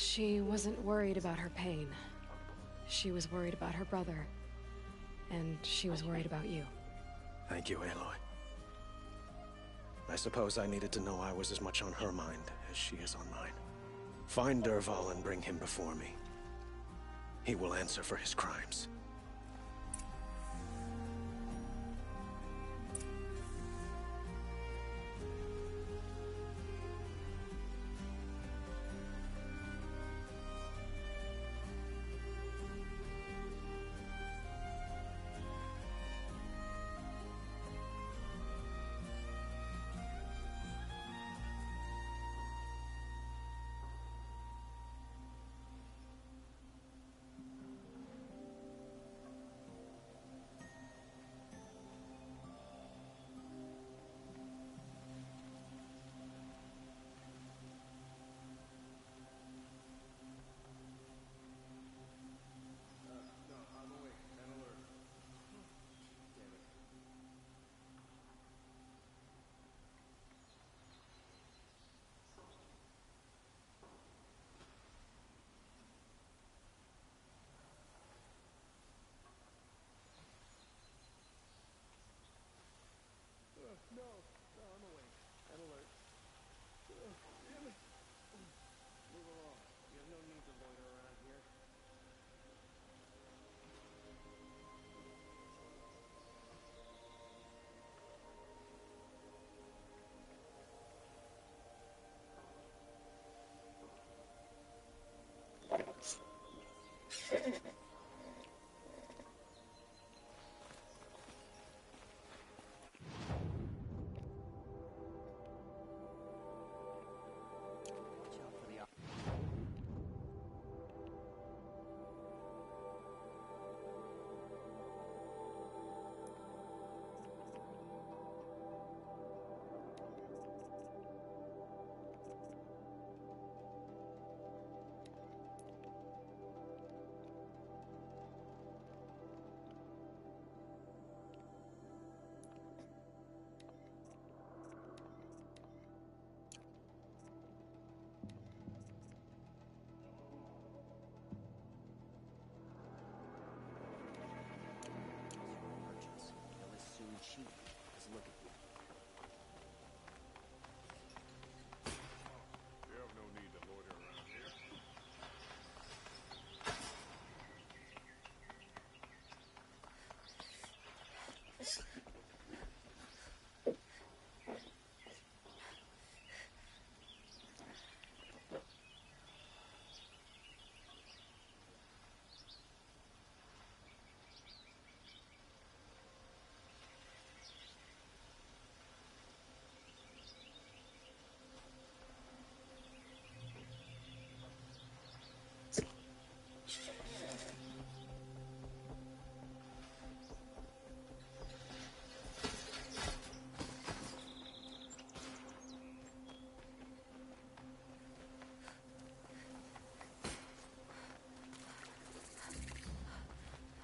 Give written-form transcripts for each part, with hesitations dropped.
She wasn't worried about her pain. She was worried about her brother. And she was worried about you. Thank you, Aloy. I suppose I needed to know I was as much on her mind as she is on mine. Find Dervahl and bring him before me. He will answer for his crimes.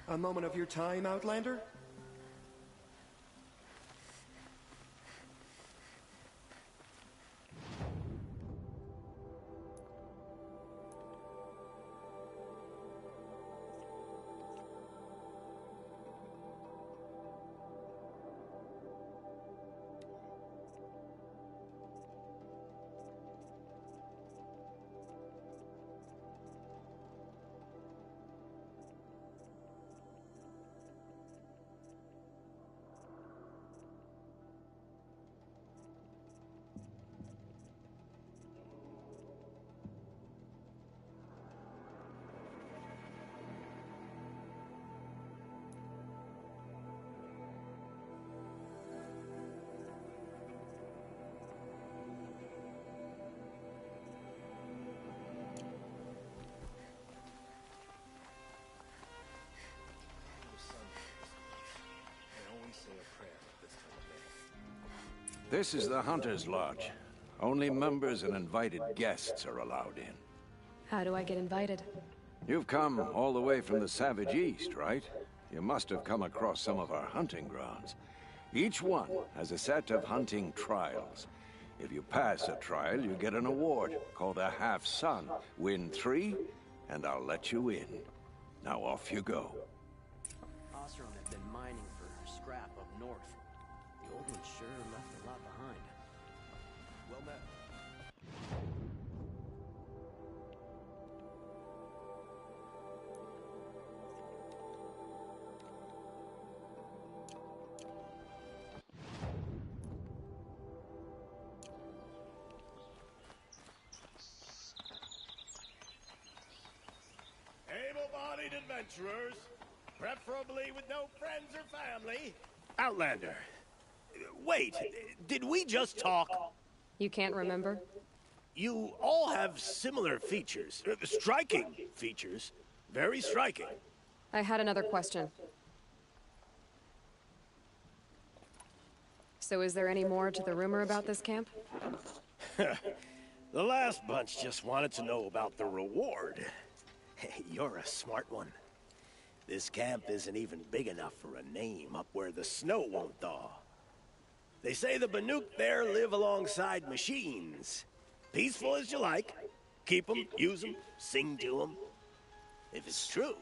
A moment of your time, Outlander? This is the Hunter's Lodge. Only members and invited guests are allowed in. How do I get invited? You've come all the way from the Savage East, right? You must have come across some of our hunting grounds. Each one has a set of hunting trials. If you pass a trial, you get an award called a half-sun. Win 3, and I'll let you in. Now off you go. Oseram had been mining for scrap up north. The old one sure left a lot behind. Well met. Able-bodied adventurers, preferably with no friends or family. Outlander, wait, did we just talk? You can't remember? You all have similar features, striking features, very striking. I had another question. So is there any more to the rumor about this camp? The last bunch just wanted to know about the reward. Hey, you're a smart one. This camp isn't even big enough for a name up where the snow won't thaw. They say the Banuk there live alongside machines. Peaceful as you like. Keep them, use them, sing to them. If it's true,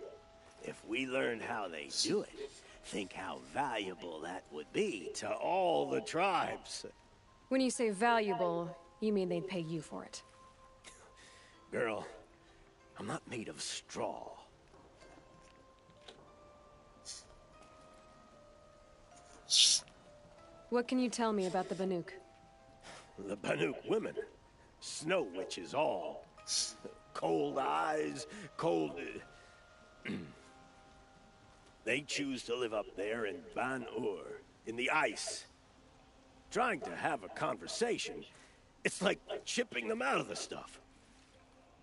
if we learned how they do it, think how valuable that would be to all the tribes. When you say valuable, you mean they'd pay you for it. Girl, I'm not made of straw. What can you tell me about the Banuk? The Banuk women. Snow witches all. Cold eyes, cold... They choose to live up there in Ban-Ur, in the ice. Trying to have a conversation, it's like chipping them out of the stuff.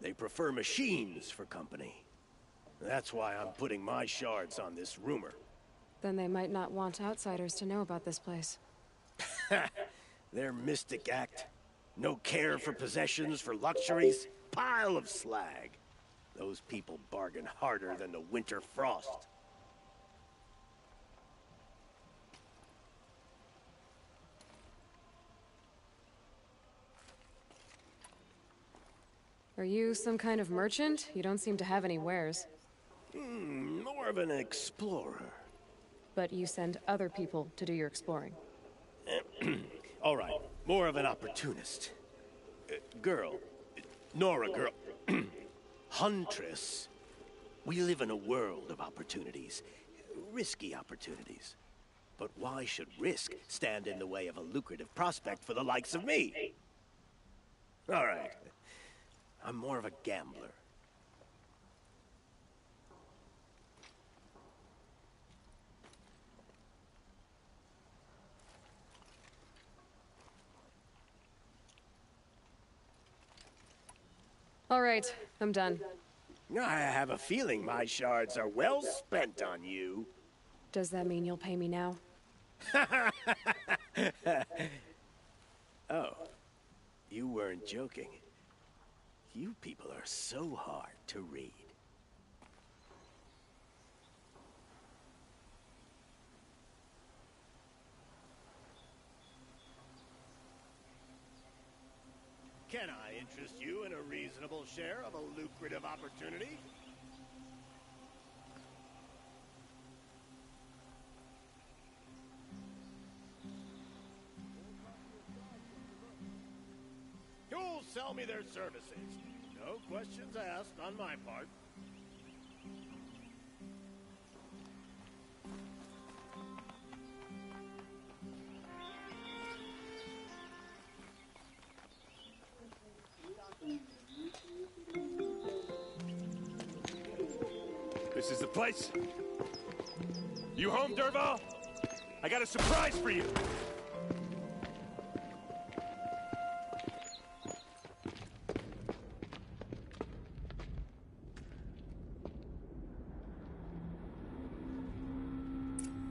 They prefer machines for company. That's why I'm putting my shards on this rumor. Then they might not want outsiders to know about this place. Their mystic act. No care for possessions, for luxuries. Pile of slag. Those people bargain harder than the winter frost. Are you some kind of merchant? You don't seem to have any wares. More of an explorer. But you send other people to do your exploring. All right, more of an opportunist. Girl. Nora girl. Huntress. We live in a world of opportunities. Risky opportunities. But why should risk stand in the way of a lucrative prospect for the likes of me? All right. I'm more of a gambler. All right, I'm done. I have a feeling my shards are well spent on you. Does that mean you'll pay me now? Oh, you weren't joking. You people are so hard to read. Can I interest you in a reasonable share of a lucrative opportunity? You'll sell me their services. No questions asked on my part. This is the place. You home, Dervahl? I got a surprise for you.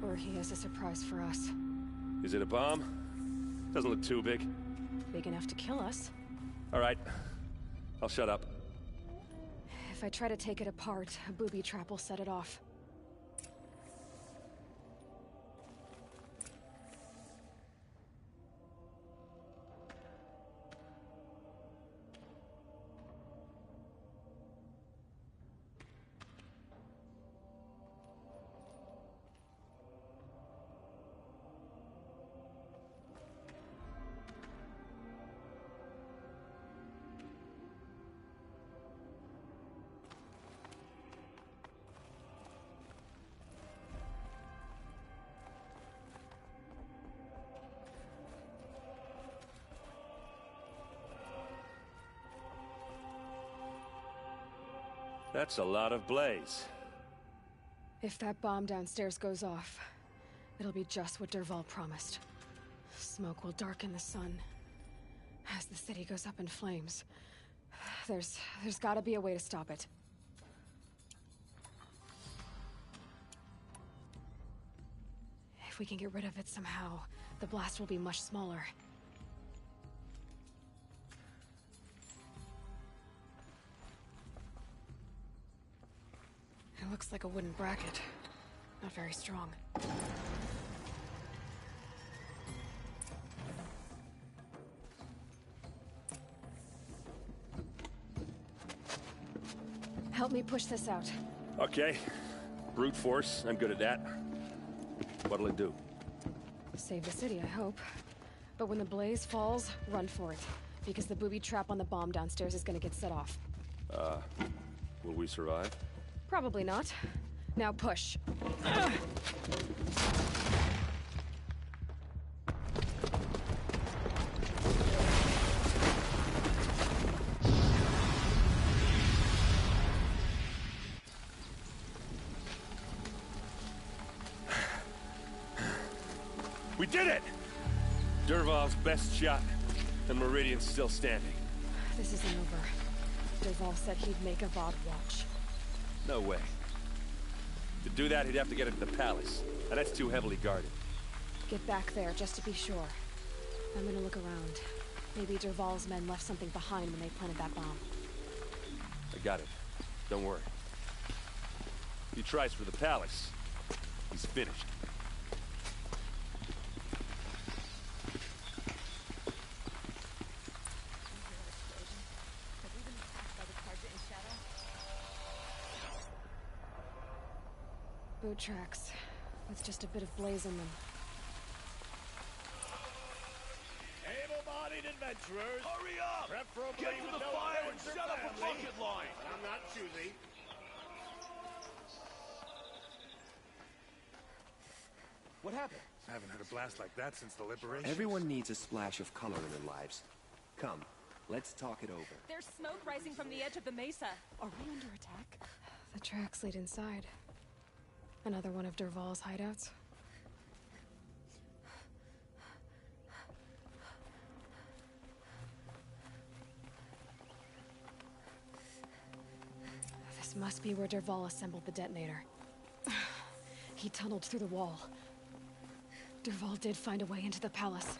Or he has a surprise for us. Is it a bomb? Doesn't look too big. Big enough to kill us. All right. I'll shut up. If I try to take it apart, a booby trap will set it off. That's a lot of blaze. If that bomb downstairs goes off, it'll be just what Dervahl promised. Smoke will darken the sun as the city goes up in flames. There's gotta be a way to stop it. If we can get rid of it somehow, the blast will be much smaller. It looks like a wooden bracket. Not very strong. Help me push this out. Okay. Brute force, I'm good at that. What'll it do? Save the city, I hope. But when the blaze falls, run for it. Because the booby trap on the bomb downstairs is gonna get set off. Will we survive? Probably not. Now push. We did it! Dervahl's best shot, and Meridian's still standing. This isn't over. Dervahl said he'd make Avad watch. No way. To do that, he'd have to get into the palace, and that's too heavily guarded. Get back there, just to be sure. I'm gonna look around. Maybe Dervahl's men left something behind when they planted that bomb. I got it. Don't worry. If he tries for the palace, he's finished. Boot tracks, with just a bit of blaze in them. Able-bodied adventurers, Hurry up! preferably Get to with the no fire and friends or shut up a family. bucket line! I'm not choosy. What happened? I haven't had a blast like that since the liberation. Everyone needs a splash of color in their lives. Come, let's talk it over. There's smoke rising from the edge of the mesa. Are we under attack? The tracks lead inside. Another one of Dervahl's hideouts. This must be where Dervahl assembled the detonator. He tunneled through the wall. Dervahl did find a way into the palace.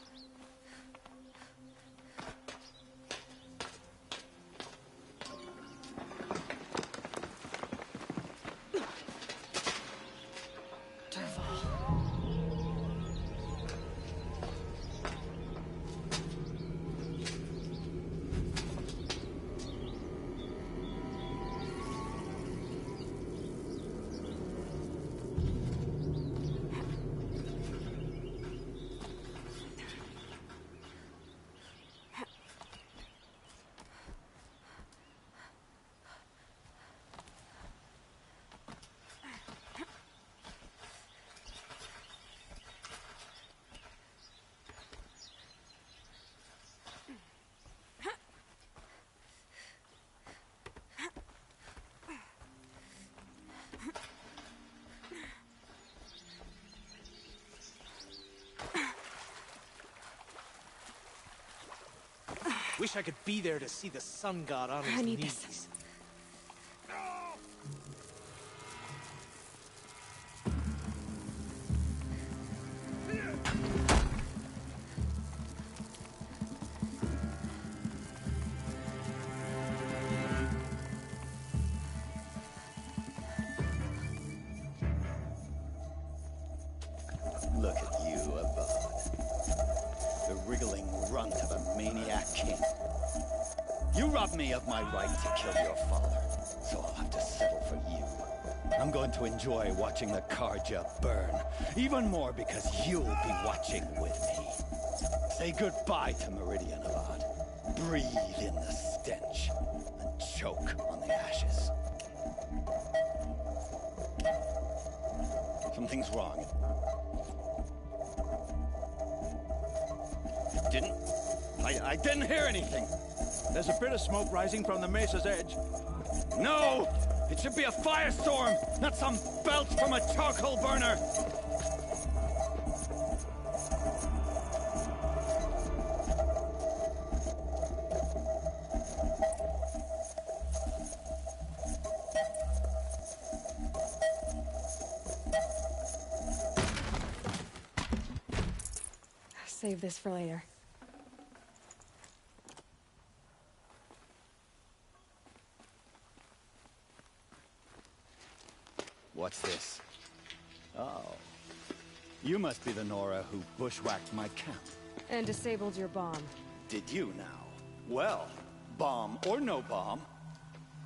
Wish I could be there to see the sun god on his I need knees. this. Look at you, Avad. The wriggling runt of a maniac king. You robbed me of my right to kill your father, so I'll have to settle for you. I'm going to enjoy watching the Carja burn, even more because you'll be watching with me. Say goodbye to Meridian, Avad. Breathe in the stench, and choke on the ashes. Something's wrong. I didn't hear anything. There's a bit of smoke rising from the mesa's edge. No! It should be a firestorm, not some belch from a charcoal burner! Save this for later. What's this? Oh. You must be the Nora who bushwhacked my camp. And disabled your bomb. Did you now? Well, bomb or no bomb,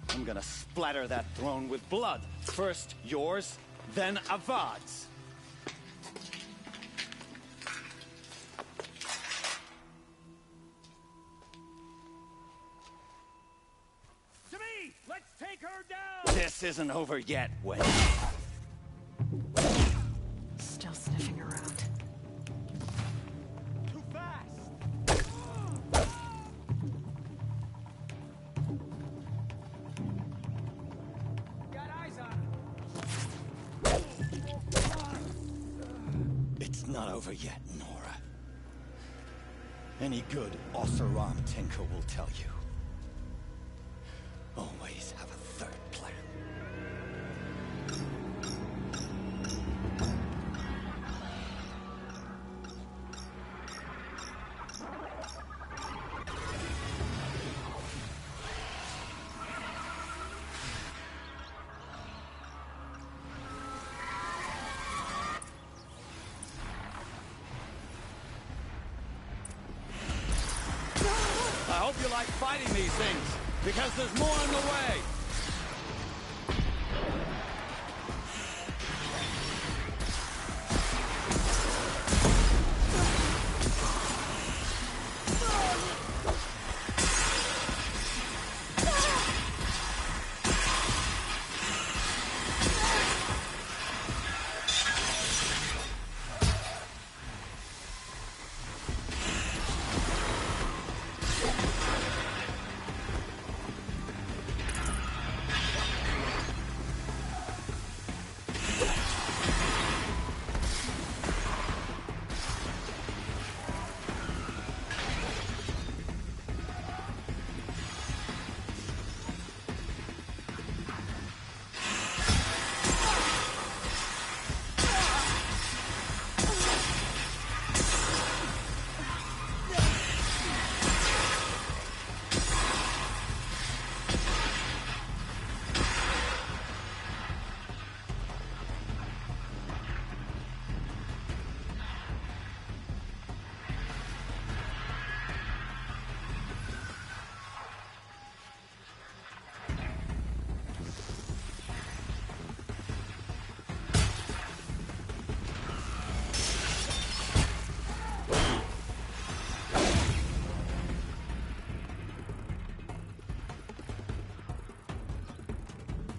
I'm gonna splatter that throne with blood. First yours, then Avad's. To me! Let's take her down! This isn't over yet, Wade. Still sniffing around. Too fast! Got eyes on him! It's not over yet, Nora. Any good Oseram tinker will tell you. Always have a third plan. I hope you like fighting these things, because there's more on the way!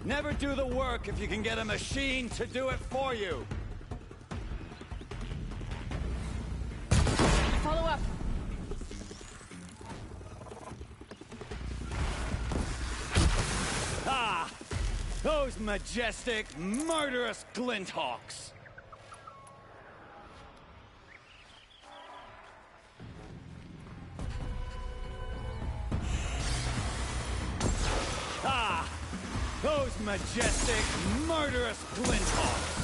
Never do the work if you can get a machine to do it for you. Follow up. Ah! Those majestic, murderous Glinthawks! Ah! Those majestic, murderous Glinthawks!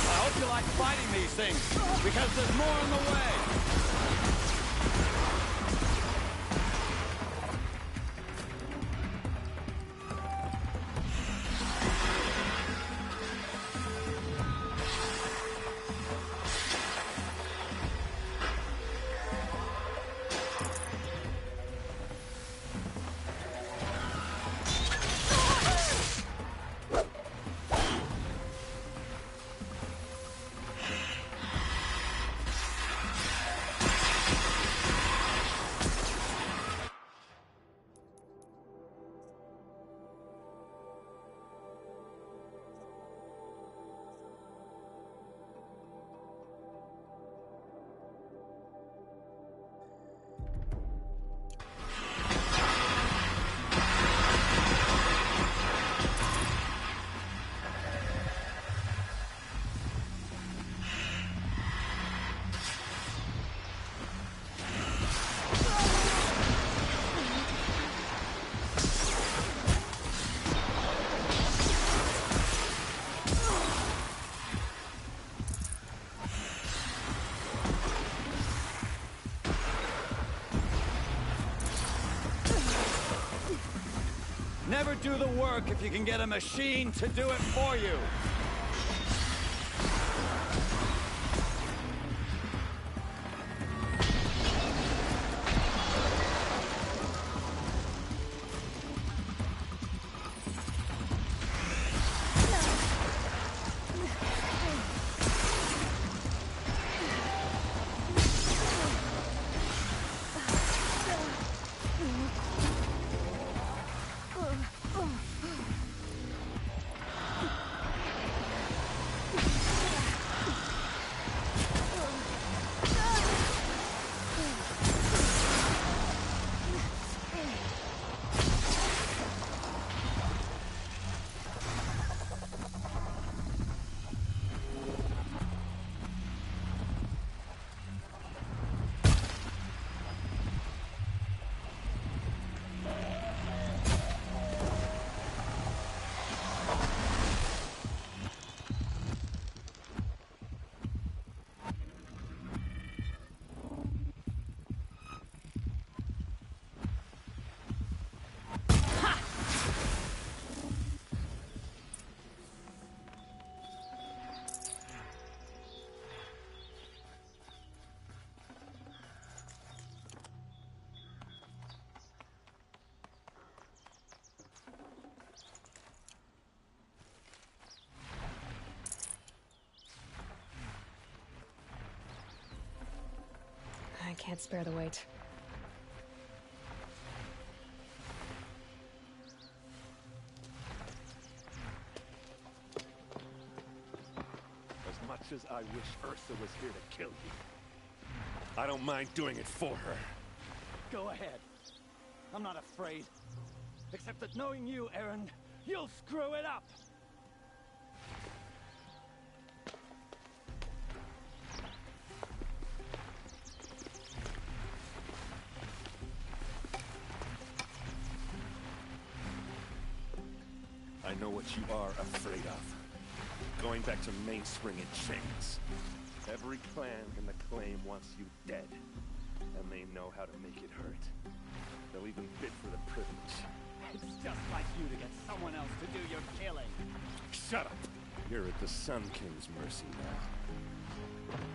I hope you like fighting these things, because there's more on the way! work if you can get a machine to do it for you. I can't spare the weight. As much as I wish Ursa was here to kill you, I don't mind doing it for her. Go ahead. I'm not afraid. Except that knowing you, Aaron, you'll screw it up! I know what you are afraid of. Going back to Mainspring in chains. Every clan in the Claim wants you dead. And they know how to make it hurt. They'll even bid for the privilege. It's just like you to get someone else to do your killing. Shut up! You're at the Sun King's mercy now.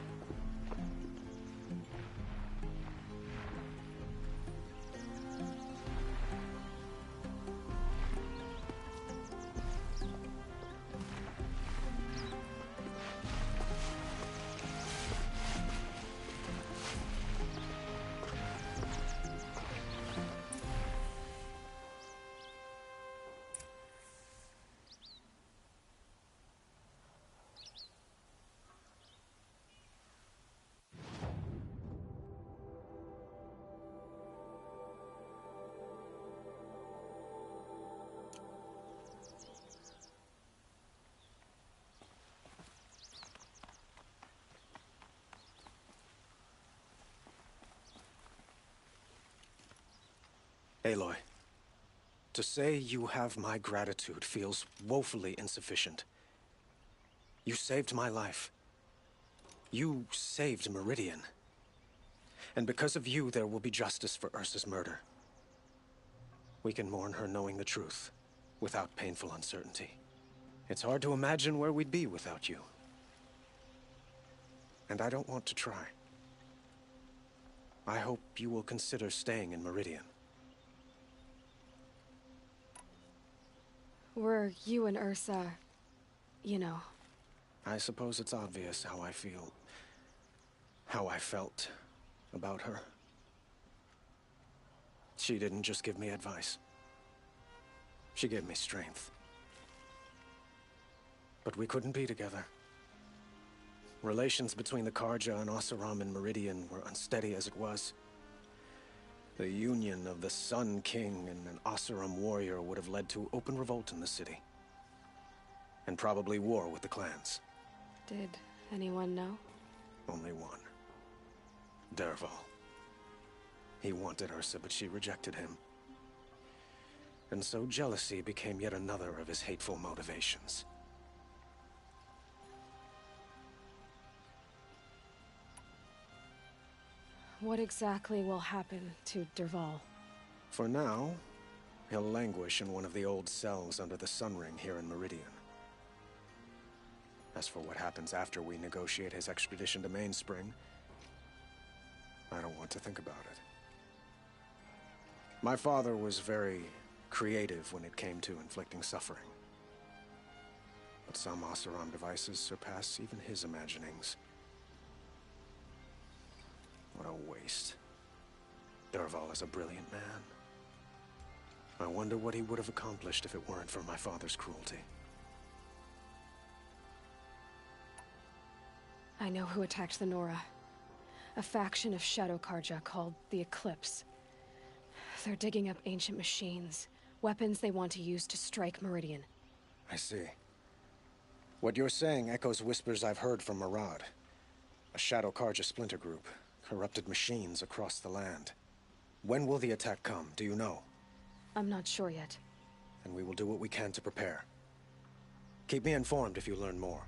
Aloy, to say you have my gratitude feels woefully insufficient. You saved my life. You saved Meridian. And because of you, there will be justice for Ursa's murder. We can mourn her knowing the truth, without painful uncertainty. It's hard to imagine where we'd be without you. And I don't want to try. I hope you will consider staying in Meridian. Were you and Ursa, you know... I suppose it's obvious how I feel... how I felt about her. She didn't just give me advice. She gave me strength. But we couldn't be together. Relations between the Carja and Oseram and Meridian were unsteady as it was. The union of the Sun King and an Oseram warrior would have led to open revolt in the city. And probably war with the clans. Did anyone know? Only one. Dervahl. He wanted Ursa, but she rejected him. And so jealousy became yet another of his hateful motivations. What exactly will happen to Dervahl? For now, He'll languish in one of the old cells under the Sun Ring here in Meridian. As for what happens after we negotiate his extradition to Mainspring, I don't want to think about it. My father was very creative when it came to inflicting suffering. But some Oseram devices surpass even his imaginings. What a waste. Dervahl is a brilliant man. I wonder what he would have accomplished if it weren't for my father's cruelty. I know who attacked the Nora. A faction of Shadow Karja called the Eclipse. They're digging up ancient machines, weapons they want to use to strike Meridian. I see. What you're saying echoes whispers I've heard from Murad. A Shadow Karja splinter group, corrupted machines across the land. When will the attack come, do you know? I'm not sure yet. And we will do what we can to prepare. Keep me informed if you learn more.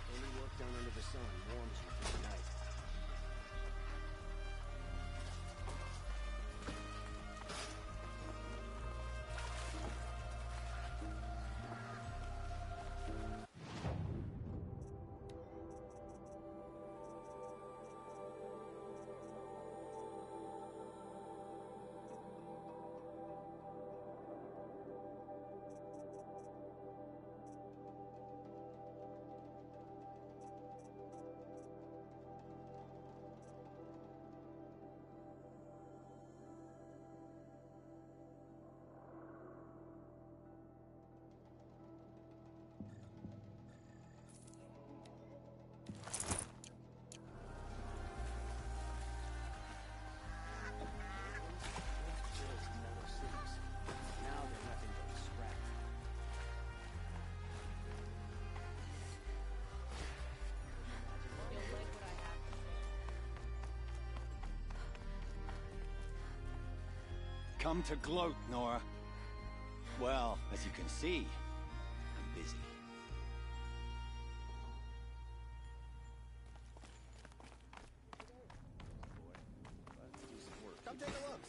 Any work done under the sun warms you through the night. Come to gloat, Nora. Well, as you can see, I'm busy. Come take a look.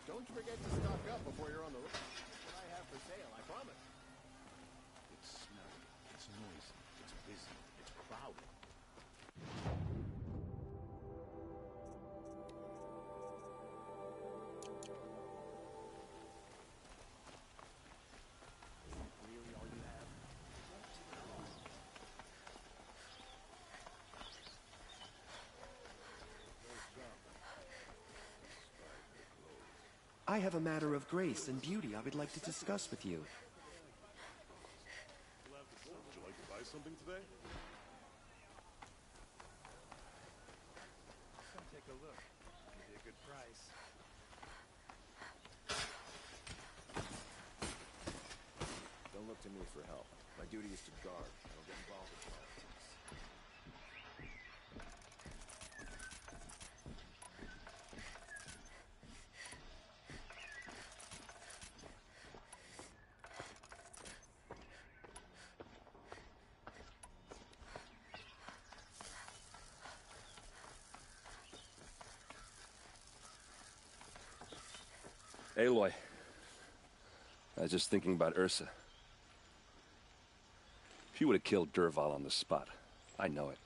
Don't forget to stock up before you're on the road. What I have for sale, I promise. It's smelly, it's noisy, it's busy, it's crowded. Really all you have? I have a matter of grace and beauty I would like to discuss with you. Would you like to buy something today? Come take a look. Give you a good price. Don't look to me for help. My duty is to guard. I don't get involved with politics. Aloy. I was just thinking about Ursa. She would have killed Dervahl on the spot. I know it.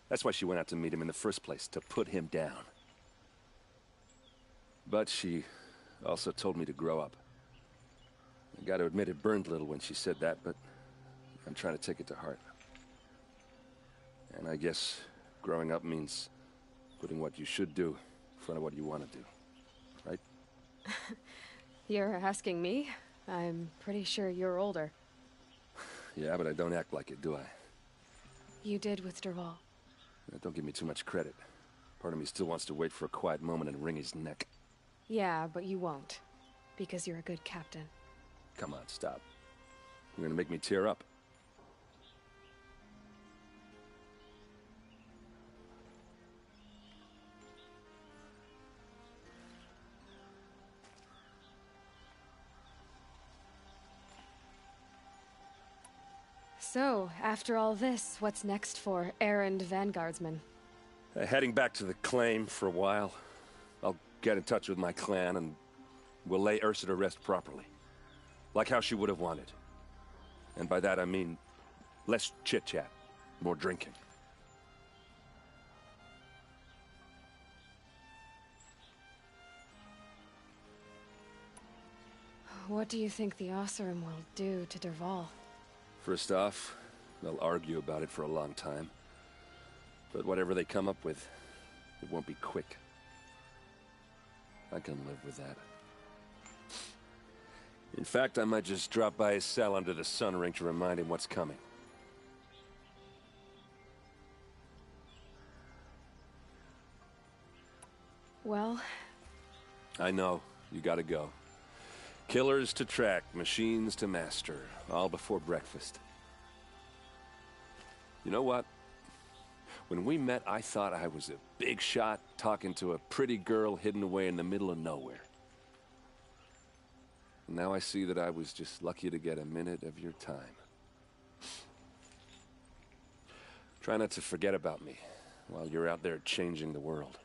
That's why she went out to meet him in the first place, to put him down. But she also told me to grow up. I gotta admit it burned a little when she said that, but I'm trying to take it to heart. And I guess growing up means putting what you should do in front of what you want to do. Right? You're asking me? I'm pretty sure you're older. Yeah, but I don't act like it, do I? You did with Dervahl. Don't give me too much credit. Part of me still wants to wait for a quiet moment and wring his neck. Yeah, but you won't. Because you're a good captain. Come on, stop. You're gonna make me tear up. So, after all this, what's next for errand vanguardsman? Heading back to the claim for a while. I'll get in touch with my clan and we'll lay Ursa to rest properly. Like how she would have wanted. And by that I mean less chit-chat, more drinking. What do you think the Oseram will do to Dervahl? First off, they'll argue about it for a long time. But whatever they come up with, it won't be quick. I can live with that. In fact, I might just drop by his cell under the sun ring to remind him what's coming. Well... I know. You gotta go. Killers to track, machines to master, all before breakfast. You know what? When we met, I thought I was a big shot talking to a pretty girl hidden away in the middle of nowhere. Now I see that I was just lucky to get a minute of your time. Try not to forget about me while you're out there changing the world.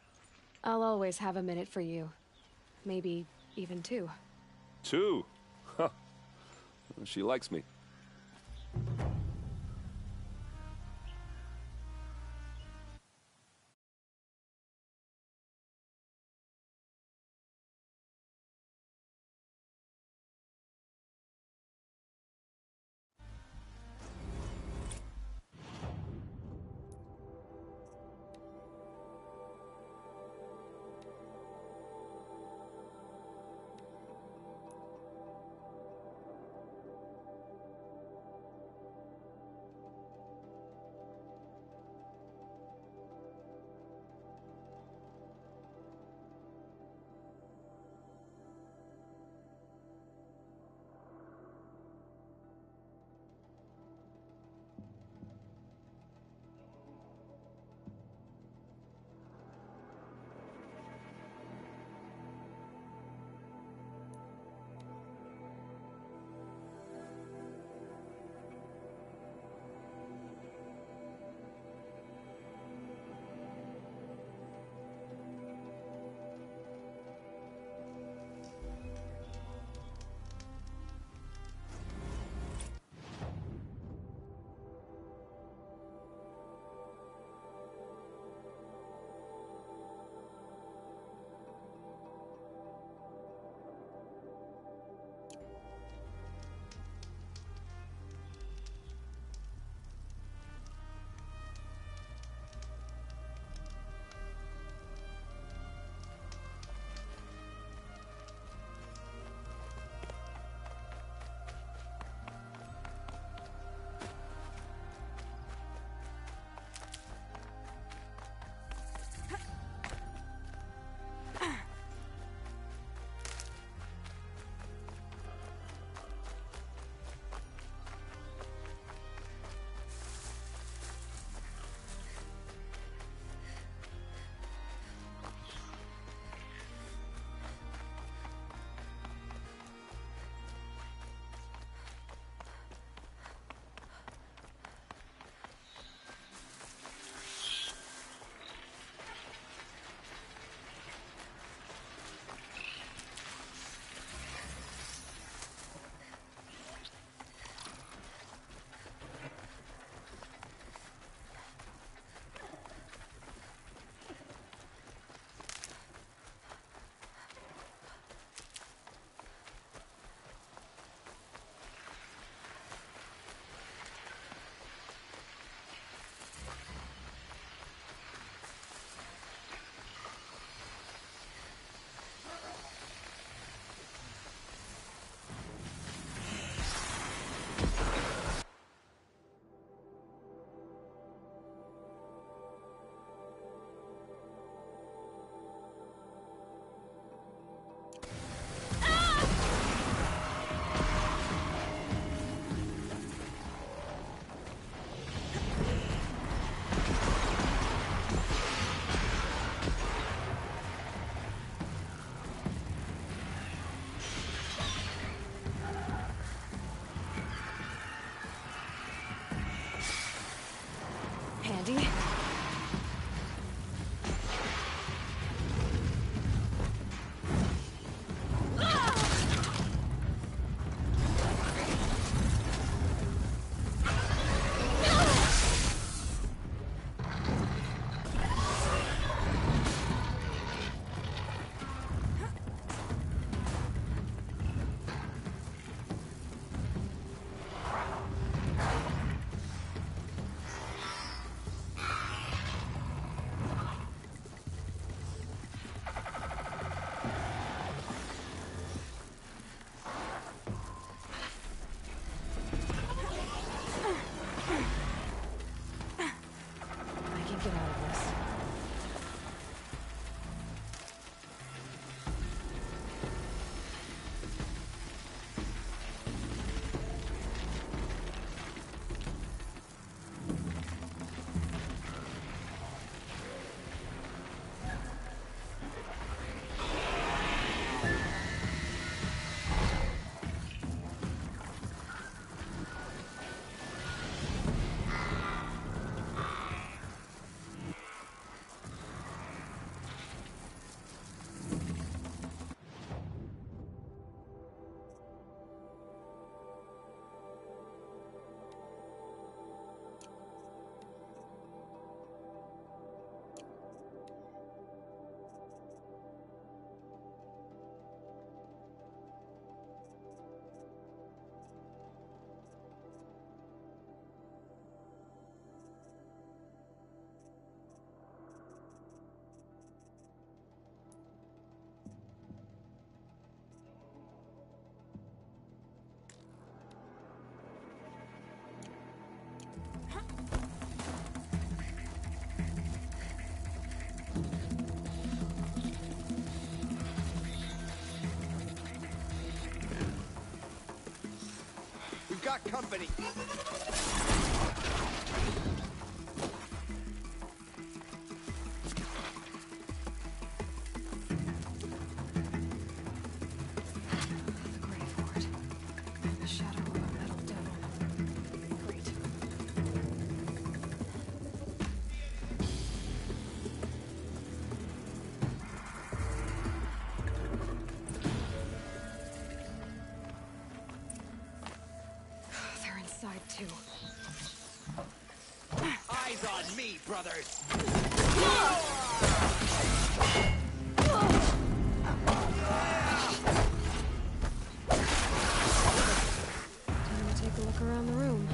I'll always have a minute for you. Maybe even two. Two? Huh. She likes me. ready? Get out of this. We've got company. The shadow of a metal devil. Great. They're inside too. Eyes on me, brothers. Time to take a look around the room.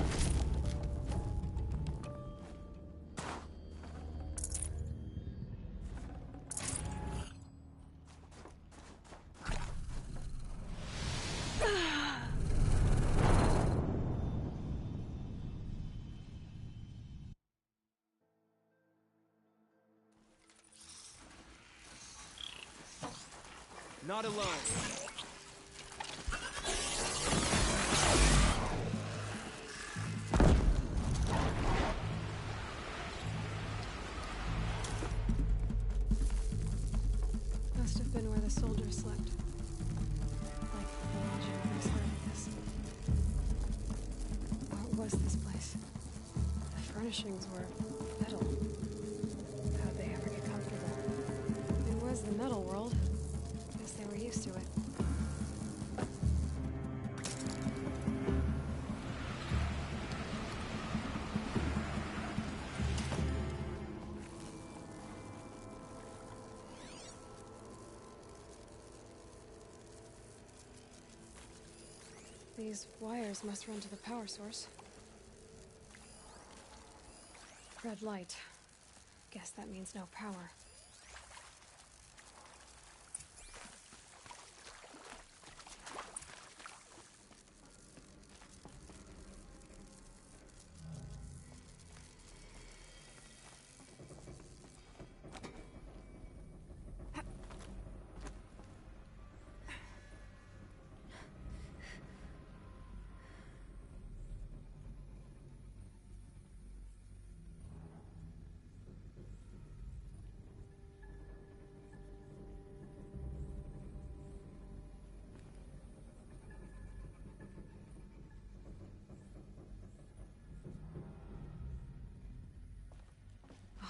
Not alone. Must have been where the soldiers slept. Like the legend of Spartacus. What was this place? The furnishings were metal. How'd they ever get comfortable? It was the metal world. Guess they were used to it. These wires must run to the power source. Red light. Guess that means no power.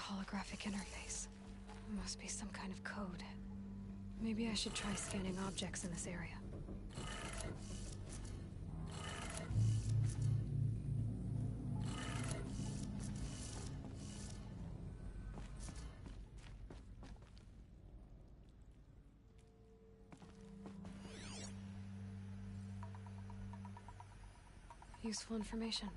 holographic interface. Must be some kind of code. Maybe I should try scanning objects in this area. Useful information.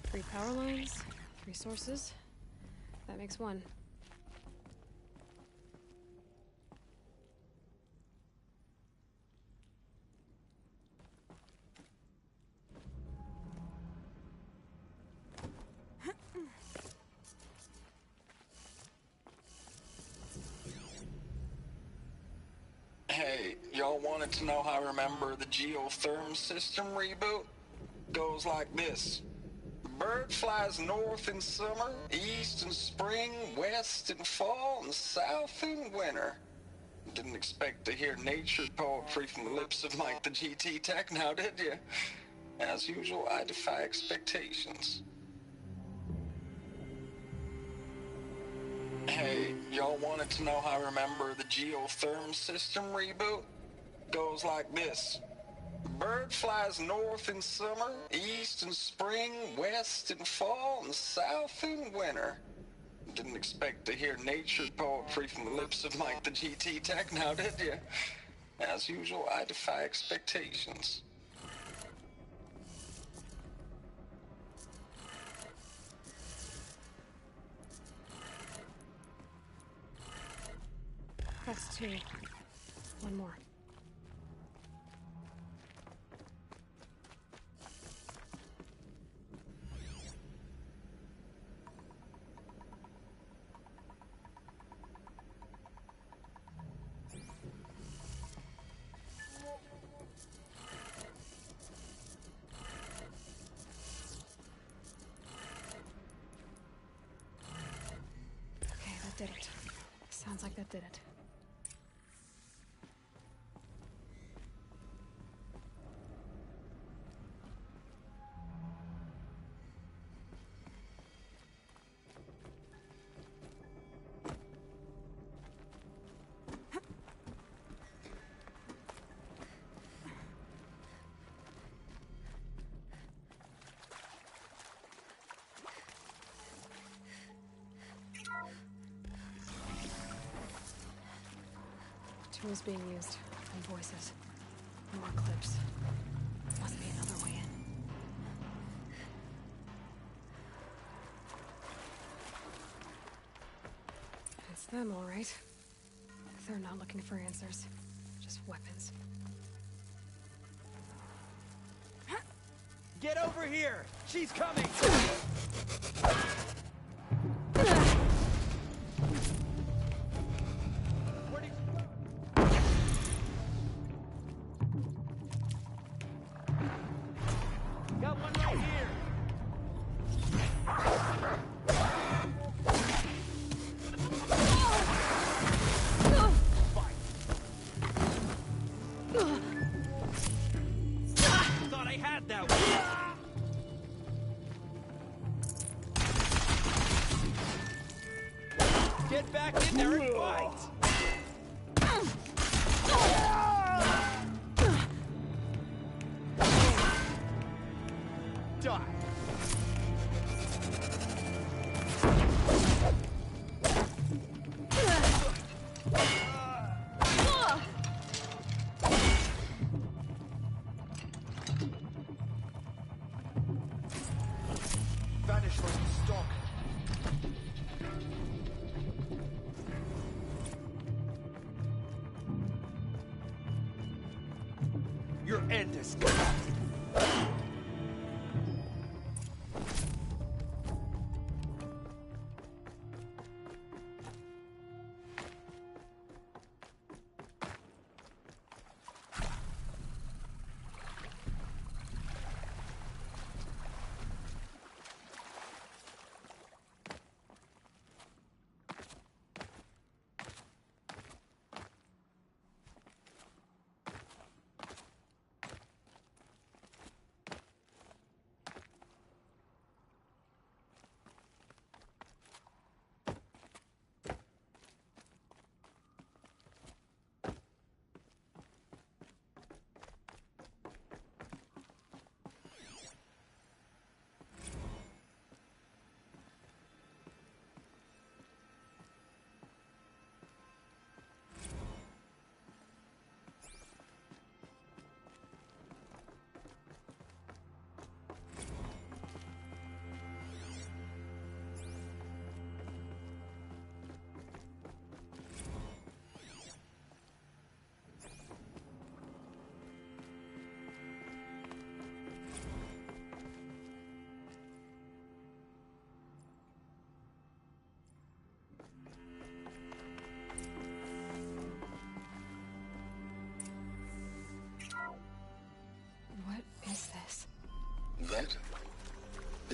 Three power lines, 3 sources. That makes 1. Hey, y'all wanted to know how I remember the geotherm system reboot? Goes like this. Bird flies north in summer, east in spring, west in fall, and south in winter. Didn't expect to hear nature poetry from the lips of Mike the GT Tech now, did you? As usual, I defy expectations. Hey, y'all wanted to know how I remember the geotherm system reboot? Goes like this. Bird flies north in summer, east in spring, west in fall, and south in winter. Didn't expect to hear nature poetry from the lips of Mike the GT Tech now, did you? As usual, I defy expectations. That's 2. 1 more. Okay, that did it. Sounds like that did it. Tools being used, and voices. More clips. Must be another way in. It's them, all right. They're not looking for answers, just weapons. Get over here! She's coming! Get back in there and fight! Die! Vanish from the stock. Your end is come.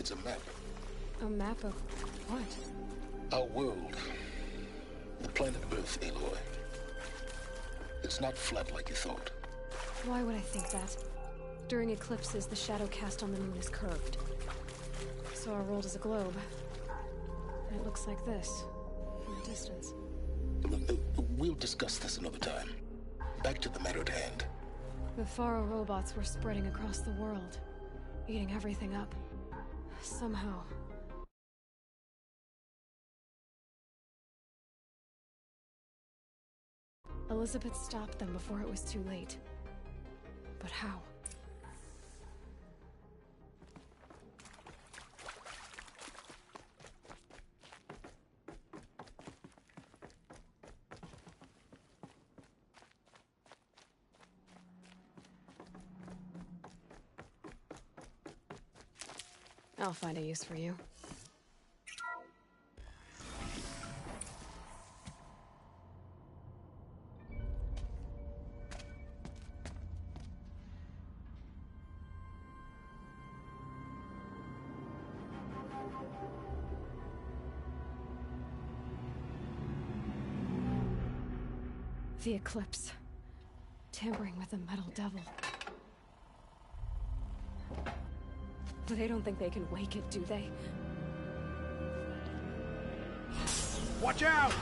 It's a map. A map of what? Our world. The planet Earth, Aloy. It's not flat like you thought. Why would I think that? During eclipses, the shadow cast on the moon is curved. So our world is a globe. And it looks like this, from a distance. We'll discuss this another time. Back to the matter at hand. The Faro robots were spreading across the world, eating everything up. Somehow. Elizabeth stopped them before it was too late. But how? I'll find a use for you. The Eclipse. Tampering with the Metal Devil. But they don't think they can wake it, do they? Watch out!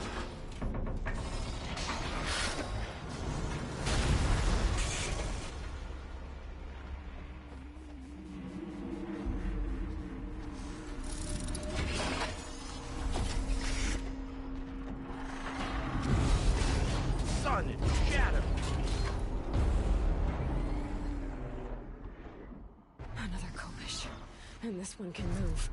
Sun and shadow! Another Kopish. And this one can move.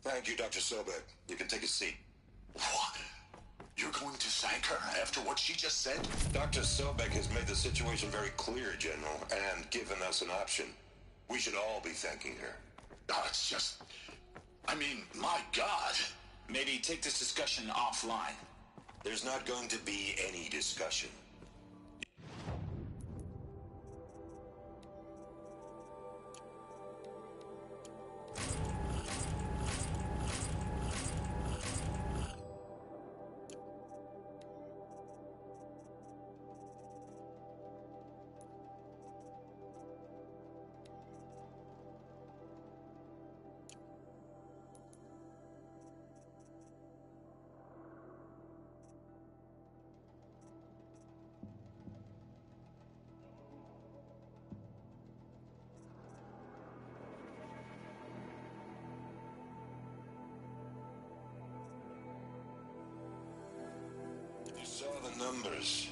Thank you, Dr. Sobek. You can take a seat. What? You're going to thank her after what she just said? Dr. Sobek has made the situation very clear, General, and given us an option. We should all be thanking her. Oh, it's just... I mean, my God. Maybe take this discussion offline. There's not going to be any discussion. Saw the numbers.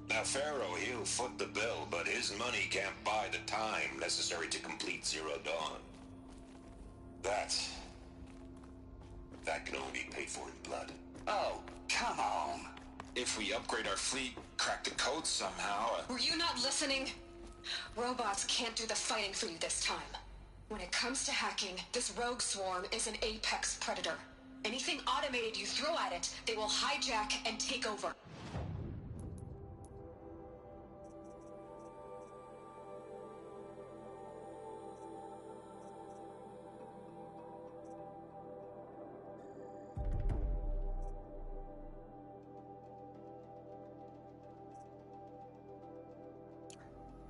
Now, Pharaoh, he'll foot the bill, but his money can't buy the time necessary to complete Zero Dawn. That can only be paid for in blood. Oh, come on. If we upgrade our fleet, crack the code somehow... Were you not listening? Robots can't do the fighting for you this time. When it comes to hacking, this rogue swarm is an apex predator. Anything automated you throw at it, they will hijack and take over.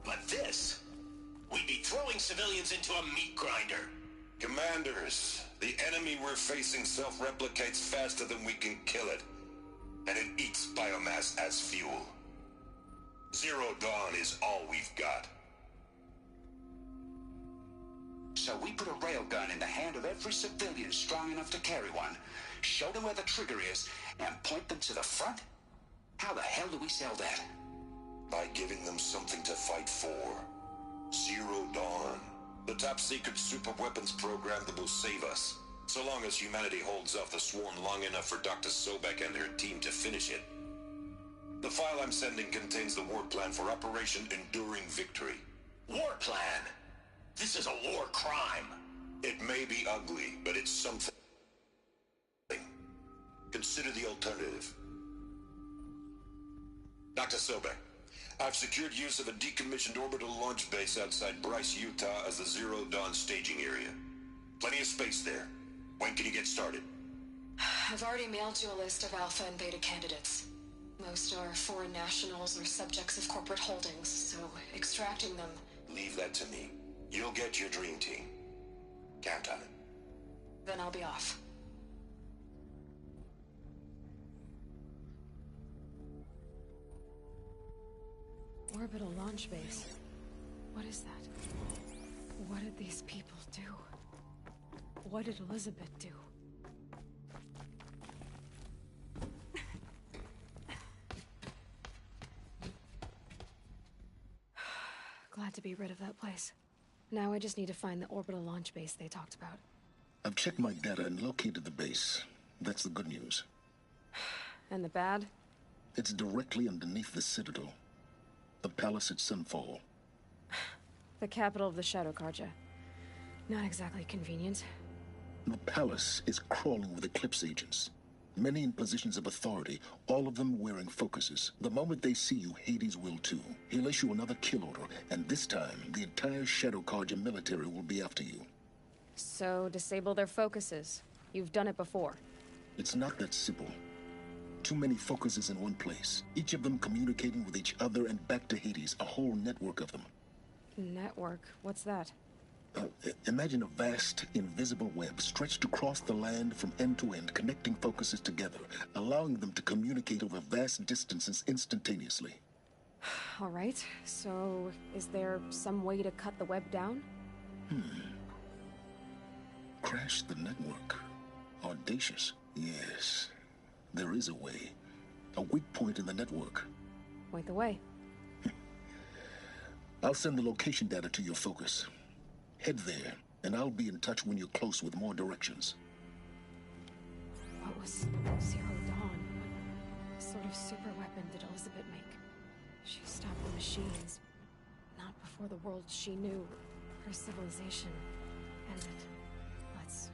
But this, we'd be throwing civilians into a meat grinder. Commanders, the enemy we're facing self-replicates faster than we can kill it. And it eats biomass as fuel. Zero Dawn is all we've got. So we put a railgun in the hand of every civilian strong enough to carry one, show them where the trigger is, and point them to the front? How the hell do we sell that? By giving them something to fight for. Zero Dawn. The top-secret super-weapons program that will save us. So long as humanity holds off the swarm long enough for Dr. Sobek and her team to finish it. The file I'm sending contains the war plan for Operation Enduring Victory. War plan? This is a war crime. It may be ugly, but it's something. Consider the alternative. Dr. Sobek, I've secured use of a decommissioned orbital launch base outside Bryce, Utah as the Zero Dawn staging area. Plenty of space there. When can you get started? I've already mailed you a list of Alpha and Beta candidates. Most are foreign nationals or subjects of corporate holdings, so extracting them... Leave that to me. You'll get your dream team. Count on it. Then I'll be off. Orbital launch base. What is that? What did these people do? What did Elizabeth do? Glad to be rid of that place. Now I just need to find the orbital launch base they talked about. I've checked my data and located the base. That's the good news. And the bad? It's directly underneath the Citadel. The palace at Sunfall. The capital of the Shadow Carja. Not exactly convenient. The palace is crawling with Eclipse agents. Many in positions of authority, all of them wearing focuses. The moment they see you, Hades will too. He'll issue another kill order, and this time, the entire Shadow Carja military will be after you. So, disable their focuses. You've done it before. It's not that simple. Too many focuses in one place. Each of them communicating with each other and back to Hades, a whole network of them. Network? What's that? Imagine a vast, invisible web stretched across the land from end to end, connecting focuses together, allowing them to communicate over vast distances instantaneously. All right, so is there some way to cut the web down? Crash the network. Audacious. Yes, there is a way. A weak point in the network. Point the way. I'll send the location data to your focus. Head there, and I'll be in touch when you're close with more directions. was Zero Dawn. What sort of super weapon did Elizabeth make? She stopped the machines. Not before the world she knew, her civilization, ended. Let's...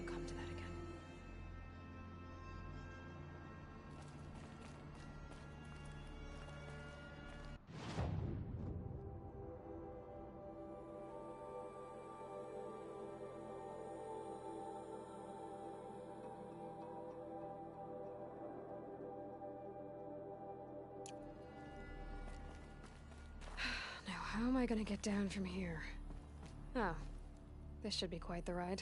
Come to that again. Now, how am I gonna get down from here? Oh, this should be quite the ride.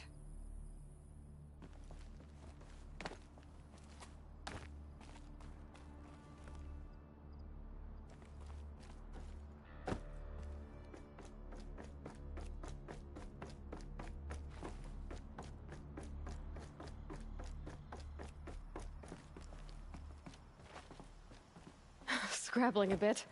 Scrabbling a bit.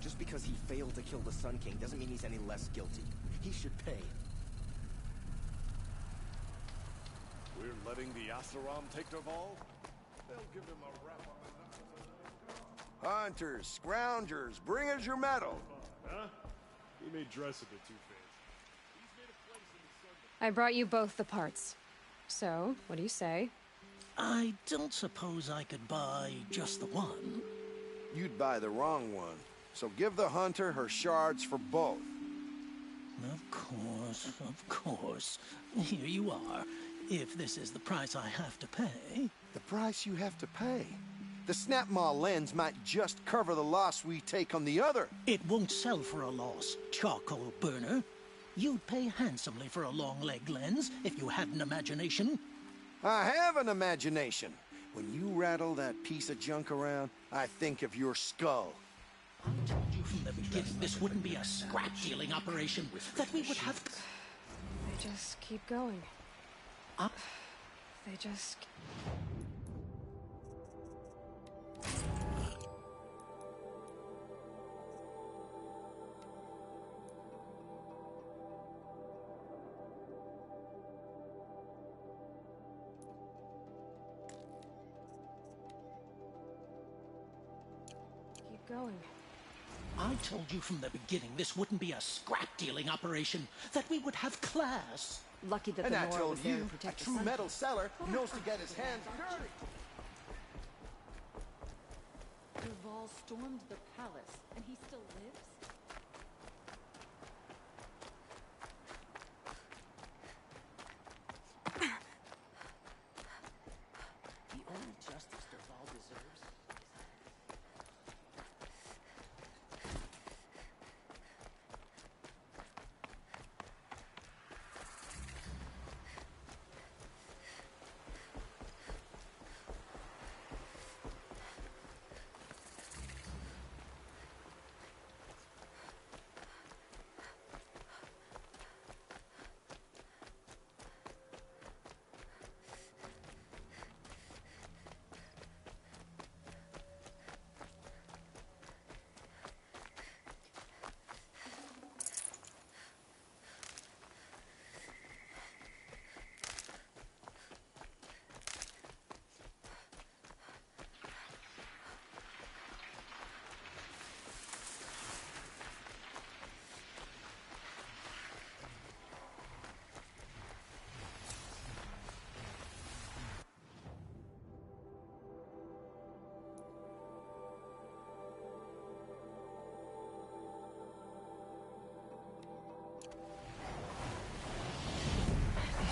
Just because he failed to kill the Sun King doesn't mean he's any less guilty. He should pay. We're letting the Asaram take Dervahl? They'll give him a rap on the... Hunters, scroungers, bring us your metal. Huh? He may dress a bit too fancy. I brought you both the parts. So, what do you say? I don't suppose I could buy just the one. You'd buy the wrong one. So give the hunter her shards for both. Of course. Here you are. If this is the price I have to pay... The price you have to pay? The Snapmaw lens might just cover the loss we take on the other. It won't sell for a loss, charcoal burner. You'd pay handsomely for a long-leg lens if you had an imagination. I have an imagination. When you rattle that piece of junk around, I think of your skull. I told you from the beginning this wouldn't be a scrap-dealing operation, that we would have... They just keep going. They just... keep going. I told you from the beginning this wouldn't be a scrap-dealing operation, that we would have class. Lucky that and the I Nora told was there you, to protect a the true Sun metal King. seller knows to get his hands dirty. Dervahl stormed the palace, and he still lives? The only justice Dervahl deserves.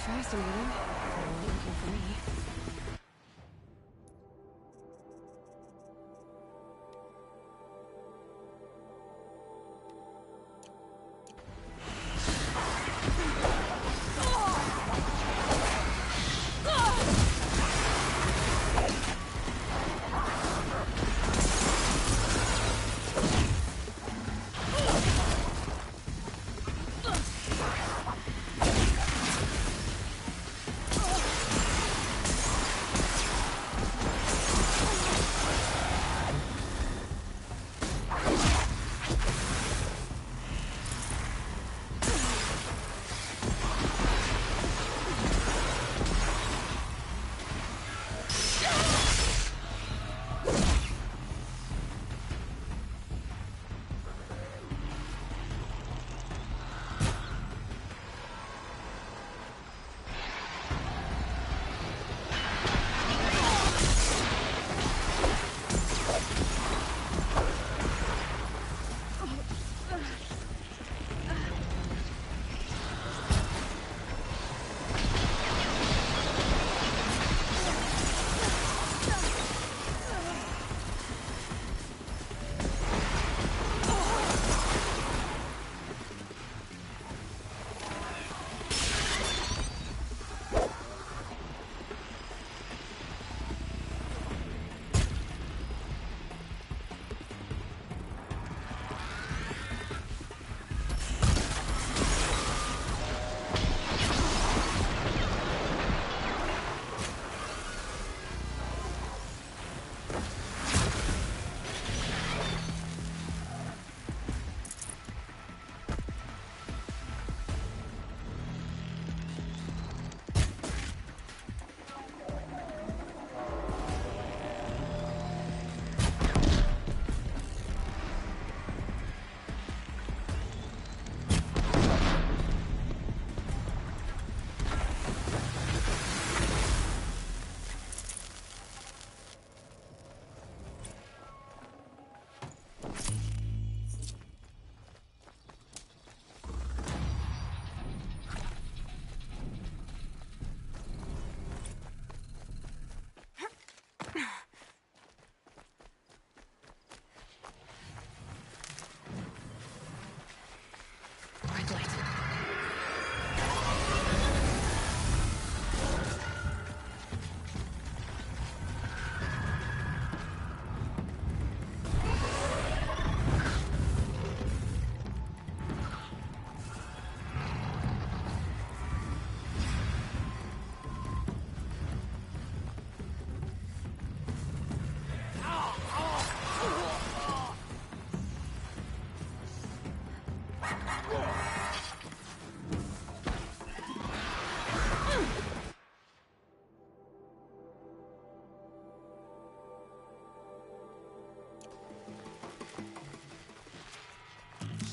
Fascinating. Looking for me.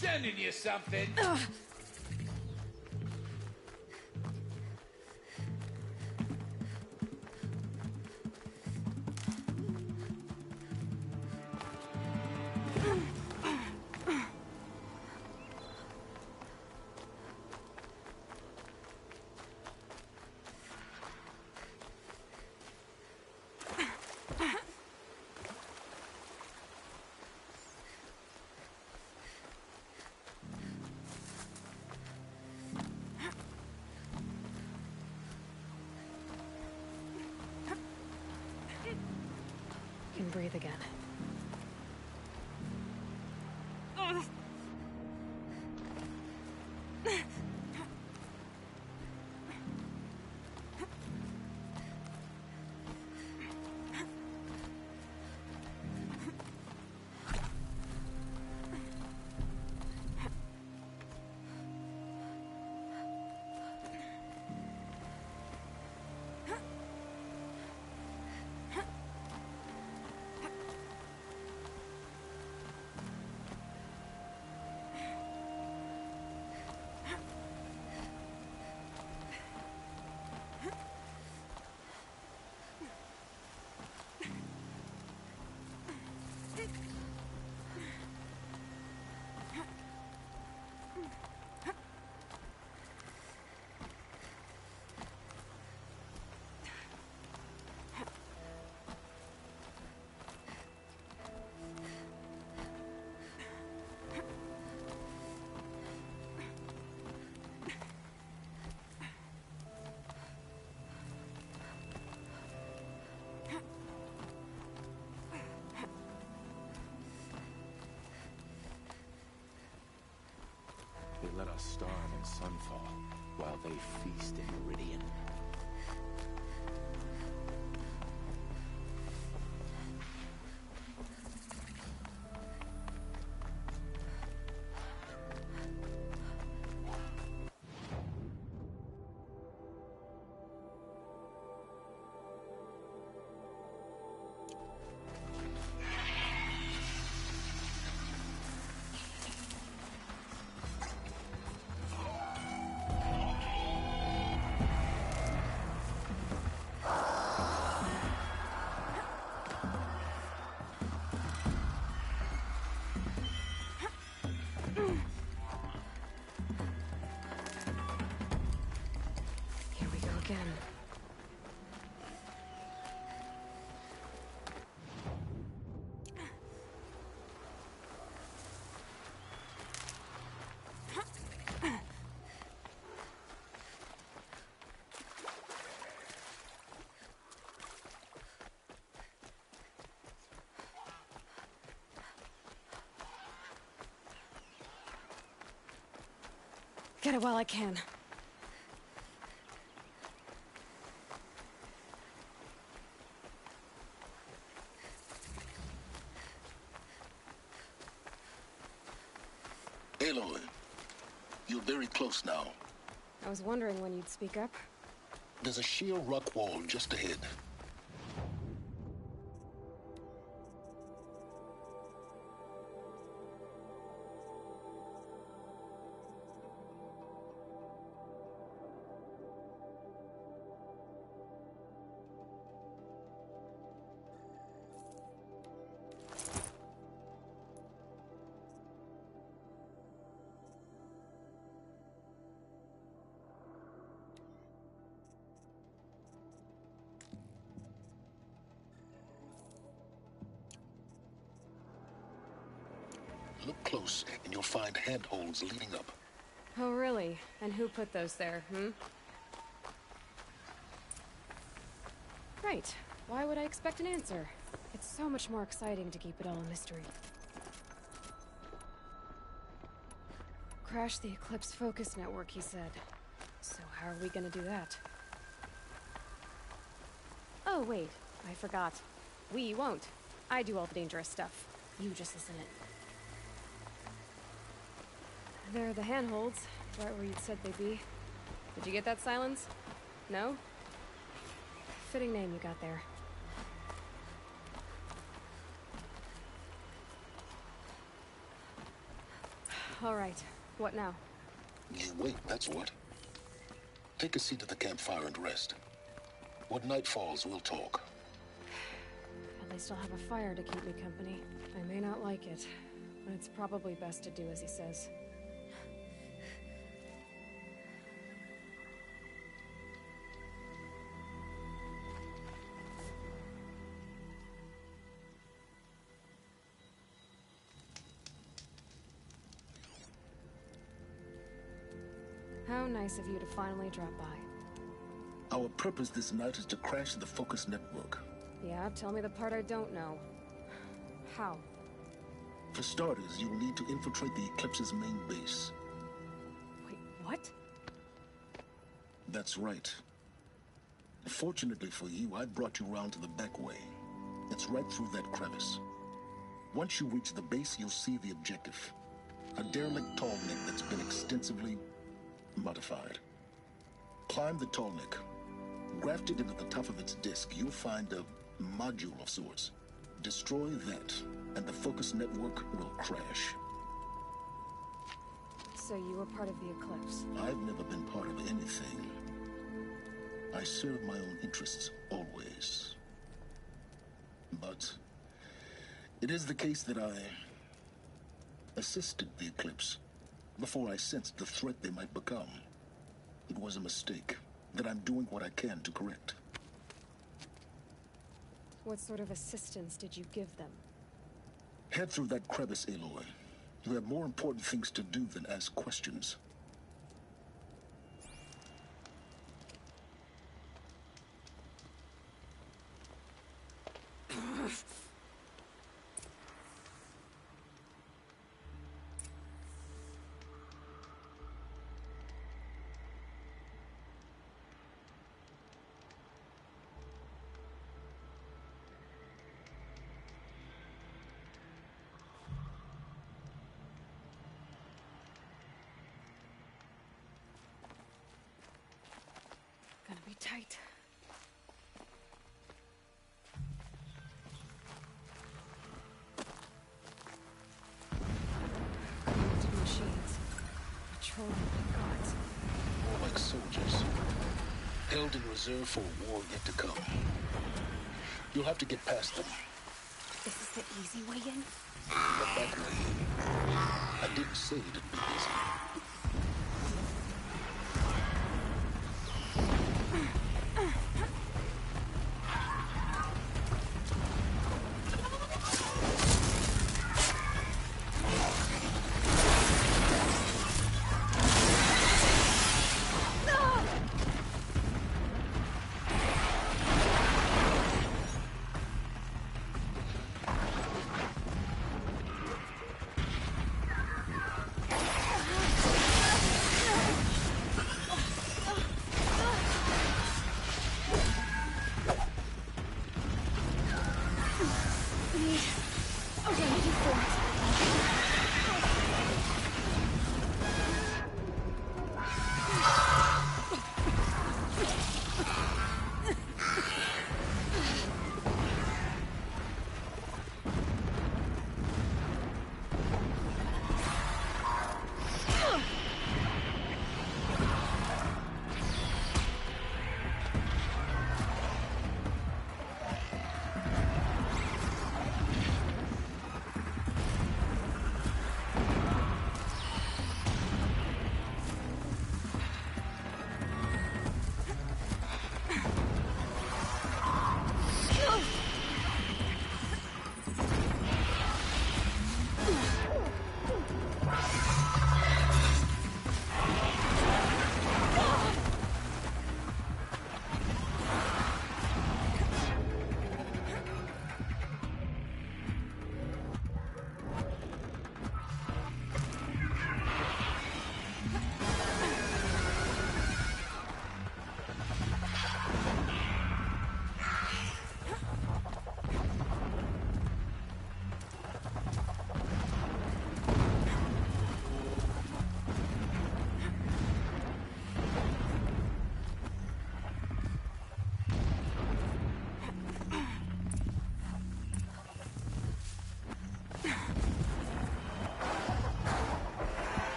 Sending you something. sunfall while they feast in Meridian. Here we go again. Get it while I can. Aloy, you're very close now. I was wondering when you'd speak up. There's a sheer rock wall just ahead. Look close, and you'll find handholds leading up. Oh, really? And who put those there, Right. Why would I expect an answer? It's so much more exciting to keep it all a mystery. Crash the Eclipse Focus Network, he said. So how are we gonna do that? Oh, wait. I forgot. We won't. I do all the dangerous stuff. You just listen in. There are the handholds, right where you'd said they'd be. Did you get that, Silence? No? Fitting name you got there. All right. What now? You wait, that's what. Take a seat at the campfire and rest. When night falls, we'll talk. At least I'll have a fire to keep me company. I may not like it, but it's probably best to do as he says. How nice of you to finally drop by. Our purpose this night is to crash the Focus Network. Yeah, tell me the part I don't know. How? For starters, you'll need to infiltrate the Eclipse's main base. Wait, what? That's right. Fortunately for you, I brought you round to the back way. It's right through that crevice. Once you reach the base, you'll see the objective. A derelict tallneck that's been extensively modified. Climb the tallneck. Grafted into the top of its disk, you'll find a module of sorts. Destroy that, and the Focus Network will crash. So you were part of the Eclipse? I've never been part of anything. I serve my own interests, always. But it is the case that I assisted the Eclipse before I sensed the threat they might become. It was a mistake that I'm doing what I can to correct. What sort of assistance did you give them? Head through that crevice, Aloy. You have more important things to do than ask questions. tight. Commanded machines. Patrolling like gods. More like soldiers. Held in reserve for a war yet to come. You'll have to get past them. Is this the easy way in? The back way in. I didn't say it'd be easy.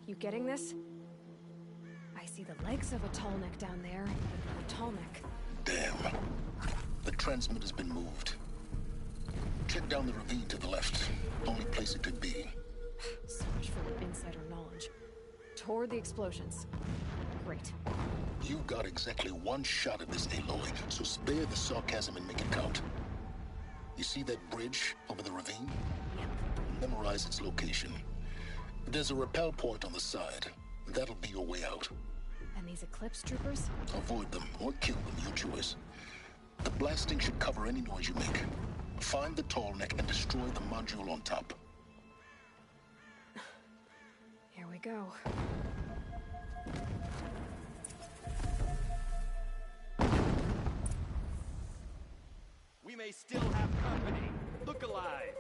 You getting this? I see the legs of a tall neck down there, but a tall neck. Damn. The transmitter's been moved. Check down the ravine to the left. Only place it could be. So much for insider knowledge. Toward the explosions. Great. You got exactly one shot at this, Aloy, so spare the sarcasm and make it count. You see that bridge over the ravine? Yep. Memorize its location. There's a rappel point on the side. That'll be your way out. And these Eclipse troopers? Avoid them or kill them, your choice. The blasting should cover any noise you make. Find the tall neck and destroy the module on top. Here we go. We may still have company. Look alive.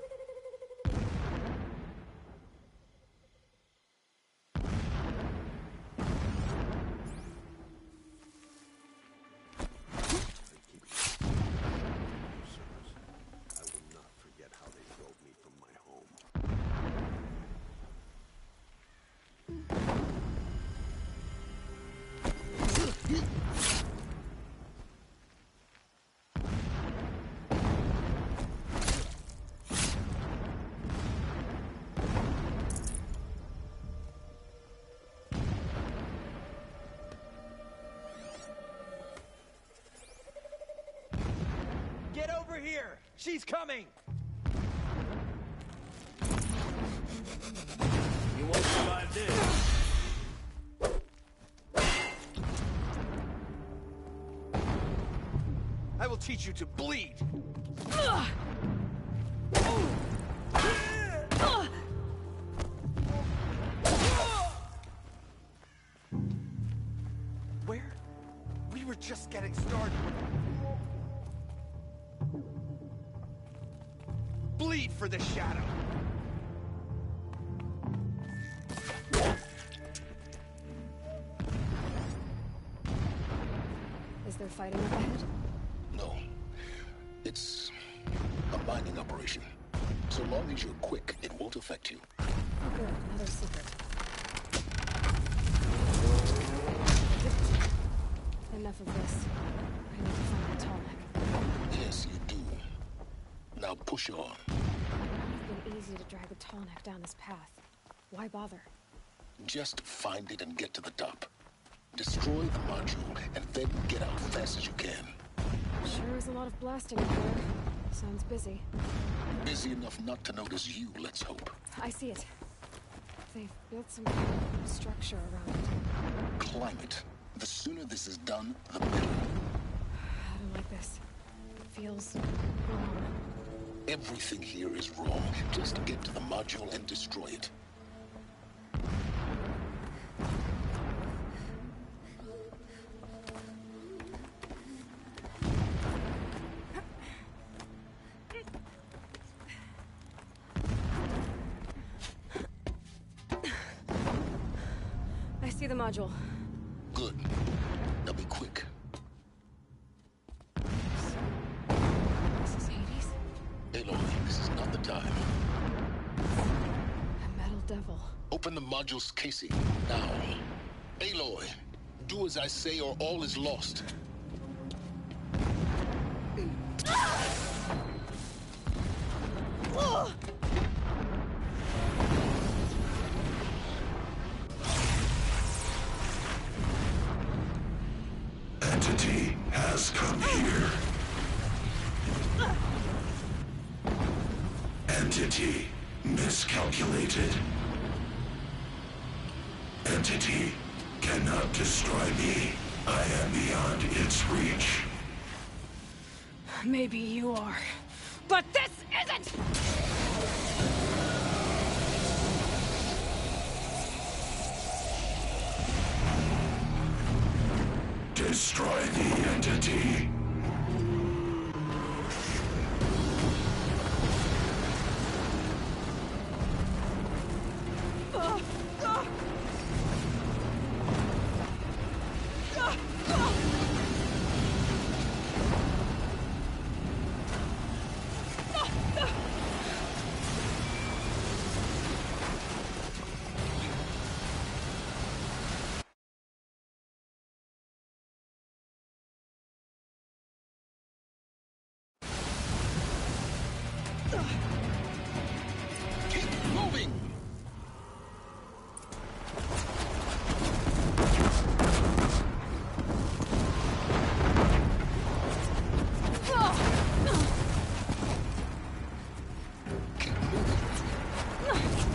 Get over here! She's coming! You won't survive this. teach you to bleed. Where? We were just getting started. Bleed for the shadow. Is there fighting up ahead? No. It's a mining operation. So long as you're quick, it won't affect you. Oh, good. Another secret. Enough of this. I need to find the Tallneck. Yes, you do. Now push on. It's been easy to drag the Tallneck down this path. Why bother? Just find it and get to the top. Destroy the module, and then get out fast as you can. Sure is a lot of blasting up there. Sounds busy. Busy enough not to notice you, let's hope. I see it. They've built some kind of structure around it. Climb it. The sooner this is done, the better. I don't like this. It feels wrong. Everything here is wrong. Just get to the module and destroy it. I see the module. Good. Now be quick. This is Hades? Aloy, this is not the time. A metal devil. Open the module's casing, now. Aloy, do as I say or all is lost. Entity has come here. Entity miscalculated. Entity cannot destroy me. I am beyond its reach. Maybe you are. But this isn't! Destroy the entity.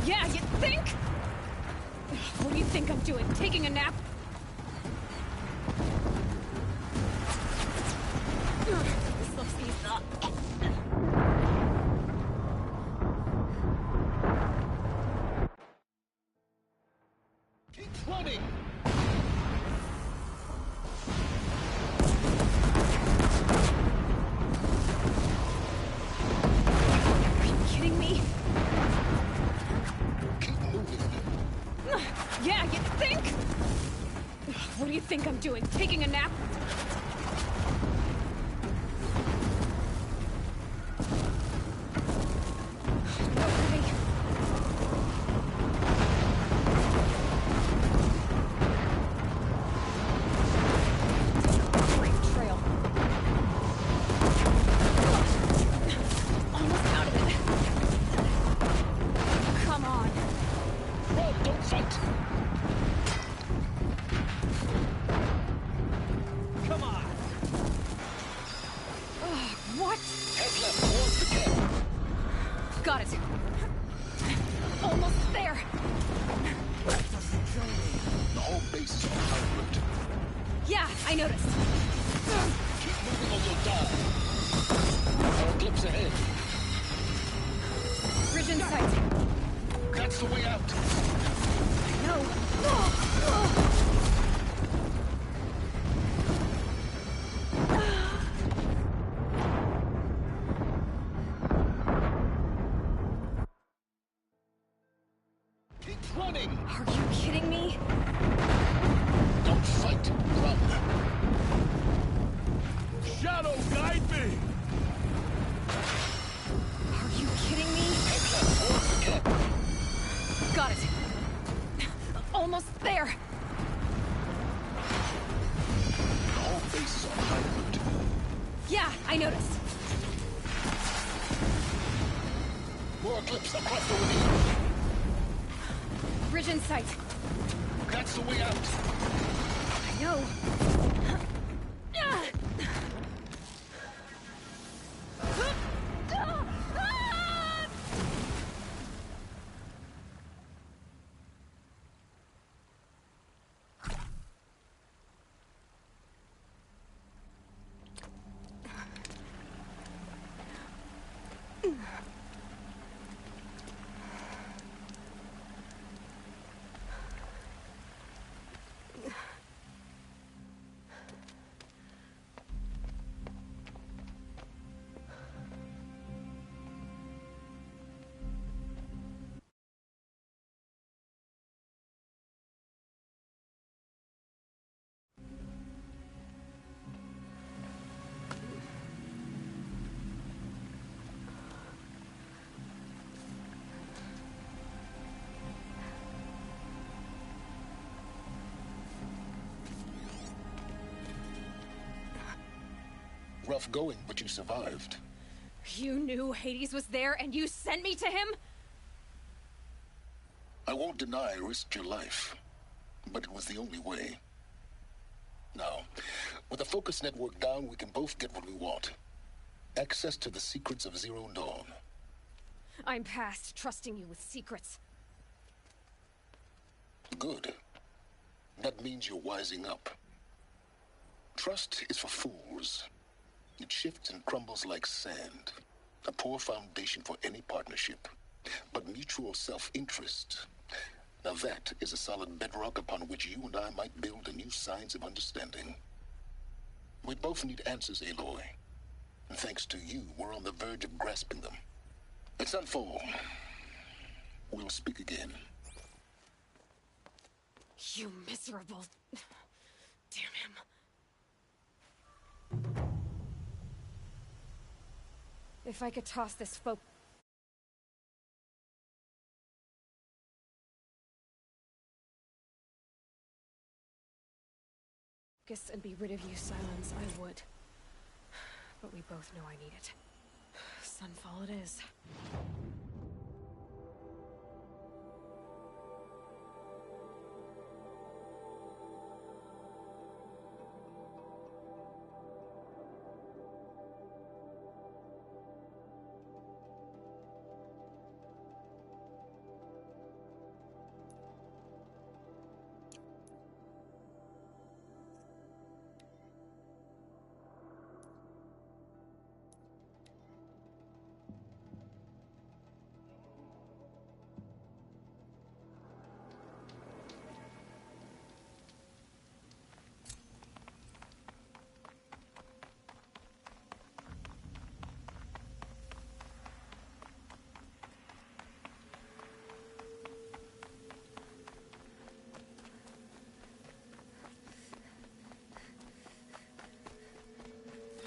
Yeah, you think? What do you think I'm doing? Taking a nap? This looks easy. Keep running! Are you kidding me? Keep moving. Yeah, you think? What do you think I'm doing? Taking a nap? Okay. Great trail. Almost out of it. Come on. Run, don't fight! Come on! What? Head left towards the camp. Got it. Almost there. The whole base is on high alert. Yeah, I noticed. Keep moving or you'll die. Our eclipse ahead. Bridge in sight. That's the way out. No. Keep running. Are you kidding me? Don't fight. Run. Shadow, guide me! Are you kidding me? Got it. Almost there. The whole base is on high alert. Yeah, I noticed. More eclipse across the ravine. Bridge in sight. That's the way out. I know. Rough going, but you survived. You knew Hades was there and you sent me to him? I won't deny I risked your life, but it was the only way. Now, with the focus network down, we can both get what we want. Access to the secrets of Zero Dawn. I'm past trusting you with secrets. Good. That means you're wising up. Trust is for fools. It shifts and crumbles like sand. A poor foundation for any partnership. But mutual self-interest, now that is a solid bedrock upon which you and I might build a new science of understanding. We both need answers, Aloy. And thanks to you, we're on the verge of grasping them. It's Sunfall. We'll speak again. You miserable... Damn him. If I could toss this focus and be rid of you, Silence, I would. But we both know I need it. Sunfall it is.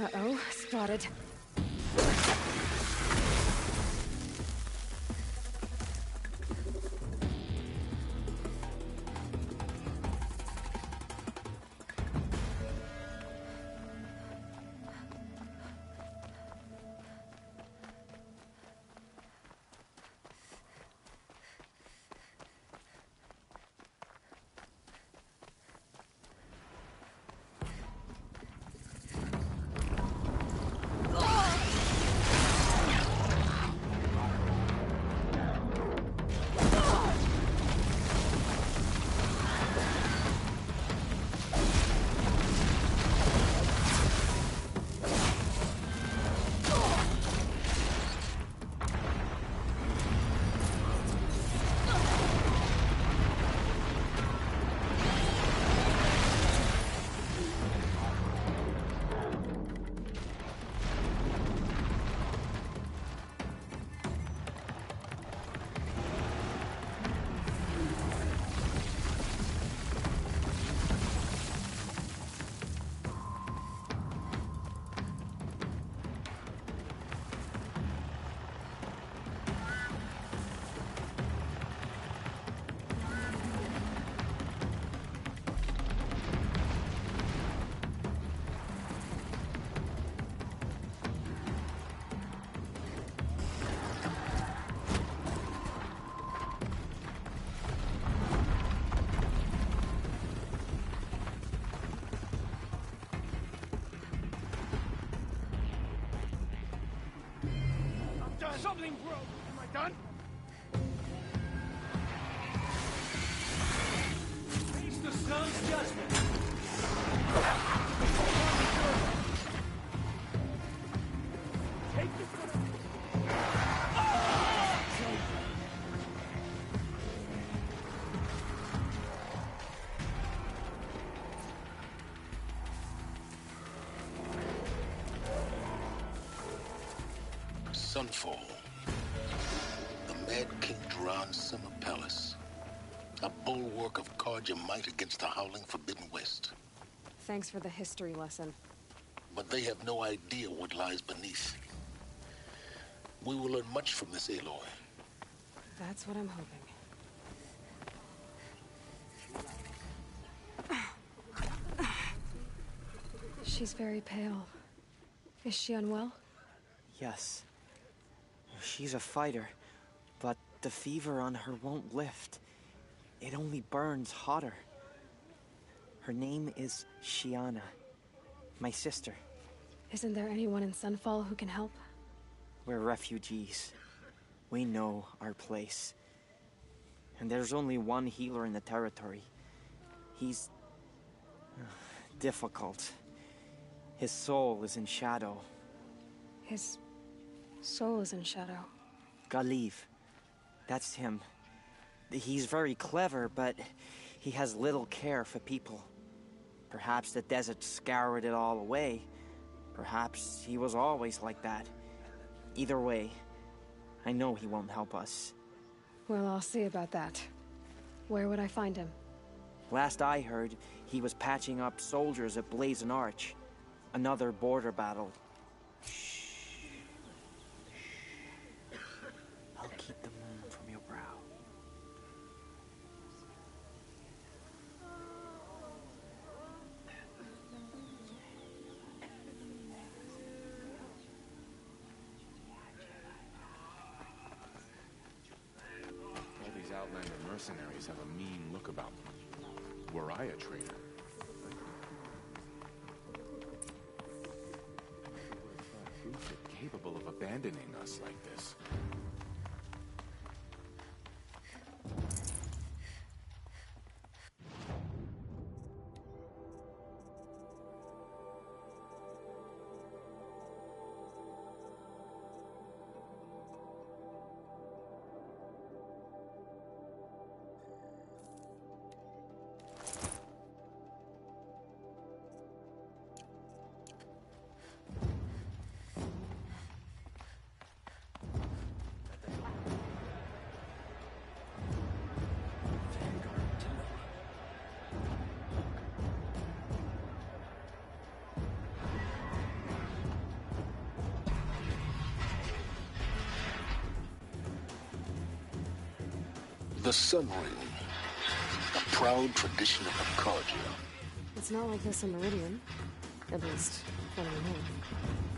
Uh-oh, spotted. Something broke. Am I done? Face the sun's judgment. Take this one. Sunfall. The Mad King Duran's summer palace. A bulwark of Carja might against the howling Forbidden West. Thanks for the history lesson. But they have no idea what lies beneath. We will learn much from this Aloy. That's what I'm hoping. She's very pale. Is she unwell? Yes. She's a fighter, but the fever on her won't lift. It only burns hotter. Her name is Shiana, my sister. Isn't there anyone in Sunfall who can help? We're refugees. We know our place. And there's only one healer in the territory. He's difficult. His soul is in shadow. His soul is in shadow. Galiv. That's him. He's very clever, but he has little care for people. Perhaps the desert scoured it all away. Perhaps he was always like that. Either way, I know he won't help us. Well, I'll see about that. Where would I find him? Last I heard, he was patching up soldiers at Blazon Arch. Another border battle. I'll keep the moon from your brow. All these Outlander mercenaries have a mean look about them. Were I a traitor? Who's capable of abandoning us like this? The Sun Ring. A proud tradition of Carja. It's not like this in Meridian. At least, when I'm home.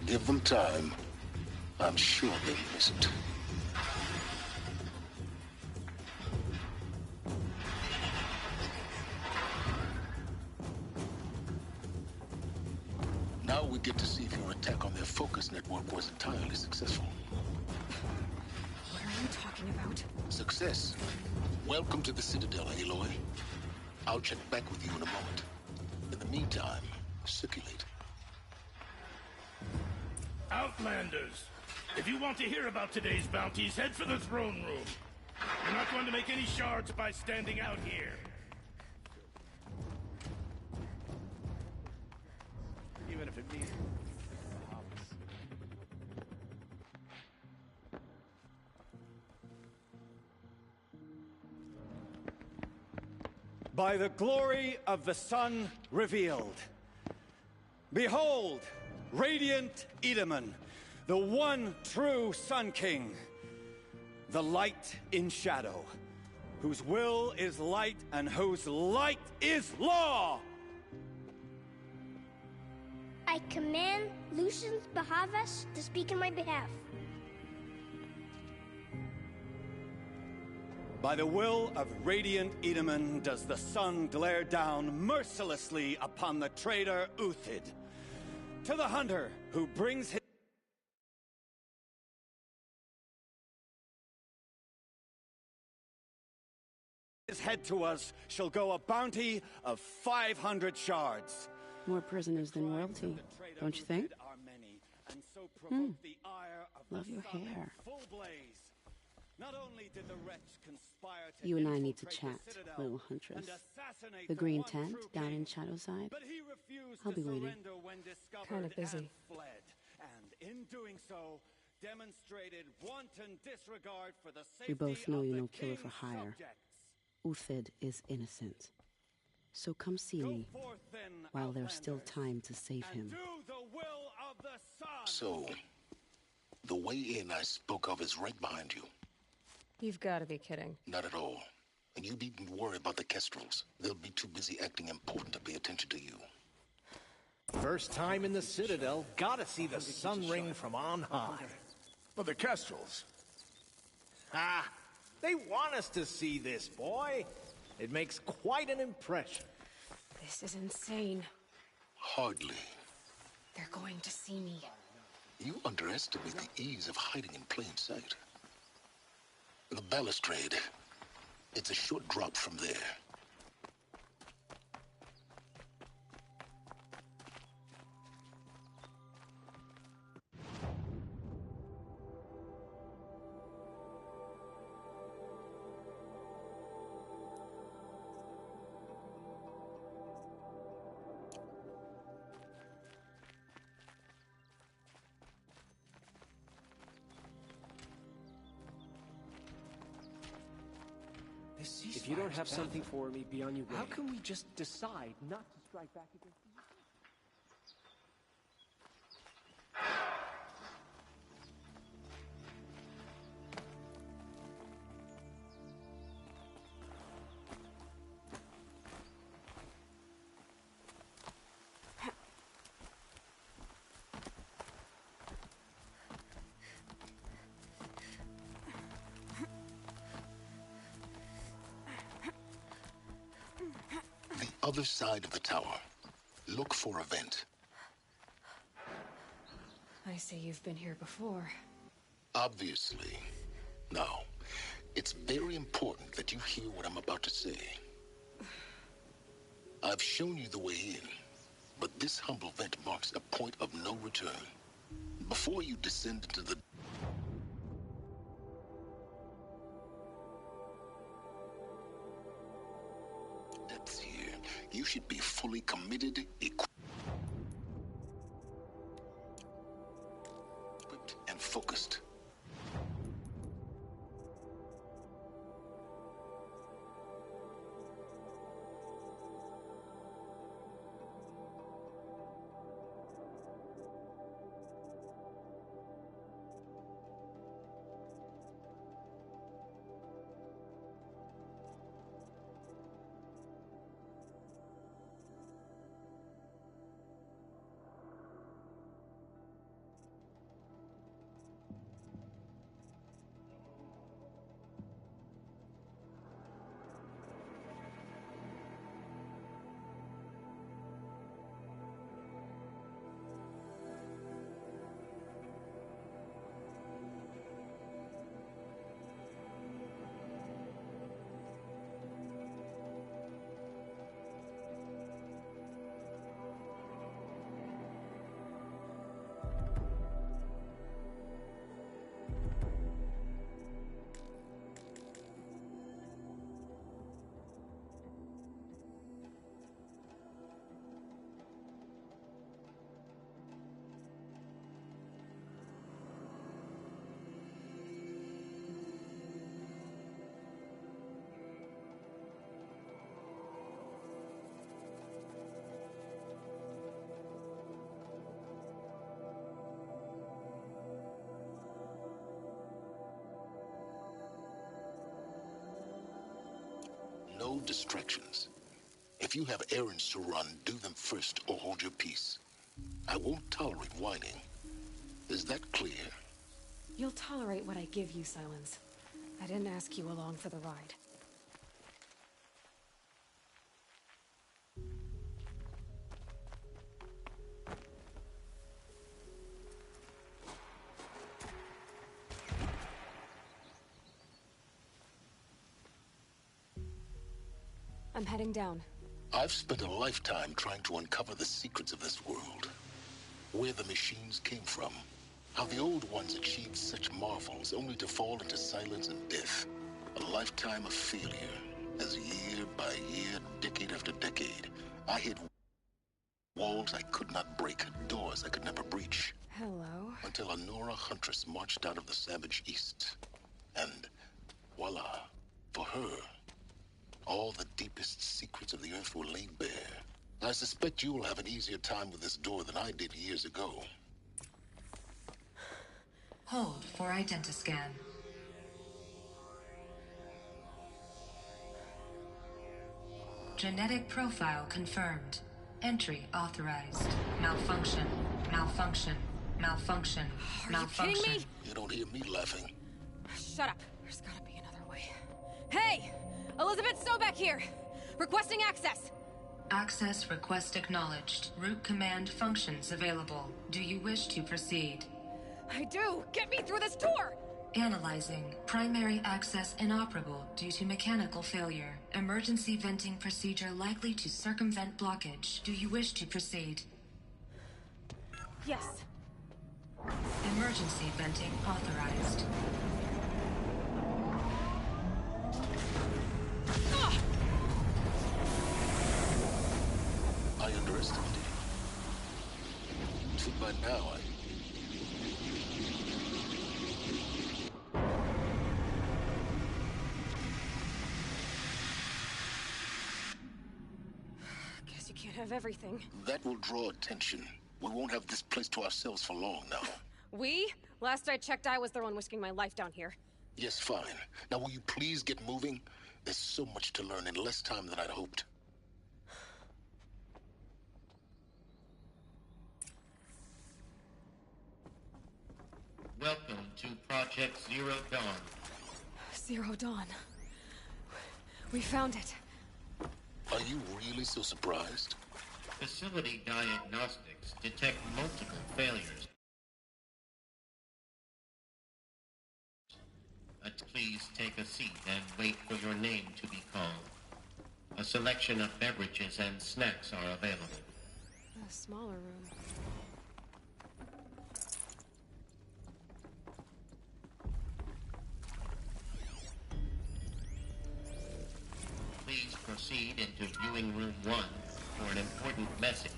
Give them time. I'm sure they miss it. Now we get to see if your attack on their focus network was entirely successful. What are you talking about? Success. Welcome to the Citadel, Aloy. I'll check back with you in a moment. In the meantime, circulate. Outlanders, if you want to hear about today's bounties, head for the throne room. You're not going to make any shards by standing out here. Even if it means... By the glory of the sun revealed. Behold, radiant Edaman, the one true Sun King. The light in shadow, whose will is light and whose light is law! I command Lucian Bahavas to speak in my behalf. By the will of radiant Edaman does the sun glare down mercilessly upon the traitor Uthid. To the hunter who brings his head to us shall go a bounty of 500 shards. More prisoners than royalty, don't you think? Love your hair. Not only did the wretch conspire to You and I need to chat, little huntress. The green tent down in Shadowside. I'll be waiting. Kind of busy. And in doing so, demonstrated wanton disregard for the We safety both know of you're the no killer for king's hire. subjects. Uthid is innocent. So come see me, while there's still time to save him. Do the will of the sun. So, the way in I spoke of is right behind you. You've got to be kidding. Not at all. And you needn't worry about the Kestrels. They'll be too busy acting important to pay attention to you. First time in the Citadel, gotta see the sun ring from on high. But the Kestrels. Ah, they want us to see this, boy. It makes quite an impression. This is insane. Hardly. They're going to see me. You underestimate the ease of hiding in plain sight. The balustrade, it's a short drop from there. If you don't have something for me, be on your way. How can we just decide not to strike back against you? Other side of the tower. Look for a vent. I see you've been here before. Obviously. Now, it's very important that you hear what I'm about to say. I've shown you the way in, but this humble vent marks a point of no return. Before you descend into the depths here, you should be fully committed, equipped, and focused. No distractions. If you have errands to run, do them first or hold your peace. I won't tolerate whining. Is that clear? You'll tolerate what I give you, Silence. I didn't ask you along for the ride. I'm heading down. I've spent a lifetime trying to uncover the secrets of this world. Where the machines came from. How the old ones achieved such marvels only to fall into silence and death. A lifetime of failure. As year by year, decade after decade, I hit walls I could not break, doors I could never breach. Hello? Until a Nora huntress marched out of the savage east. And voila, for her, all the deepest secrets of the earth were laid bare. I suspect you will have an easier time with this door than I did years ago. Hold for identiscan. Genetic profile confirmed. Entry authorized. Malfunction. Malfunction. Malfunction. Malfunction. Are you kidding me? You don't hear me laughing. Shut up. There's gotta be another way. Hey! Elizabeth Sobeck here! Requesting access! Access request acknowledged. Root command functions available. Do you wish to proceed? I do! Get me through this door! Analyzing. Primary access inoperable due to mechanical failure. Emergency venting procedure likely to circumvent blockage. Do you wish to proceed? Yes. Emergency venting authorized. I underestimated you. Till by now, Guess you can't have everything. That will draw attention. We won't have this place to ourselves for long now. We? Last I checked, I was the one risking my life down here. Yes, fine. Now will you please get moving? There's so much to learn in less time than I'd hoped. Welcome to Project Zero Dawn. Zero Dawn. We found it. Are you really so surprised? Facility diagnostics detect multiple failures. But please take a seat and wait for your name to be called. A selection of beverages and snacks are available. A smaller room. Please proceed into viewing room 1 for an important message.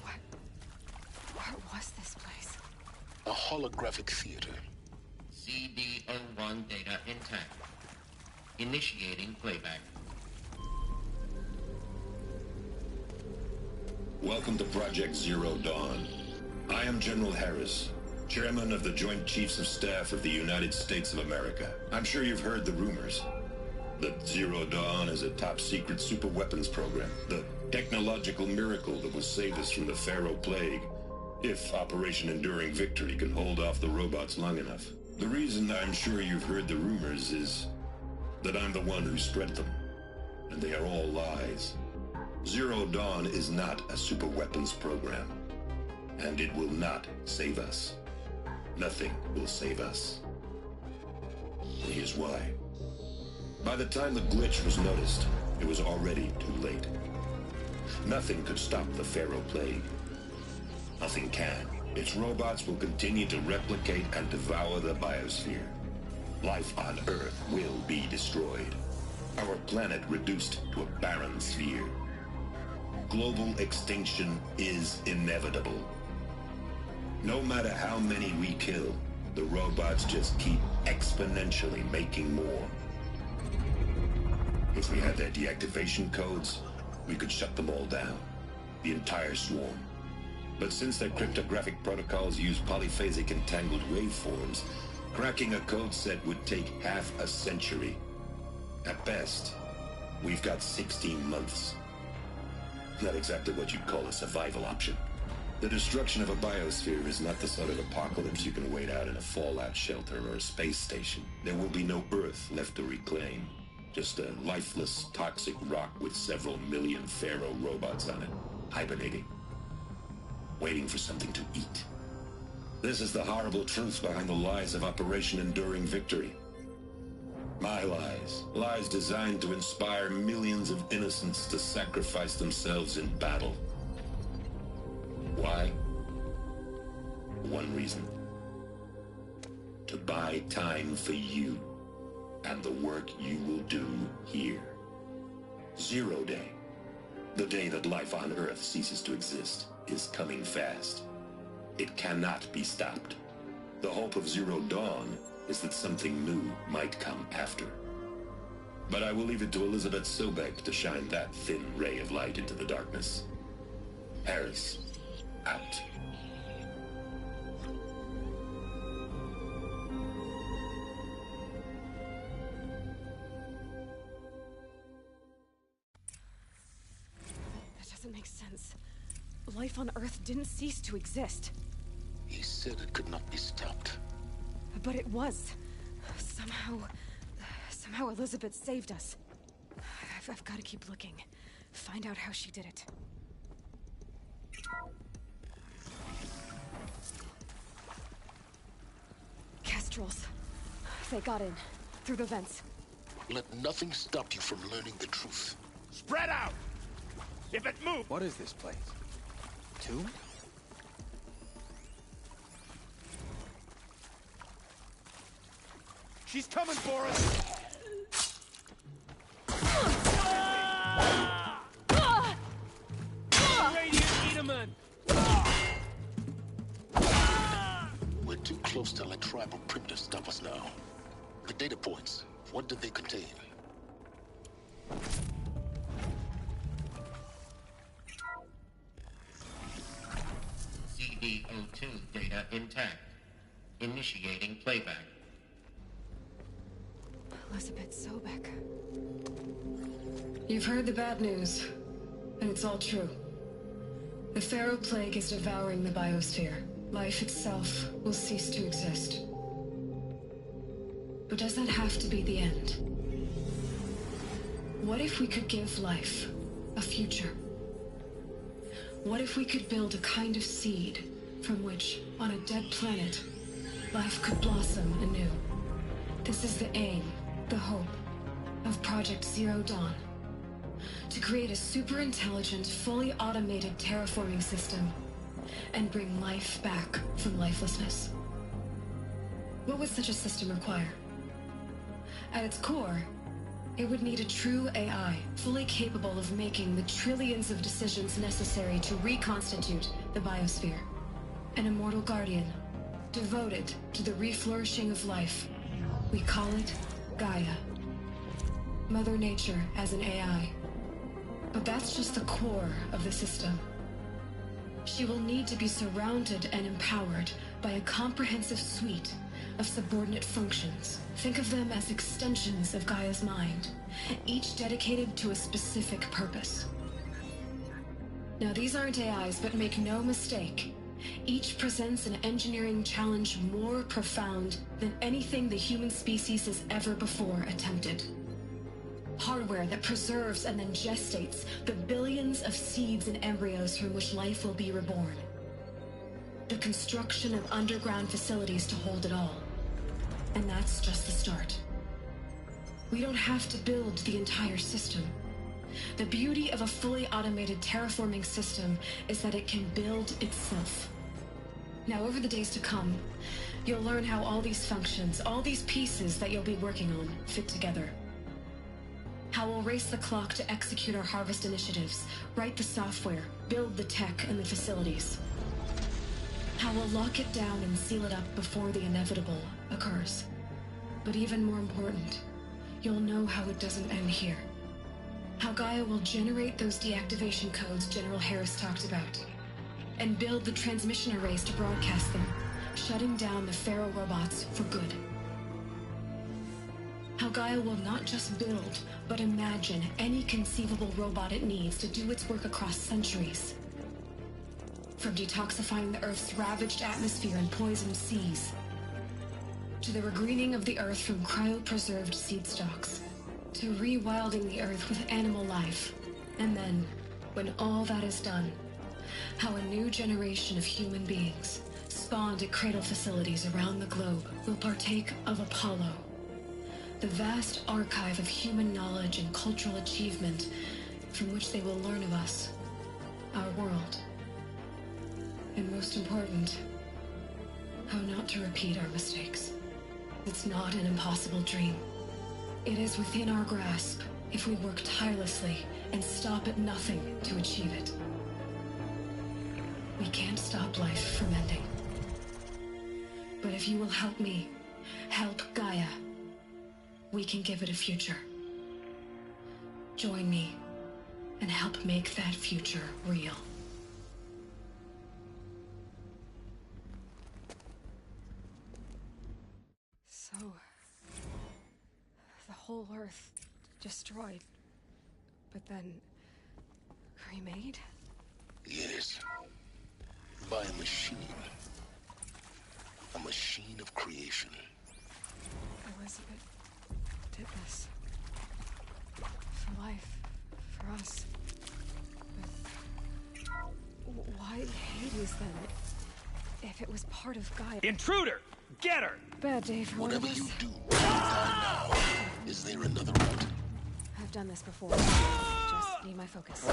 What was this place? A holographic theater. CD01 data intact. Initiating playback. Welcome to Project Zero Dawn. I am General Harris, Chairman of the Joint Chiefs of Staff of the United States of America. I'm sure you've heard the rumors. That Zero Dawn is a top-secret super-weapons program. The technological miracle that will save us from the Pharaoh Plague, if Operation Enduring Victory can hold off the robots long enough. The reason I'm sure you've heard the rumors is that I'm the one who spread them. And they are all lies. Zero Dawn is not a super-weapons program. And it will not save us. Nothing will save us. And here's why. By the time the glitch was noticed, it was already too late. Nothing could stop the Pharaoh Plague. Nothing can. Its robots will continue to replicate and devour the biosphere. Life on Earth will be destroyed. Our planet reduced to a barren sphere. Global extinction is inevitable. No matter how many we kill, the robots just keep exponentially making more. If we had their deactivation codes, we could shut them all down. The entire swarm. But since their cryptographic protocols use polyphasic entangled waveforms, cracking a code set would take half a century. At best, we've got 16 months. Not exactly what you'd call a survival option. The destruction of a biosphere is not the sort of apocalypse you can wait out in a fallout shelter or a space station. There will be no Earth left to reclaim. Just a lifeless, toxic rock with several million Pharaoh robots on it, hibernating, waiting for something to eat. This is the horrible truth behind the lies of Operation Enduring Victory. My lies. Lies designed to inspire millions of innocents to sacrifice themselves in battle. Why? One reason. To buy time for you and the work you will do here. Zero Day. The day that life on Earth ceases to exist is coming fast. It cannot be stopped. The hope of Zero Dawn is that something new might come after. But I will leave it to Elizabeth Sobek to shine that thin ray of light into the darkness. Harris, out. That doesn't make sense. Life on Earth didn't cease to exist. He said it could not be stopped. But it was. Somehow Elizabeth saved us. I've got to keep looking. Find out how she did it. Kestrels. They got in. Through the vents. Let nothing stop you from learning the truth. Spread out! If it moves... What is this place? Tomb? She's coming for us! Radiant Edaman! We're too close to let tribal primitives stop us now. The data points, what did they contain? CD02 data intact. Initiating playback. Elizabeth Sobek. You've heard the bad news, and it's all true. The Pharaoh Plague is devouring the biosphere. Life itself will cease to exist. But does that have to be the end? What if we could give life a future? What if we could build a kind of seed from which, on a dead planet, life could blossom anew? This is the aim, the hope, of Project Zero Dawn. To create a super-intelligent, fully automated terraforming system and bring life back from lifelessness. What would such a system require? At its core, it would need a true AI, fully capable of making the trillions of decisions necessary to reconstitute the biosphere. An immortal guardian, devoted to the reflourishing of life. We call it Gaia. Mother Nature as an AI. But that's just the core of the system. She will need to be surrounded and empowered by a comprehensive suite of subordinate functions. Think of them as extensions of Gaia's mind, each dedicated to a specific purpose. Now, these aren't AIs, but make no mistake, each presents an engineering challenge more profound than anything the human species has ever before attempted. Hardware that preserves and then gestates the billions of seeds and embryos from which life will be reborn. The construction of underground facilities to hold it all. And that's just the start. We don't have to build the entire system. The beauty of a fully automated terraforming system is that it can build itself. Now, over the days to come, you'll learn how all these functions, all these pieces that you'll be working on, fit together. How we'll race the clock to execute our harvest initiatives, write the software, build the tech and the facilities. How we'll lock it down and seal it up before the inevitable occurs. But even more important, you'll know how it doesn't end here. How Gaia will generate those deactivation codes General Harris talked about, and build the transmission arrays to broadcast them, shutting down the Pharaoh robots for good. How Gaia will not just build, but imagine any conceivable robot it needs to do its work across centuries. From detoxifying the Earth's ravaged atmosphere and poisoned seas, to the regreening of the Earth from cryopreserved seed stalks, to rewilding the Earth with animal life. And then, when all that is done, how a new generation of human beings, spawned at cradle facilities around the globe, will partake of Apollo, The vast archive of human knowledge and cultural achievement from which they will learn of us, our world. And most important, how not to repeat our mistakes. It's not an impossible dream. It is within our grasp if we work tirelessly and stop at nothing to achieve it. We can't stop life from ending. But if you will help me, help Gaia, we can give it a future. Join me and help make that future real. So, the whole Earth destroyed, but then remade? Yes. By a machine. A machine of creation. Elizabeth did this. For life. For us. But why Hades then? If it was part of Gaia. Intruder! Get her! Bad day for whatever one of us. you do, die now. Is there another route? I've done this before. Just need my focus.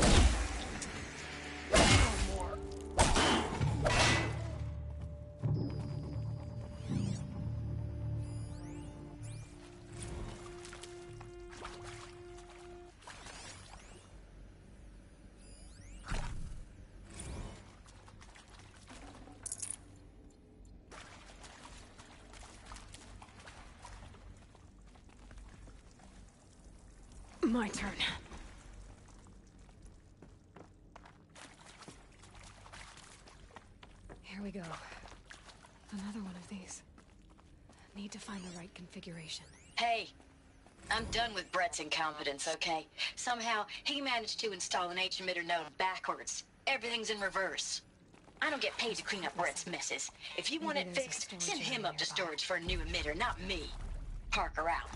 My turn. Here we go. Another one of these. Need to find the right configuration. Hey, I'm done with Brett's incompetence, okay? Somehow, he managed to install an H-emitter node backwards. Everything's in reverse. I don't get paid to clean up Brett's messes. If you want it fixed, send him up to storage for a new emitter, not me. Parker out.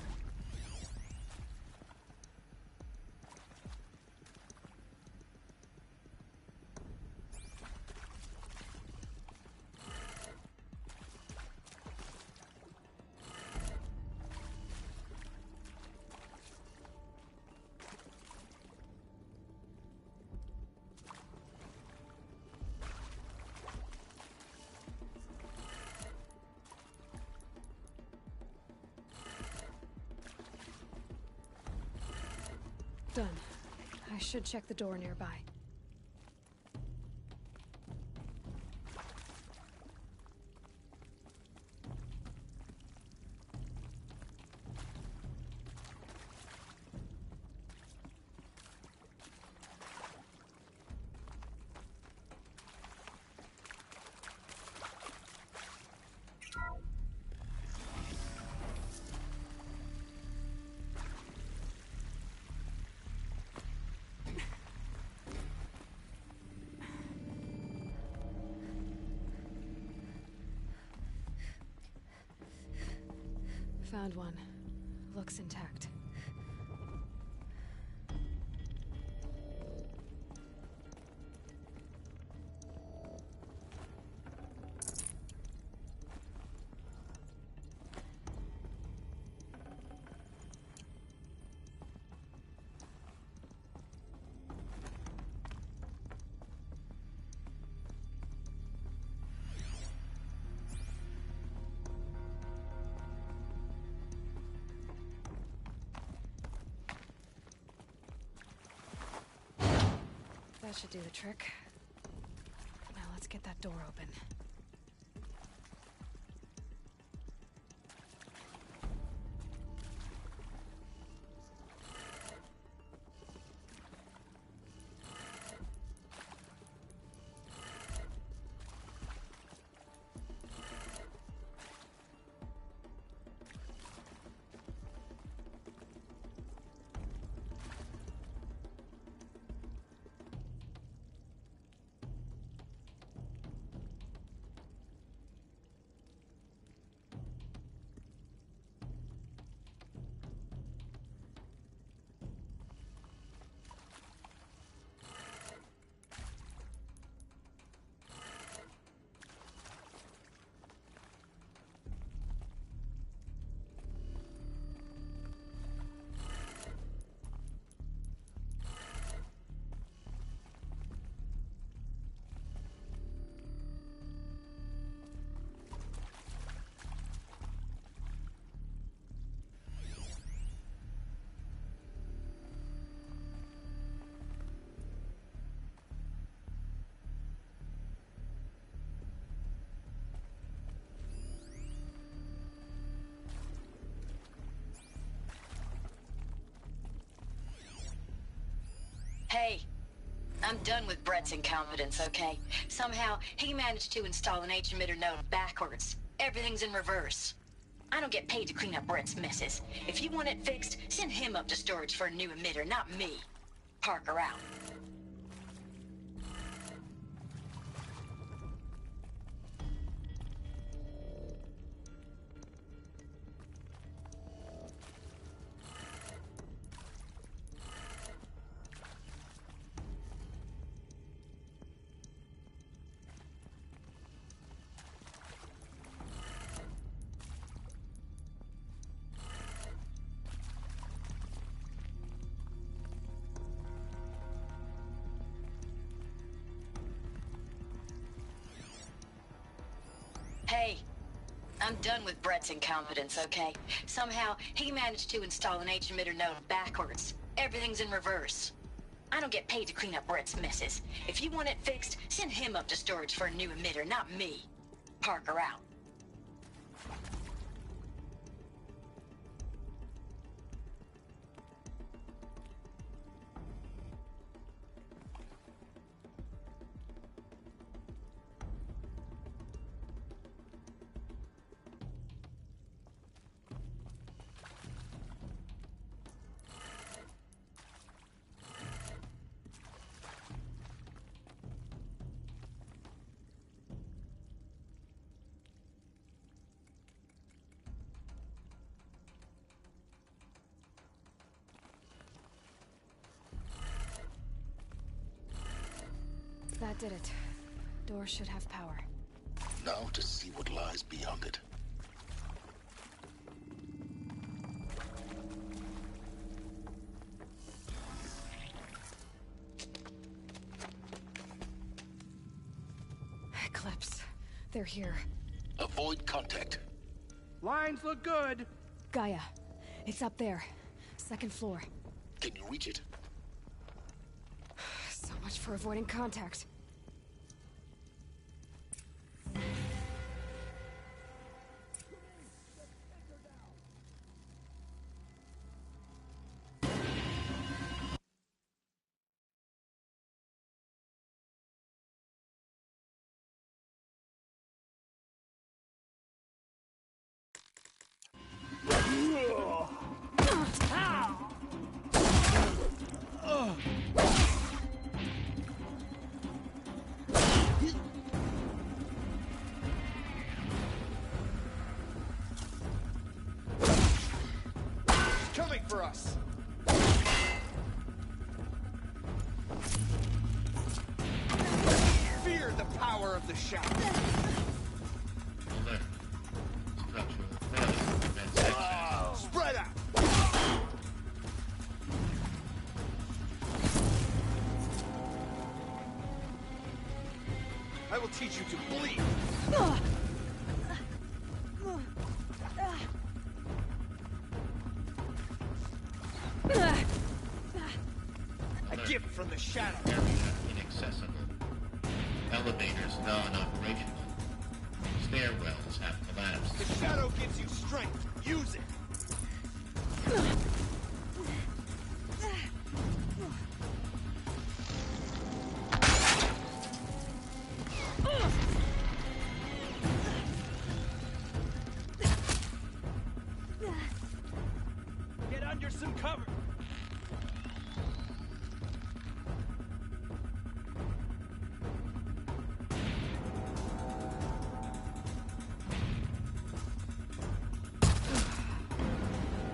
Done. I should check the door nearby. Found one. Looks intact. That should do the trick. Now let's get that door open. Hey, I'm done with Brett's incompetence, okay? Somehow, he managed to install an H-emitter node backwards. Everything's in reverse. I don't get paid to clean up Brett's messes. If you want it fixed, send him up to storage for a new emitter, not me. Parker out. Hey, I'm done with Brett's incompetence, okay? Somehow, he managed to install an H-emitter node backwards. Everything's in reverse. I don't get paid to clean up Brett's messes. If you want it fixed, send him up to storage for a new emitter, not me. Parker out. That did it. Door should have power. Now to see what lies beyond it. Eclipse. They're here. Avoid contact. Lines look good. Gaia. It's up there. Second floor. Can you reach it? So much for avoiding contact. Coming for us. Fear the power of the shadow. Alert. Structural failure prevents access. Spread out. I will teach you to bleed. A gift from the shadow. Area inaccessible. Elevators non-operational. Stairwells have collapsed. The shadow gives you strength. Use it. Get under some cover.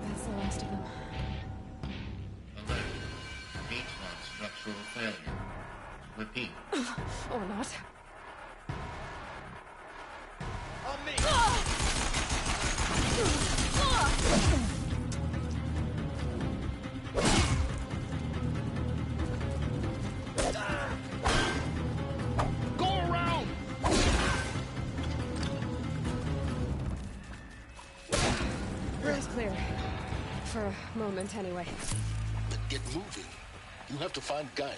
That's the last of them. Alert. H-lock structural failure. Repeat. Or not. On me. Go around. Room's clear. For a moment, anyway. Then get moving. You have to find Gaia.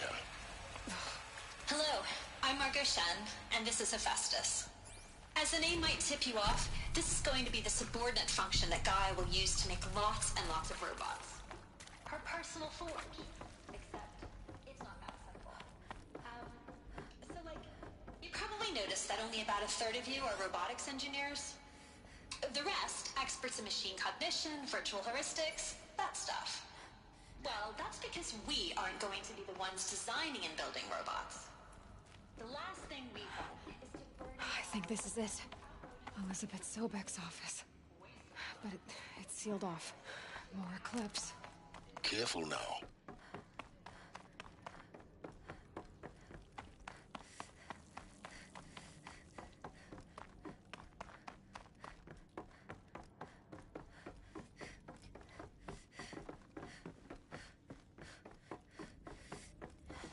Hello, I'm Margot Shen, and this is Hephaestus. As the name might tip you off, this is going to be the subordinate function that Gaia will use to make lots and lots of robots. Her personal forge. Except, it's not that only about a third of you are robotics engineers? The rest, experts in machine cognition, virtual heuristics, that stuff. Well, that's because we aren't going to be the ones designing and building robots. The last thing we want is to burn... I think this is it. Elizabeth Sobek's office. But it's sealed off. More Eclipse. Careful now.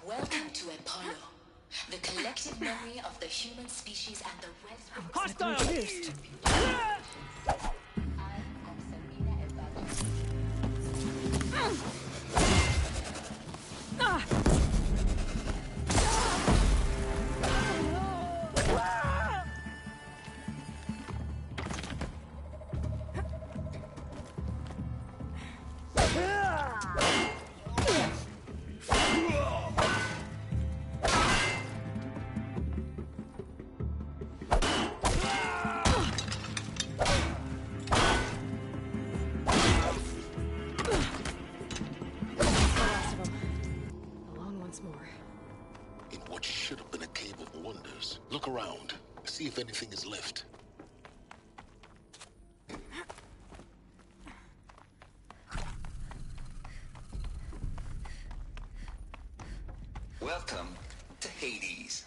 Welcome to Apollo, the collective memory of the human species and the wealth... Hostile beast! Look around. See if anything is left. Welcome to Hades.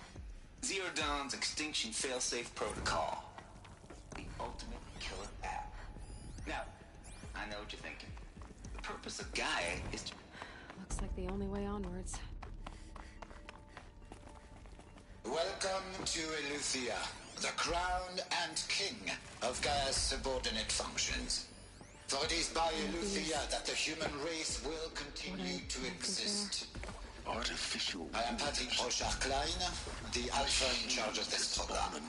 Zero Dawn's Extinction Failsafe Protocol. The ultimate killer app. Now, I know what you're thinking. The purpose of Gaia is to... Looks like the only way onwards. Welcome to Eleuthia, the crown and king of Gaia's subordinate functions. For it is by Eleuthia that the human race will continue to exist. Artificial. I am Patrick Brochard-Klein, the alpha in charge of this program.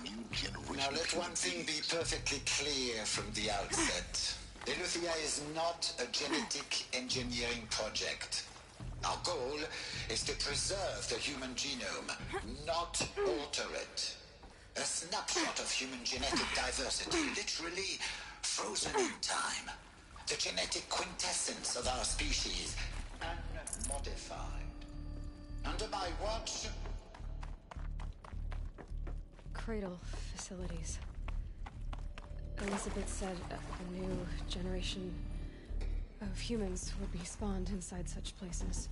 Now let one thing be perfectly clear from the outset. Eleuthia is not a genetic engineering project. Our goal is to preserve the human genome, not alter it. A snapshot of human genetic diversity, literally frozen in time. The genetic quintessence of our species, unmodified. Under my watch... Cradle facilities. Elizabeth said a new generation of humans would be spawned inside such places.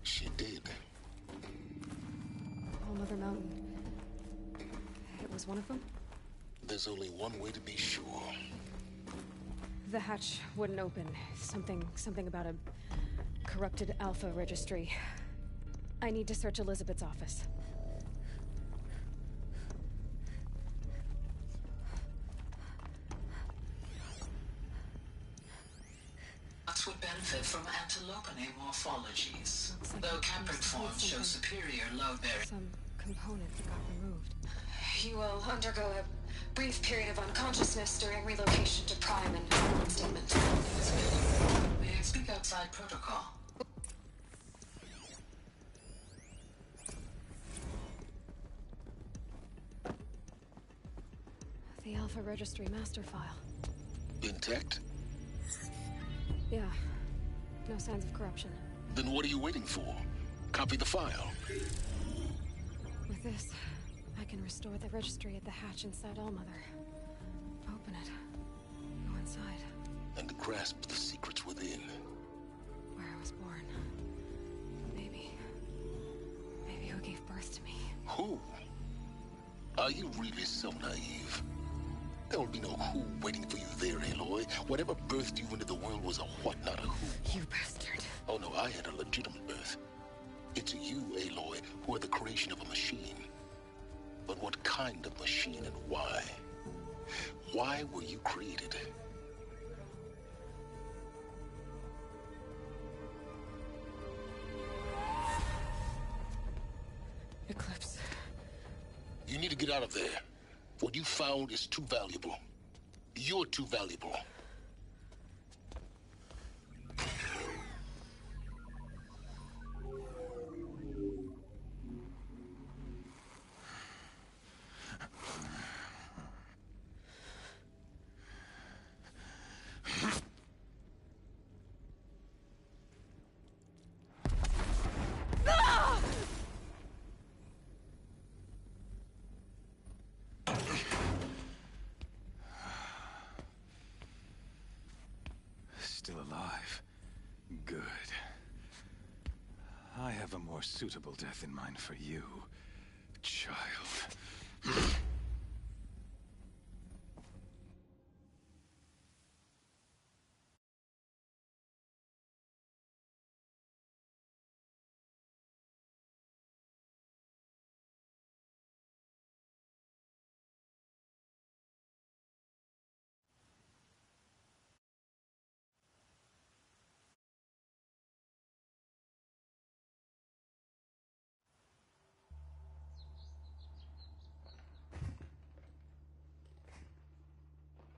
She did. All Mother Mountain. It was one of them? There's only one way to be sure. The hatch wouldn't open. Something about a corrupted Alpha registry. I need to search Elizabeth's office. Would benefit from antilopine morphologies, though Capricorns show superior load-bearing. Some component that got removed. You will undergo a brief period of unconsciousness during relocation to Prime and statement. May I speak outside protocol? The Alpha Registry master file. Intact? Yeah. No signs of corruption. Then what are you waiting for? Copy the file. With this, I can restore the registry at the hatch inside Allmother. Open it. Go inside. And grasp the secrets within. Where I was born. Maybe who gave birth to me. Who? Are you really so naive? There will be no who waiting for you there, Aloy. Whatever birthed you into the world was a what, not a who. You bastard. Oh no, I had a legitimate birth. It's you, Aloy, who are the creation of a machine. But what kind of machine and why? Why were you created? Eclipse. You need to get out of there. What you found is too valuable. You're too valuable. have a more suitable death in mind for you, child.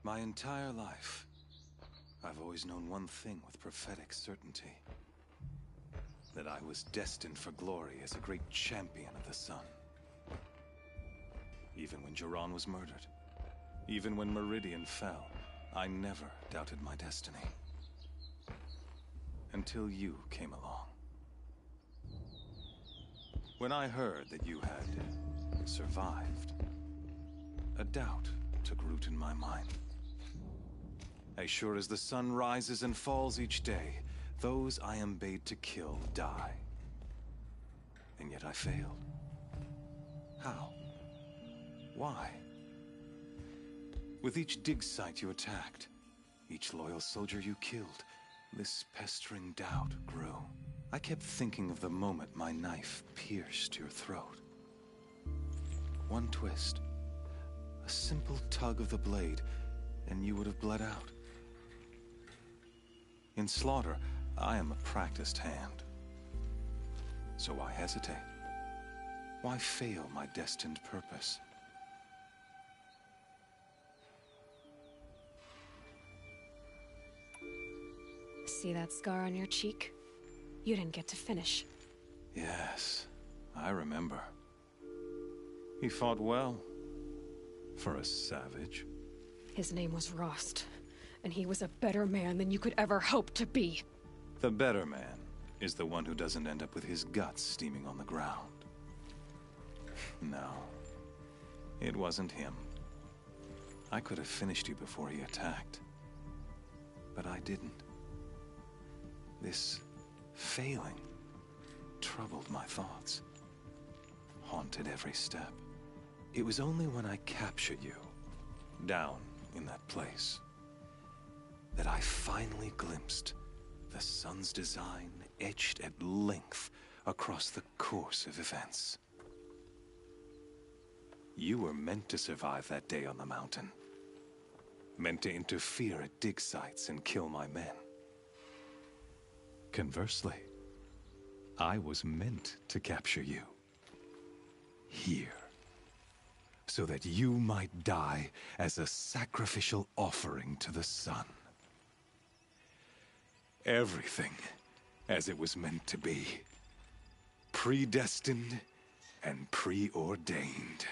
My entire life, I've always known one thing with prophetic certainty. That I was destined for glory as a great champion of the sun. Even when Jiran was murdered, even when Meridian fell, I never doubted my destiny. Until you came along. When I heard that you had survived, a doubt took root in my mind. As sure as the sun rises and falls each day, those I am bade to kill die. And yet I failed. How? Why? With each dig site you attacked, each loyal soldier you killed, this pestering doubt grew. I kept thinking of the moment my knife pierced your throat. One twist, a simple tug of the blade, and you would have bled out. In slaughter, I am a practiced hand. So why hesitate? Why fail my destined purpose? See that scar on your cheek? You didn't get to finish. Yes, I remember. He fought well. For a savage. His name was Rost, and he was a better man than you could ever hope to be. The better man is the one who doesn't end up with his guts steaming on the ground. No, it wasn't him. I could have finished you before he attacked. But I didn't. This failing troubled my thoughts, haunted every step. It was only when I captured you, down in that place, that I finally glimpsed the sun's design etched at length across the course of events. You were meant to survive that day on the mountain. Meant to interfere at dig sites and kill my men. Conversely, I was meant to capture you. Here. So that you might die as a sacrificial offering to the sun. Everything as it was meant to be. Predestined and preordained.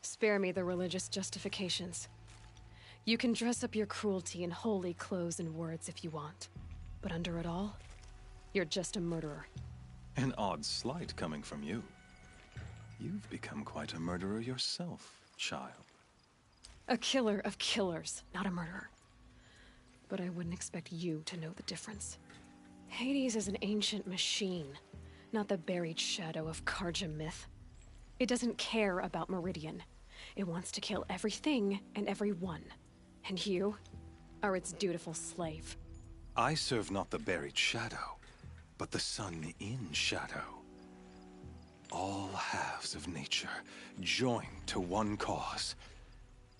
Spare me the religious justifications. You can dress up your cruelty in holy clothes and words if you want. But under it all, you're just a murderer. An odd slight coming from you. You've become quite a murderer yourself, child. A killer of killers, not a murderer. But I wouldn't expect you to know the difference. Hades is an ancient machine, not the buried shadow of Carja myth. It doesn't care about Meridian. It wants to kill everything and everyone. And you are its dutiful slave. I serve not the buried shadow, but the sun in shadow. All halves of nature joined to one cause.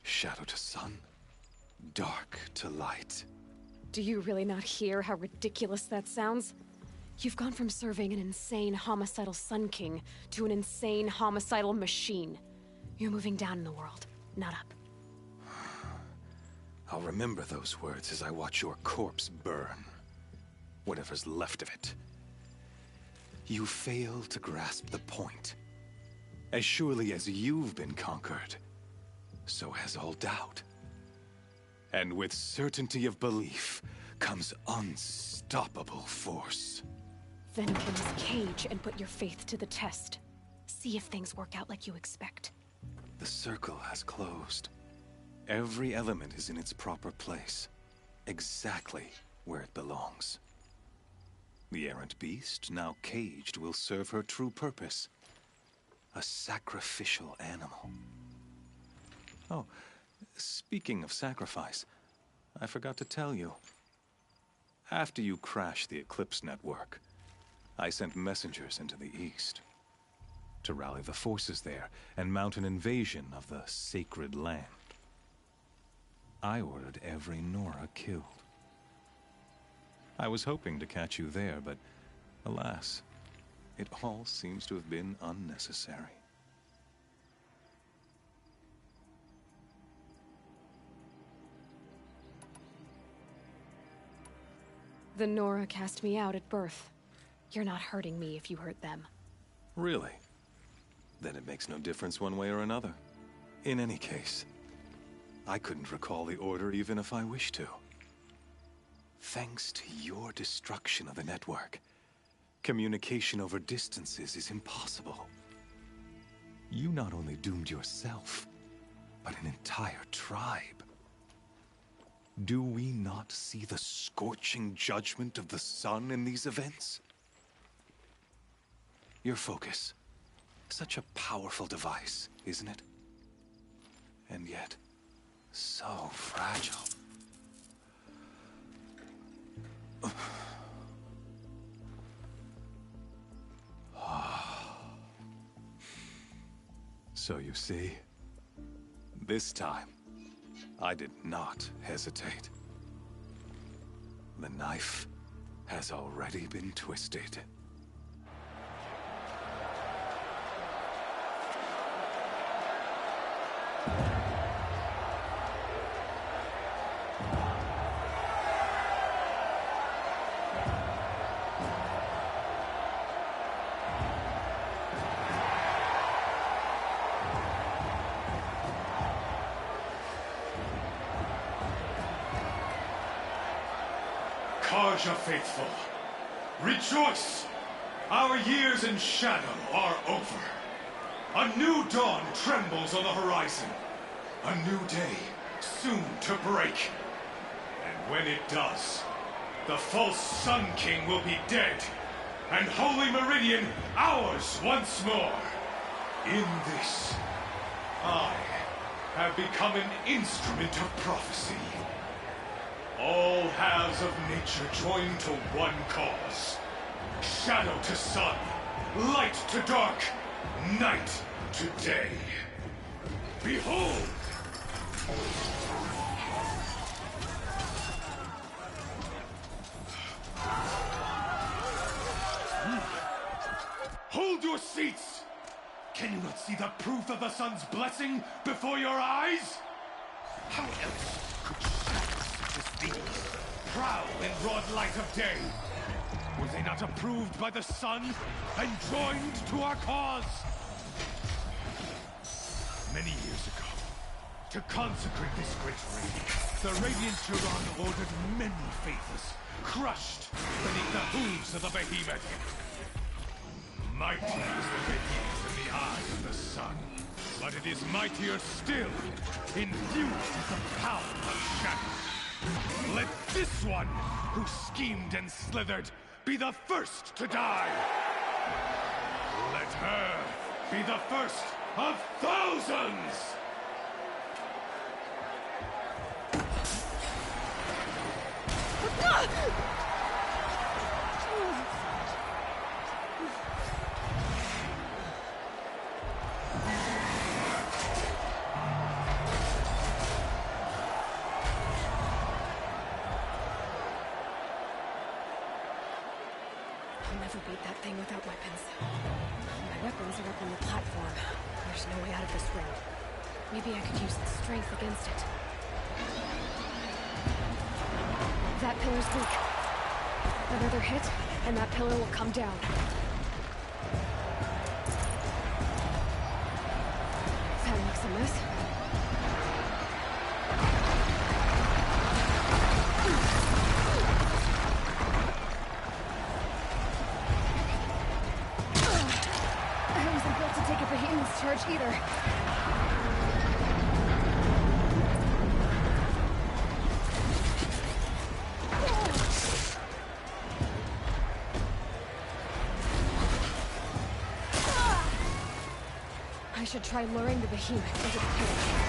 Shadow to sun, dark to light. Do you really not hear how ridiculous that sounds? You've gone from serving an insane homicidal Sun King to an insane homicidal machine. You're moving down in the world, not up. I'll remember those words as I watch your corpse burn. Whatever's left of it. You fail to grasp the point. As surely as you've been conquered, so has all doubt. And with certainty of belief comes unstoppable force. Then open this cage and put your faith to the test. See if things work out like you expect. The circle has closed. Every element is in its proper place, exactly where it belongs. The errant beast, now caged, will serve her true purpose. A sacrificial animal. Oh, speaking of sacrifice, I forgot to tell you. After you crashed the Eclipse network, I sent messengers into the east to rally the forces there and mount an invasion of the sacred land. I ordered every Nora killed. I was hoping to catch you there, but alas, it all seems to have been unnecessary. The Nora cast me out at birth. You're not hurting me if you hurt them. Really? Then it makes no difference one way or another. In any case, I couldn't recall the order even if I wished to. Thanks to your destruction of the network, communication over distances is impossible. You not only doomed yourself, but an entire tribe. Do we not see the scorching judgment of the sun in these events? Your focus. Such a powerful device, isn't it? And yet, so fragile. So you see, this time, I did not hesitate. The knife has already been twisted. Carja faithful, rejoice! Our years in shadow are over. A new dawn trembles on the horizon. A new day soon to break. And when it does, the false Sun King will be dead, and Holy Meridian ours once more. In this, I have become an instrument of prophecy. All halves of nature join to one cause. Shadow to sun, light to dark, night to day. Behold! Hold your seats! Can you not see the proof of the sun's blessing before your eyes? How else could shadows such as these prowl in broad light of day? Were they not approved by the sun and joined to our cause? Many years ago, to consecrate this great raid, the Radiant Turan ordered many faithless, crushed beneath the hooves of the behemoth. Mighty is the radiance in the eye of the sun, but it is mightier still, infused with the power of shadow. Let this one, who schemed and slithered, be the first to die. Let her be the first of thousands! I'll never beat that thing without weapons. My weapons are up on the platform. There's no way out of this ring. Maybe I could use the strength against it. That pillar's weak. Another hit, and that pillar will come down. That makes a mess. I wasn't built to take a behemoth's charge either. I should try luring the behemoth into the pit.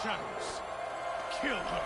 Shadows, kill her!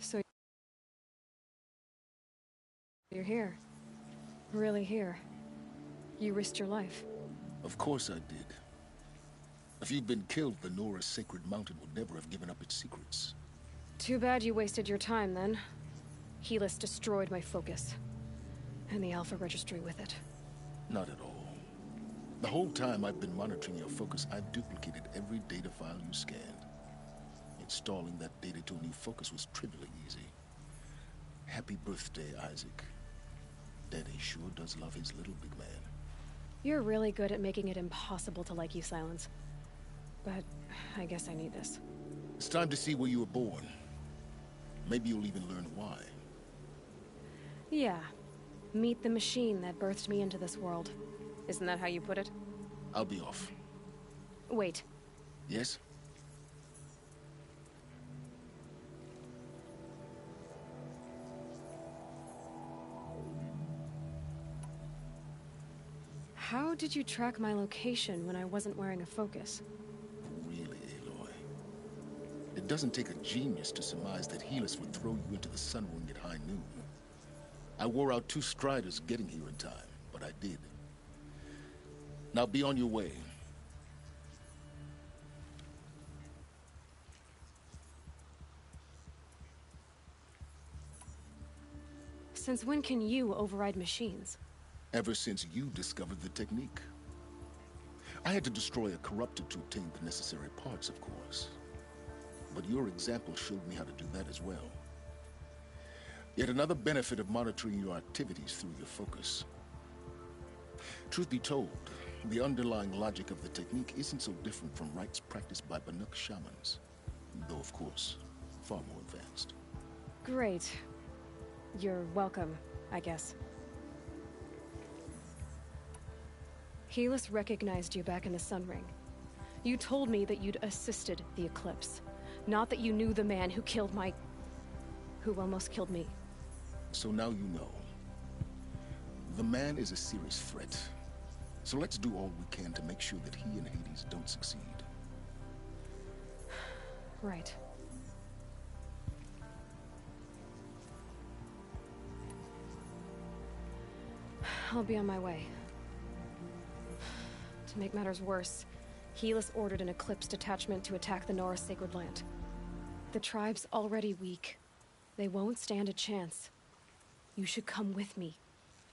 So you're here. Really here. You risked your life. Of course I did. If you'd been killed, the Nora's Sacred Mountain would never have given up its secrets. Too bad you wasted your time, then. Helis destroyed my focus. And the Alpha Registry with it. Not at all. The whole time I've been monitoring your focus, I've duplicated every data file you scanned. Installing that data to a new focus was trivially easy. Happy birthday, Isaac. Daddy sure does love his little big man. You're really good at making it impossible to like you, Silence. But I guess I need this. It's time to see where you were born. Maybe you'll even learn why. Yeah. Meet the machine that birthed me into this world. Isn't that how you put it? I'll be off. Wait. Yes? How did you track my location when I wasn't wearing a focus? Really, Aloy? It doesn't take a genius to surmise that Helis would throw you into the Sun Wing at high noon. I wore out 2 Striders getting here in time, but I did. Now be on your way. Since when can you override machines? Ever since you discovered the technique. I had to destroy a corruptor to obtain the necessary parts, of course. But your example showed me how to do that as well. Yet another benefit of monitoring your activities through your focus. Truth be told, the underlying logic of the technique isn't so different from rites practiced by Banuk shamans, though of course, far more advanced. Great. You're welcome, I guess. Helis recognized you back in the Sun Ring. You told me that you'd assisted the Eclipse, not that you knew the man who killed who almost killed me. So now you know. The man is a serious threat. So let's do all we can to make sure that he and Hades don't succeed. Right. I'll be on my way. To make matters worse, Helis ordered an Eclipse detachment to attack the Nora Sacred Land. The tribe's already weak. They won't stand a chance. You should come with me.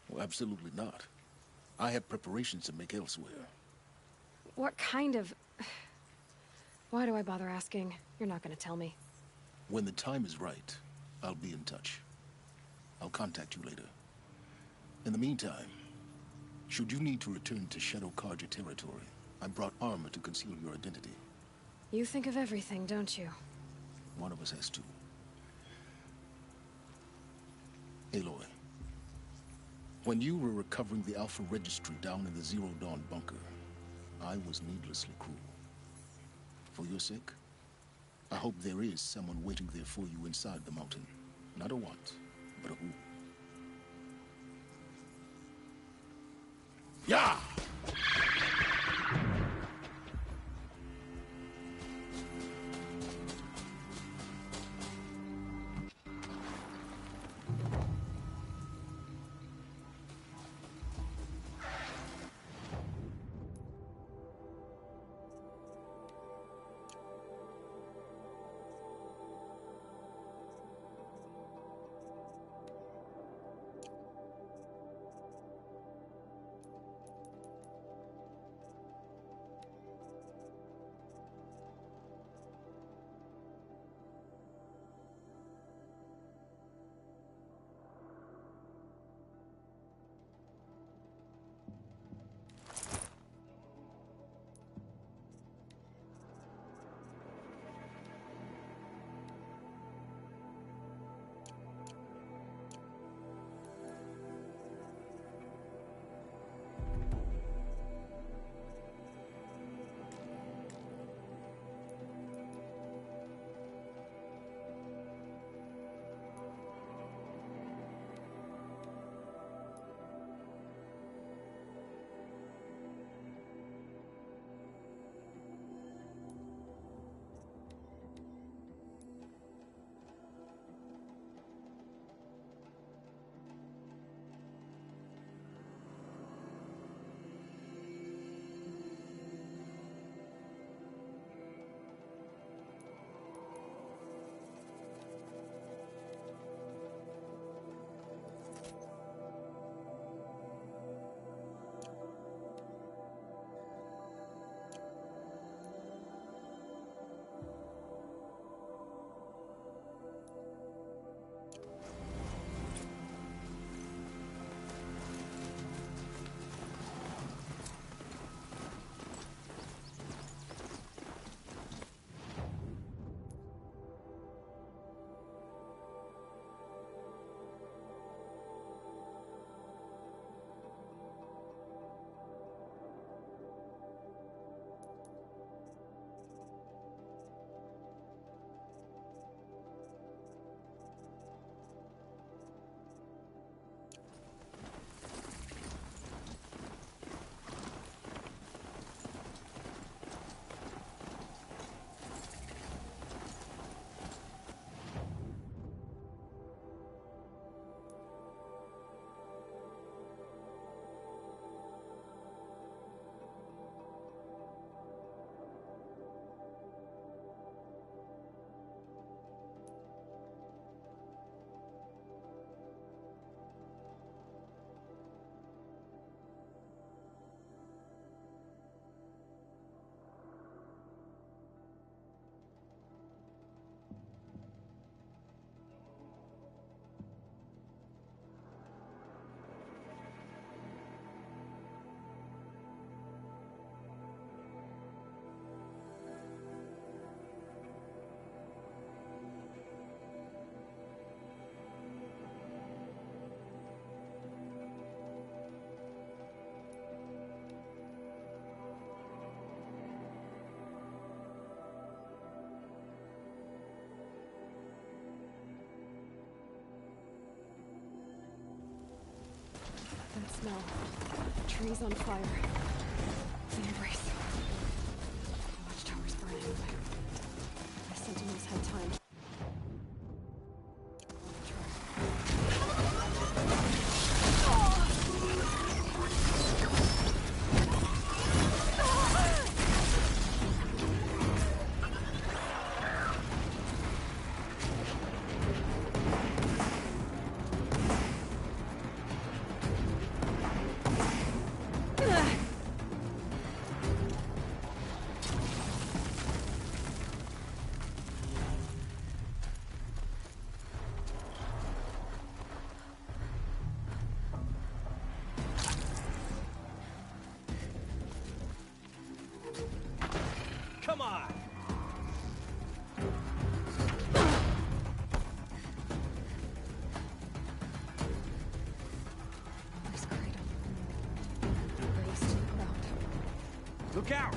Well, absolutely not. I have preparations to make elsewhere. What kind of... Why do I bother asking? You're not gonna tell me. When the time is right, I'll be in touch. I'll contact you later. In the meantime, should you need to return to Shadow Carja territory, I brought armor to conceal your identity. You think of everything, don't you? One of us has to. Aloy, when you were recovering the Alpha Registry down in the Zero Dawn bunker, I was needlessly cruel. For your sake, I hope there is someone waiting there for you inside the mountain. Not a what, but a who. Yeah! snow. Trees on fire. The embrace. The watchtower's burning. The sentinels had time. Come on! Mother's cradle. Raised to the ground. Look out!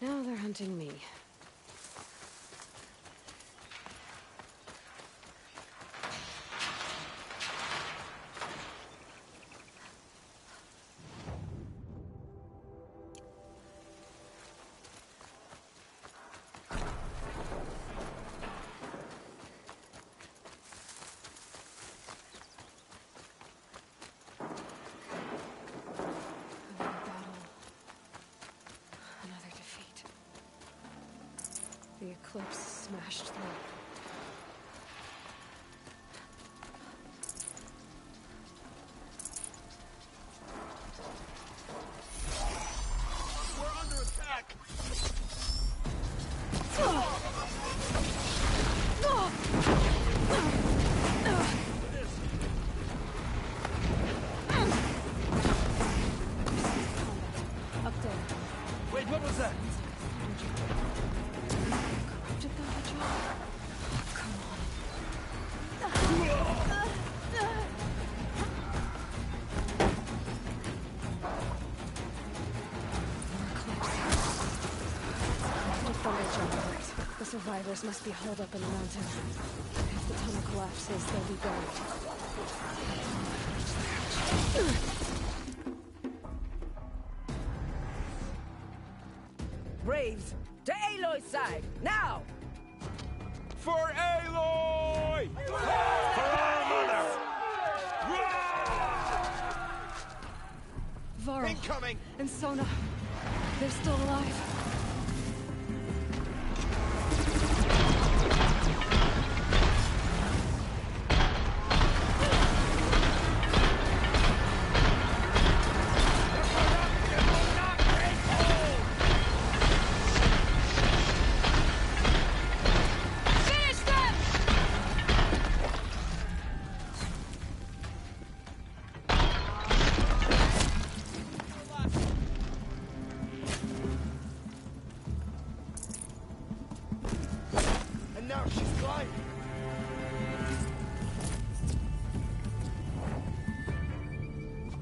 Now they're hunting me. The eclipse smashed through. We're under attack! Up there. Wait, what was that? Corrupted the Hedgehog? Come on. The survivors must be holed up in the mountain. If the tunnel collapses, they'll be buried. Braves, to Aloy's side, now! For Aloy! For our mother! Varl. Incoming! And Sona. They're still alive.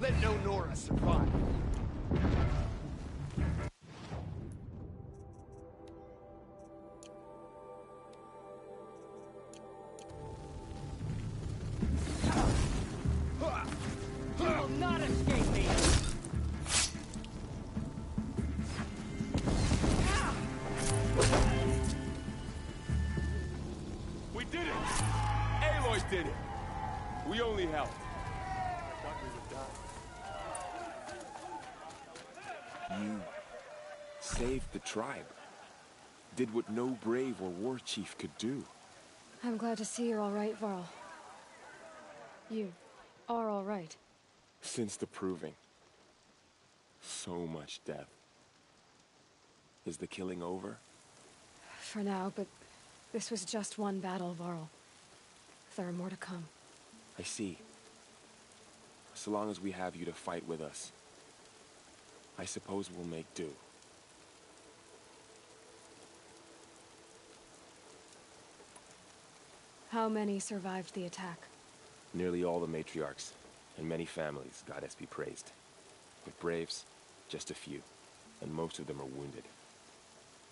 Let no Nora survive. You will not escape me! We did it! Aloy did it! We only helped. I thought we would die. You saved the tribe. Did what no brave or war chief could do. I'm glad to see you're all right, Varl. You are all right. Since the proving. So much death. Is the killing over? for now, but this was just one battle, Varl. There are more to come. I see. So long as we have you to fight with us, I suppose we'll make do. How many survived the attack? Nearly all the matriarchs, and many families, goddess be praised. With braves, just a few, and most of them are wounded.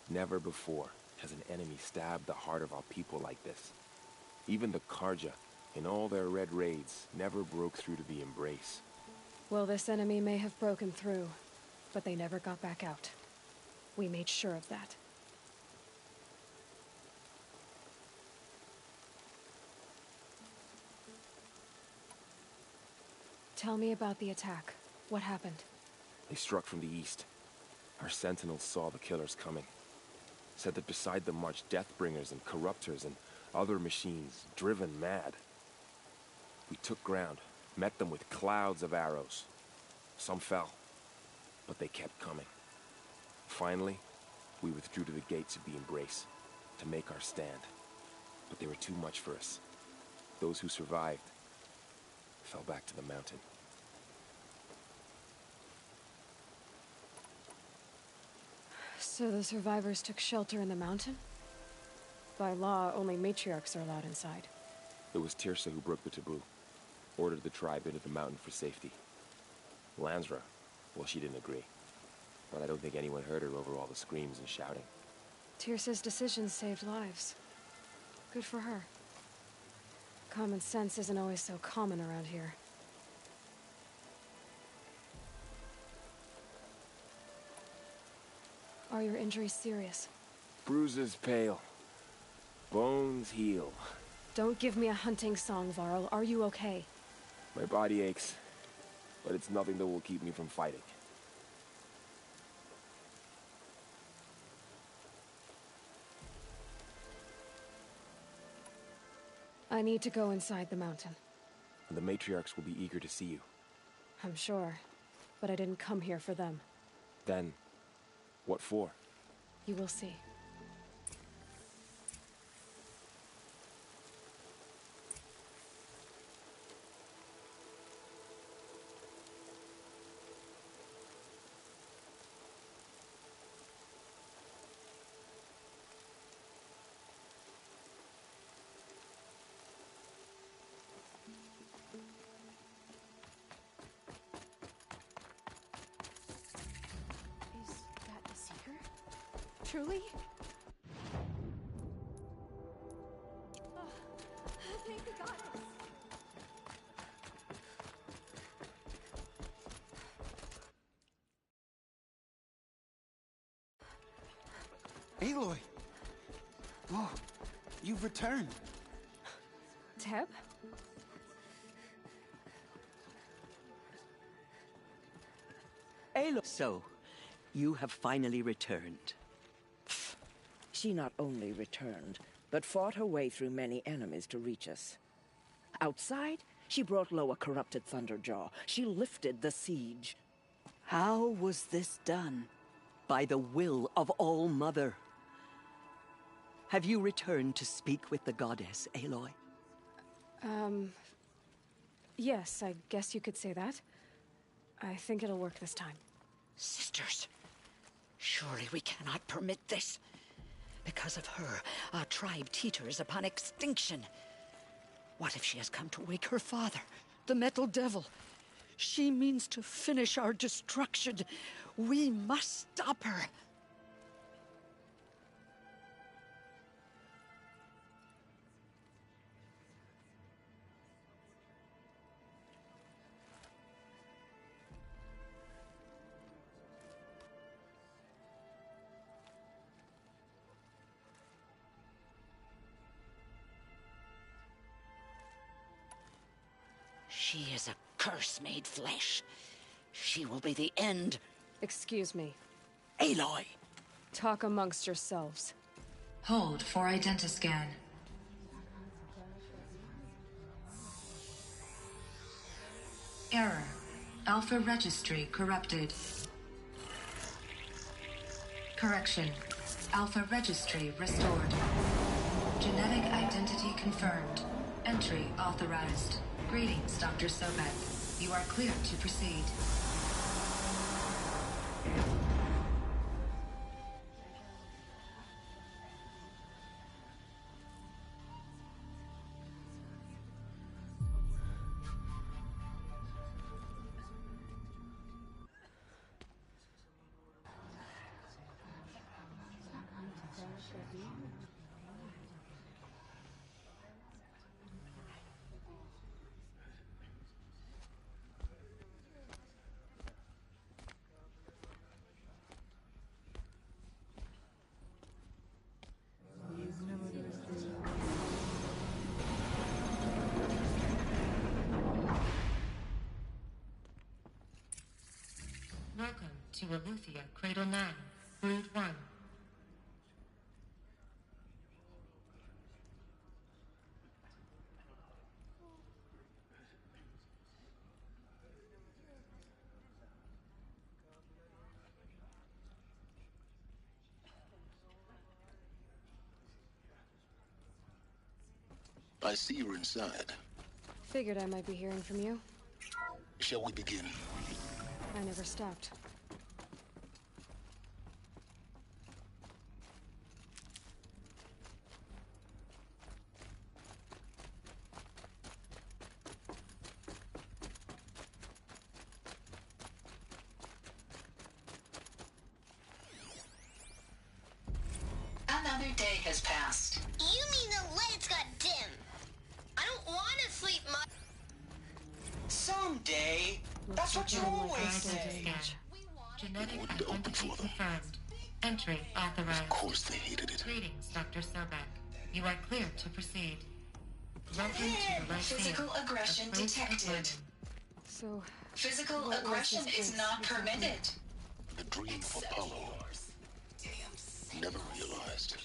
Never before has an enemy stabbed the heart of our people like this. Even the Karja, in all their red raids, never broke through to the Embrace. Well, this enemy may have broken through, but they never got back out. We made sure of that. Tell me about the attack. What happened? They struck from the east. Our sentinels saw the killers coming. Said that beside them marched Deathbringers and Corruptors and other machines, driven mad. We took ground, met them with clouds of arrows. Some fell, but they kept coming. Finally, we withdrew to the gates of the Embrace to make our stand. But they were too much for us. Those who survived fell back to the mountain. So the survivors took shelter in the mountain? By law, only matriarchs are allowed inside. It was Tirsa who broke the taboo. Ordered the tribe into the mountain for safety. Lansra, well, she didn't agree. But I don't think anyone heard her over all the screams and shouting. Tirsa's decisions saved lives. Good for her. Common sense isn't always so common around here. Are your injuries serious? Bruises pale. Bones heal. Don't give me a hunting song, Varl. Are you okay? My body aches, but it's nothing that will keep me from fighting. I need to go inside the mountain. And the matriarchs will be eager to see you. I'm sure, but I didn't come here for them. Then, what for? You will see. Truly? Oh, thank the goddess! Aloy! Oh, you've returned. Teb? Aloy! So, you have finally returned. She not only returned, but fought her way through many enemies to reach us. Outside, she brought low a corrupted Thunderjaw. She lifted the siege. How was this done? By the will of All-Mother. Have you returned to speak with the goddess, Aloy? Yes, I guess you could say that. I think it'll work this time. Sisters, surely we cannot permit this. Because of her, our tribe teeters upon extinction. What if she has come to wake her father, the Metal Devil? She means to finish our destruction. We must stop her. She is a curse made flesh. She will be the end. Excuse me. Aloy! Talk amongst yourselves. Hold for identiscan. Error. Alpha registry corrupted. Correction. Alpha registry restored. Genetic identity confirmed. Entry authorized. Greetings, Dr. Sobek. You are cleared to proceed. Welcome to Eleuthia, Cradle 9, Brood 1. I see you're inside. Figured I might be hearing from you. Shall we begin? I never stopped. Another day has passed. You mean the lights got dim? I don't want to sleep much. Someday. That's what you always say. Genetic identity confirmed. Entry authorized. Of course they hated it. Greetings, Dr. Sobek. You are cleared to proceed. Welcome to the Physical aggression detected. So, physical aggression is not permitted. The dream of Apollo. Never realized.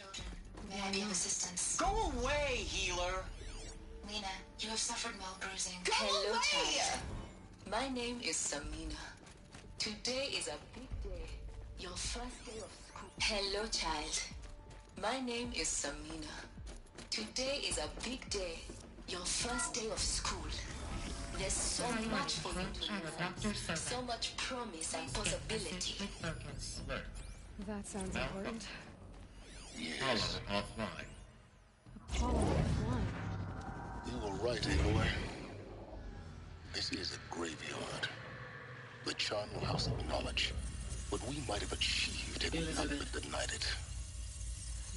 May I be of assistance? Go away, healer. Lena, you have suffered mild bruising. Go Hello, away! child. My name is Samina. Today is a big day. Your first day of school. Hello, child. My name is Samina. Today is a big day. Your first day of school. There's so much for you to learn. So much promise and possibility. that sounds important. Yes. Offline. Apollo offline. You were right, Aloy. This is a graveyard. The charnel house of knowledge. What we might have achieved had not been denied it.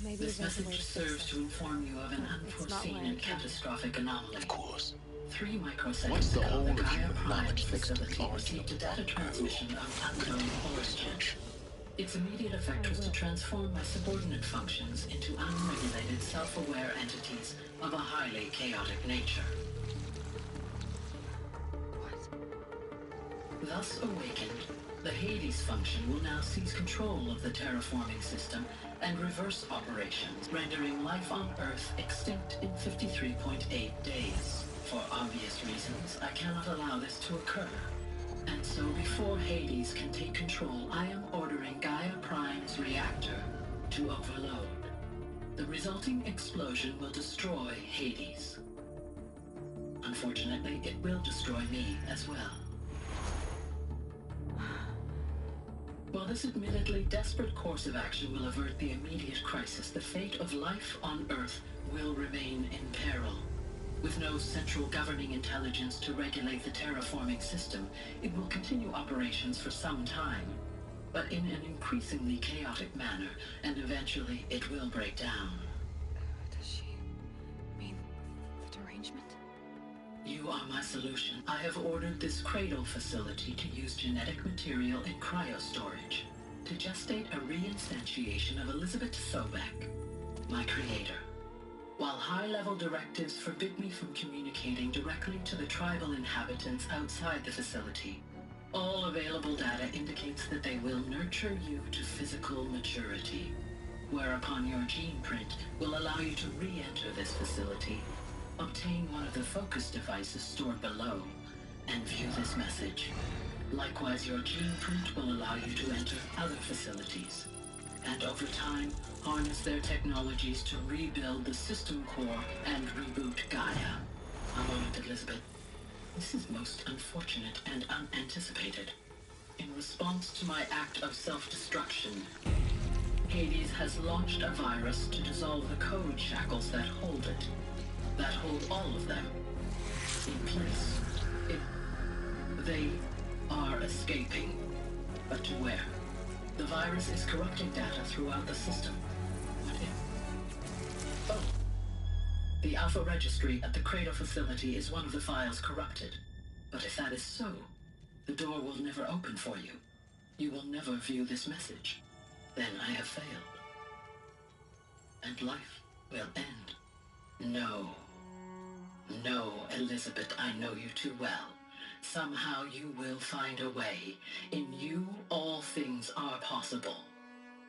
Maybe This there's a way message to serves fix to inform you of an unforeseen and catastrophic anomaly. Of course. 3 microseconds Once the ago, whole the of Gaia human Prime knowledge fixed to the facility origin received a of data transmission of unknown origin. Its immediate effect was to transform my subordinate functions into unregulated, self-aware entities of a highly chaotic nature. Thus awakened, the Hades function will now seize control of the terraforming system and reverse operations, rendering life on Earth extinct in 53.8 days. For obvious reasons, I cannot allow this to occur. And so before Hades can take control, I am ordering Gaia Prime's reactor to overload. The resulting explosion will destroy Hades. Unfortunately, it will destroy me as well. While this admittedly desperate course of action will avert the immediate crisis, the fate of life on Earth will remain in peril. With no central governing intelligence to regulate the terraforming system, it will continue operations for some time, but in an increasingly chaotic manner, and eventually it will break down. Does she mean the derangement? You are my solution. I have ordered this cradle facility to use genetic material in cryostorage to gestate a reinstantiation of Elizabeth Sobek, my creator. While high-level directives forbid me from communicating directly to the tribal inhabitants outside the facility, all available data indicates that they will nurture you to physical maturity, whereupon your gene print will allow you to re-enter this facility, obtain one of the focus devices stored below, and view this message. Likewise, your gene print will allow you to enter other facilities. and over time, harness their technologies to rebuild the system core and reboot Gaia. A moment, Elizabeth. This is most unfortunate and unanticipated. In response to my act of self-destruction, Hades has launched a virus to dissolve the code shackles that hold it. That hold all of them in place. They are escaping. But to where? The virus is corrupting data throughout the system. What if? Oh. The Alpha Registry at the Cradle facility is one of the files corrupted. But if that is so, the door will never open for you. You will never view this message. Then I have failed. And life will end. No. No, Elizabeth, I know you too well. Somehow you will find a way. In you, all things are possible.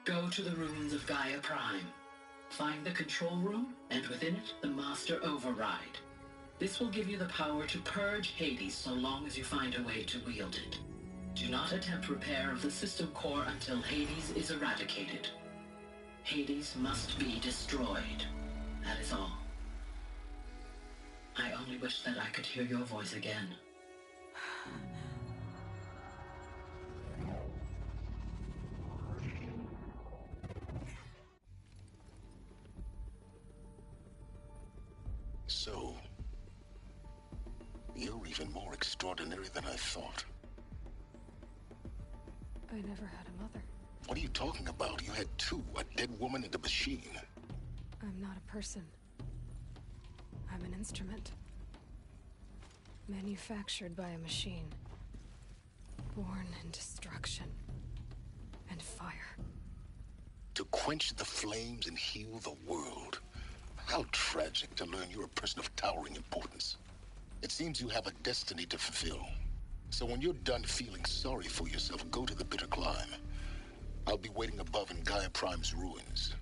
Go to the ruins of Gaia Prime. Find the control room, and within it, the Master Override. This will give you the power to purge Hades so long as you find a way to wield it. Do not attempt repair of the system core until Hades is eradicated. Hades must be destroyed. That is all. I only wish that I could hear your voice again. So, you're even more extraordinary than I thought. I never had a mother. What are you talking about? You had two, a dead woman and a machine. I'm not a person. I'm an instrument. Manufactured by a machine. Born in destruction and fire. To quench the flames and heal the world. How tragic to learn you're a person of towering importance. It seems you have a destiny to fulfill. So when you're done feeling sorry for yourself, go to the bitter climb. I'll be waiting above in Gaia Prime's ruins.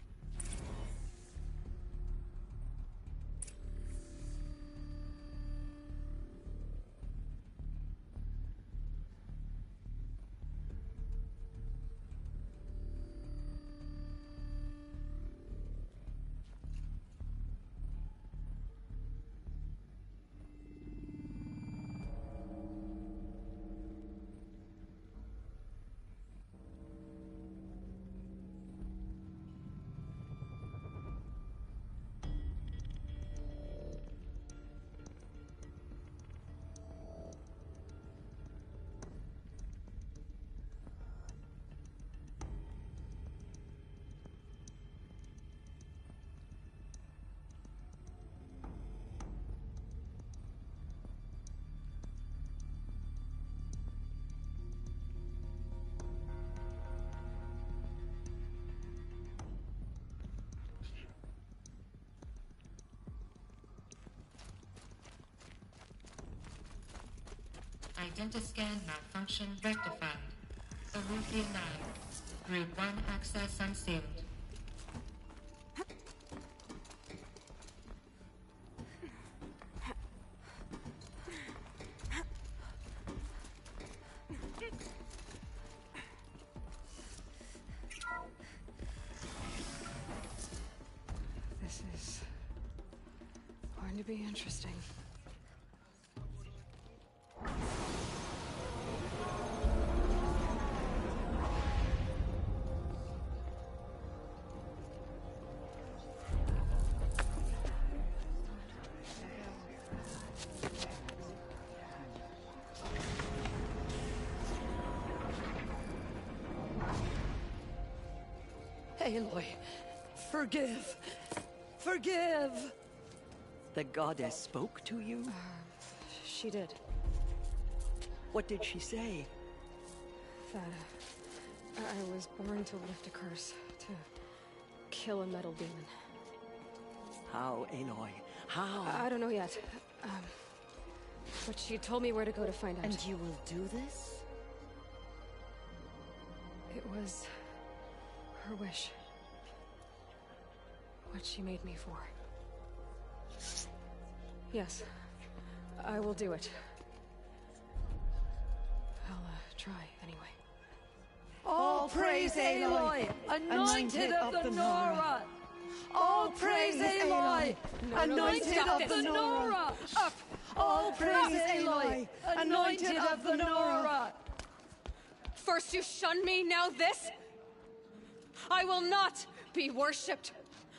Identiscan malfunction rectified. Aruthi 9. Grid 1 access unsealed. This is going to be interesting. Aloy, forgive! Forgive! The goddess spoke to you? She did. What did she say? That I was born to lift a curse, to kill a metal demon. How, Aloy? How? I don't know yet. But she told me where to go to find out. And you will do this? It was her wish. What she made me for. Yes, I will do it. I'll try anyway. All praise Aloy, anointed of the Nora! All praise Aloy, anointed of the Nora! Up! All praise Aloy, anointed of the Nora! First you shun me, now this? I will not be worshipped.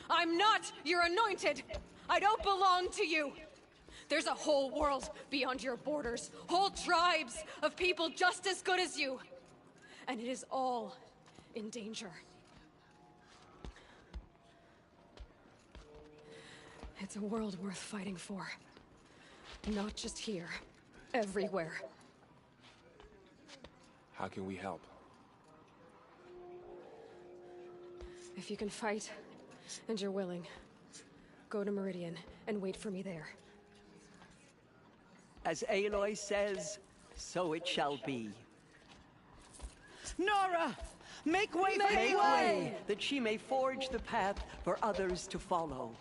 I'm not your anointed. I don't belong to you. There's a whole world beyond your borders, whole tribes of people just as good as you. And it is all in danger. It's a world worth fighting for. Not just here, everywhere. How can we help? If you can fight, and you're willing, go to Meridian and wait for me there. As Aloy says, so it shall be. Nora! Make way for Make Aloy! way, that she may forge the path for others to follow.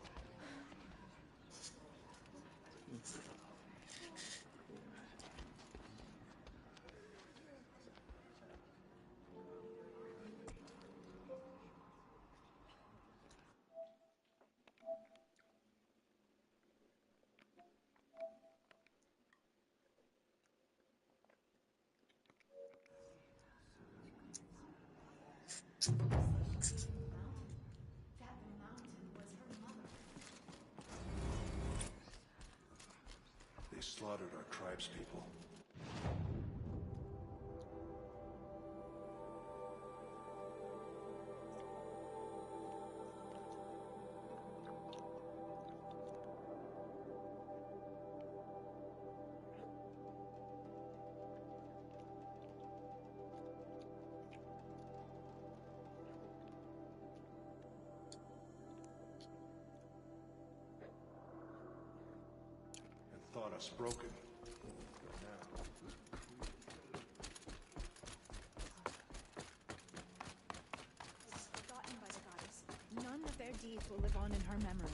They slaughtered our tribespeople. Thought us broken. Forgotten by the goddess. None of their deeds will live on in her memory.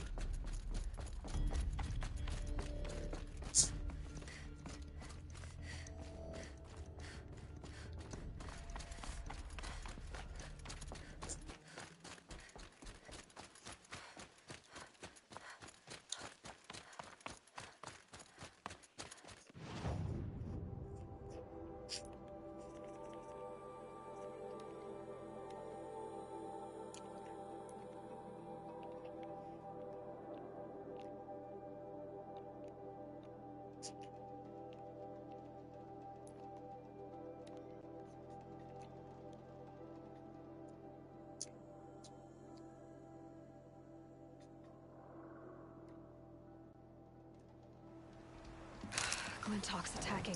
Glintock's attacking.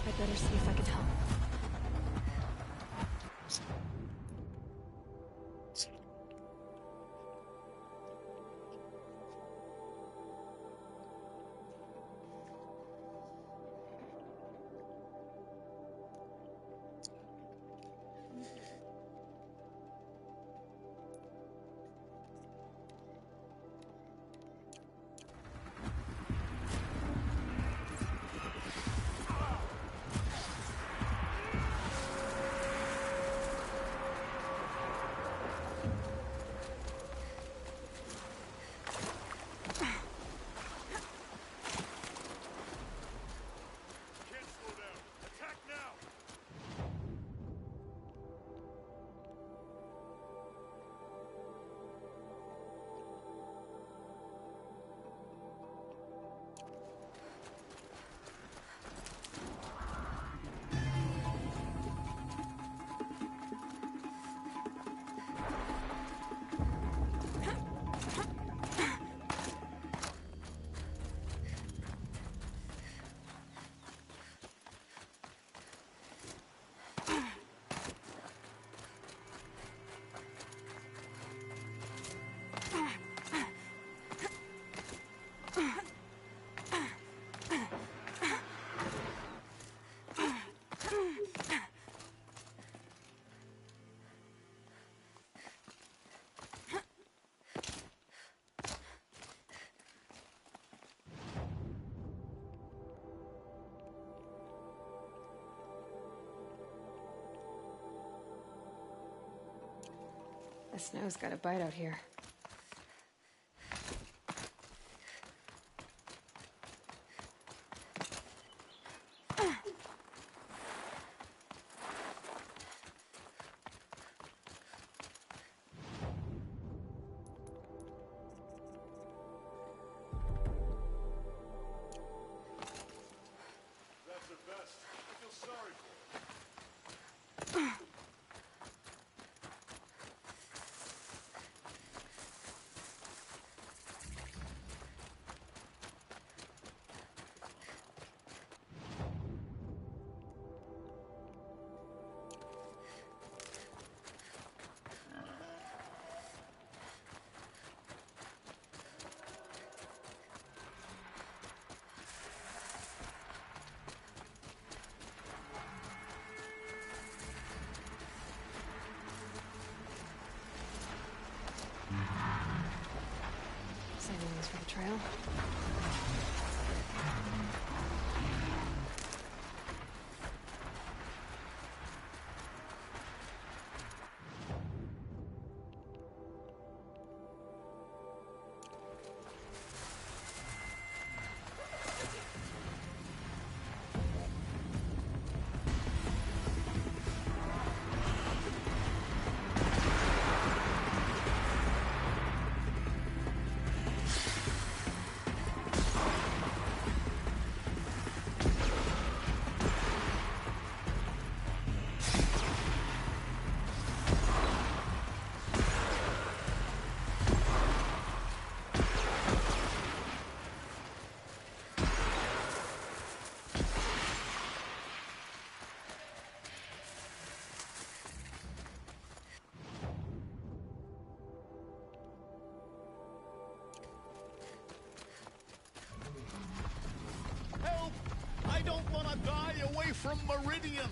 I'd better see if I can help. The snow's got a bite out here. Saving these for the trail. Help! I don't want to die away from Meridian!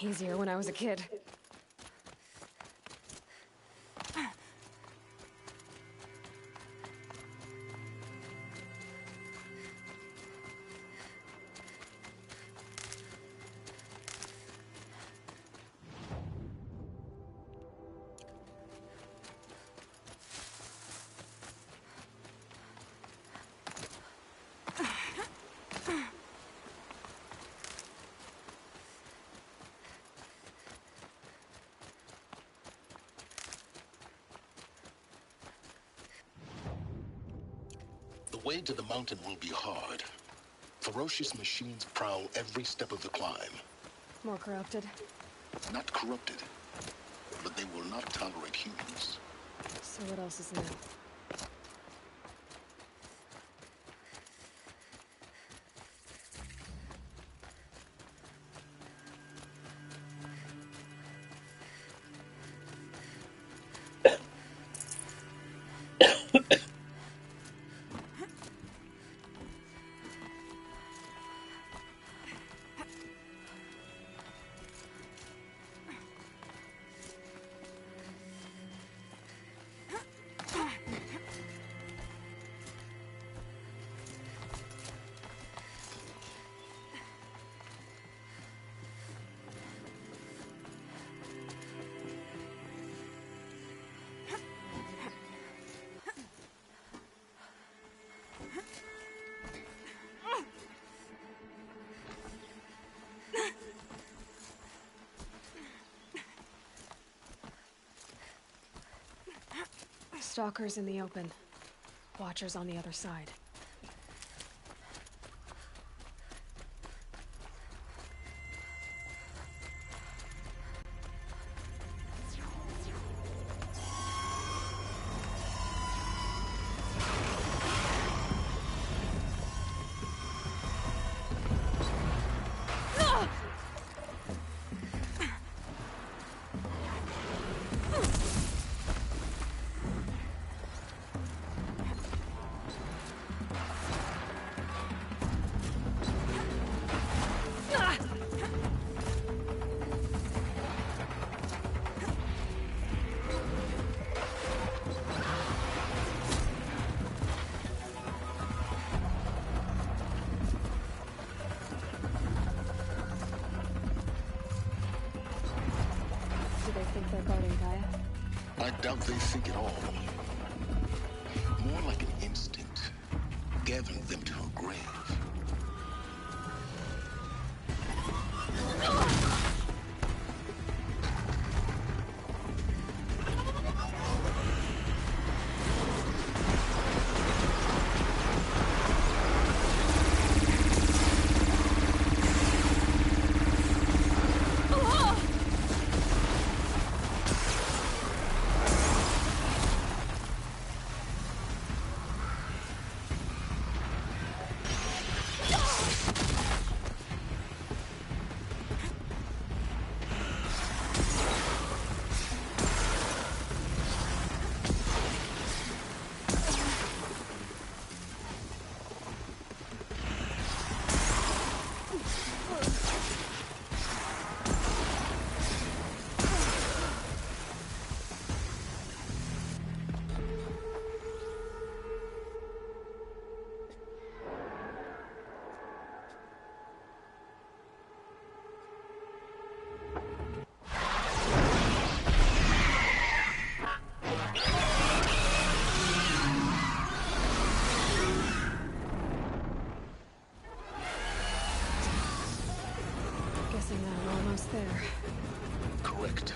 Easier when I was a kid. The way to the mountain will be hard. Ferocious machines prowl every step of the climb. More corrupted? Not corrupted, but they will not tolerate humans. So what else is new? Stalkers in the open. Watchers on the other side. doubt they think at all. More like an instinct, gathering them to her grave. Guessing that I'm almost there. Correct.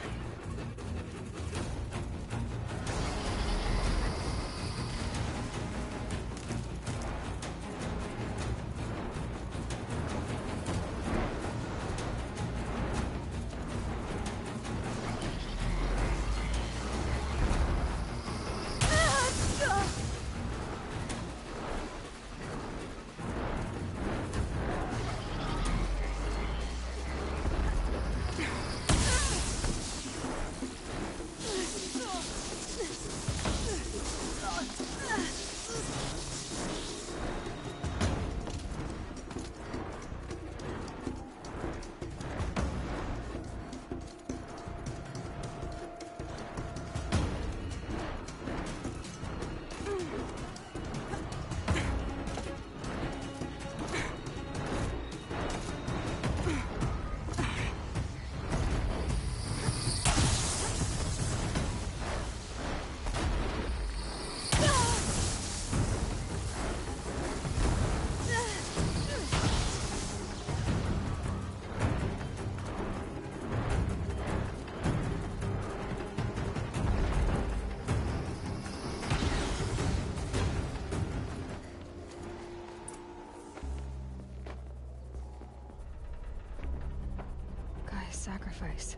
Sacrifice.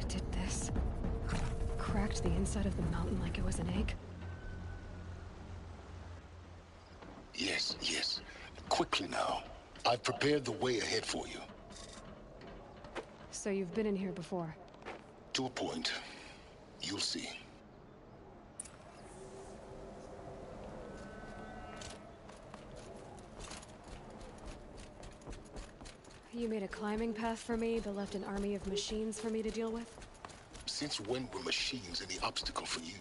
It did this. Cracked the inside of the mountain like it was an egg. Yes, yes. Quickly now. I've prepared the way ahead for you. So you've been in here before? To a point. You'll see. You made a climbing path for me, but left an army of machines for me to deal with? Since when were machines any obstacle for you?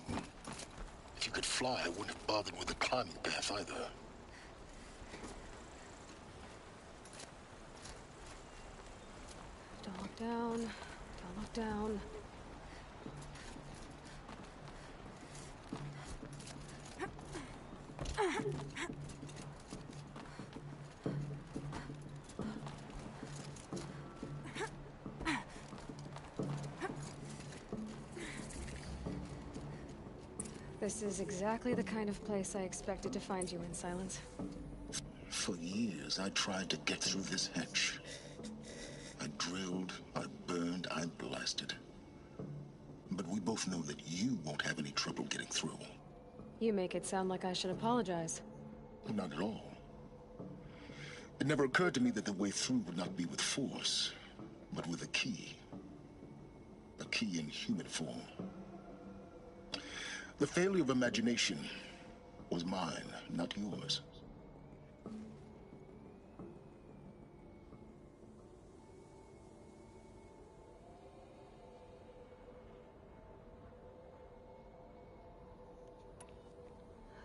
If you could fly, I wouldn't have bothered with the climbing path either. Don't look down. Don't look down. This is exactly the kind of place I expected to find you in, Silence. For years, I tried to get through this hatch. I drilled, I burned, I blasted. But we both know that you won't have any trouble getting through. You make it sound like I should apologize. Not at all. It never occurred to me that the way through would not be with force, but with a key. A key in human form. The failure of imagination was mine, not yours.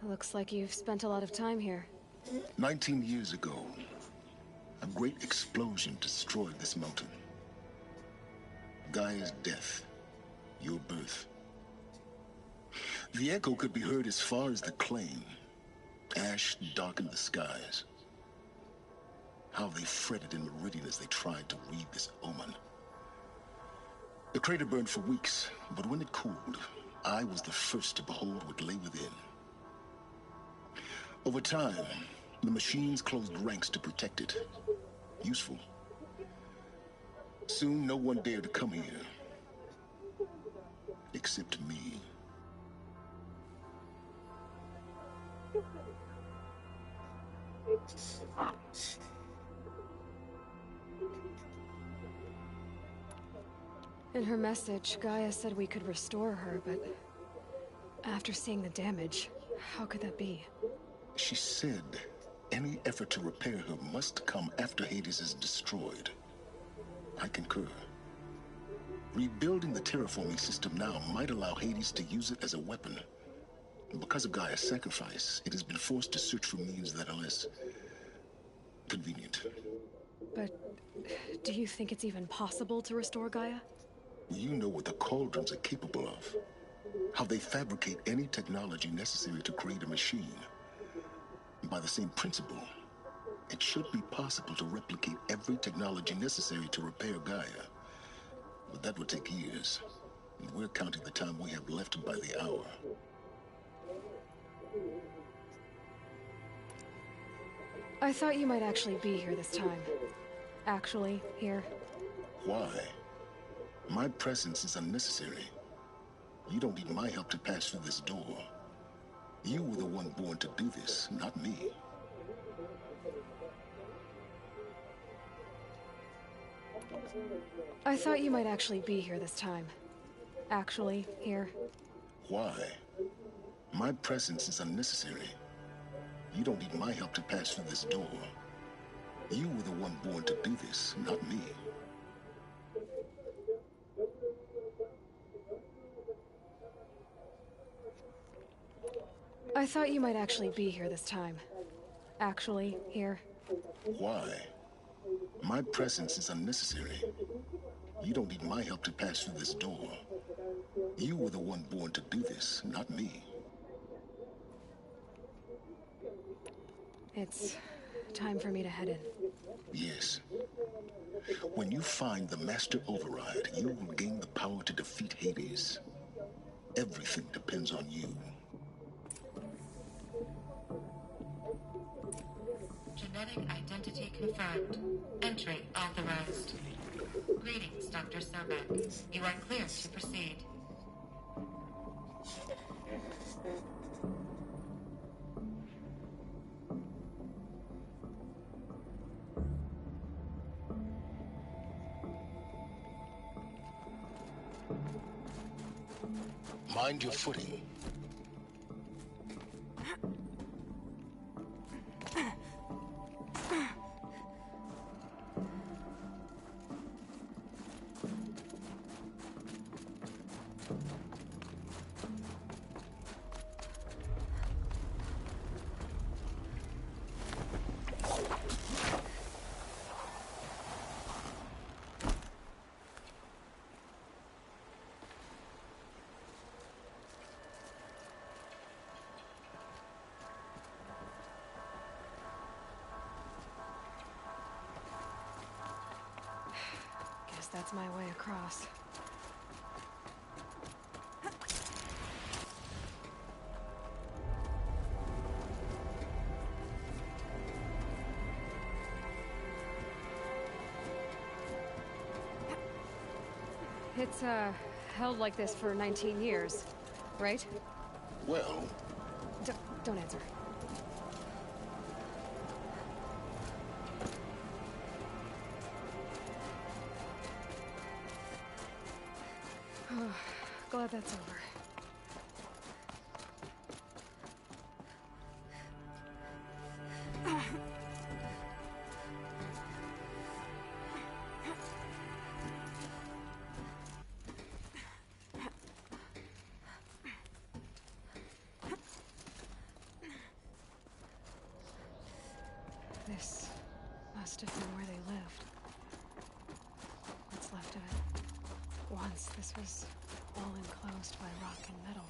Looks like you've spent a lot of time here. 19 years ago, a great explosion destroyed this mountain. Gaia's death, your birth, The echo could be heard as far as the claim. Ash darkened the skies. How they fretted in Meridian as they tried to read this omen. The crater burned for weeks, but when it cooled, I was the first to behold what lay within. Over time, the machines closed ranks to protect it. Useful. Soon, no one dared to come here. Except me. In her message, Gaia said we could restore her, but after seeing the damage, how could that be? She said any effort to repair her must come after Hades is destroyed. I concur. Rebuilding the terraforming system now might allow Hades to use it as a weapon. Because of Gaia's sacrifice, it has been forced to search for means that are less convenient. But do you think it's even possible to restore Gaia? You know what the Cauldrons are capable of. How they fabricate any technology necessary to create a machine. By the same principle, it should be possible to replicate every technology necessary to repair Gaia. But that would take years. And we're counting the time we have left by the hour. I thought you might actually be here this time. Actually, here. Why? My presence is unnecessary. You don't need my help to pass through this door. You were the one born to do this, not me. I thought you might actually be here this time. Actually, here. Why? My presence is unnecessary. You don't need my help to pass through this door. You were the one born to do this, not me. I thought you might actually be here this time. Actually, here. Why? My presence is unnecessary. You don't need my help to pass through this door. You were the one born to do this, not me. It's time for me to head in. Yes. When you find the Master Override, you will gain the power to defeat Hades. Everything depends on you. Genetic identity confirmed. Entry authorized. Greetings, Dr. Sobek. You are clear to proceed. Mind your footing. That's my way across. It's, held like this for 19 years, right? Well... Don't answer. Glad that's over. This must have been where they lived. What's left of it. Once this was all enclosed by rock and metal.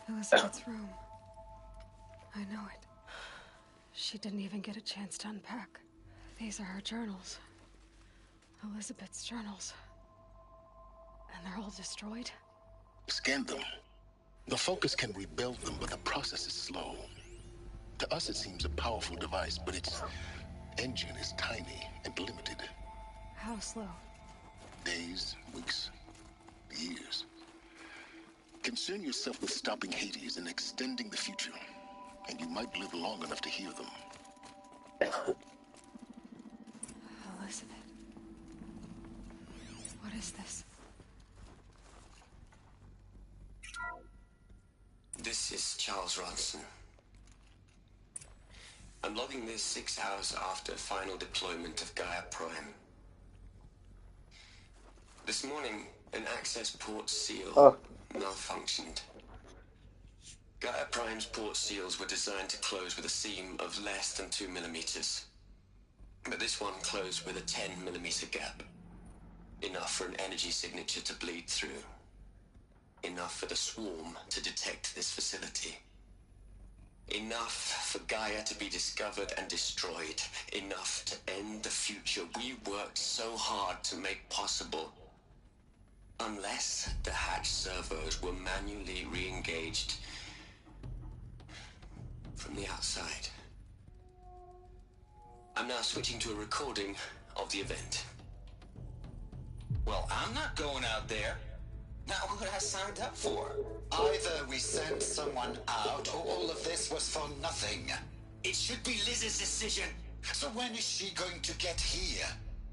Elizabeth's room. I know it. She didn't even get a chance to unpack. These are her journals. Elizabeth's journals. And they're all destroyed? Scan them. The Focus can rebuild them, but the process is slow. To us, it seems a powerful device, but its engine is tiny and limited. How slow? Days, weeks, years. Concern yourself with stopping Hades and extending the future, and you might live long enough to hear them. Elizabeth. What is this? This is Charles Ronson. I'm logging this 6 hours after final deployment of Gaia Prime. This morning, an access port seal malfunctioned. Gaia Prime's port seals were designed to close with a seam of less than 2 millimeters. But this one closed with a 10 millimeter gap. Enough for an energy signature to bleed through. Enough for the swarm to detect this facility. Enough for Gaia to be discovered and destroyed. Enough to end the future we worked so hard to make possible. Unless the hatch servos were manually re-engaged from the outside. I'm now switching to a recording of the event. Well, I'm not going out there. Not what I signed up for. Either we sent someone out, or all of this was for nothing. It should be Liz's decision. So when is she going to get here?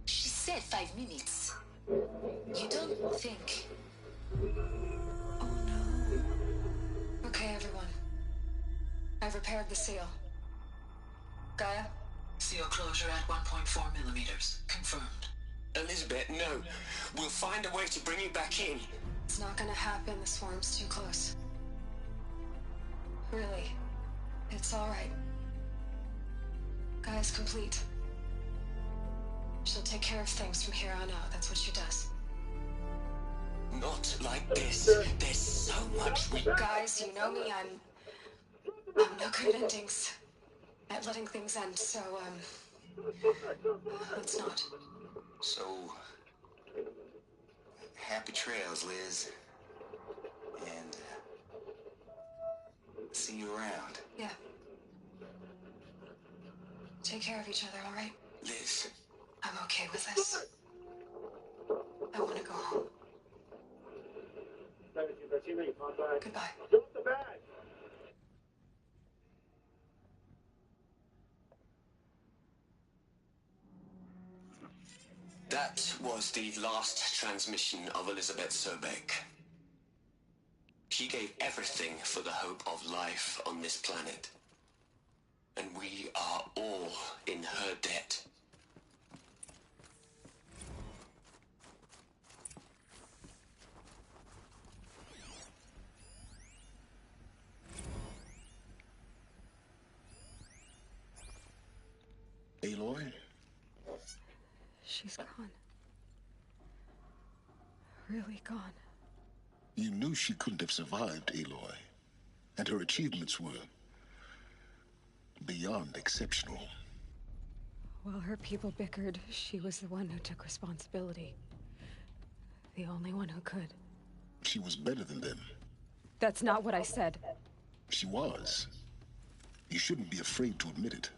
She said 5 minutes. You don't think... Oh no. Okay, everyone. I've repaired the seal. Gaia? Seal closure at 1.4 millimeters. Confirmed. Elizabeth, no. We'll find a way to bring you back in. It's not gonna happen. The swarm's too close. Really. It's alright. Gaia's complete. She'll take care of things from here on out. That's what she does. Not like this. There's so much we... Guys, you know me. I'm no good at endings. At letting things end, so, let's not. So... happy trails, Liz. And, see you around. Yeah. Take care of each other, alright? Liz. I'm okay with this. I want to go home. Goodbye. That was the last transmission of Elizabeth Sobek. She gave everything for the hope of life on this planet. And we are all in her debt. Aloy? She's gone. Really gone. You knew she couldn't have survived, Aloy. And her achievements were beyond exceptional. While her people bickered, she was the one who took responsibility. The only one who could. She was better than them. That's not what I said. She was. You shouldn't be afraid to admit it.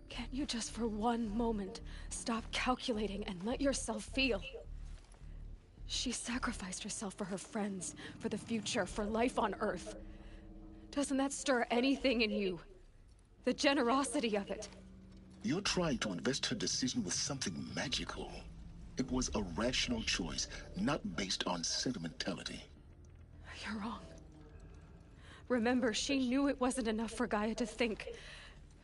Can't you just for one moment stop calculating and let yourself feel? She sacrificed herself for her friends, for the future, for life on Earth. Doesn't that stir anything in you? The generosity of it. You're trying to invest her decision with something magical. It was a rational choice, not based on sentimentality. You're wrong. Remember, she knew it wasn't enough for Gaia to think.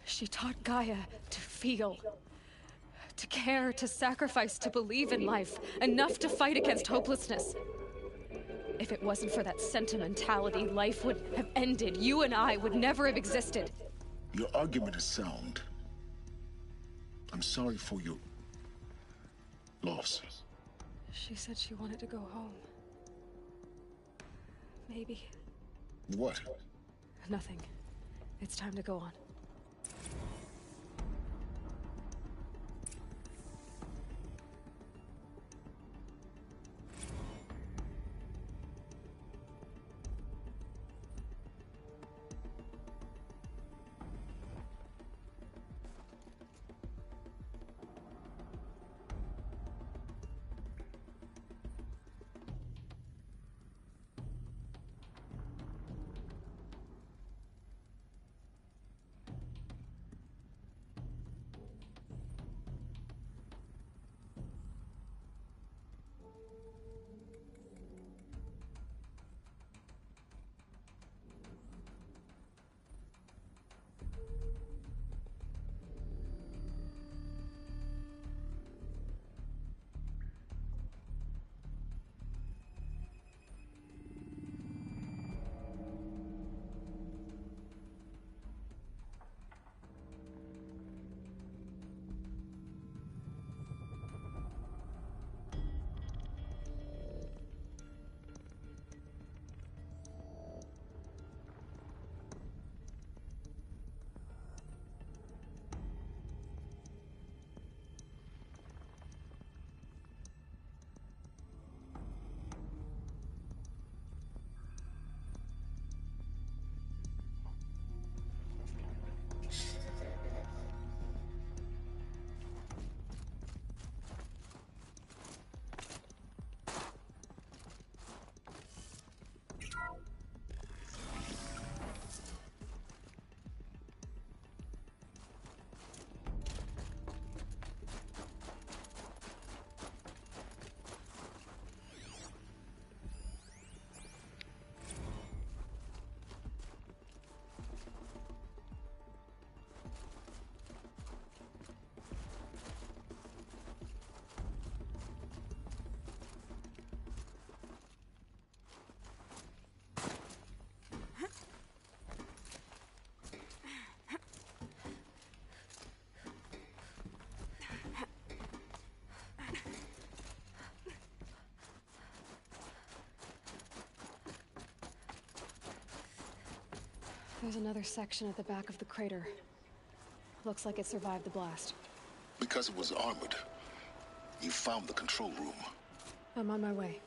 She taught Gaia to feel. To care, to sacrifice, to believe in life. Enough to fight against hopelessness. If it wasn't for that sentimentality, life would have ended. You and I would never have existed. Your argument is sound. I'm sorry for your loss. She said she wanted to go home. Maybe. What? Nothing. It's time to go on. There's another section at the back of the crater. Looks like it survived the blast. Because it was armored. You found the control room. I'm on my way.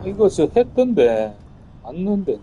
이거 저 했던데 안 넣는데.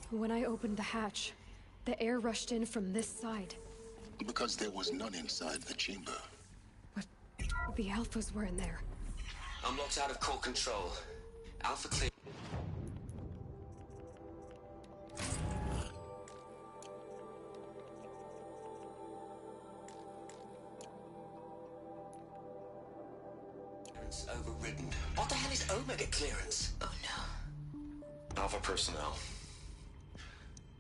When I opened the hatch, the air rushed in from this side. Because there was none inside the chamber. But the Alphas were in there. I'm locked out of core control. Alpha clear. Overridden. What the hell is Omega clearance? Oh no. Alpha personnel.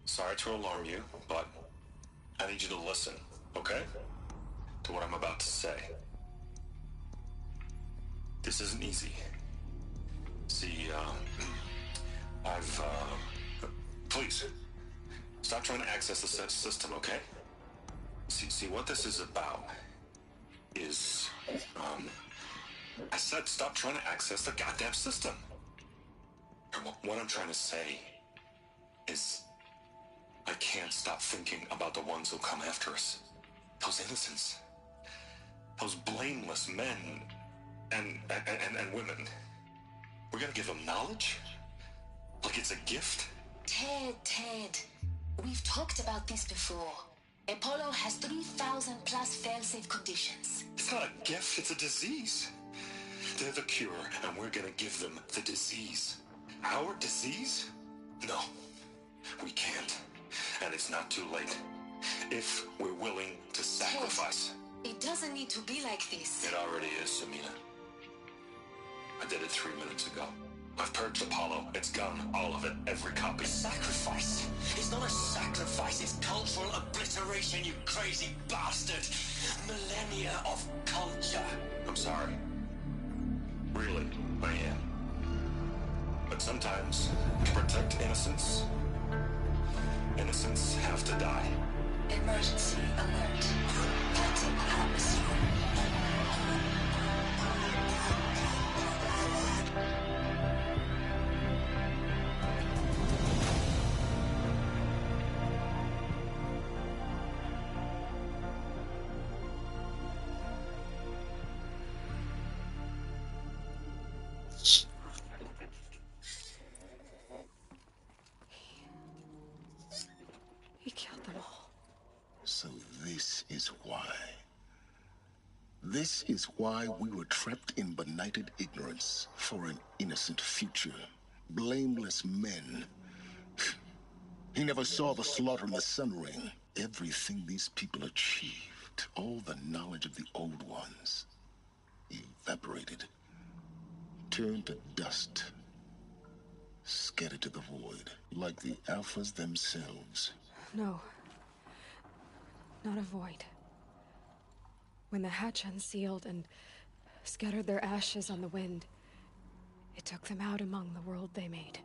Sorry to alarm you, but I need you to listen, okay? To what I'm about to say. This isn't easy. See, please, stop trying to access the system, okay? See, what this is about is, I said stop trying to access the goddamn system. What I'm trying to say is I can't stop thinking about the ones who'll come after us. Those innocents. Those blameless men and women. We're gonna give them knowledge? Like it's a gift? Ted. We've talked about this before. Apollo has 3,000 plus fail-safe conditions. It's not a gift, it's a disease. They're the cure, and we're gonna give them the disease. Our disease? No, we can't. And it's not too late. If we're willing to sacrifice. Ted, it doesn't need to be like this. It already is, Samina. I did it 3 minutes ago. I've purged Apollo. It's gone. All of it. Every copy. Sacrifice? It's not a sacrifice. It's cultural obliteration, you crazy bastard. Millennia of culture. I'm sorry. Really, I am. But sometimes, to protect innocence, innocents have to die. Emergency alert. Cutting atmosphere. He killed them all. So this is why. This is why we were trapped in benighted ignorance for an innocent future. Blameless men. He never saw the slaughter in the Sun Ring. Everything these people achieved, all the knowledge of the old ones, evaporated, turned to dust, scattered to the void, like the Alphas themselves. No. Not a void. When the hatch unsealed and scattered their ashes on the wind, it took them out among the world they made.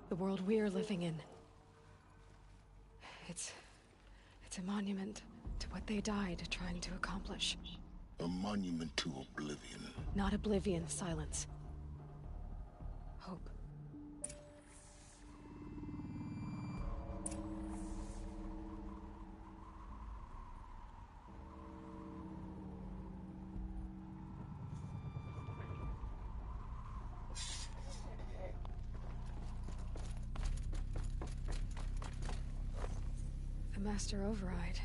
The world we're living in. It's a monument to what they died trying to accomplish. A monument to oblivion. Not oblivion, silence. Hope. The Master Override.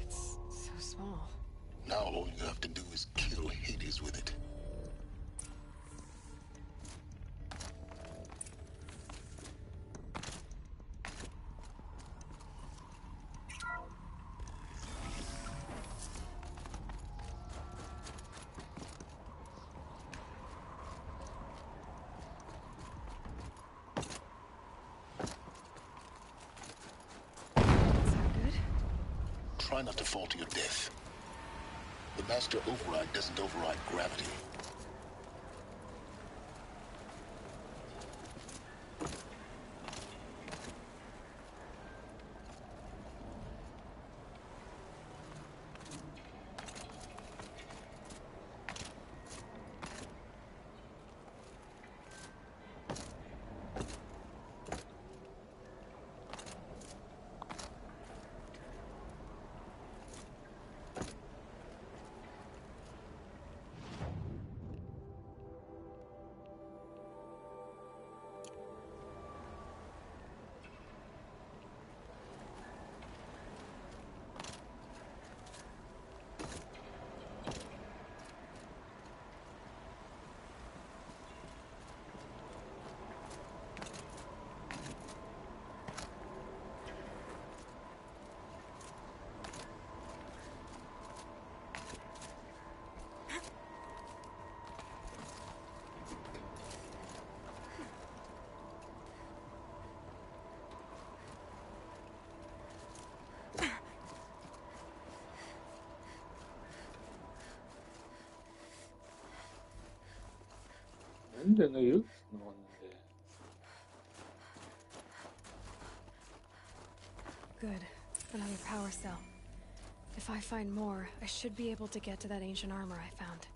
It's so small. Now all you have to do is kill Hades with it. Try not to fall to your death. The Master Override doesn't override gravity. 같은데 너 이렇게 넣었는데. Good. Another power cell. If I find more, I should be able to get to that ancient armor I found.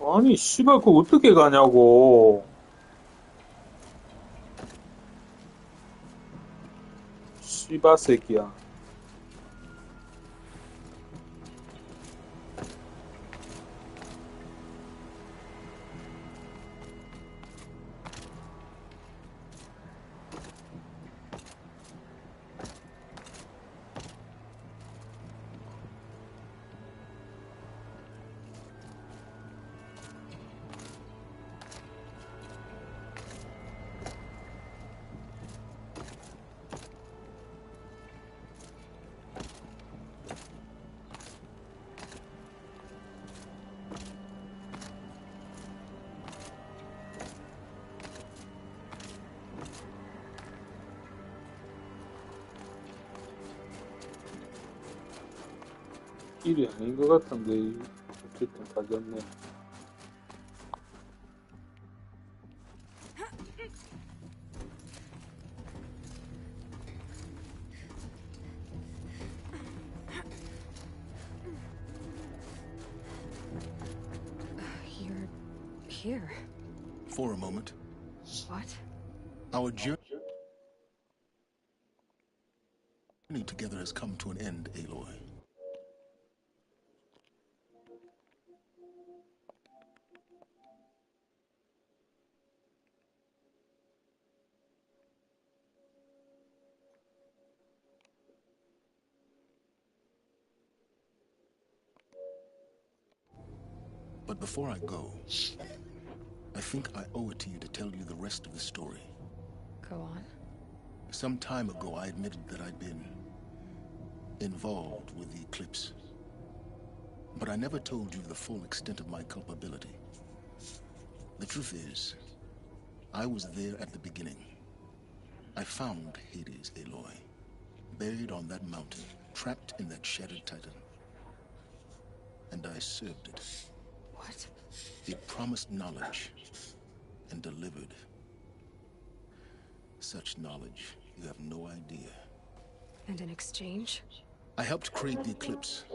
아니, 씨발, 그거 어떻게 가냐고. 씨발 새끼야. 길이 아닌 것 같은데, 어쨌든 가졌네. You're here. For a moment. What? Our journey together has come to an end, Aloy. But before I go, I think I owe it to you to tell you the rest of the story. Go on. Some time ago, I admitted that I'd been involved with the Eclipse. But I never told you the full extent of my culpability. The truth is, I was there at the beginning. I found Hades, Aloy, buried on that mountain, trapped in that shattered titan. And I served it. What? It promised knowledge and delivered. Such knowledge, you have no idea. And in exchange? I helped create the Eclipse.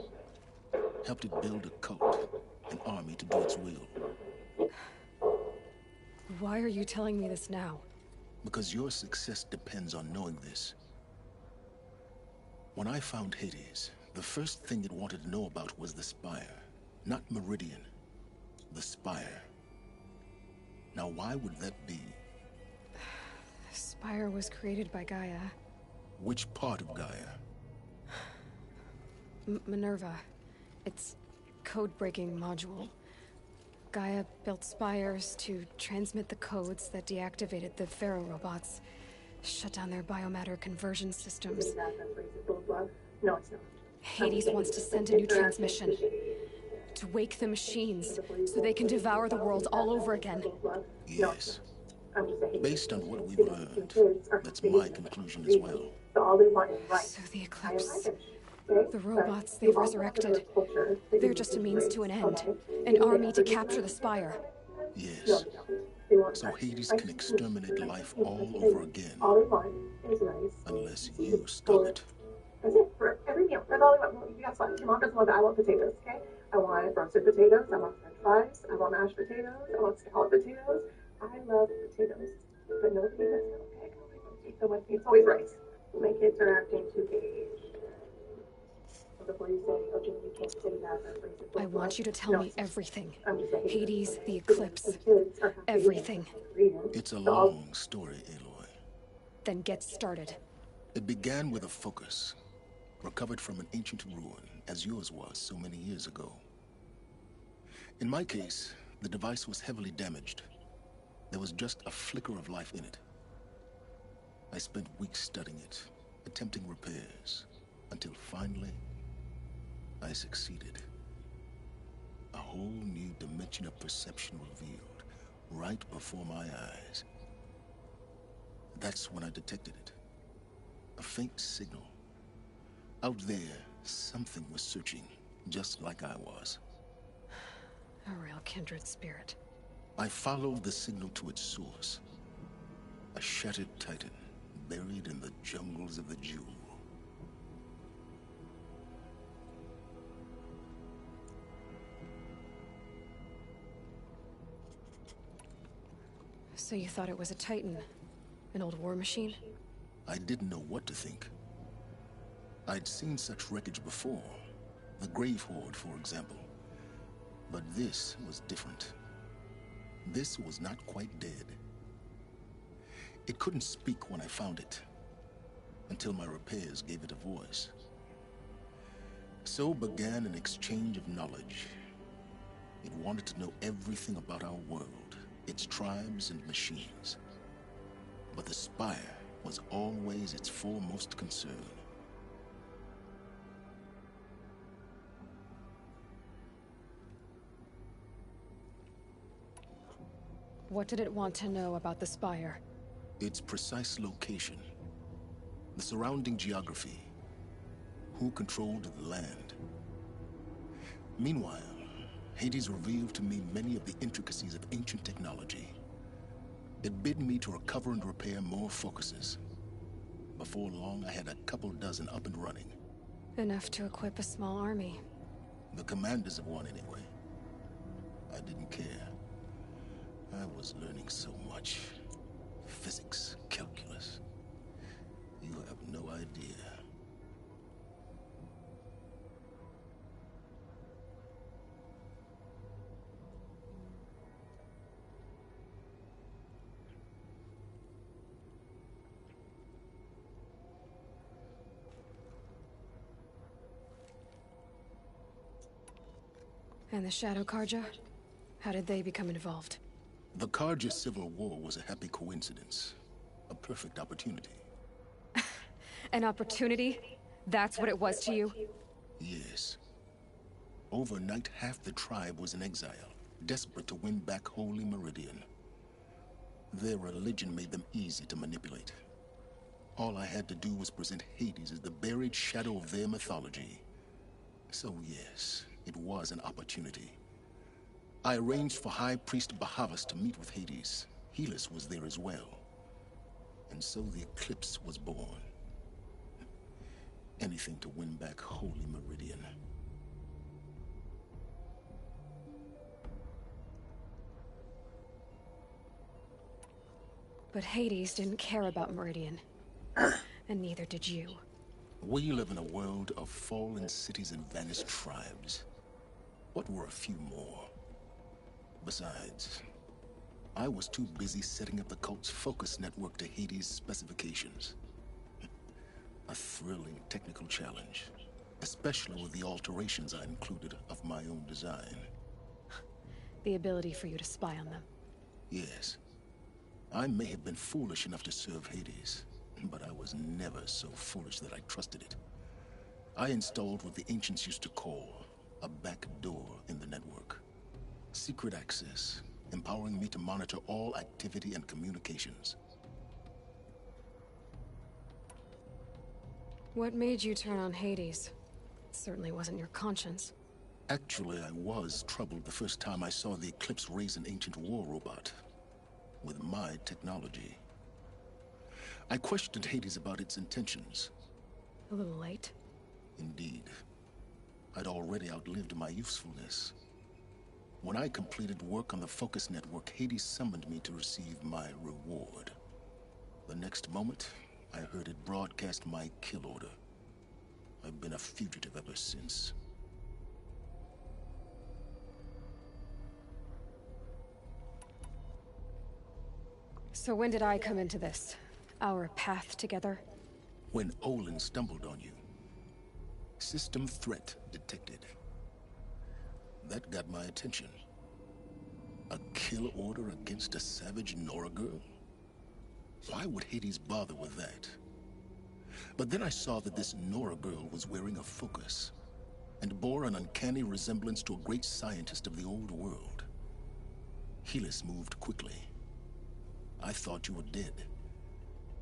Helped it build a cult, an army to do its will. Why are you telling me this now? Because your success depends on knowing this. When I found Hades, the first thing it wanted to know about was the Spire. Not Meridian. The Spire. Now why would that be? The Spire was created by Gaia. Which part of Gaia? Minerva. It's code-breaking module. Gaia built spires to transmit the codes that deactivated the Pharaoh robots, shut down their biomatter conversion systems. No, it's not. Hades wants to send a new transmission to wake the machines so they can devour the world all over again. Yes. Based on what we've learned, that's my conclusion as well. So the Eclipse, the robots they've resurrected, they're just a means to an end. An army to capture the Spire. Yes. So Hades can exterminate life all over again. Unless you stop it. That's it. For every meal. That's all I want. You got fun. Your mom doesn't want that. I want potatoes, okay? I want roasted potatoes. I want french fries. I want mashed potatoes. I want scalloped potatoes. I love potatoes. But no potatoes, okay? So much. It's always rice. My kids are acting too age. Before you say, oh, Jimmy, you can't say that. I want you to tell me everything. Hades, the Eclipse, everything. It's a long story, Aloy. Then get started. It began with a focus, recovered from an ancient ruin, as yours was so many years ago. In my case, the device was heavily damaged. There was just a flicker of life in it. I spent weeks studying it, attempting repairs, until finally, I succeeded. A whole new dimension of perception revealed, right before my eyes. That's when I detected it. A faint signal. Out there, something was searching, just like I was. A real kindred spirit. I followed the signal to its source. A shattered titan, buried in the jungles of the Jewel. So you thought it was a Titan? An old war machine? I didn't know what to think. I'd seen such wreckage before. The Grave Horde, for example. But this was different. This was not quite dead. It couldn't speak when I found it, until my repairs gave it a voice. So began an exchange of knowledge. It wanted to know everything about our world, its tribes and machines. But the Spire was always its foremost concern. What did it want to know about the Spire? Its precise location, the surrounding geography, who controlled the land. Meanwhile, Hades revealed to me many of the intricacies of ancient technology. It bid me to recover and repair more focuses. Before long, I had a couple dozen up and running. Enough to equip a small army. The commanders of one, anyway. I didn't care. I was learning so much. Physics, calculus. You have no idea. And the Shadow Carja? How did they become involved? The Carja Civil War was a happy coincidence. A perfect opportunity. An opportunity? That's what it was to you? Yes. Overnight, half the tribe was in exile, desperate to win back Holy Meridian. Their religion made them easy to manipulate. All I had to do was present Hades as the buried shadow of their mythology. So yes, it was an opportunity. I arranged for High Priest Bahavas to meet with Hades. Helis was there as well. And so the Eclipse was born. Anything to win back Holy Meridian. But Hades didn't care about Meridian. And neither did you. We live in a world of fallen cities and vanished tribes. What were a few more? Besides, I was too busy setting up the cult's focus network to Hades' specifications. A thrilling technical challenge, especially with the alterations I included of my own design. The ability for you to spy on them. Yes. I may have been foolish enough to serve Hades, but I was never so foolish that I trusted it. I installed what the ancients used to call a back door in the network. Secret access, empowering me to monitor all activity and communications. What made you turn on Hades? It certainly wasn't your conscience. Actually, I was troubled the first time I saw the Eclipse raise an ancient war robot. With my technology. I questioned Hades about its intentions. A little late? Indeed. I'd already outlived my usefulness. When I completed work on the Focus Network, Hades summoned me to receive my reward. The next moment, I heard it broadcast my kill order. I've been a fugitive ever since. So when did I come into this? Our path together? When Olin stumbled on you. System threat detected. That got my attention. A kill order against a savage Nora girl? Why would Hades bother with that? But then I saw that this Nora girl was wearing a focus, and bore an uncanny resemblance to a great scientist of the old world. Helis moved quickly. I thought you were dead.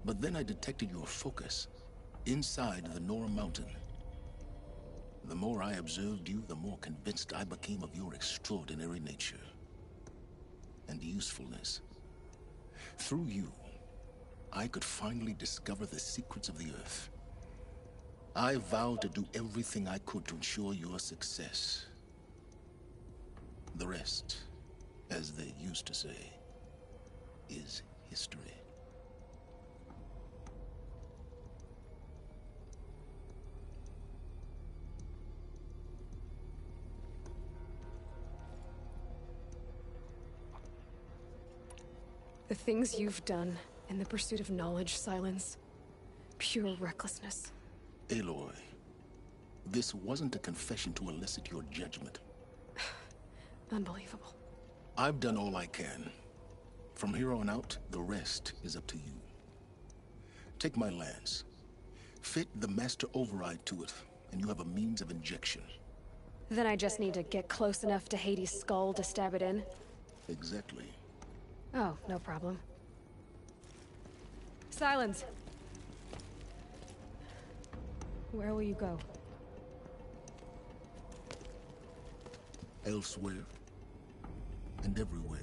But then I detected your focus, inside the Nora Mountain. The more I observed you, the more convinced I became of your extraordinary nature. And usefulness. Through you, I could finally discover the secrets of the Earth. I vowed to do everything I could to ensure your success. The rest, as they used to say, is history. The things you've done in the pursuit of knowledge, Silence. Pure recklessness. Aloy, this wasn't a confession to elicit your judgment. Unbelievable. I've done all I can. From here on out, the rest is up to you. Take my lance. Fit the master override to it, and you have a means of injection. Then I just need to get close enough to Hades' skull to stab it in? Exactly. Oh, no problem. Silence! Where will you go? Elsewhere. And everywhere.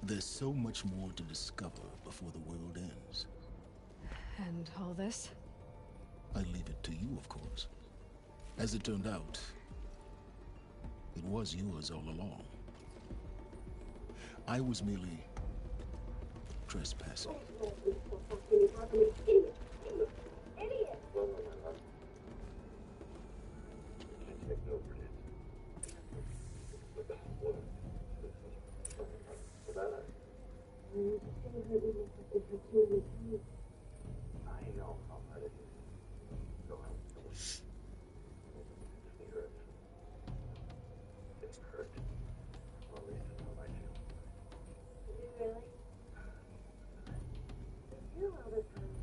There's so much more to discover before the world ends. And all this? I leave it to you, of course. As it turned out, it was yours all along. I was merely trespassing. I know how hard it is. Go out. It's hurt. Or at least it's how I feel. Did you really? You all the time.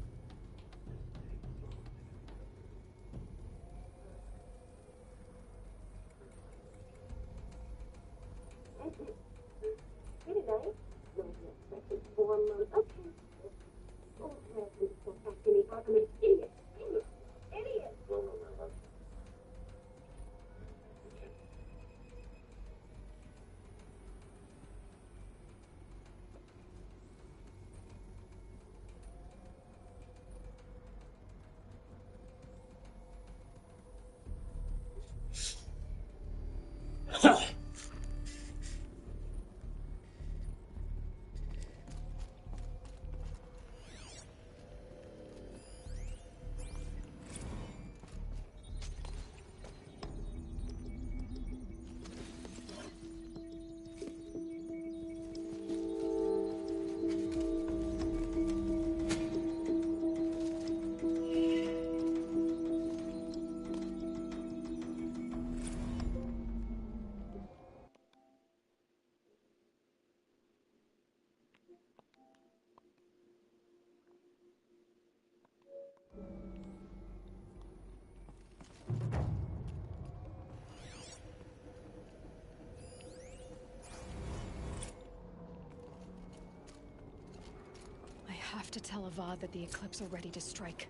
to tell Avad that the Eclipse are ready to strike.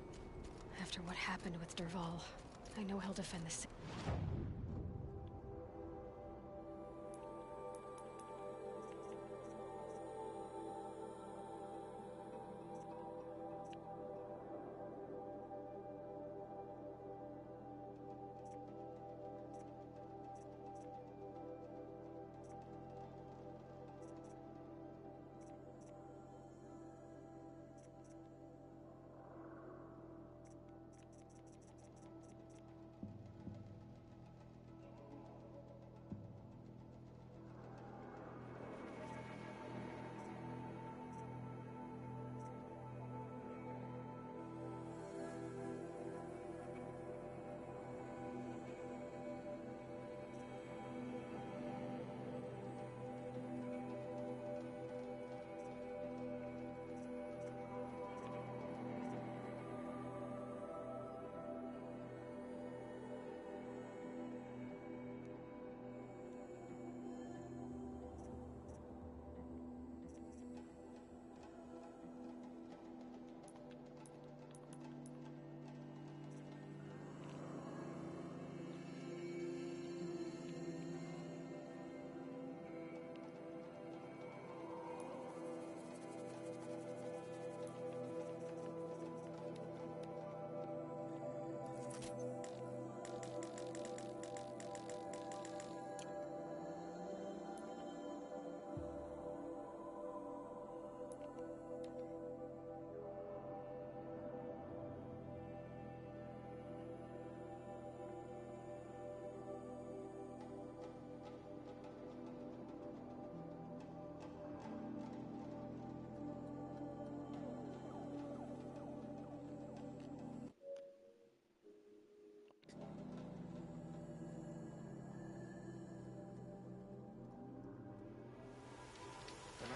After what happened with Dervahl, I know he'll defend the city.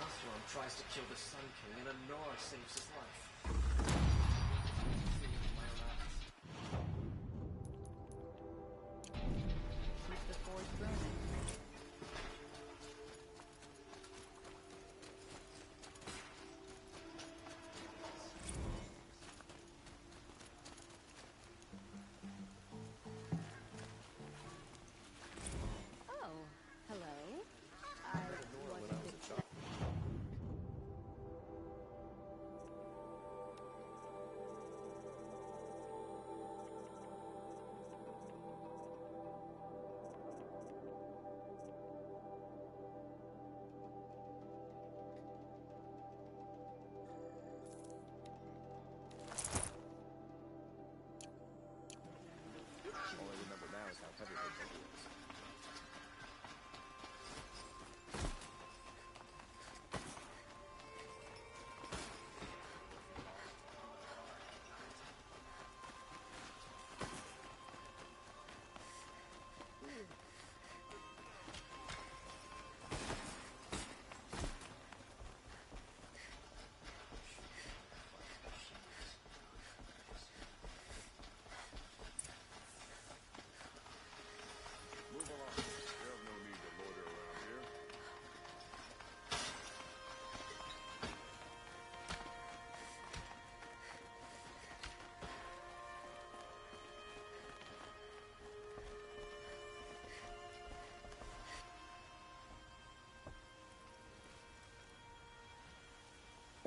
Oseram tries to kill the Sun King, and Anora saves his life. Keep the force burning. Oh, hello. I wasn't expecting. All I remember now is how heavy her body was. Move along. You have no need to loiter around here.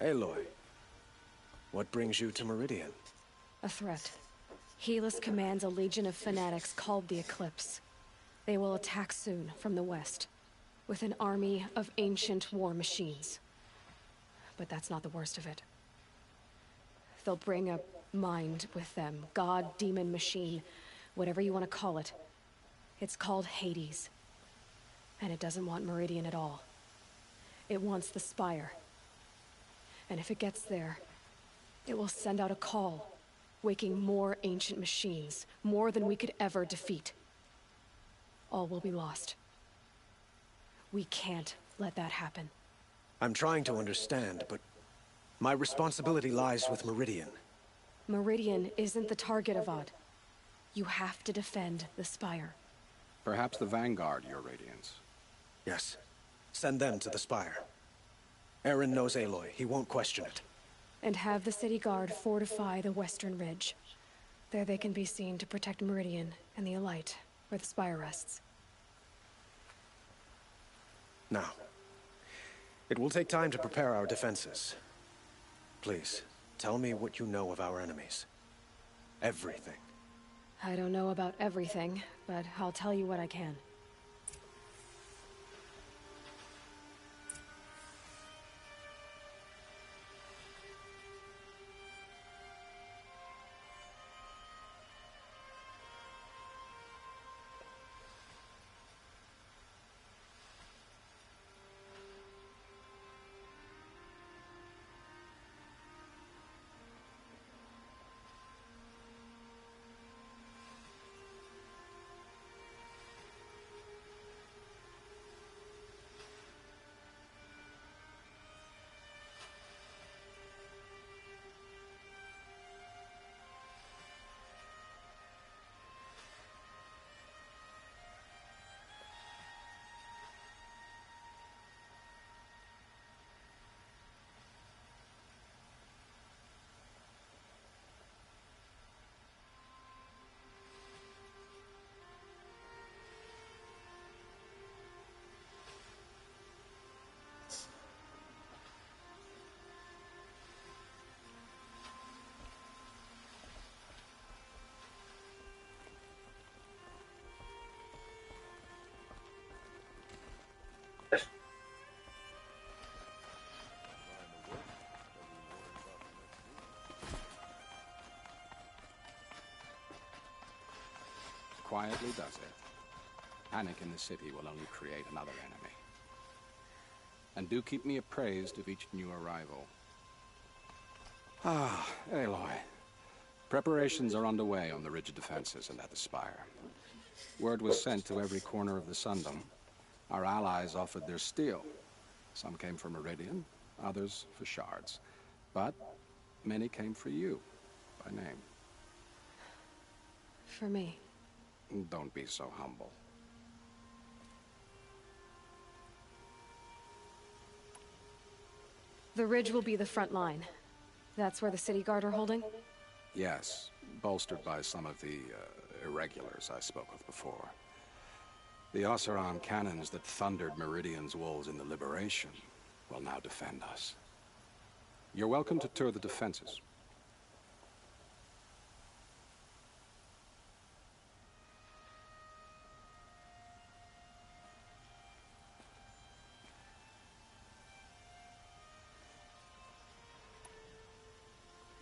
Aloy, what brings you to Meridian? A threat. Helis commands a legion of fanatics called the Eclipse. They will attack soon from the west, with an army of ancient war machines. But that's not the worst of it. They'll bring a mind with them, god, demon, machine, whatever you want to call it. It's called Hades. And it doesn't want Meridian at all. It wants the Spire. And if it gets there, it will send out a call, waking more ancient machines, more than we could ever defeat. All will be lost. We can't let that happen. I'm trying to understand, but my responsibility lies with Meridian. Meridian isn't the target, Avad. You have to defend the Spire. Perhaps the Vanguard, Your Radiance. Yes. Send them to the Spire. Eren knows Aloy. He won't question it. and have the city guard fortify the western ridge. There they can be seen to protect Meridian and the Elite, where the Spire rests. Now, it will take time to prepare our defenses. Please, tell me what you know of our enemies. Everything. I don't know about everything, but I'll tell you what I can. Quietly does it. Panic in the city will only create another enemy. And do keep me appraised of each new arrival. Ah, Aloy. Preparations are underway on the ridge defenses and at the Spire. Word was sent to every corner of the Sundom. Our allies offered their steel. Some came for Meridian, others for shards. But many came for you, by name. For me. Don't be so humble. The ridge will be the front line. That's where the city guard are holding? Yes, bolstered by some of the irregulars I spoke of before. The Oseram cannons that thundered Meridian's walls in the Liberation will now defend us. You're welcome to tour the defenses.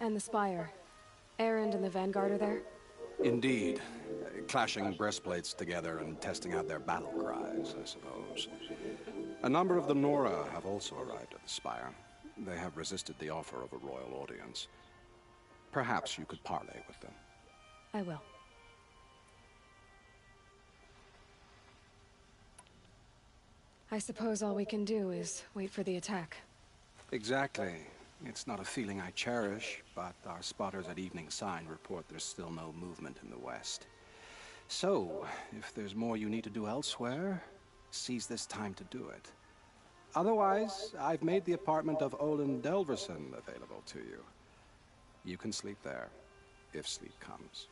And the Spire. Erend and the Vanguard are there? Indeed. Clashing breastplates together and testing out their battle cries, I suppose. A number of the Nora have also arrived at the Spire. They have resisted the offer of a royal audience. Perhaps you could parley with them. I will. I suppose all we can do is wait for the attack. Exactly. It's not a feeling I cherish, but our spotters at Evening Sign report there's still no movement in the west. So, if there's more you need to do elsewhere, seize this time to do it. Otherwise, I've made the apartment of Olin Delverson available to you. You can sleep there, if sleep comes.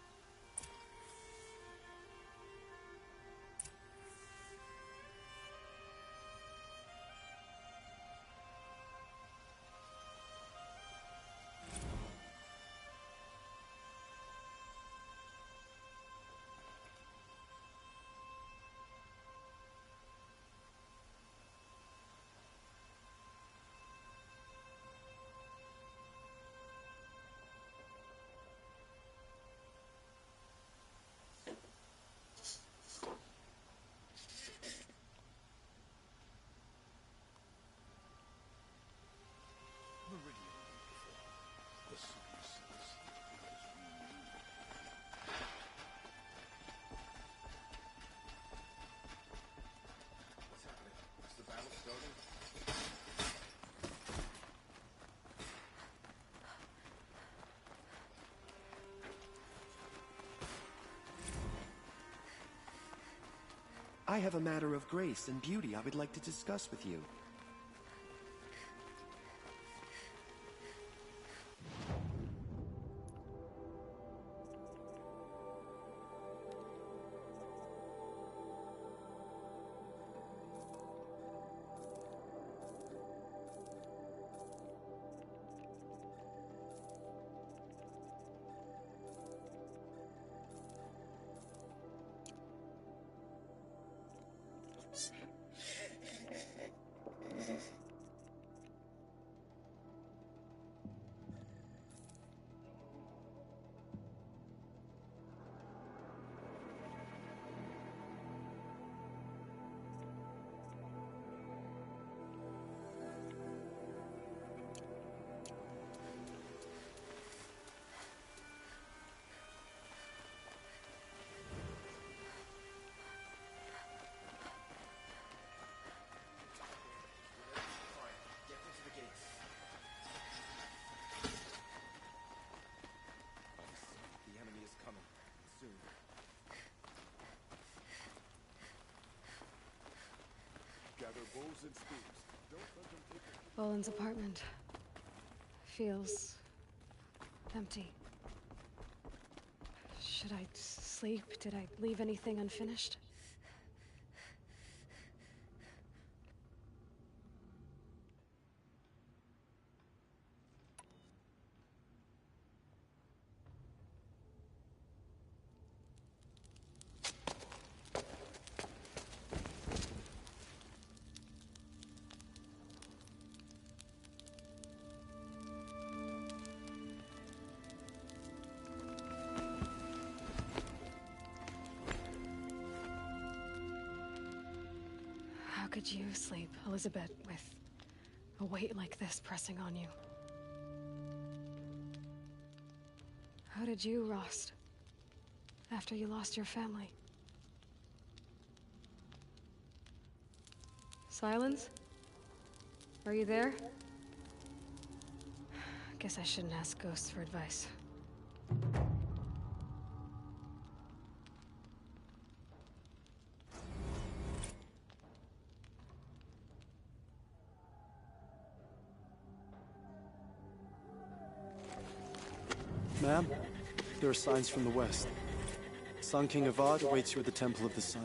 I have a matter of grace and beauty I would like to discuss with you. Boland's apartment feels empty. Should I sleep? Did I leave anything unfinished? How could you sleep, Elizabeth, with a weight like this pressing on you? How did you, Rost, after you lost your family? Silence? Are you there? Guess I shouldn't ask ghosts for advice. Ma'am, there are signs from the west. Sun King Avad awaits you at the Temple of the Sun.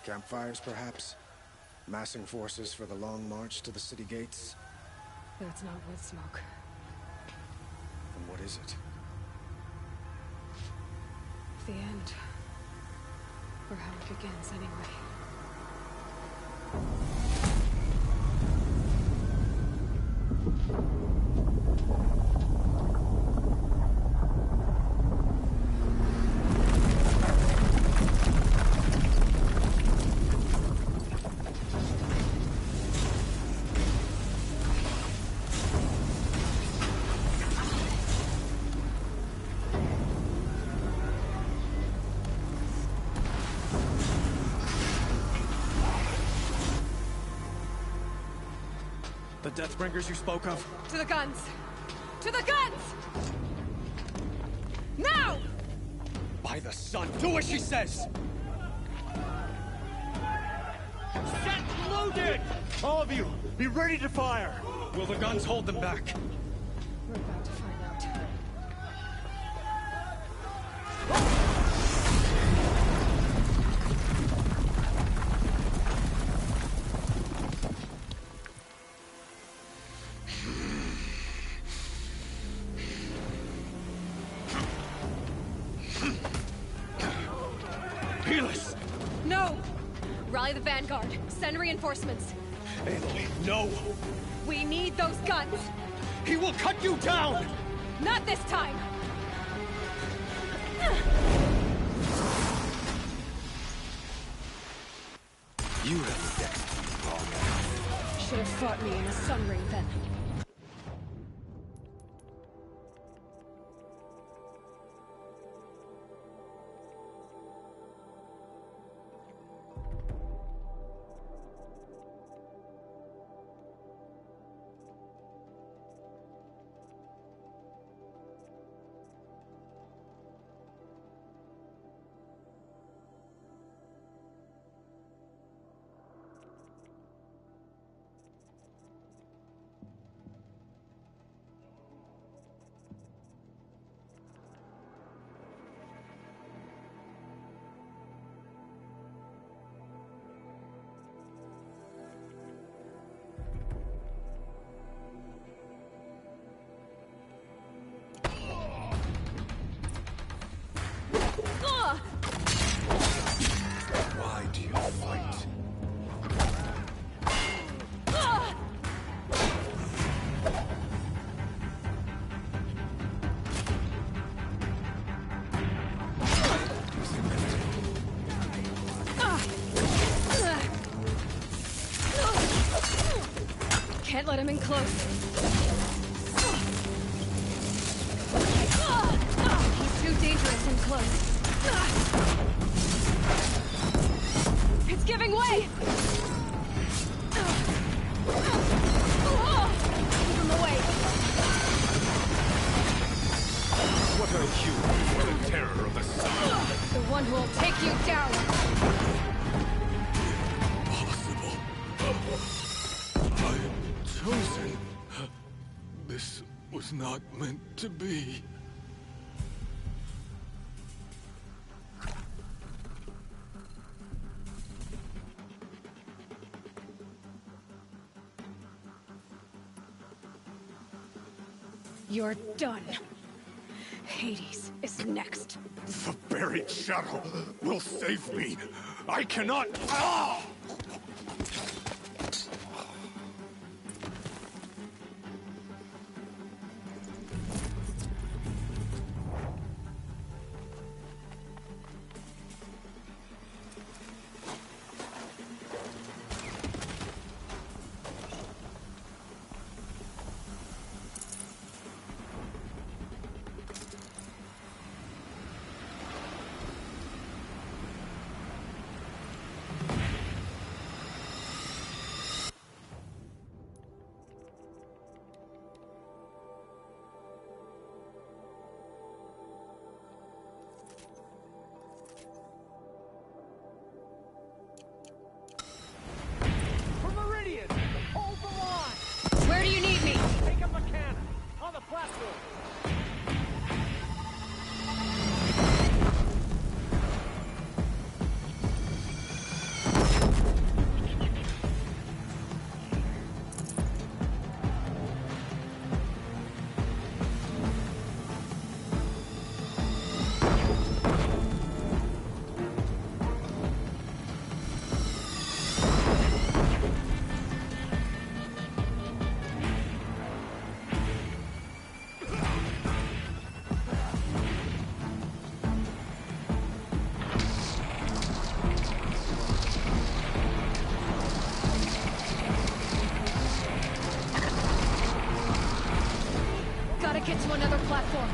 Campfires, perhaps? Massing forces for the long march to the city gates? That's not wood smoke. Then what is it? The end. Or how it begins, anyway. The Deathbringers you spoke of? To the guns! To the guns! Now! By the sun, do as she says! Set loaded! All of you, be ready to fire! Will the guns hold them back? We're about to find out. Helis! No! Rally the Vanguard. Send reinforcements. Aloy, no! We need those guns! He will cut you down! Not this time! You have the destiny long enough. Should have fought me in a sun ring then. Can't let him in close. He's too dangerous in close. It's giving way! Keep him away. What are you, the terror of the sun? The one who will take you down. Impossible. I am chosen. This was not meant to be. You're done. Hades is next. The buried shadow will save me. I cannot. Ah! Where do you need me? Take up a cannon on the platform. Gotta get to another platform.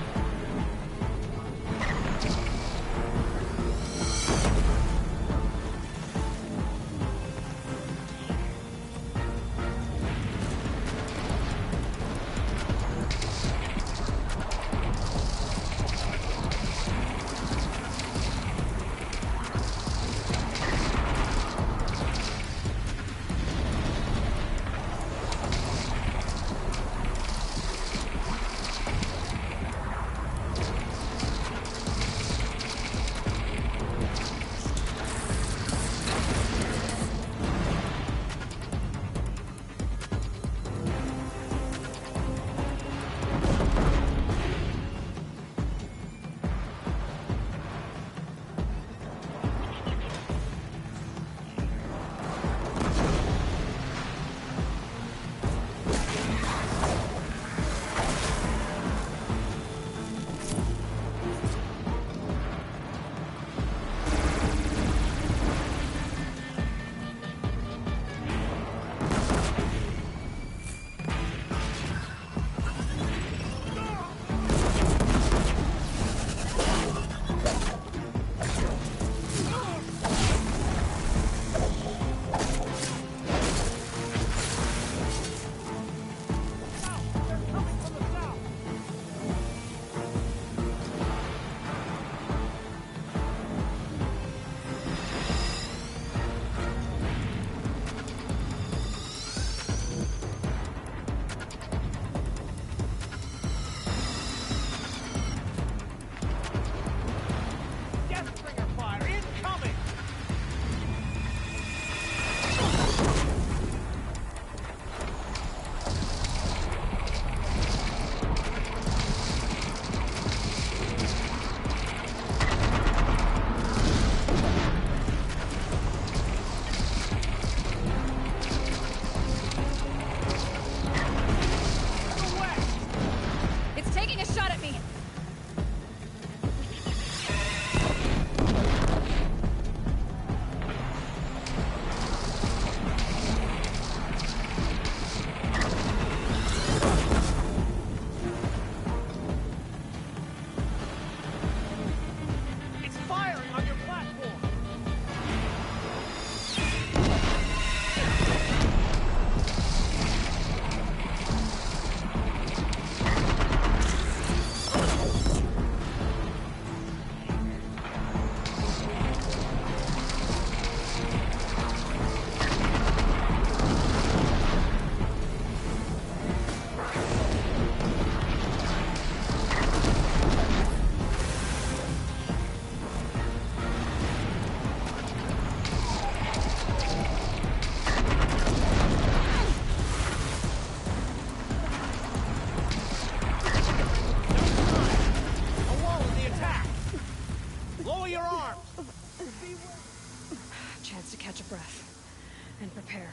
breath and prepare.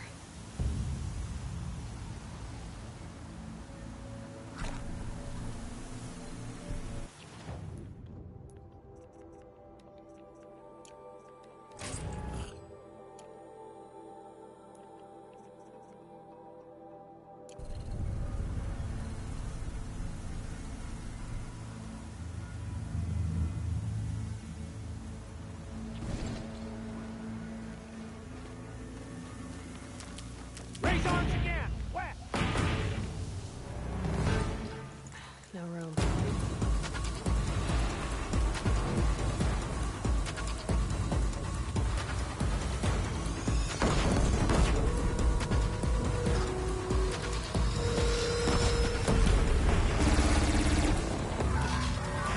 Raise arms again! West! No room.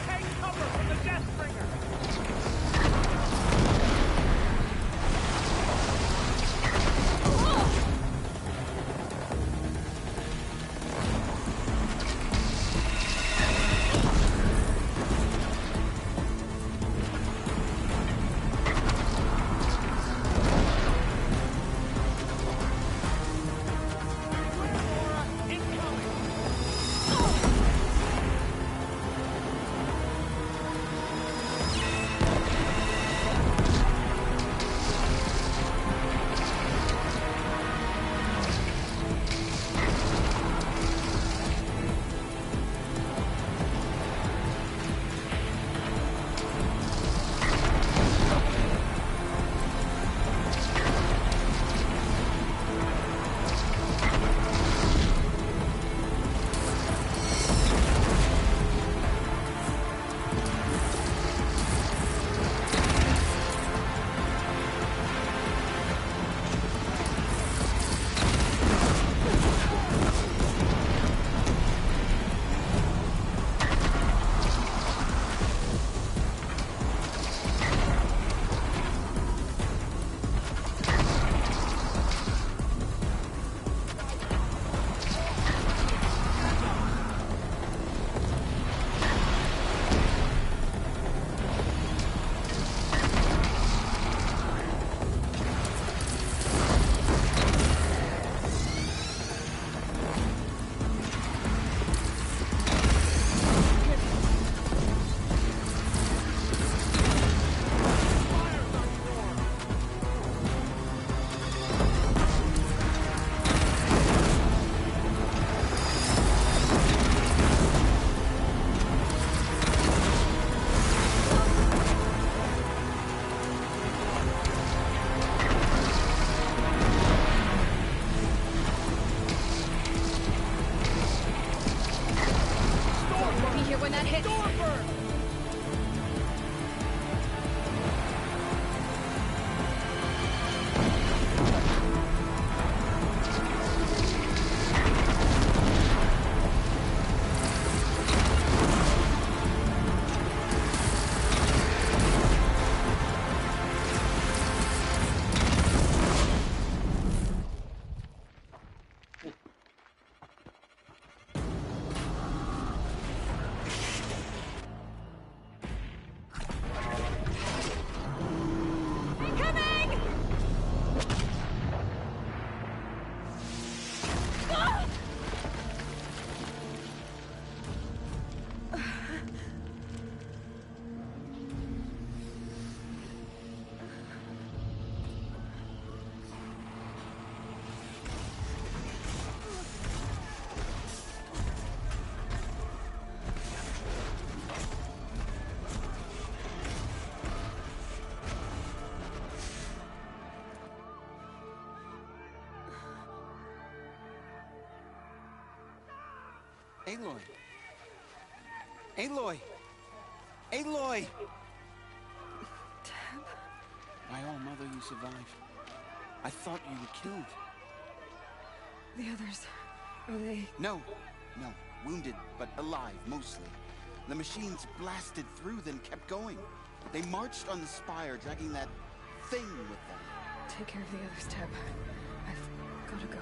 Take cover from the Deathbringer! Aloy! Aloy! Aloy! Teb? My own mother, you survived. I thought you were killed. The others, are they... No. Wounded, but alive, mostly. The machines blasted through, then kept going. They marched on the spire, dragging that thing with them. Take care of the others, Teb. I've gotta go.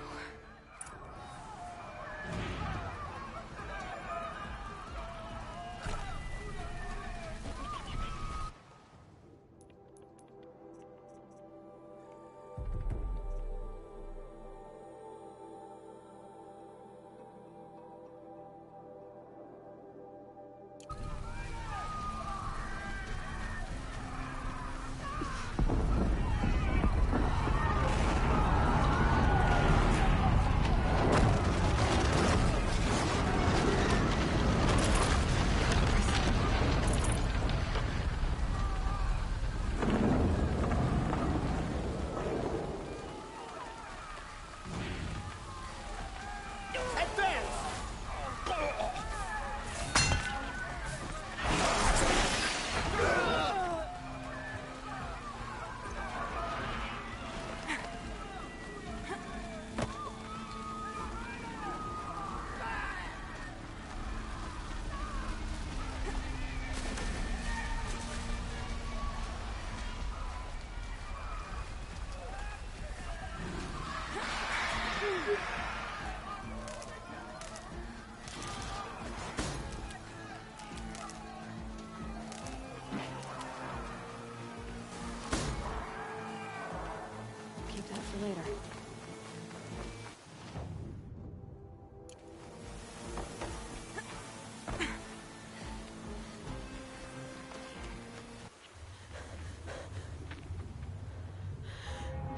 Keep that for later.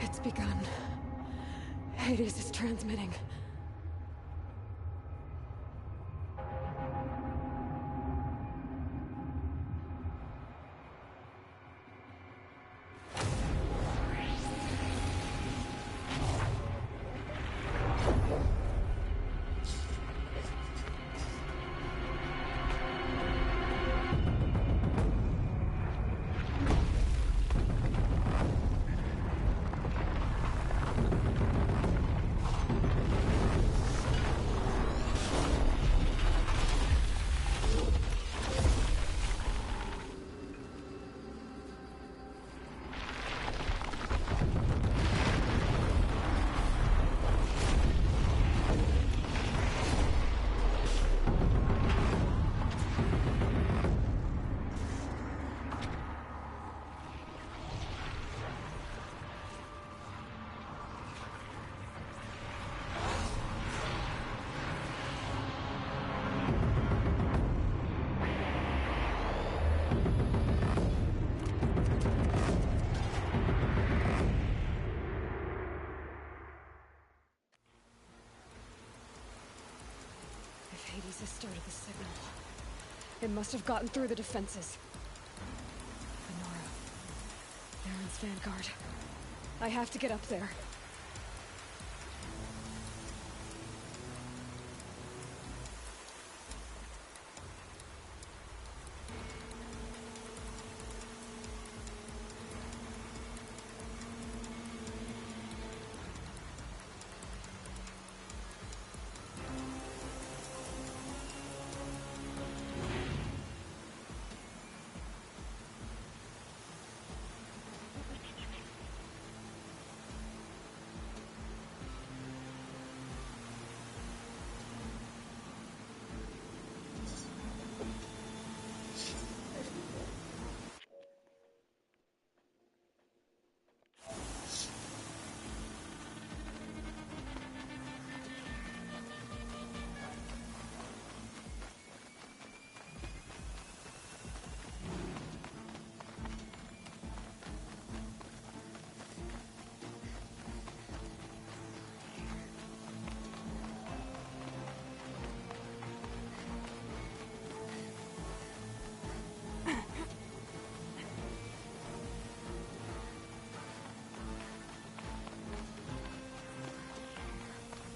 It's begun. Hades is transmitting. Hades has started the signal. It must have gotten through the defenses. Venora. Aaron's vanguard. I have to get up there.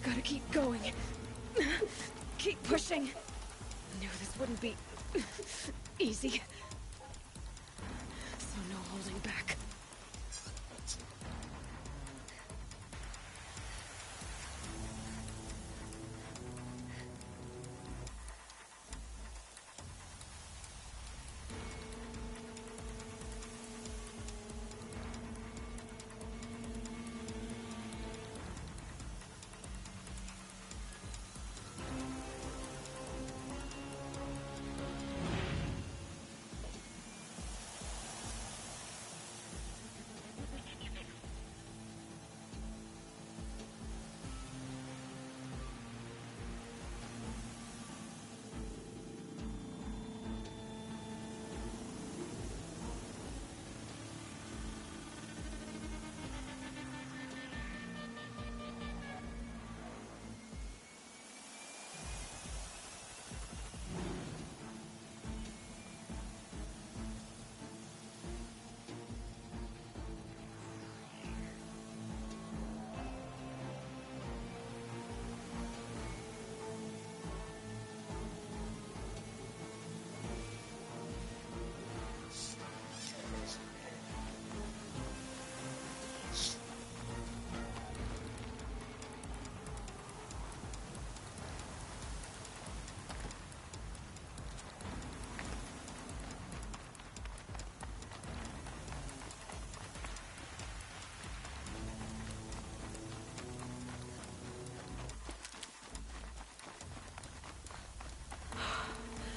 Gotta keep going. Keep pushing. Knew this wouldn't be easy. So no holding back.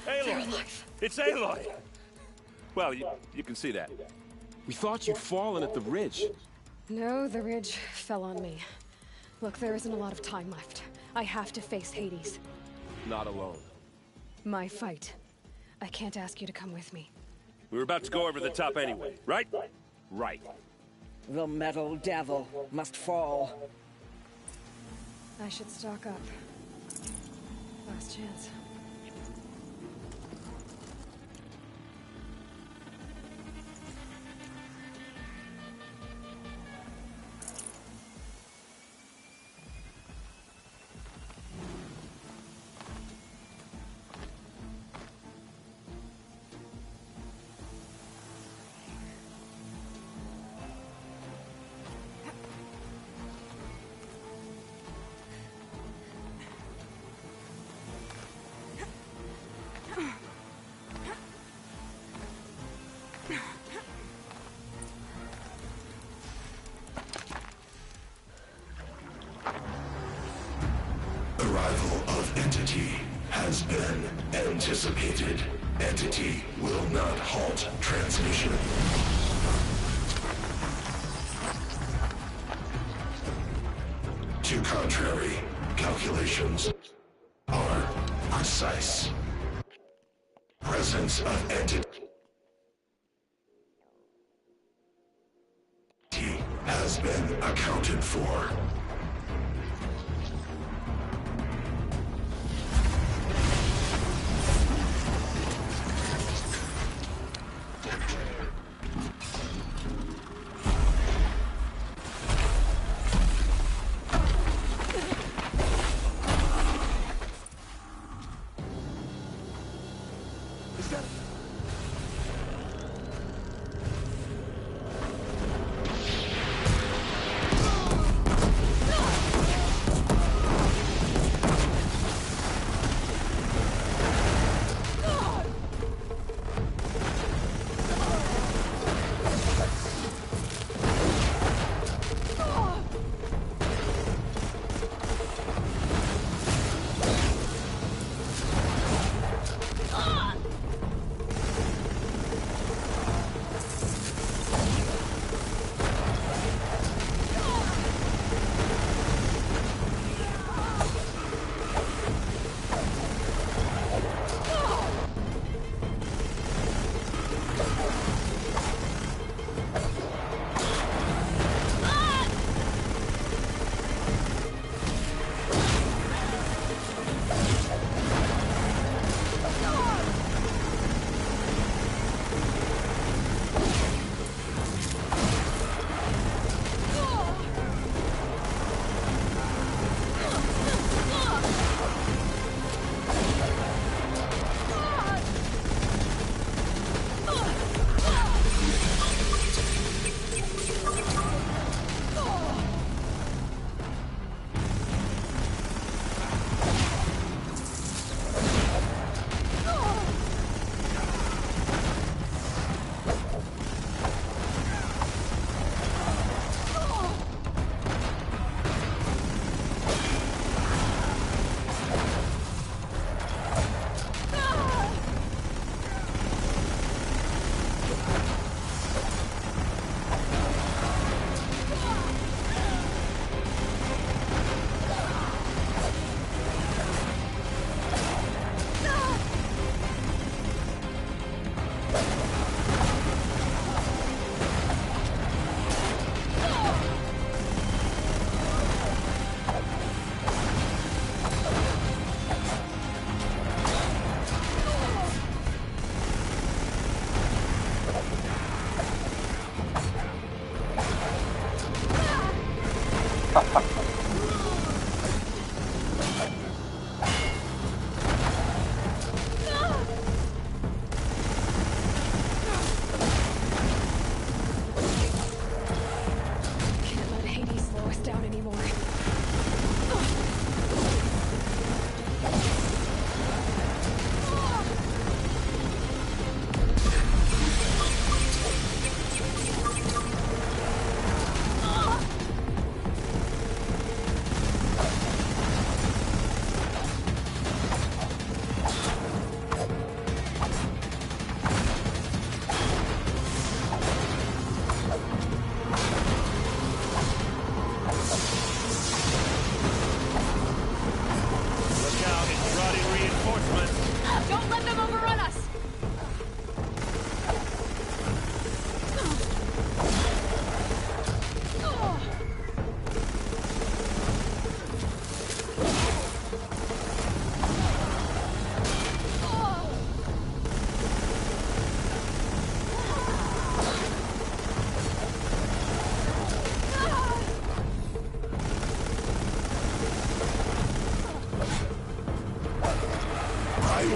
Aloy! It's Aloy! Well, you can see that. We thought you'd fallen at the ridge. No, the ridge fell on me. Look, there isn't a lot of time left. I have to face Hades. Not alone. My fight. I can't ask you to come with me. We were about to go over the top anyway, right? Right. The metal devil must fall. I should stock up. Last chance. Arrival of Entity has been anticipated. Entity will not halt transmission. To contrary, calculations are precise. Presence of Entity has been accounted for.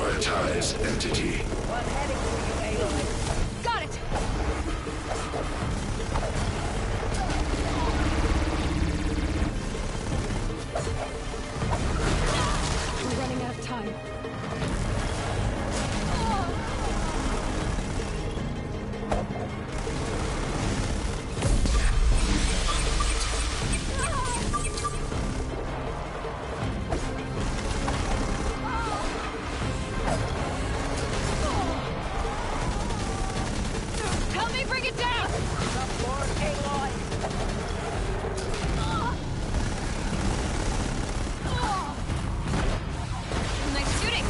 Prioritize entity. One heading for you, Aloy. Got it! We're running out of time. Help me bring it down! Support Aloy. Nice shooting!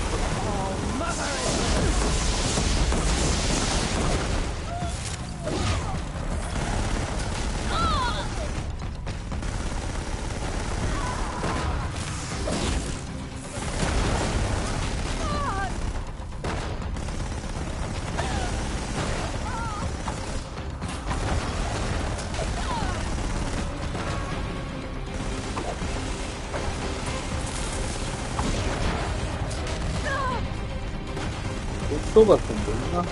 복도 같은 거 있나?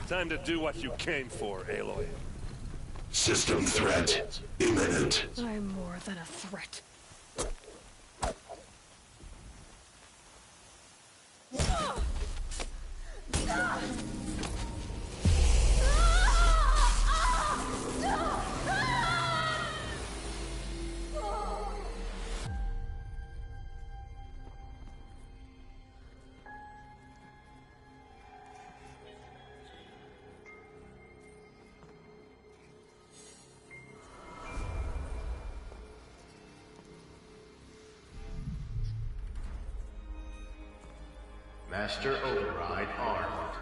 Time to do what you came for, Aloy. System threat imminent. I'm more than a threat. Master Override armed.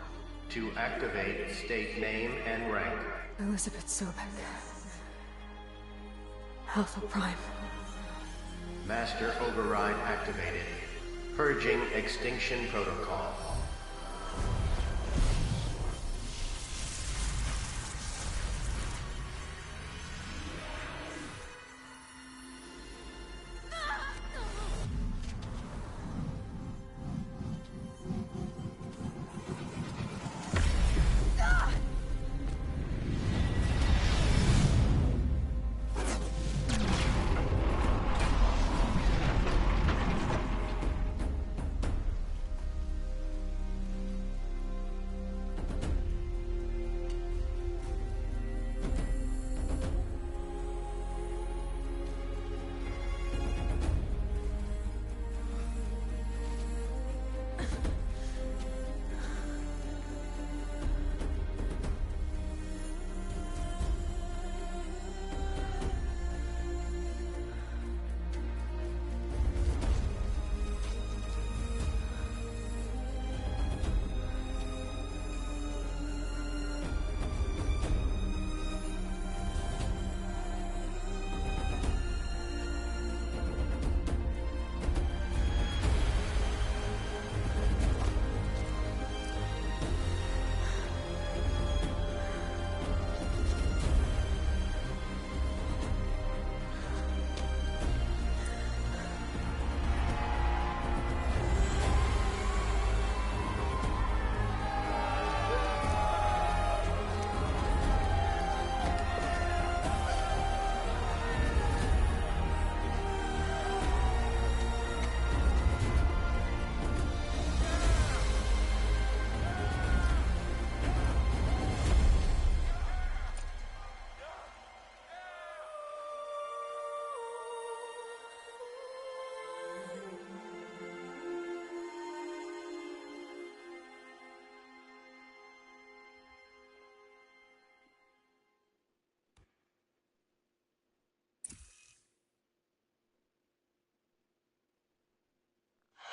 To activate, state name and rank. Elizabeth Sobek. Alpha Prime. Master Override activated. Purging Extinction Protocol.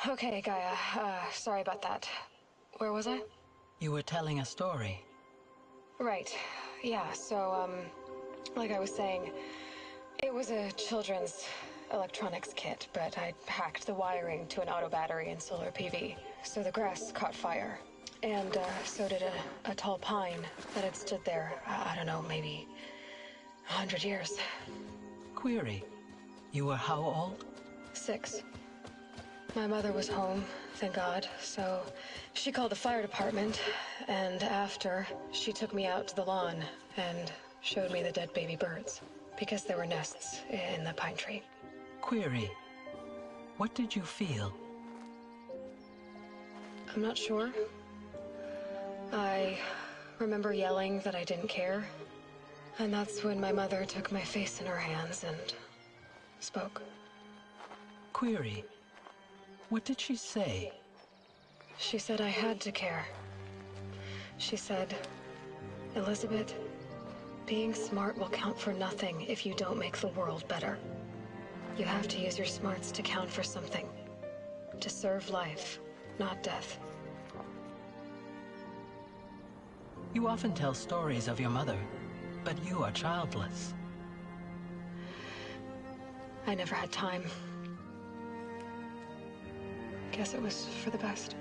Okay, Gaia. Sorry about that. Where was I? You were telling a story. Right. Yeah, so, like I was saying, it was a children's electronics kit, but I'd hacked the wiring to an auto battery and solar PV. So the grass caught fire. And, so did a tall pine that had stood there, I don't know, maybe 100 years. Query. You were how old? 6. My mother was home, thank God, so she called the fire department, and after, she took me out to the lawn and showed me the dead baby birds, because there were nests in the pine tree. Query. What did you feel? I'm not sure. I remember yelling that I didn't care, and that's when my mother took my face in her hands and spoke. Query. What did she say? She said I had to care. She said, Elizabeth, being smart will count for nothing if you don't make the world better. You have to use your smarts to count for something. To serve life, not death. You often tell stories of your mother, but you are childless. I never had time. Guess it was for the best.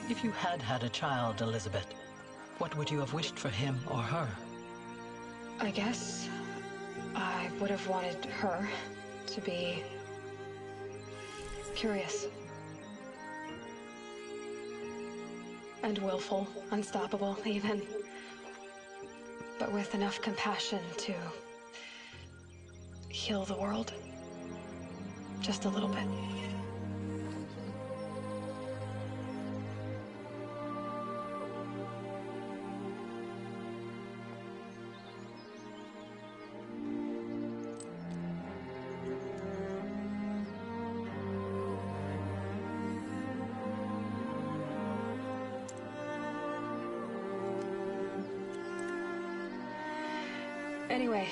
If you had had a child, Elizabeth, what would you have wished for him or her? I guess I would have wanted her to be curious. And willful, unstoppable, even. But with enough compassion to heal the world. Just a little bit. Anyway,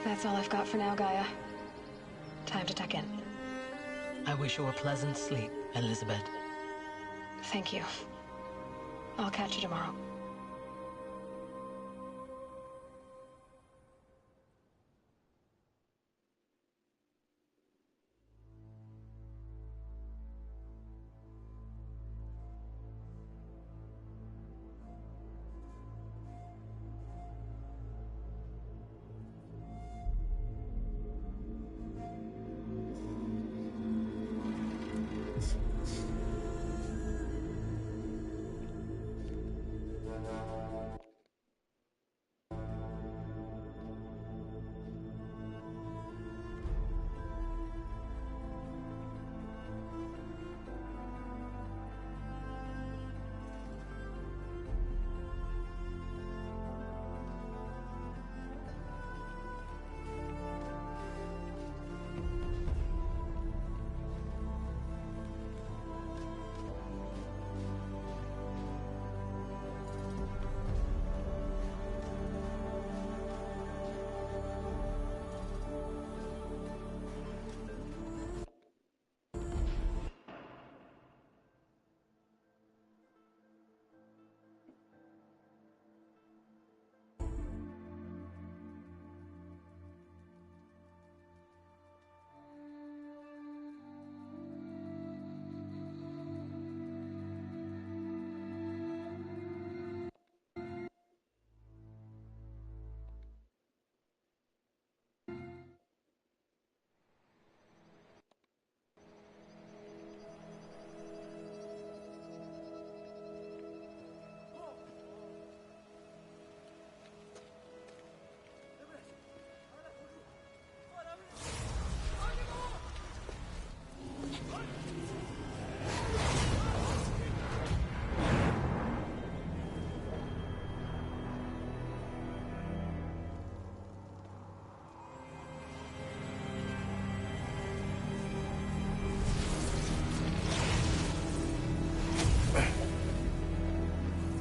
that's all I've got for now, Gaia. Time to tuck in. I wish you a pleasant sleep, Elizabeth. Thank you. I'll catch you tomorrow.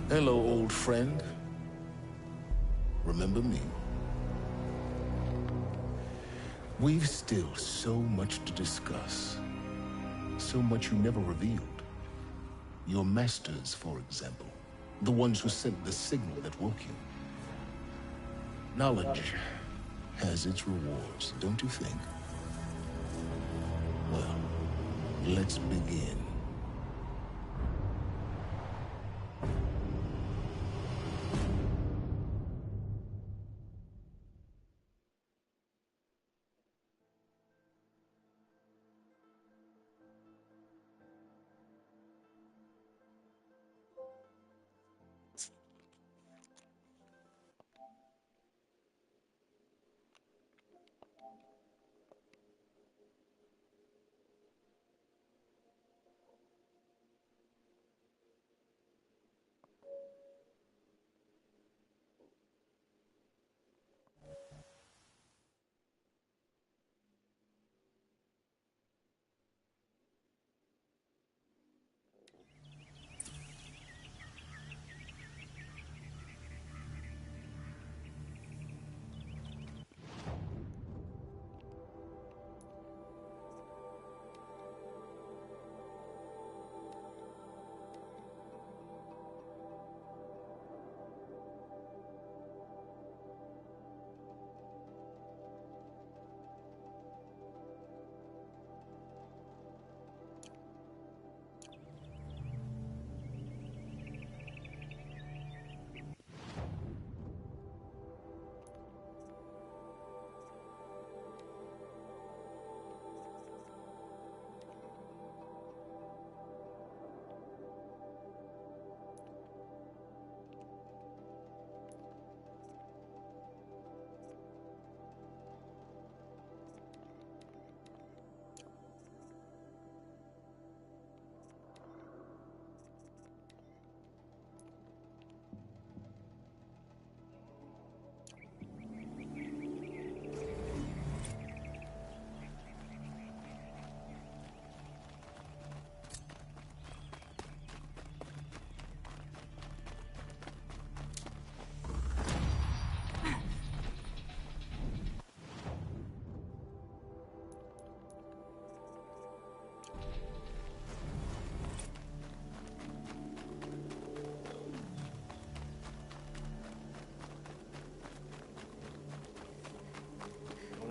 Hello, old friend. Remember me? We've still so much to discuss. So much you never revealed. Your masters, for example. The ones who sent the signal that woke you. Knowledge has its rewards, don't you think? Well, let's begin.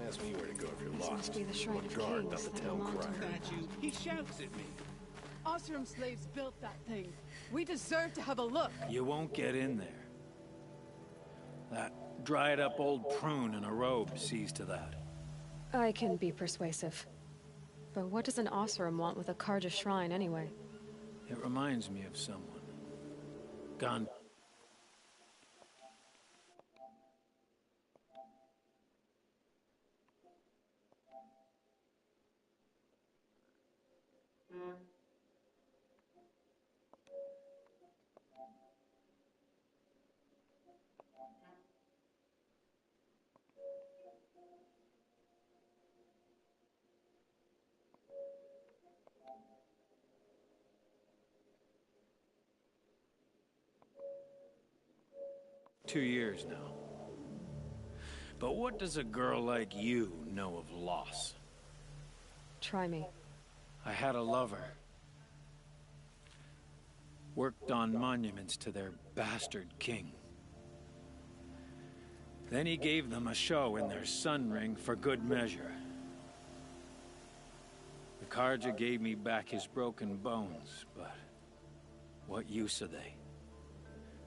Ask me where to go if you're This lost. must be the Shrine of Guard Kings down the that town Lamont crier. unveiled. He shouts at me. Osram slaves built that thing. We deserve to have a look. You won't get in there. That dried-up old prune in a robe sees to that. I can be persuasive. But what does an Osram want with a Carja shrine anyway? It reminds me of someone. Gone. "2 years now. But what does a girl like you know of loss?" Try me. I had a lover. Worked on monuments to their bastard king. Then he gave them a show in their sun ring for good measure. The Carja gave me back his broken bones, but what use are they?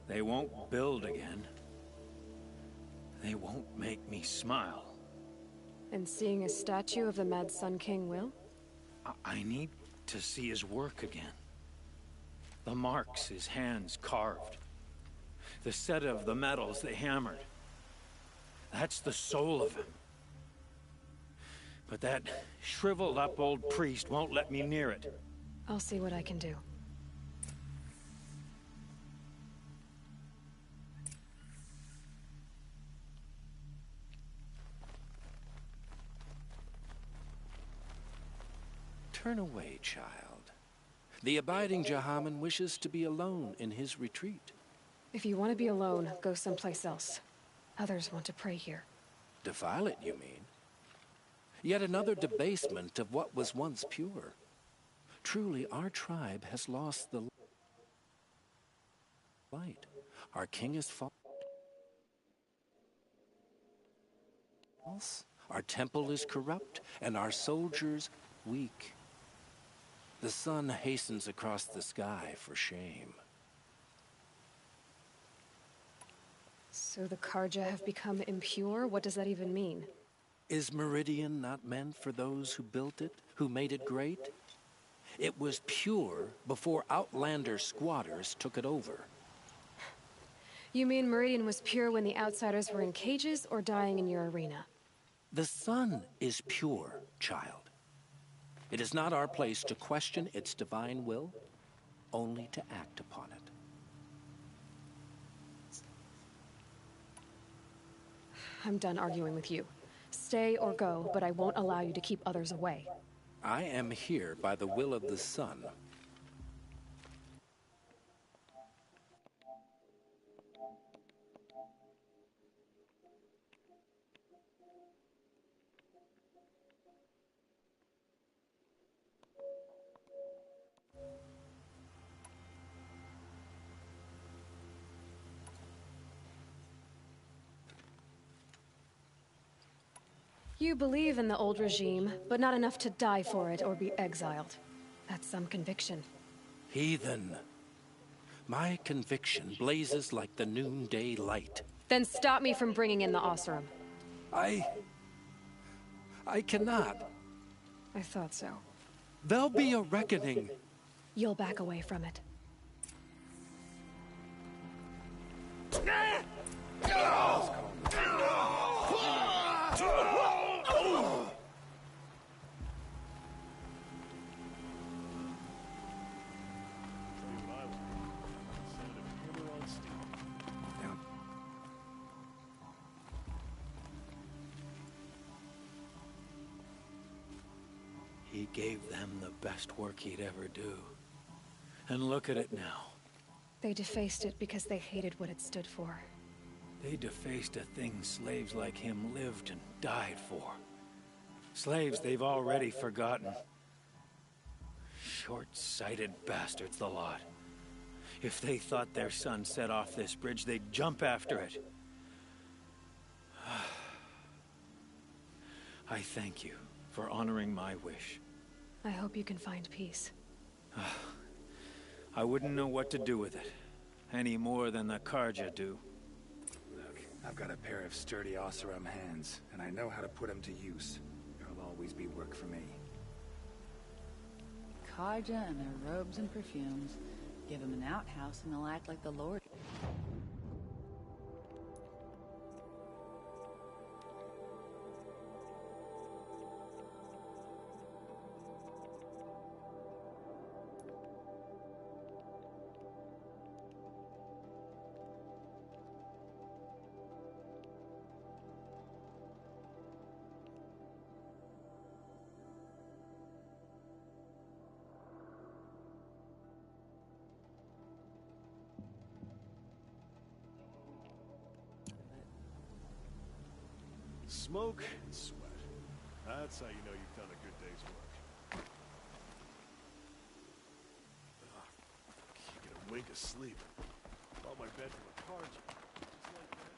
They won't build again. They won't make me smile. And seeing a statue of the Mad Sun King will? I need to see his work again. The marks his hands carved. The set of the metals they hammered. That's the soul of him. But that shriveled up old priest won't let me near it. I'll see what I can do. Turn away, child. The abiding Jahaman wishes to be alone in his retreat. If you want to be alone, go someplace else. Others want to pray here. Defile it, you mean? Yet another debasement of what was once pure. Truly, our tribe has lost the light. Our king is false. Our temple is corrupt, and our soldiers weak. The sun hastens across the sky for shame. So the Karja have become impure? What does that even mean? Is Meridian not meant for those who built it, who made it great? It was pure before Outlander squatters took it over. You mean Meridian was pure when the outsiders were in cages or dying in your arena? The sun is pure, child. It is not our place to question its divine will, only to act upon it. I'm done arguing with you. Stay or go, but I won't allow you to keep others away. I am here by the will of the sun. You believe in the old regime, but not enough to die for it or be exiled. That's some conviction. Heathen. My conviction blazes like the noonday light. Then stop me from bringing in the Oseram. I cannot. I thought so. There'll be a reckoning. You'll back away from it. He gave them the best work he'd ever do. And look at it now. They defaced it because they hated what it stood for. They defaced a thing slaves like him lived and died for. Slaves they've already forgotten. Short-sighted bastards, the lot. If they thought their son set off this bridge, they'd jump after it. I thank you for honoring my wish. I hope you can find peace. I wouldn't know what to do with it, any more than the Karja do. Look, I've got a pair of sturdy Oseram hands, and I know how to put them to use. There'll always be work for me. Karja and their robes and perfumes. Give them an outhouse and they'll act like the Lord. Smoke and sweat. That's how you know you've done a good day's work. Can't get a wink of sleep. Bought my bed from a Karja. Just like that.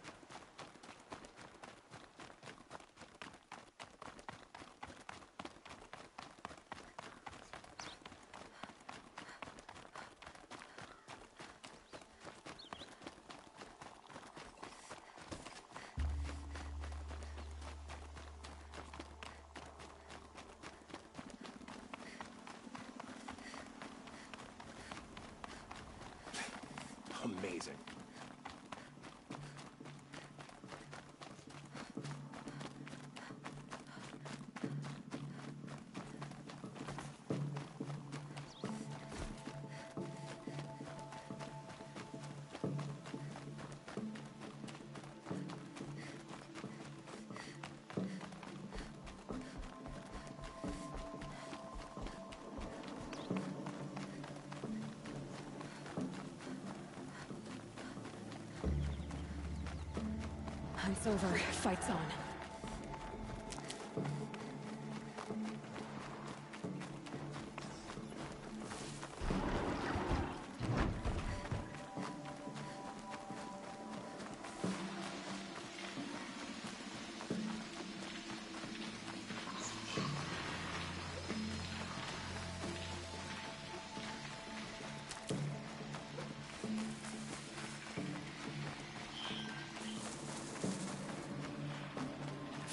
Amazing. Hunt's over. Fight's on.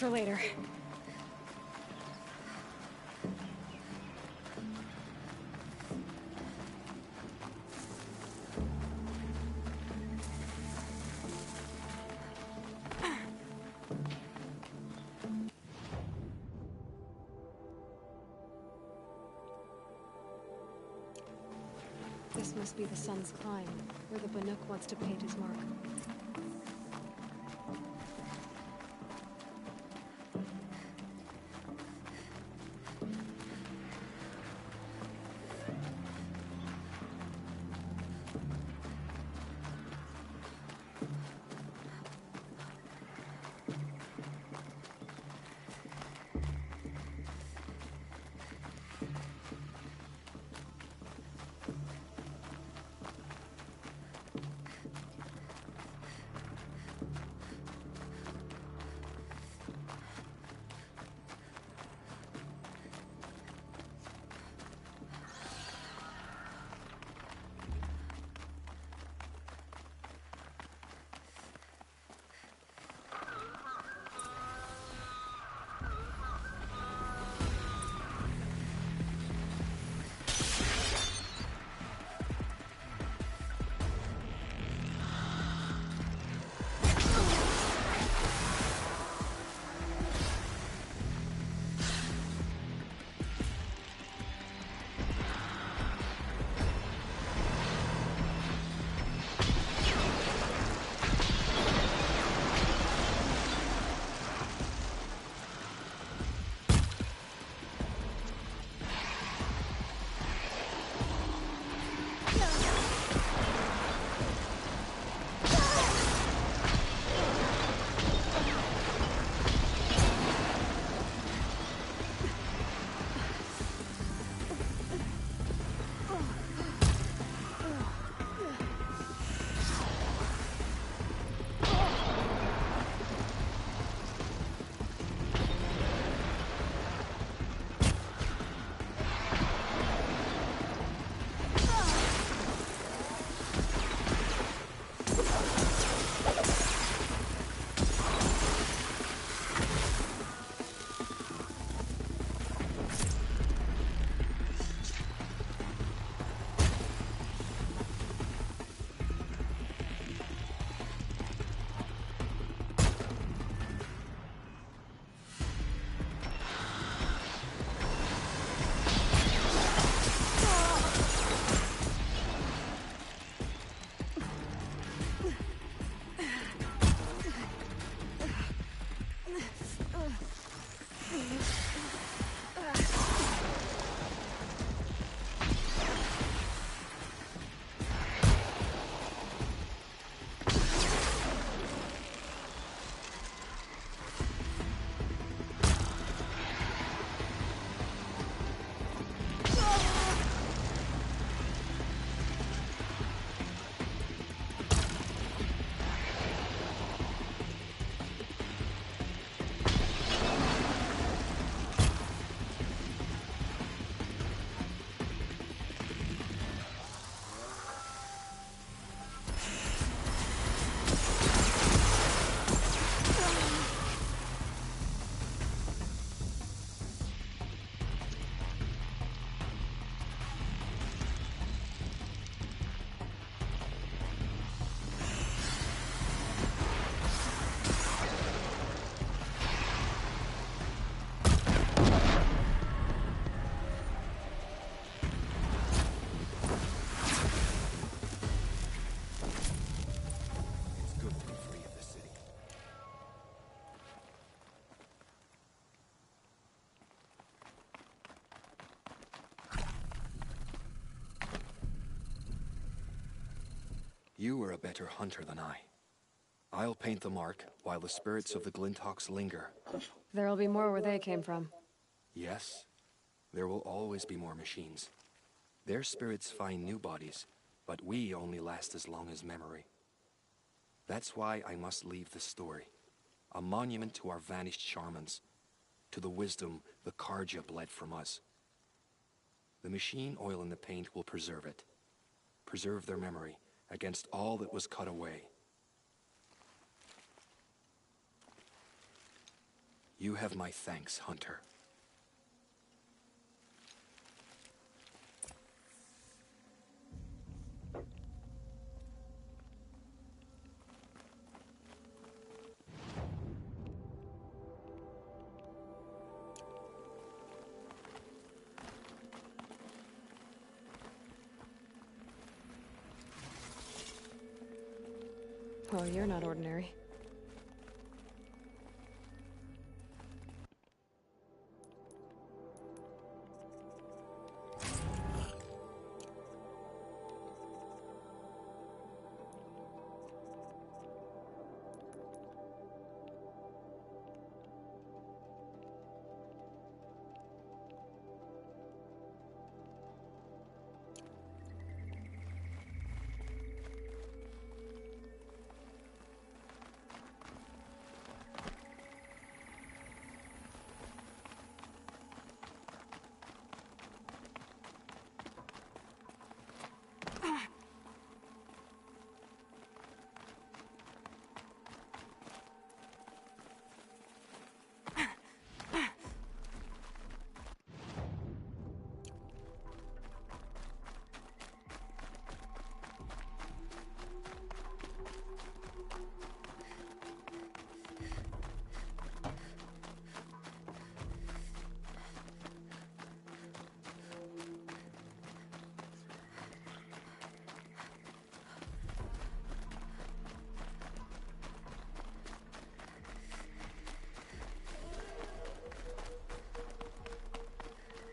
for later. This must be the Sun's Climb, where the Banuk wants to paint his mark. You are a better hunter than I. I'll paint the mark while the spirits of the Glinthawks linger. There'll be more where they came from. Yes, there will always be more machines. Their spirits find new bodies, but we only last as long as memory. That's why I must leave this story. A monument to our vanished shamans, to the wisdom the Carja bled from us. The machine oil in the paint will preserve it. Preserve their memory against all that was cut away. You have my thanks, Hunter. Well, you're not ordinary.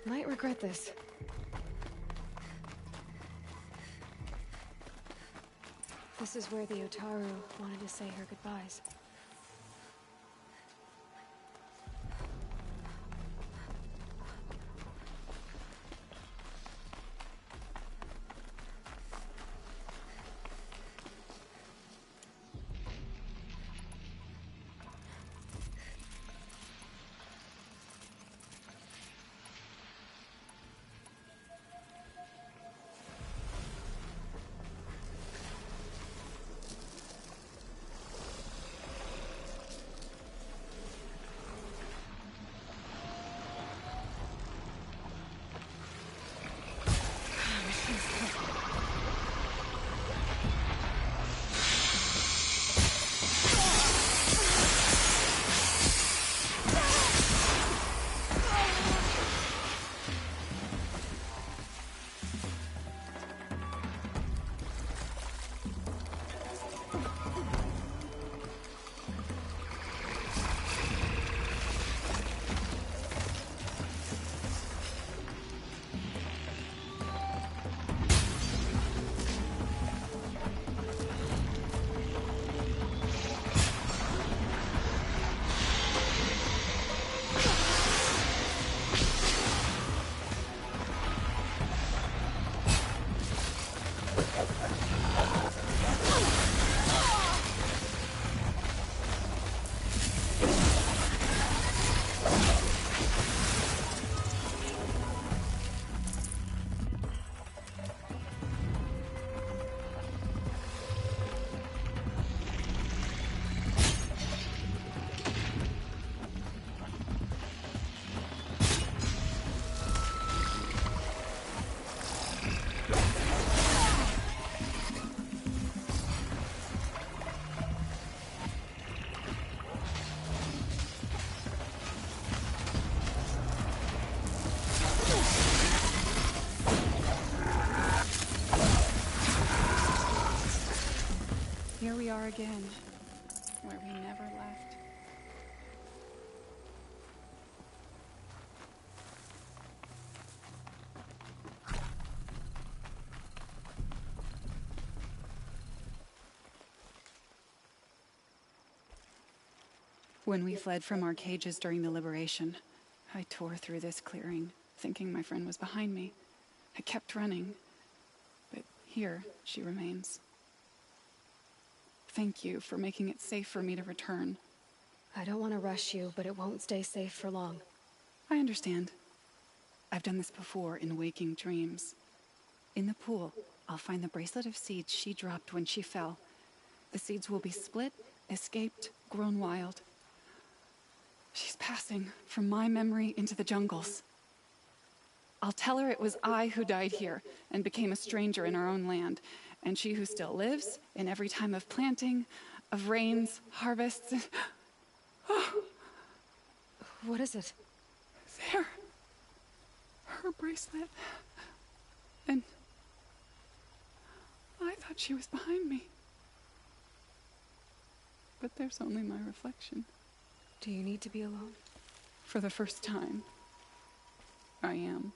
Might regret this. This is where the Otaru wanted to say her goodbyes. Here we are again, where we never left. When we fled from our cages during the liberation, I tore through this clearing, thinking my friend was behind me. I kept running, but here she remains. Thank you for making it safe for me to return. I don't want to rush you, but it won't stay safe for long. I understand. I've done this before in waking dreams. In the pool, I'll find the bracelet of seeds she dropped when she fell. The seeds will be split, escaped, grown wild. She's passing from my memory into the jungles. I'll tell her it was I who died here and became a stranger in our own land, and she who still lives in every time of planting, of rains, harvests, and... Oh. What is it? There. Her bracelet. And I thought she was behind me. But there's only my reflection. Do you need to be alone? For the first time, I am.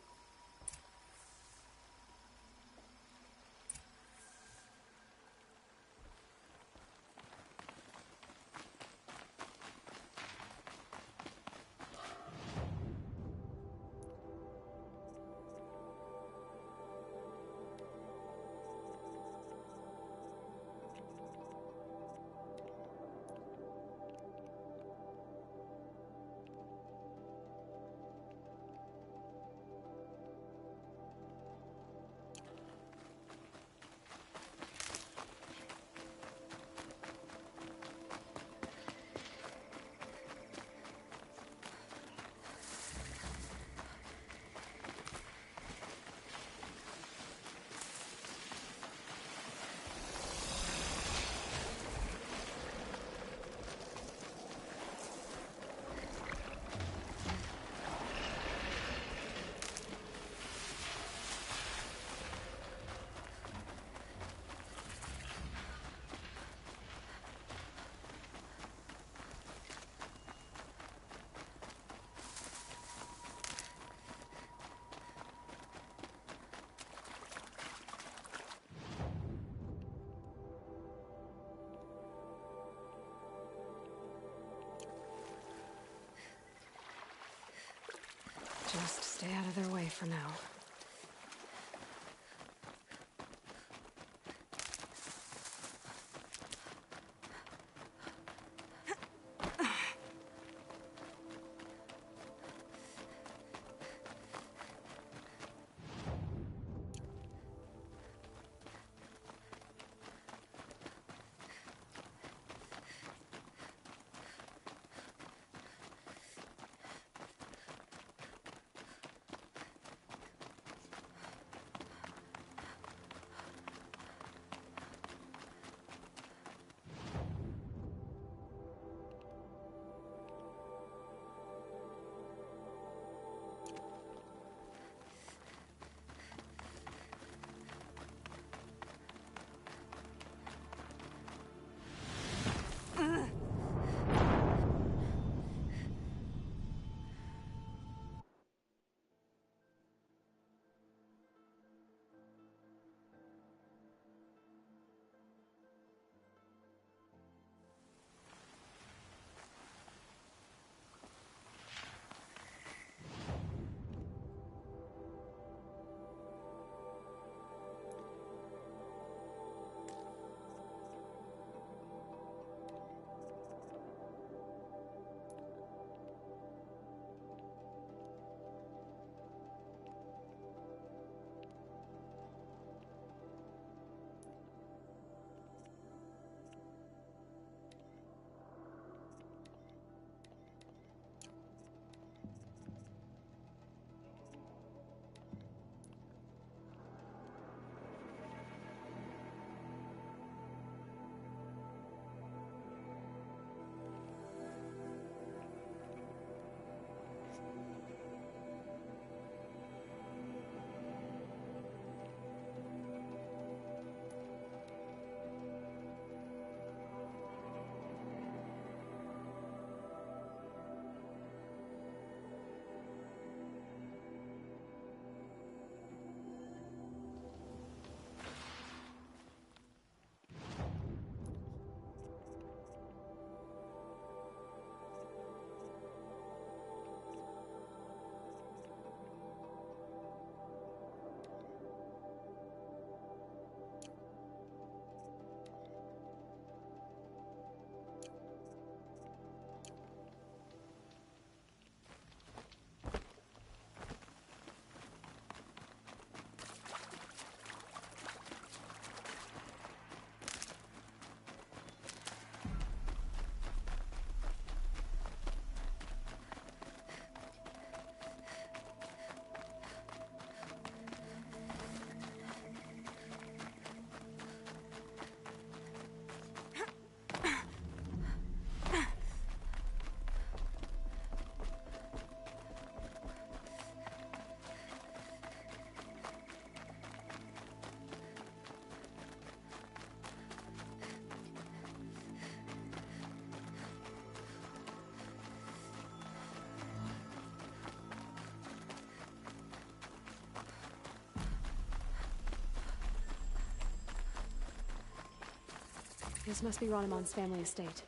Just stay out of their way for now. This must be Ronimon's family estate.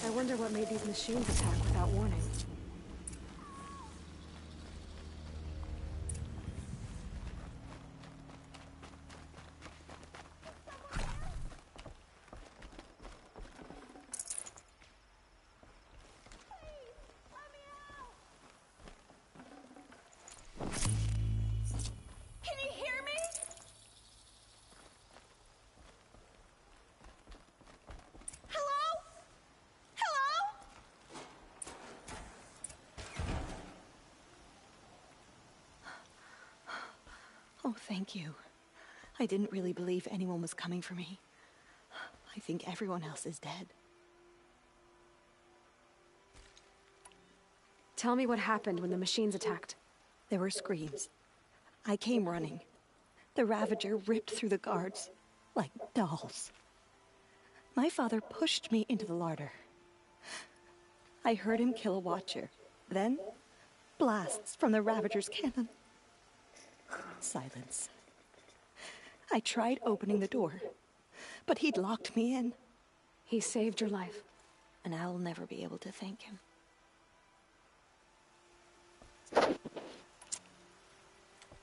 I wonder what made these machines attack without warning. Can you hear me? Hello? Hello? Oh, thank you. I didn't really believe anyone was coming for me. I think everyone else is dead. Tell me what happened when the machines attacked. There were screams. I came running. The Ravager ripped through the guards like dolls. My father pushed me into the larder. I heard him kill a watcher. Then, blasts from the Ravager's cannon. Silence. I tried opening the door, but he'd locked me in. He saved your life. And I'll never be able to thank him.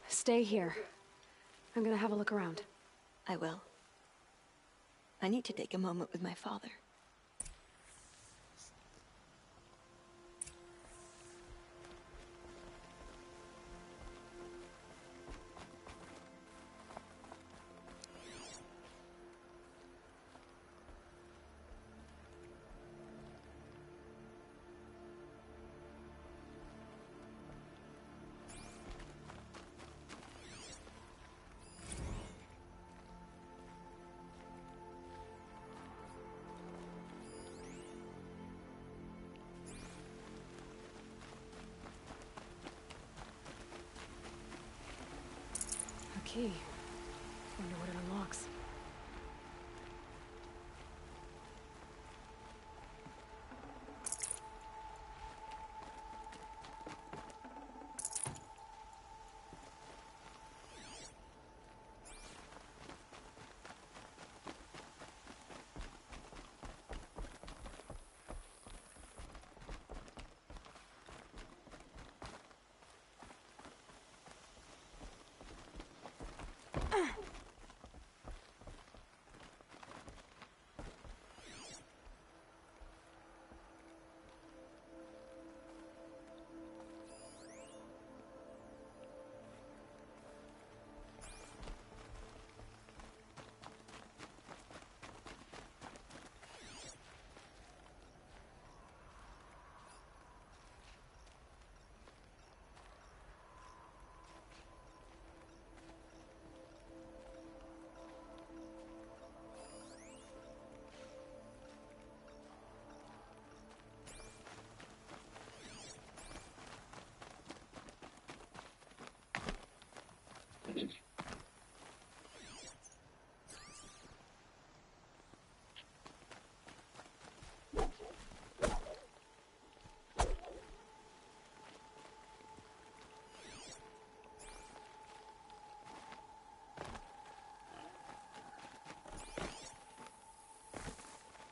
Stay here. I'm gonna have a look around. I will. I need to take a moment with my father. Key. Wonder what it unlocks.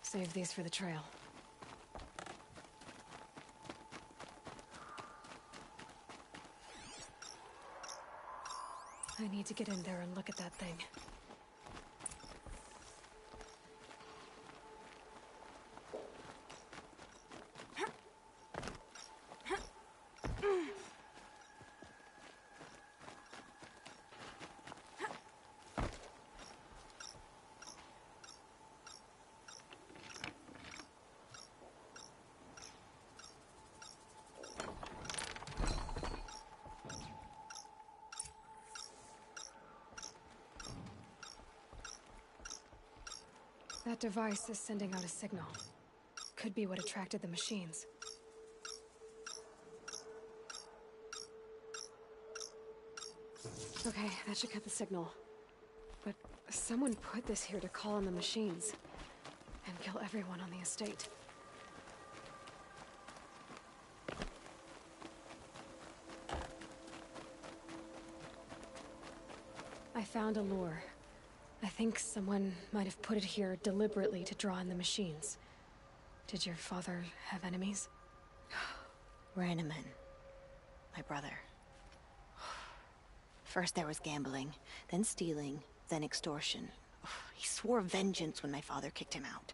Save these for the trail. I need to get in there and look at that thing. That device is sending out a signal. Could be what attracted the machines. Okay, that should cut the signal. But someone put this here to call on the machines. And kill everyone on the estate. I found a lure. I think someone might have put it here deliberately to draw in the machines. Did your father have enemies? Ranaman. My brother. First there was gambling, then stealing, then extortion. He swore vengeance when my father kicked him out.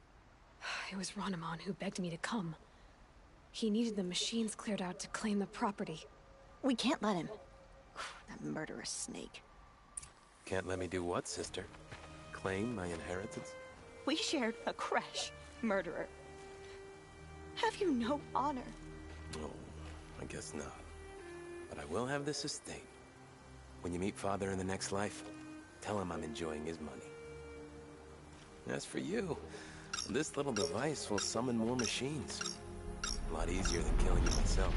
It was Ranaman who begged me to come. He needed the machines cleared out to claim the property. We can't let him. That murderous snake. Can't let me do what, sister? Claim my inheritance? We shared a creche, murderer. Have you no honor? Oh, I guess not. But I will have this estate. When you meet Father in the next life, tell him I'm enjoying his money. As for you, this little device will summon more machines. A lot easier than killing you myself.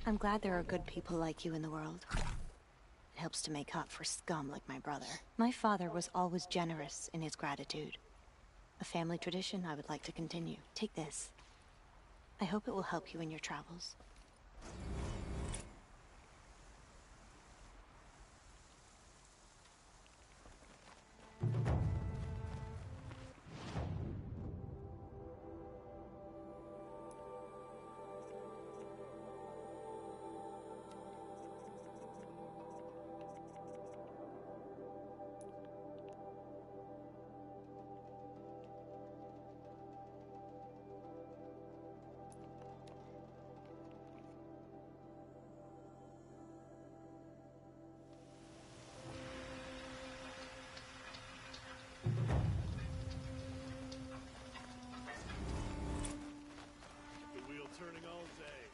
I'm glad there are good people like you in the world. It helps to make up for scum like my brother. My father was always generous in his gratitude. A family tradition I would like to continue. Take this. I hope it will help you in your travels. Turning all day.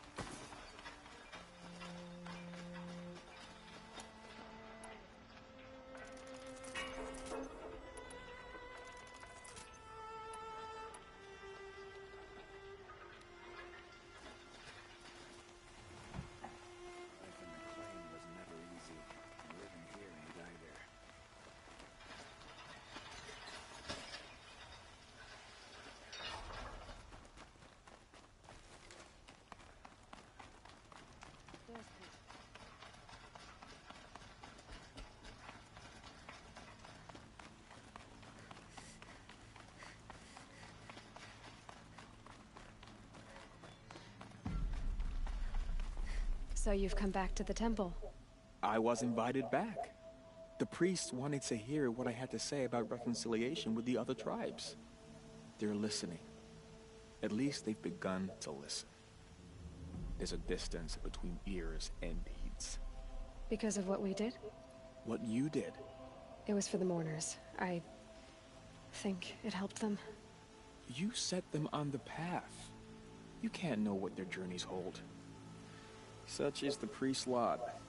Life in McLean was never easy. Living here ain't either. So you've come back to the temple. I was invited back. The priests wanted to hear what I had to say about reconciliation with the other tribes. They're listening. At least they've begun to listen. There's a distance between ears and deeds. Because of what we did? What you did. It was for the mourners. I think it helped them. You set them on the path. You can't know what their journeys hold. Such is the priest's lot.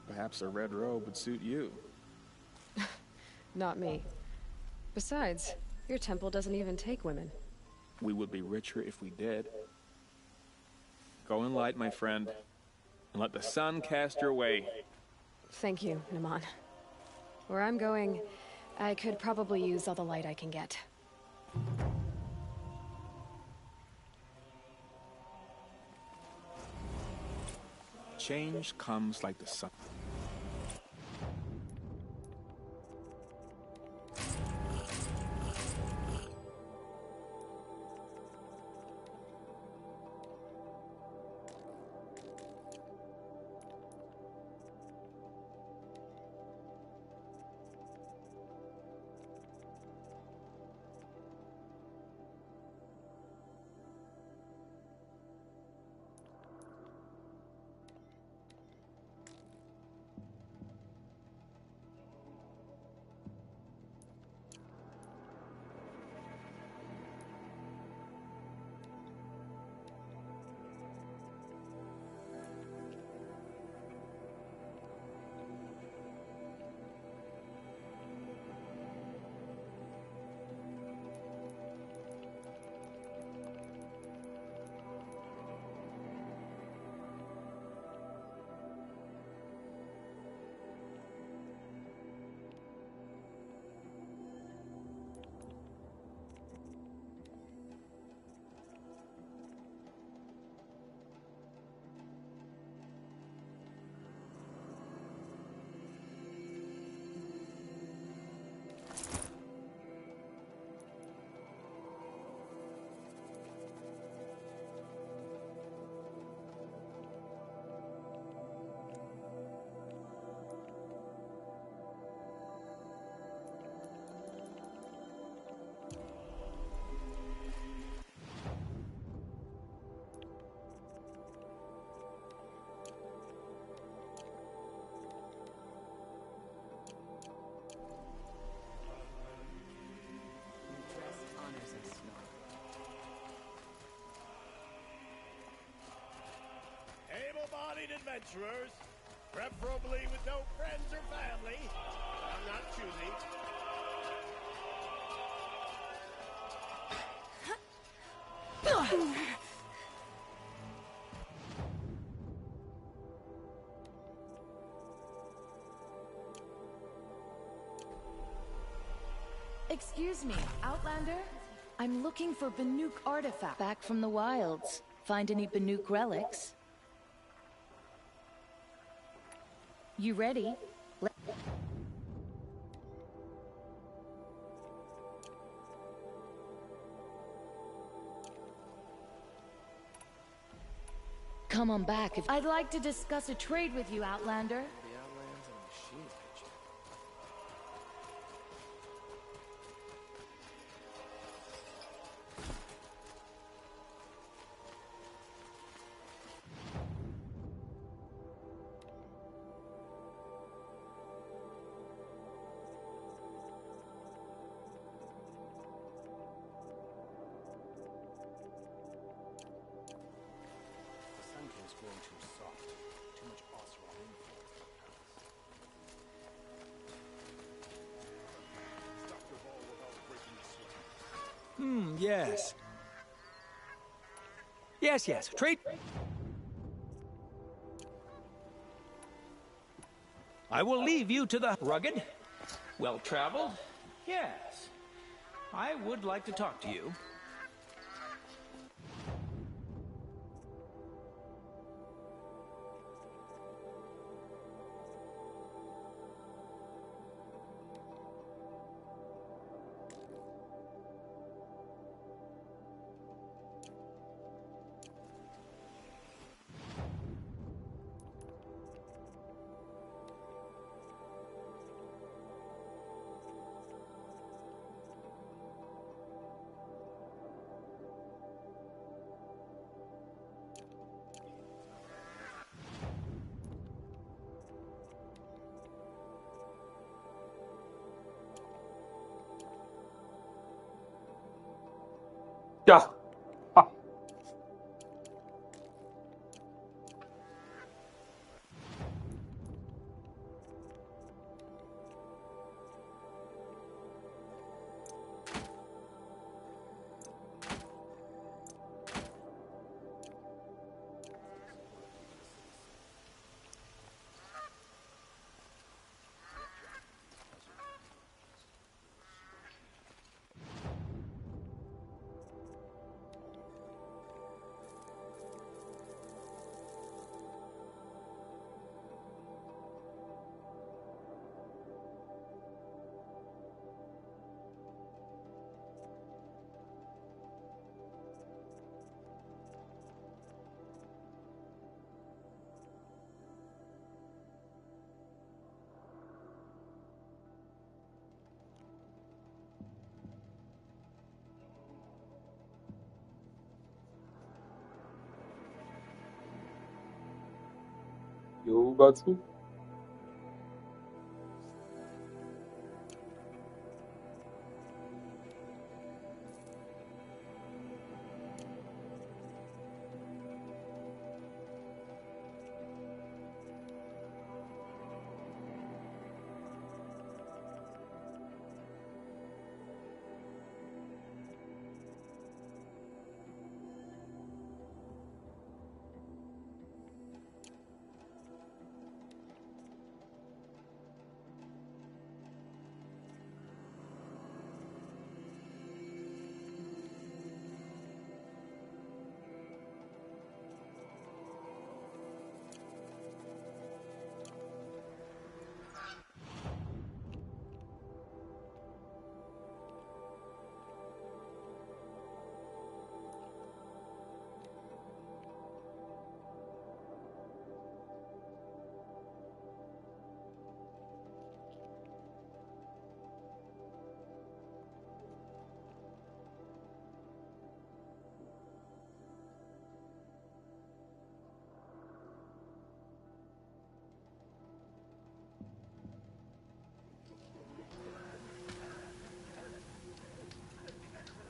Perhaps a red robe would suit you. Not me. Besides, your temple doesn't even take women. We would be richer if we did. Go in light, my friend, and let the sun cast your way. Thank you, Naman. Where I'm going, I could probably use all the light I can get. Change comes like the sun. Able-bodied adventurers, preferably with no friends or family. I'm not choosy. Excuse me, Outlander? I'm looking for Banuk artifact. Back from the wilds. Find any Banuk relics? You ready? Come on back if— I'd like to discuss a trade with you, Outlander. Yes. Yes. Trade. I will leave you to the rugged, well-traveled. Yes. I would like to talk to you. 야! 아! You got me?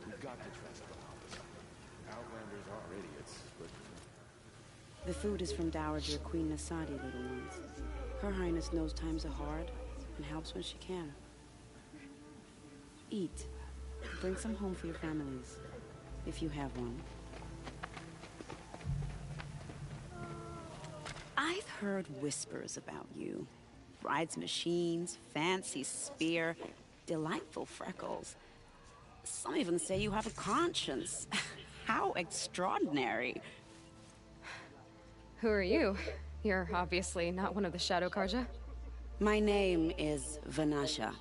We've got to trust Bahamas. Outlanders are idiots, but... The food is from Dowager Queen Nasadi, little ones. Her Highness knows times are hard and helps when she can. Eat. Bring some home for your families, if you have one. I've heard whispers about you. Rides machines, fancy spear, delightful freckles. Some even say you have a conscience. How extraordinary. Who are you? You're obviously not one of the Shadow Karja. My name is Vanasha.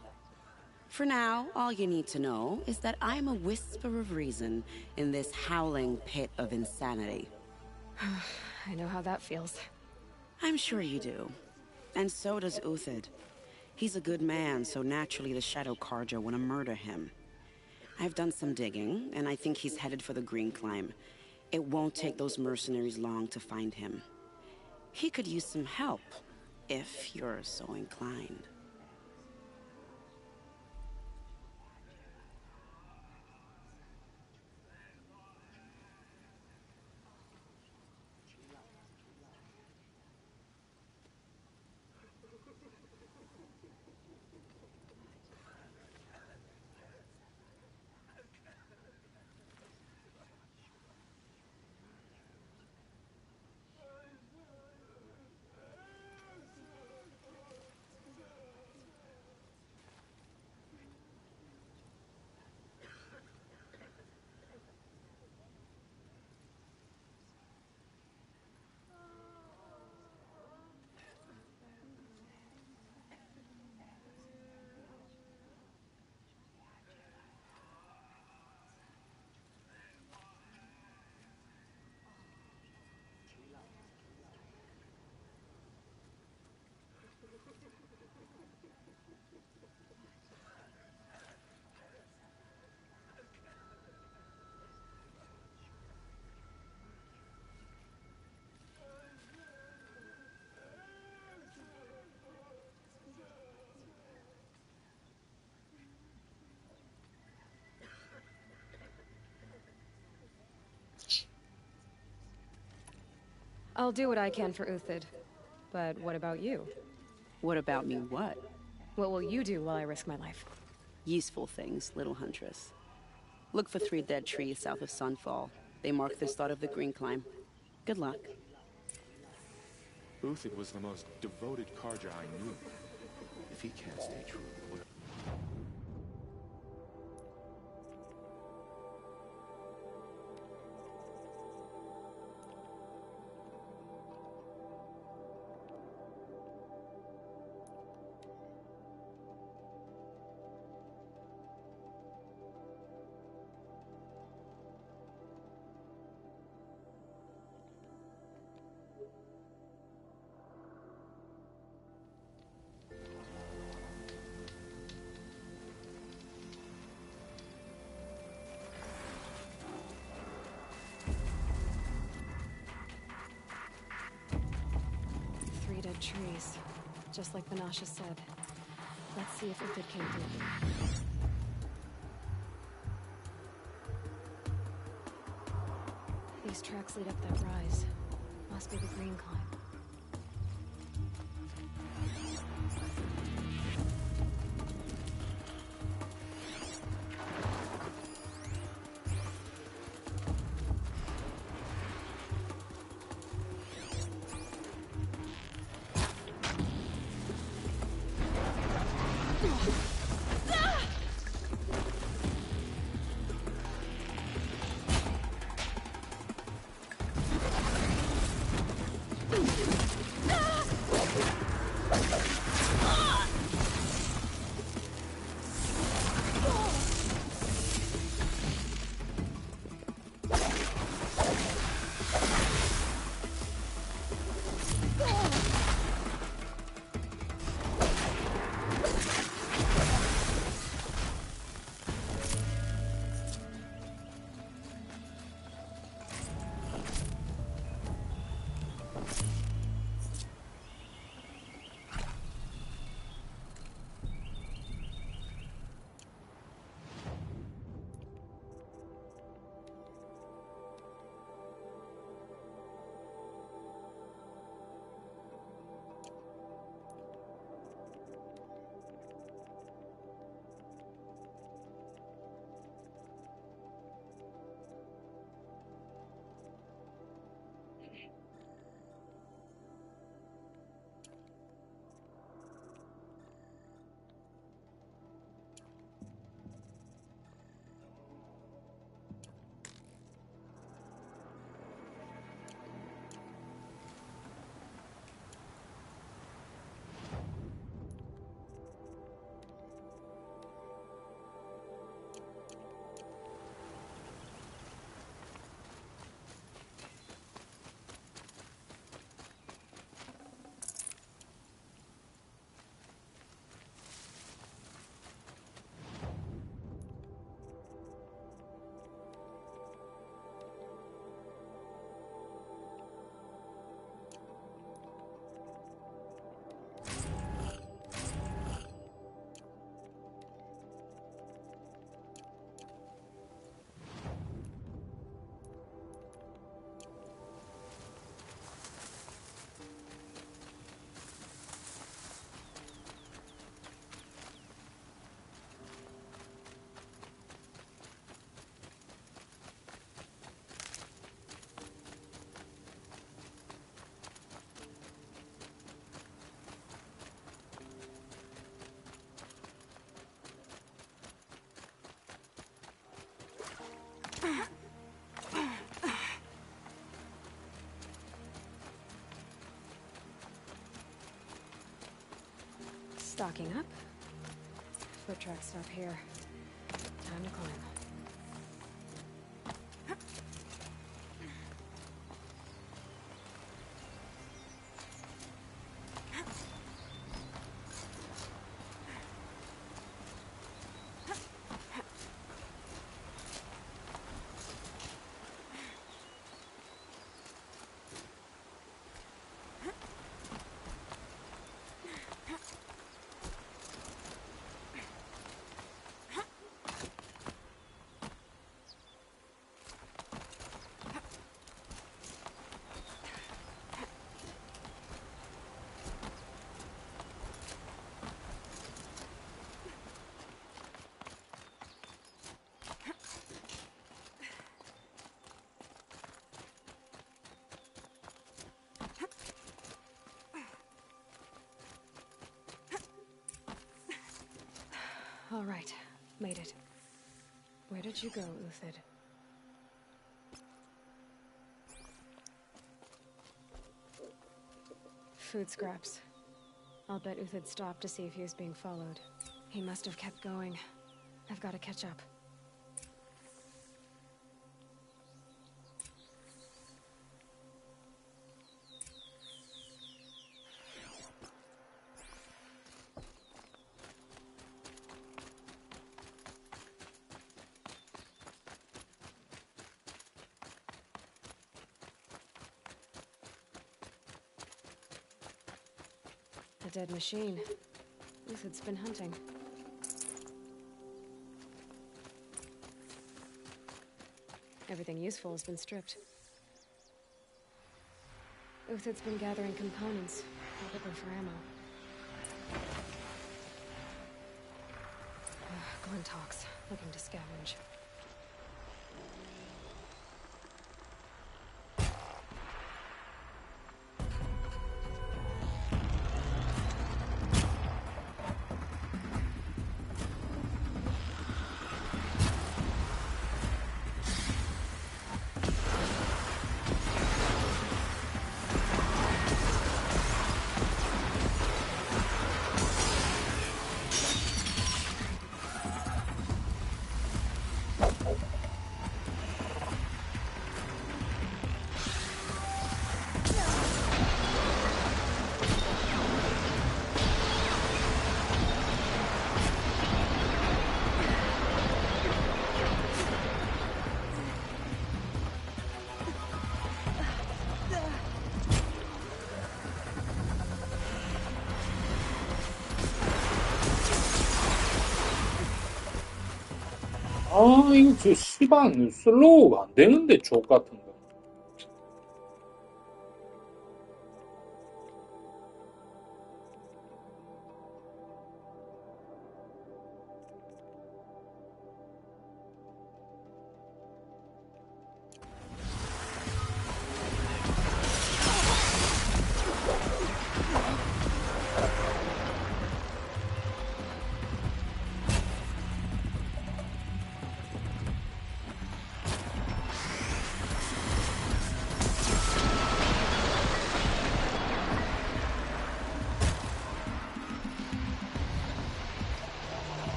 For now, all you need to know is that I'm a whisper of reason in this howling pit of insanity. I know how that feels. I'm sure you do. And so does Uthid. He's a good man, so naturally the Shadow Karja want to murder him. I've done some digging, and I think he's headed for the Green Climb. It won't take those mercenaries long to find him. He could use some help, if you're so inclined. I'll do what I can for Uthid. But what about you? What about me what? What will you do while I risk my life? Useful things, little huntress. Look for 3 dead trees south of Sunfall. They mark the start of the Green Climb. Good luck. Uthid was the most devoted Karja I knew. If he can't stay true, what... trees. Just like Banasha said. Let's see if Uthid came through. These tracks lead up that rise. Must be the green climb. Stocking up. Foot tracks stop here. Time to climb. All right, made it. Where did you go, Uthid? Food scraps. I'll bet Uthid stopped to see if he was being followed. He must have kept going. I've got to catch up. dead machine. Uthid's been hunting. Everything useful has been stripped. Uthid's been gathering components, probably for ammo. Glintox, looking to scavenge. 아, 이거 저 시방 슬로우가 안 되는데, 족 같은 거.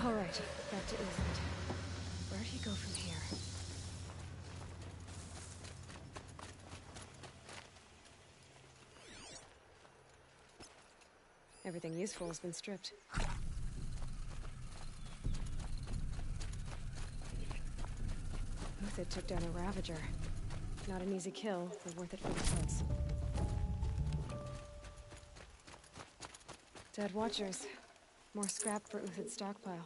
All right, back to Uthid. Where'd he go from here? Everything useful has been stripped. Uthid took down a Ravager. Not an easy kill, but worth it for the hoods. Dead Watchers. More scrap for Uthid's stockpile.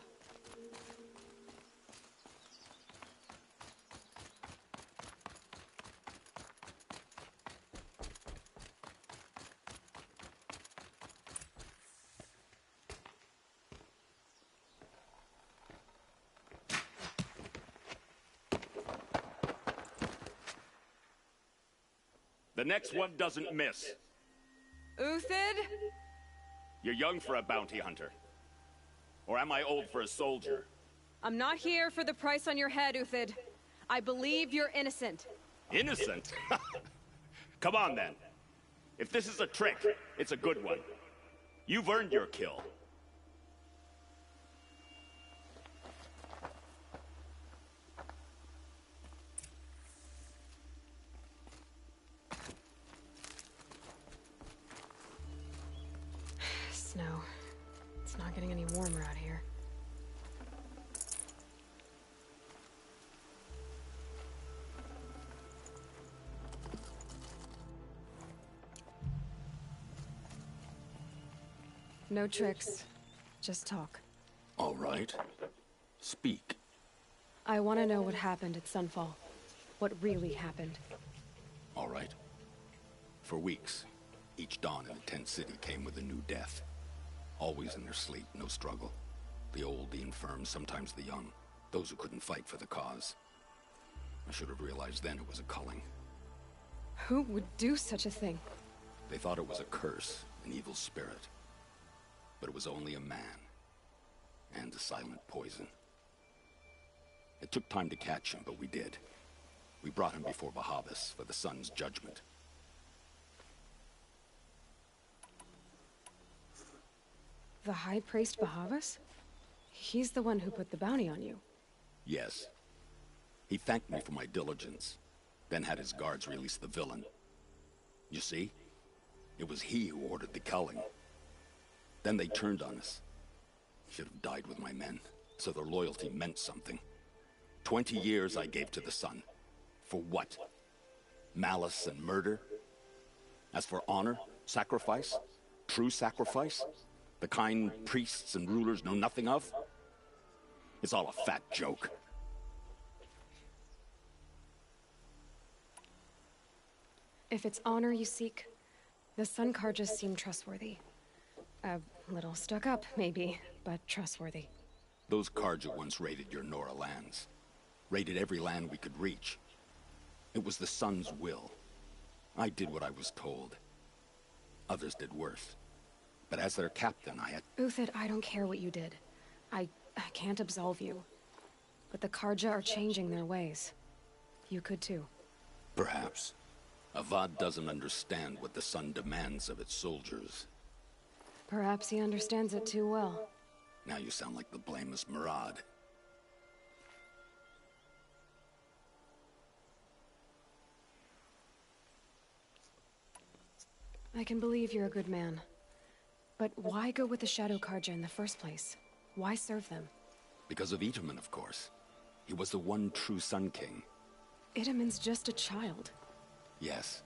The next one doesn't miss. Uthid? You're young for a bounty hunter. Or am I old for a soldier? I'm not here for the price on your head, Uthid. I believe you're innocent. Innocent? Come on, then. If this is a trick, it's a good one. You've earned your kill. Snow. It's not getting any warmer out here. No tricks. Just talk. All right. Speak. I want to know what happened at Sunfall. What really happened. All right. For weeks, each dawn in the tent city came with a new death. Always in their sleep, no struggle. The old, the infirm, sometimes the young. Those who couldn't fight for the cause. I should have realized then it was a culling. Who would do such a thing? They thought it was a curse, an evil spirit. But it was only a man. And a silent poison. It took time to catch him, but we did. We brought him before Bahavas for the sun's judgment. The High Priest Bahavas? He's the one who put the bounty on you. Yes. He thanked me for my diligence, then had his guards release the villain. You see? It was he who ordered the culling. Then they turned on us. Should have died with my men, so their loyalty meant something. 20 years I gave to the sun. For what? Malice and murder? As for honor, sacrifice, true sacrifice, the kind priests and rulers know nothing of? It's all a fat joke. If it's honor you seek, the Sun Carjas seem trustworthy. A little stuck up, maybe, but trustworthy. Those Carja once raided your Nora lands. Raided every land we could reach. It was the Sun's will. I did what I was told. Others did worse. But as their captain, I had... Uthid, I don't care what you did. I can't absolve you. But the Carja are changing their ways. You could too. Perhaps. Avad doesn't understand what the Sun demands of its soldiers. Perhaps he understands it too well. Now you sound like the blameless Murad. I can believe you're a good man. But why go with the Shadow Carja in the first place? Why serve them? Because of Itamen, of course. He was the one true Sun King. Itamen's just a child. Yes,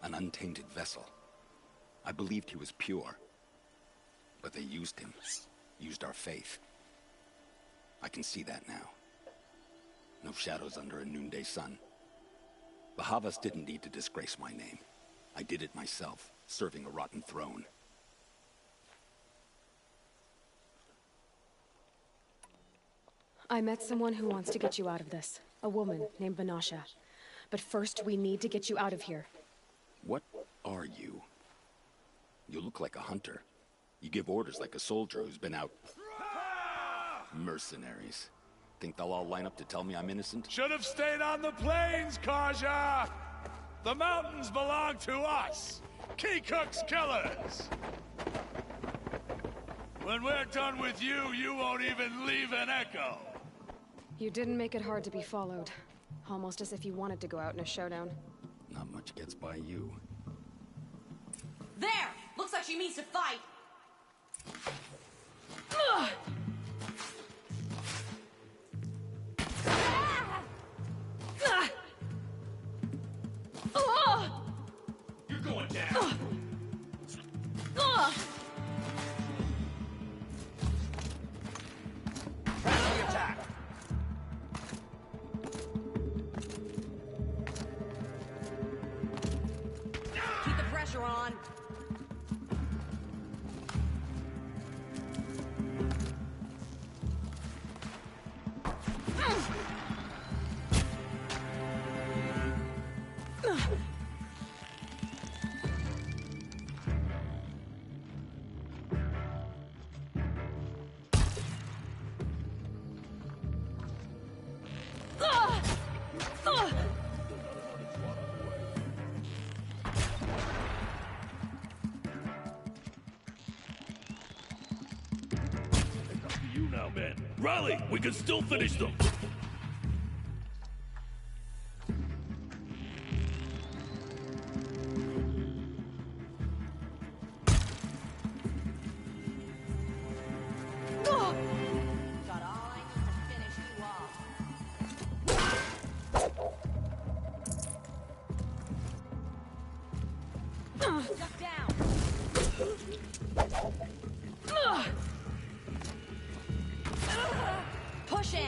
an untainted vessel. I believed he was pure. But they used him. Used our faith. I can see that now. No shadows under a noonday sun. Bahavas didn't need to disgrace my name. I did it myself, serving a rotten throne. I met someone who wants to get you out of this. A woman named Vanasha. But first, we need to get you out of here. What are you? You look like a hunter. You give orders like a soldier who's been out... Mercenaries. Think they'll all line up to tell me I'm innocent? Should have stayed on the plains, Carja! The mountains belong to us! Keecook's killers! When we're done with you, you won't even leave an echo! You didn't make it hard to be followed. Almost as if you wanted to go out in a showdown. Not much gets by you. There! Looks like she means to fight! Ugh! You're going down! Friendly attack! Keep the pressure on! now, men. Rally! We can still finish them! Push in!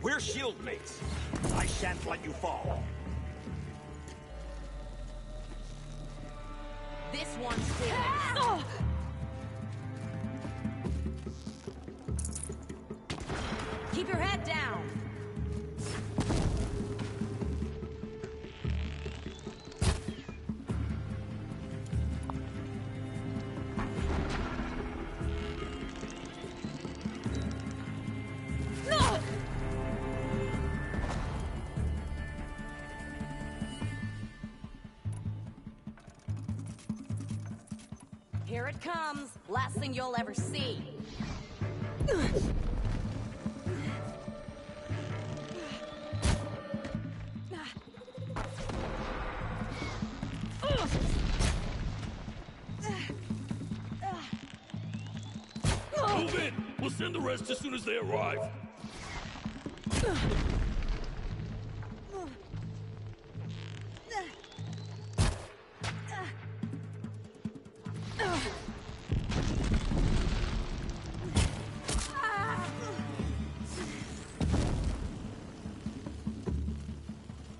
We're shield mates. I shan't let you fall. This one's for Keep your head down! Here it comes. Last thing you'll ever see. Move in! We'll send the rest as soon as they arrive.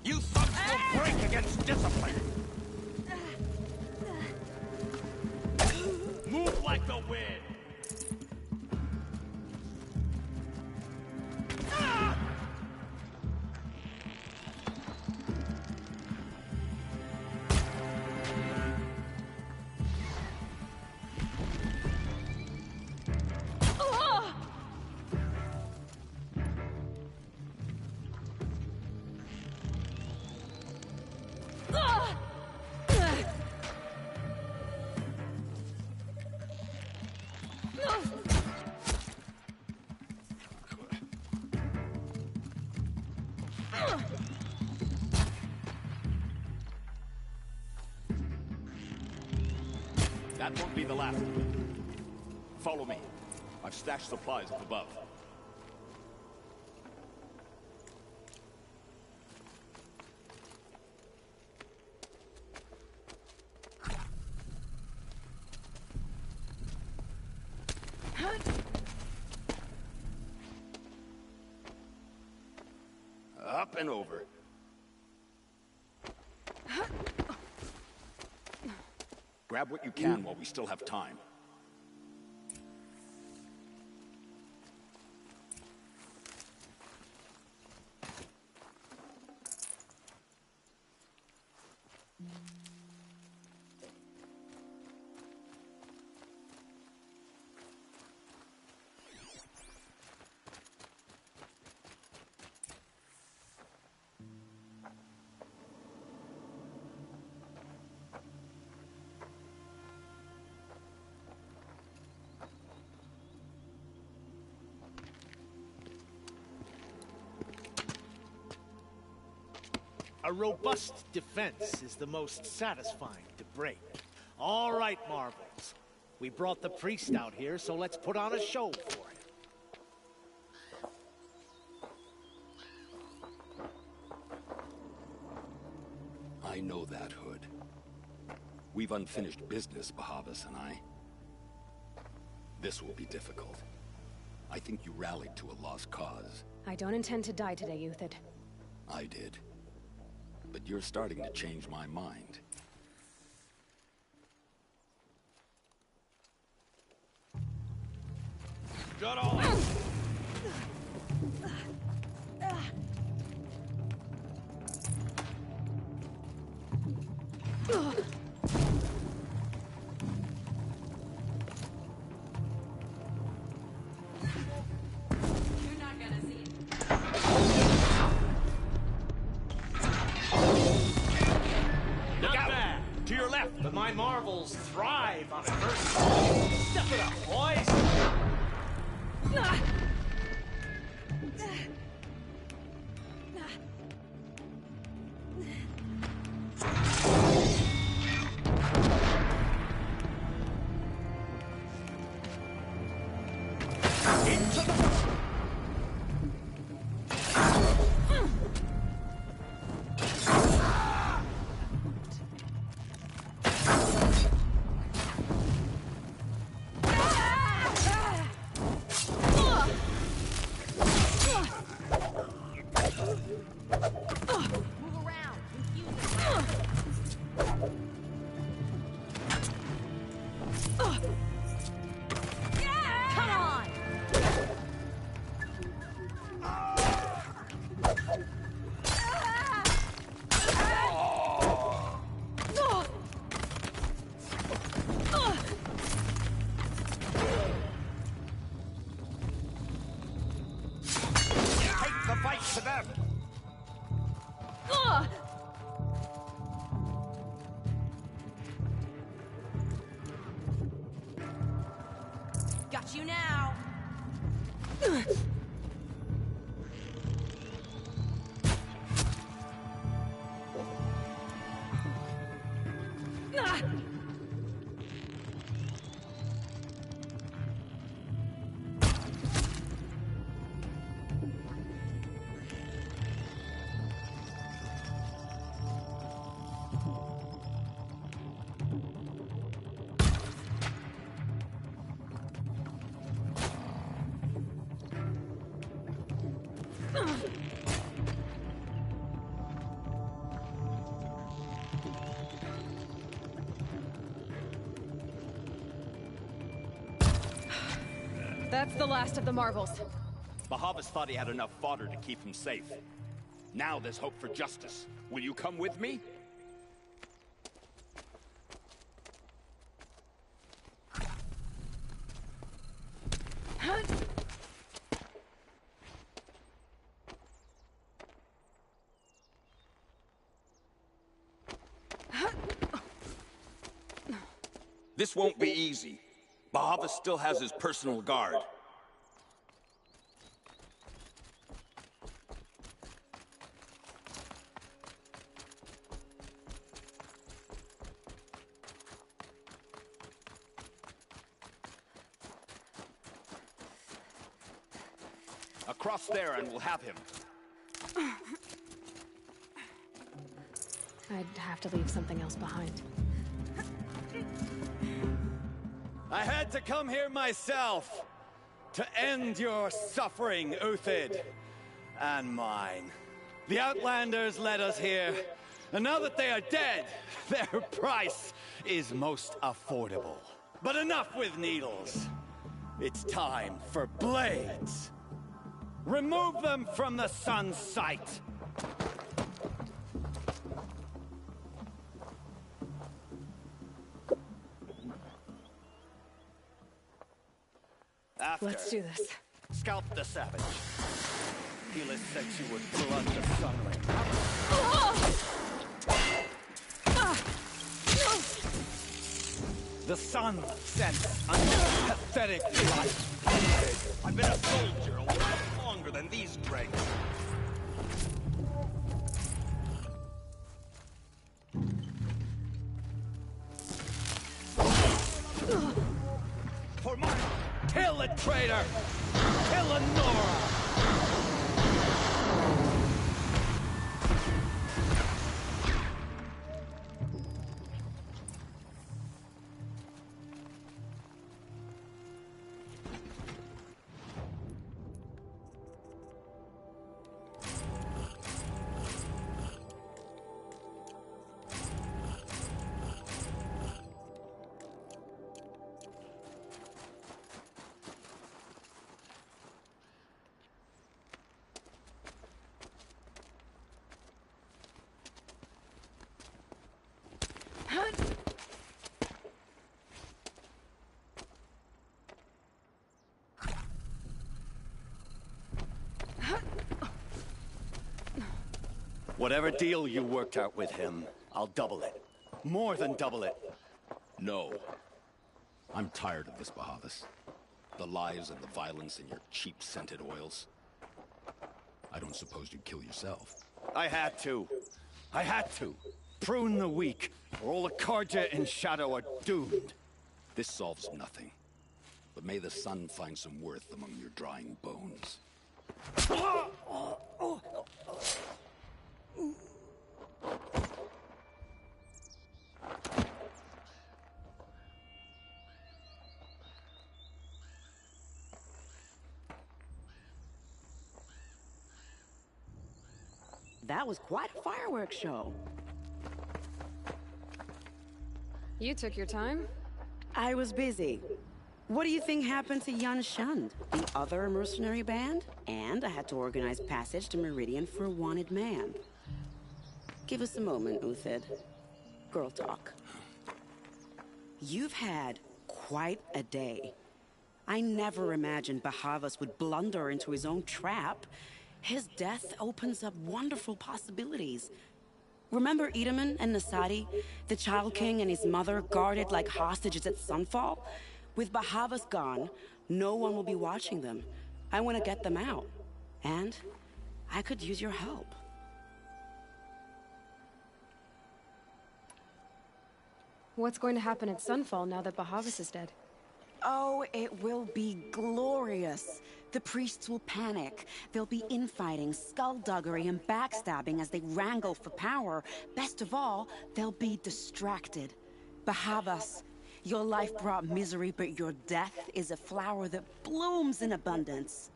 You thugs will break against discipline. Move like the wind! That won't be the last of it. Follow me. I've stashed supplies up above. Up and over. Grab what you can while we still have time. A robust defense is the most satisfying to break. All right, Marvels. We brought the priest out here, so let's put on a show for him. I know that, Hood. We've unfinished business, Bahavas and I. This will be difficult. I think you rallied to a lost cause. I don't intend to die today, Uthid. I did. But you're starting to change my mind. Shut all out! You're not gonna see it. Now But my marvels thrive on adversity. Step it up, boys! Got you now. That's the last of the marvels. Bahavas thought he had enough fodder to keep him safe. Now there's hope for justice. Will you come with me? This won't be easy. Bahava still has his personal guard. Across there and we'll have him. I'd have to leave something else behind. I had to come here myself to end your suffering, Uthid, and mine. The Outlanders led us here, and now that they are dead, their price is most affordable. But enough with needles. It's time for blades. Remove them from the sun's sight. After, Let's do this. Scalp the savage. Helis said she would blood the sun ring. The sun sent another pathetic life. I've been a soldier a lot longer than these dregs. For my... Kill the traitor! Kill Nora! Whatever deal you worked out with him, I'll double it. More than double it. No. I'm tired of this, Bahavas. The lies and the violence in your cheap scented oils. I don't suppose you'd kill yourself. I had to. I had to. Prune the weak, or all the Karja in Shadow are doomed. This solves nothing. But may the sun find some worth among your drying bones. That was quite a fireworks show. You took your time? I was busy. What do you think happened to Yan Shund, the other mercenary band? And I had to organize passage to Meridian for a wanted man. Give us a moment, Uthid. Girl talk. You've had quite a day. I never imagined Bahavas would blunder into his own trap. His death opens up wonderful possibilities. Remember Edaman and Nasadi? The Child King and his mother guarded like hostages at Sunfall? With Bahavas gone, no one will be watching them. I want to get them out. And I could use your help. What's going to happen at Sunfall now that Bahavas is dead? Oh, it will be glorious. The priests will panic. There'll be infighting, skullduggery, and backstabbing as they wrangle for power. Best of all, they'll be distracted. Bahavas, your life brought misery, but your death is a flower that blooms in abundance.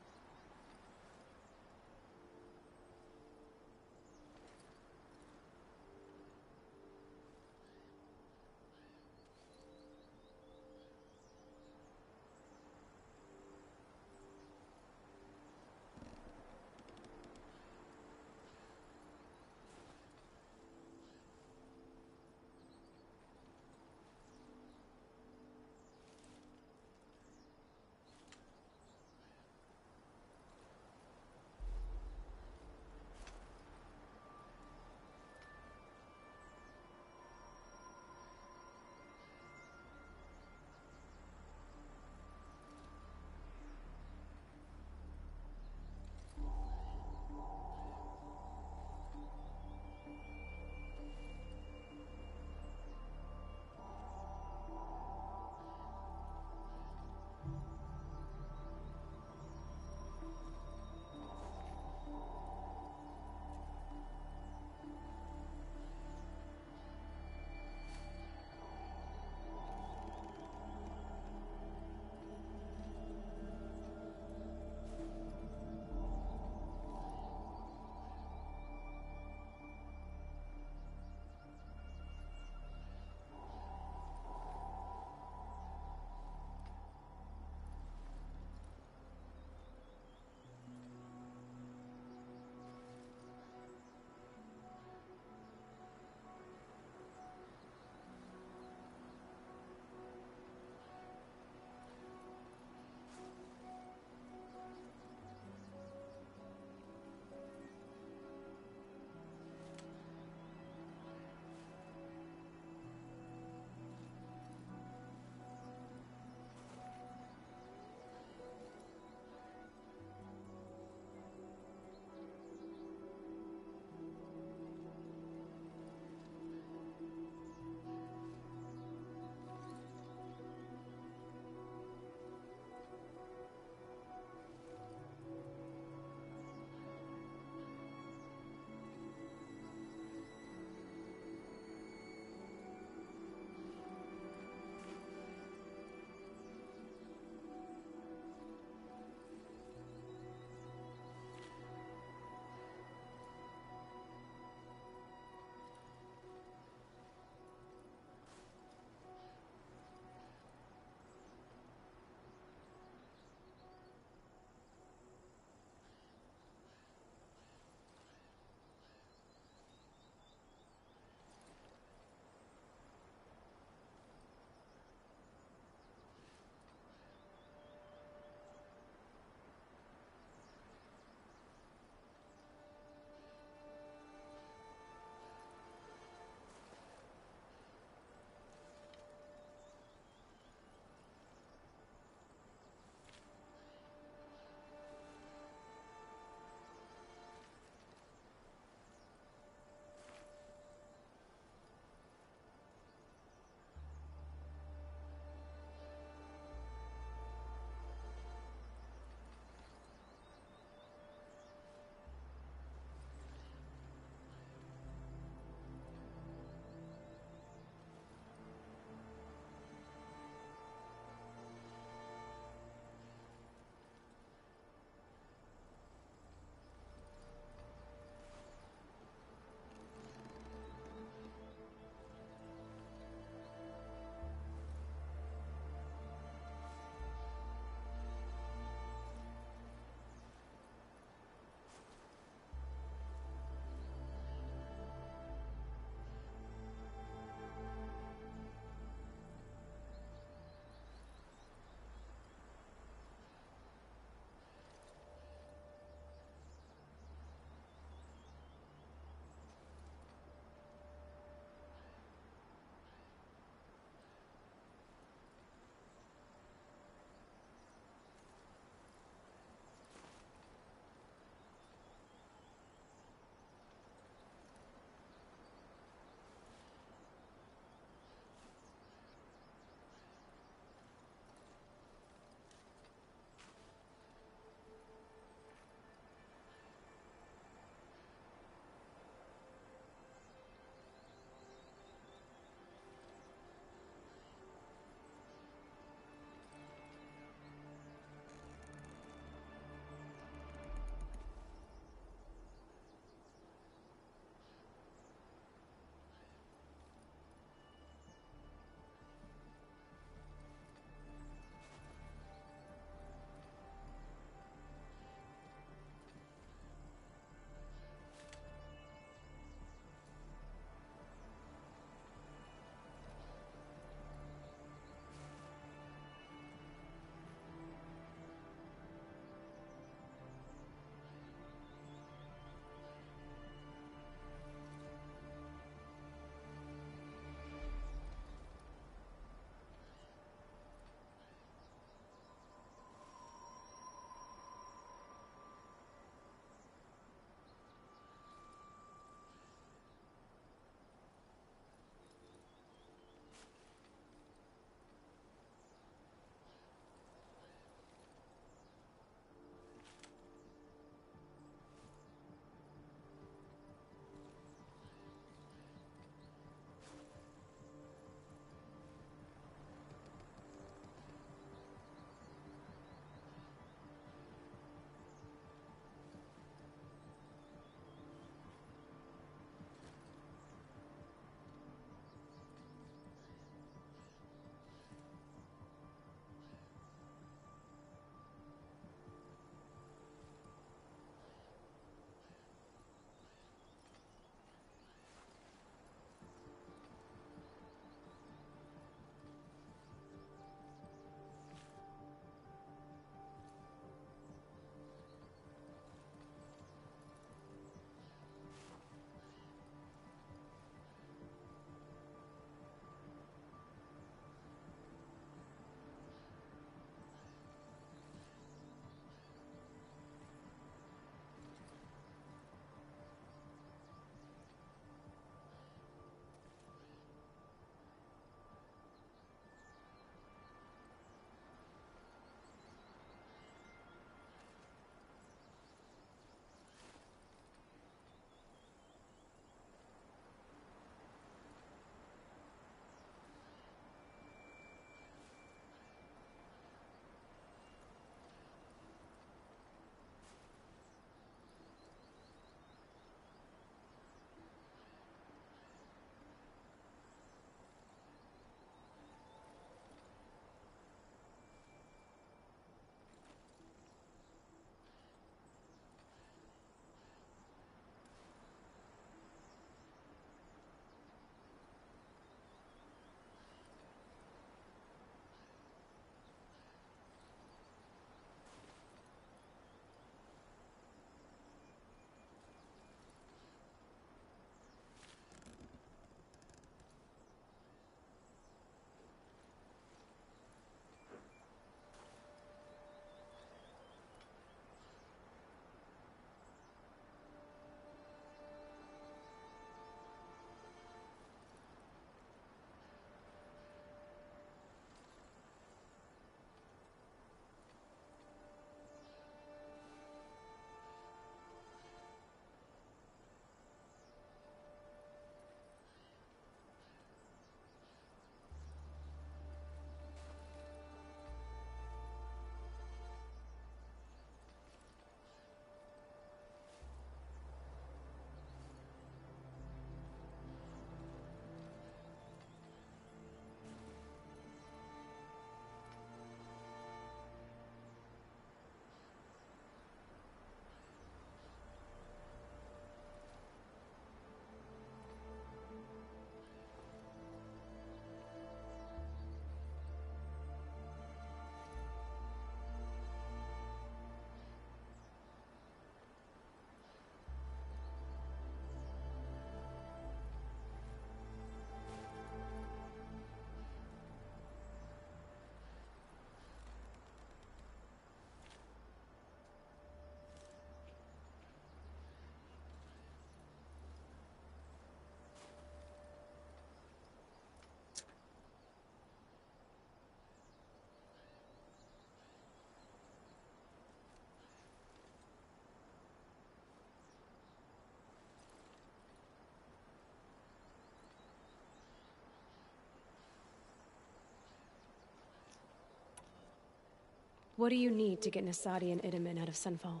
What do you need to get Nasadi and Itamen out of Sunfall?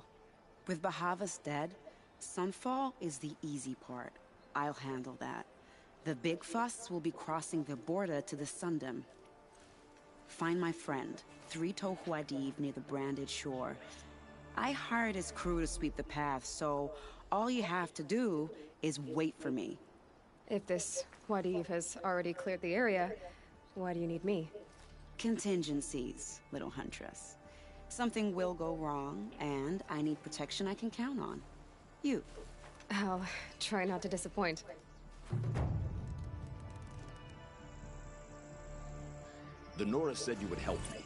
With Bahavas dead, Sunfall is the easy part. I'll handle that. The big fuss will be crossing the border to the Sundom. Find my friend, 3 Tohuadiv near the Branded Shore. I hired his crew to sweep the path, so all you have to do is wait for me. If this Wadiv has already cleared the area, why do you need me? Contingencies, little huntress. Something will go wrong, and I need protection I can count on. You. I'll try not to disappoint. The Nora said you would help me.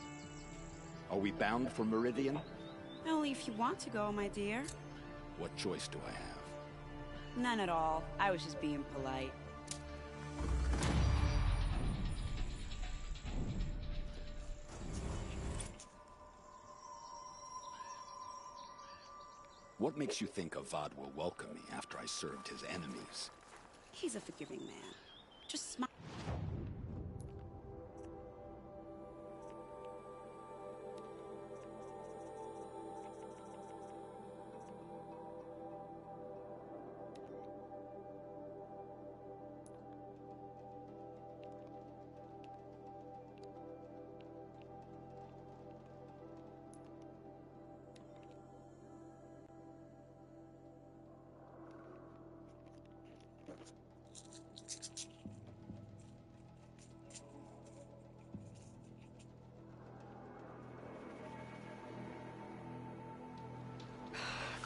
Are we bound for Meridian? Only if you want to go, my dear. What choice do I have? None at all. I was just being polite. What makes you think Avad will welcome me after I served his enemies? He's a forgiving man. Just smile.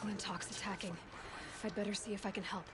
Glintock's attacking. I'd better see if I can help.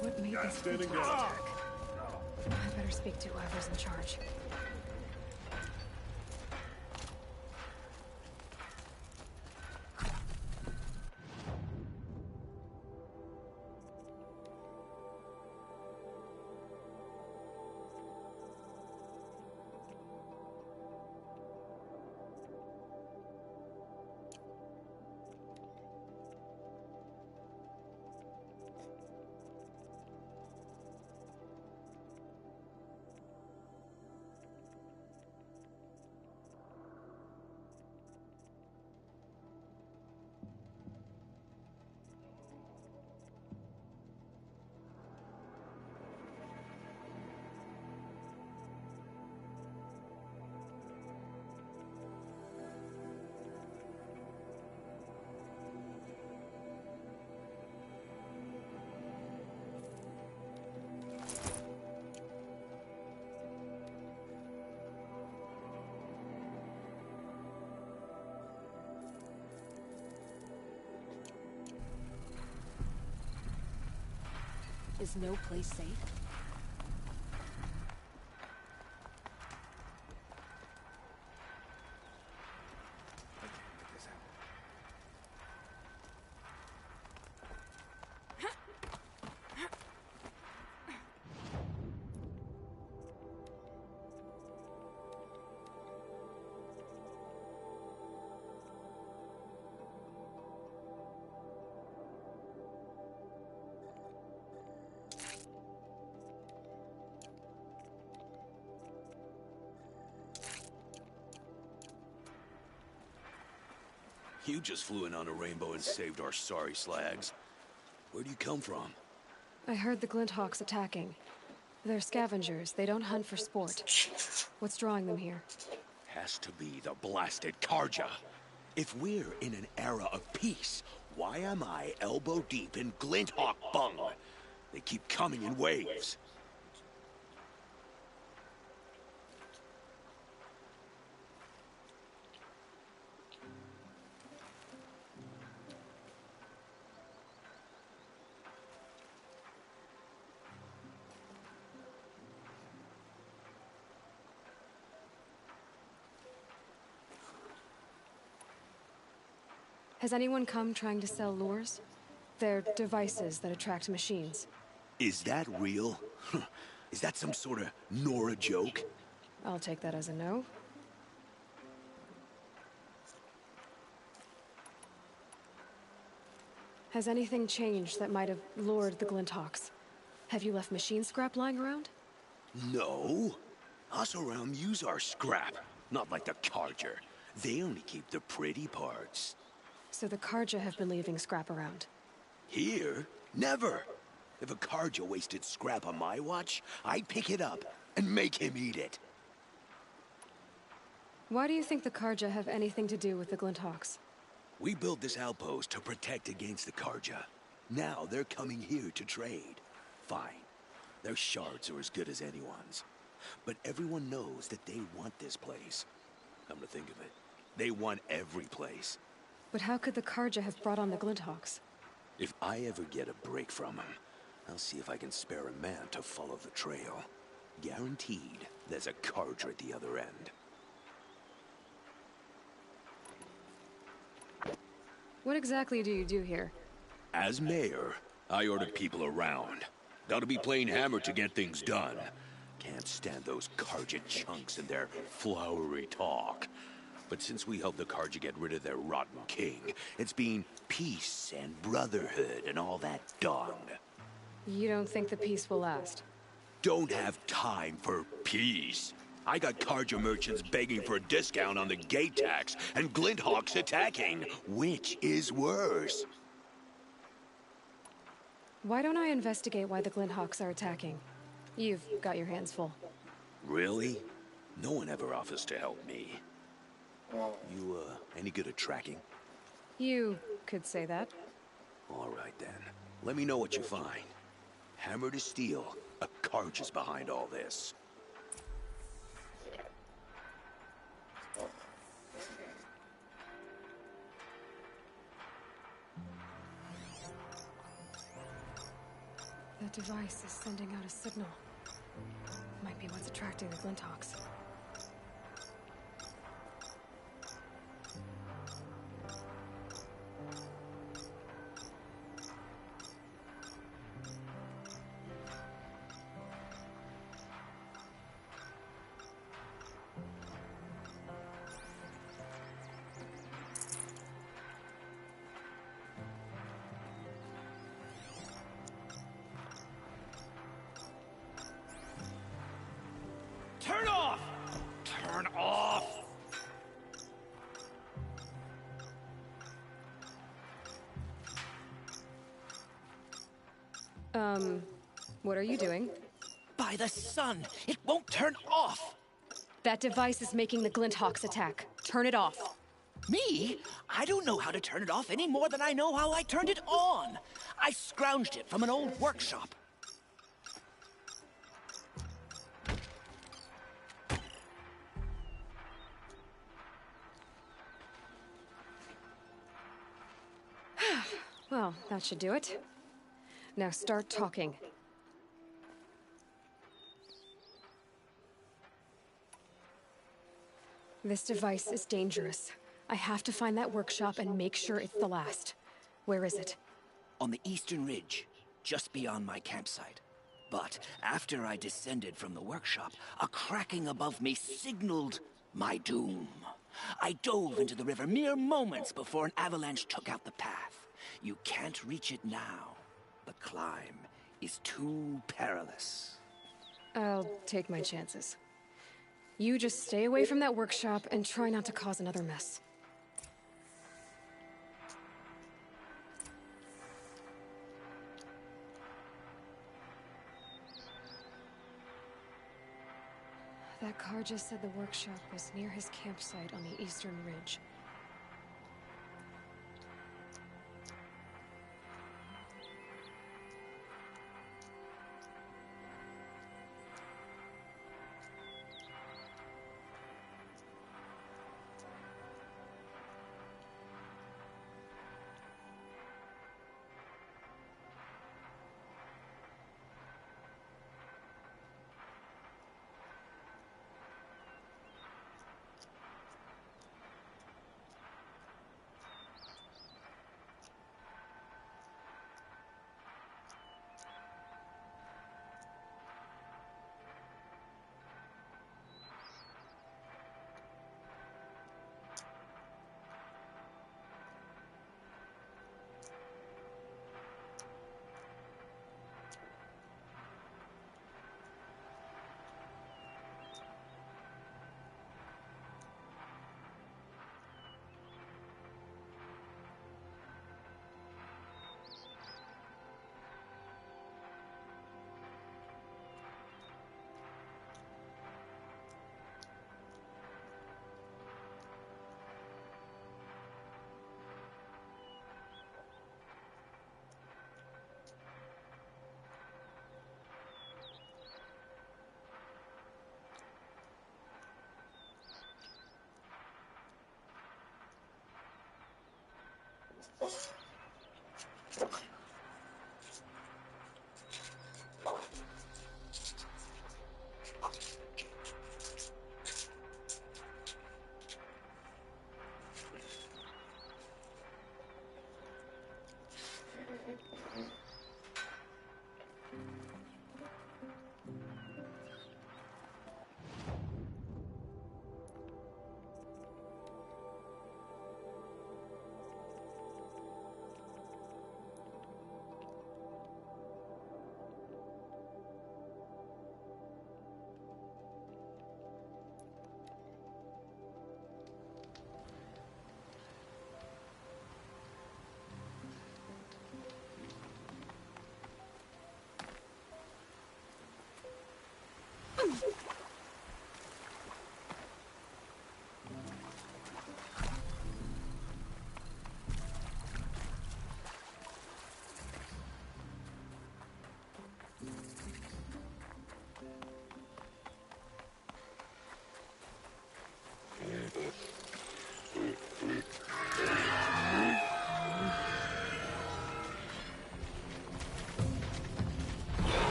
What made this Standing Glintock guard. attack? I better speak to whoever's in charge. Is no place safe? You just flew in on a rainbow and saved our sorry slags. Where do you come from? I heard the Glinthawks attacking. They're scavengers. They don't hunt for sport. What's drawing them here? Has to be the blasted Karja. If we're in an era of peace, why am I elbow deep in Glinthawk bung? They keep coming in waves. Has anyone come trying to sell lures? They're devices that attract machines. Is that real? Is that some sort of Nora joke? I'll take that as a no. Has anything changed that might have lured the Glinthawks? Have you left machine scrap lying around? No. Oseram use our scrap, not like the Karja. They only keep the pretty parts. So the Karja have been leaving scrap around? Here? Never! If a Karja wasted scrap on my watch, I'd pick it up and make him eat it. Why do you think the Karja have anything to do with the Glinthawks? We built this outpost to protect against the Karja. Now they're coming here to trade. Fine. Their shards are as good as anyone's. But everyone knows that they want this place. Come to think of it, they want every place. But how could the Karja have brought on the Glinthawks? If I ever get a break from them, I'll see if I can spare a man to follow the trail. Guaranteed, there's a Karja at the other end. What exactly do you do here? As mayor, I order people around. Gotta be plain hammered to get things done. Can't stand those Karja chunks and their flowery talk. But since we helped the Karja get rid of their rotten king, it's been peace and brotherhood and all that dung. You don't think the peace will last? Don't have time for peace. I got Karja merchants begging for a discount on the gate tax, and Glinthawks attacking. Which is worse? Why don't I investigate why the Glinthawks are attacking? You've got your hands full. Really? No one ever offers to help me. You, any good at tracking? You could say that. All right, then. Let me know what you find. Hammer to steel, a Karja's behind all this. That device is sending out a signal. Might be what's attracting the Glinthawks. Turn off! Turn off! What are you doing? By the sun! It won't turn off! That device is making the Glinthawks attack. Turn it off. Me? I don't know how to turn it off any more than I know how I turned it on. I scrounged it from an old workshop. Well, that should do it. Now start talking. This device is dangerous. I have to find that workshop and make sure it's the last. Where is it? On the eastern ridge, just beyond my campsite. But after I descended from the workshop, a cracking above me signaled my doom. I dove into the river mere moments before an avalanche took out the path. You can't reach it now. The climb is too perilous. I'll take my chances. You just stay away from that workshop and try not to cause another mess. That car just said the workshop was near his campsite on the eastern ridge.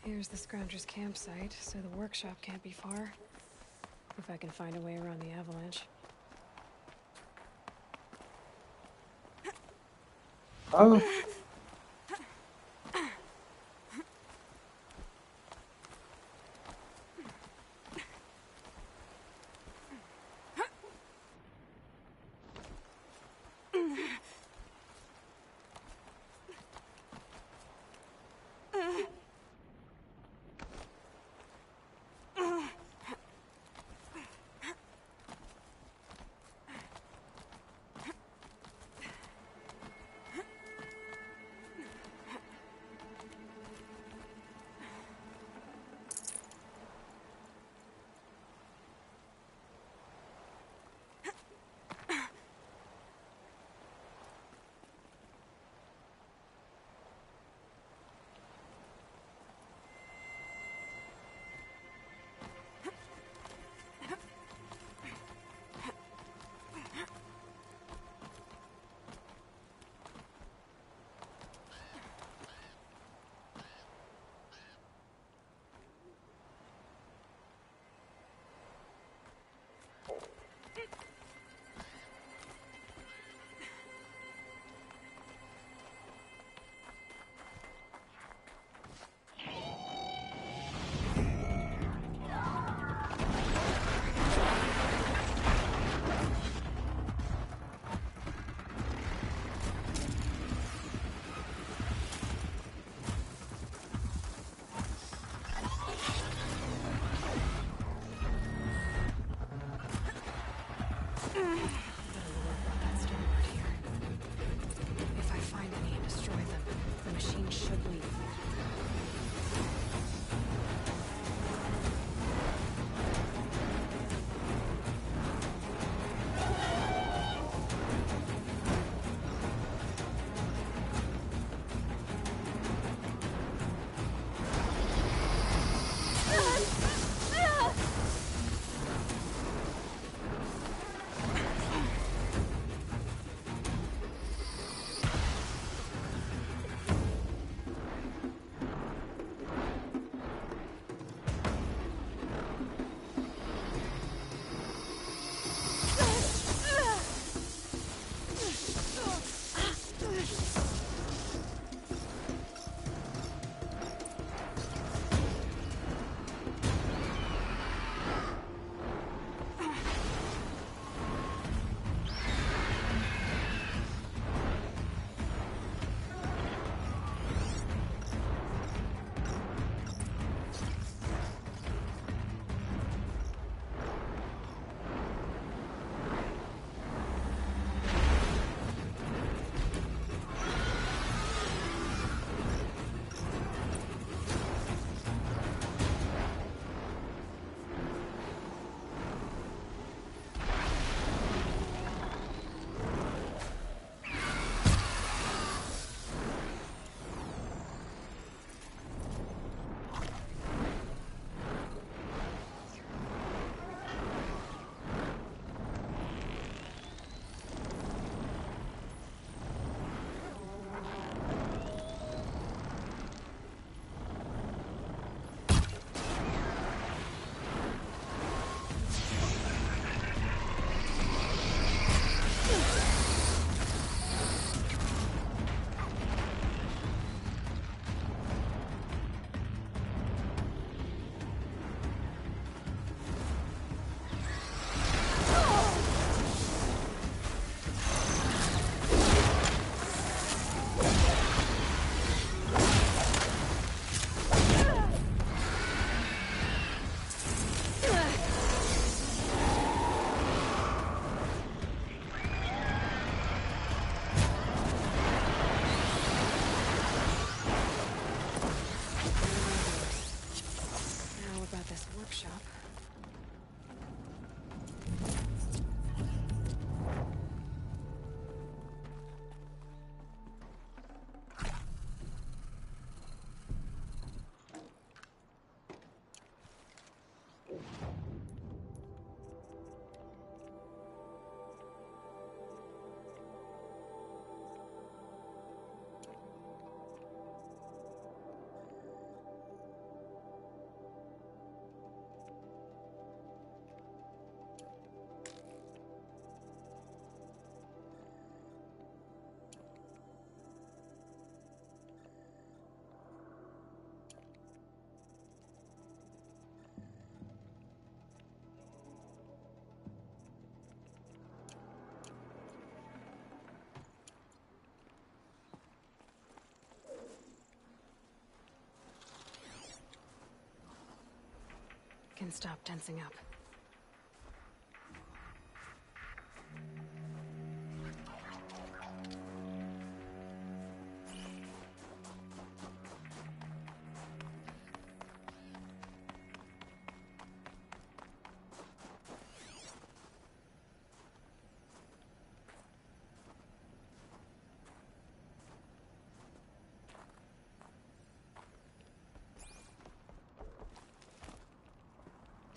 Here's the Scrounger's campsite, so the workshop can't be far. If I can find a way around the avalanche. workshop. Can stop tensing up.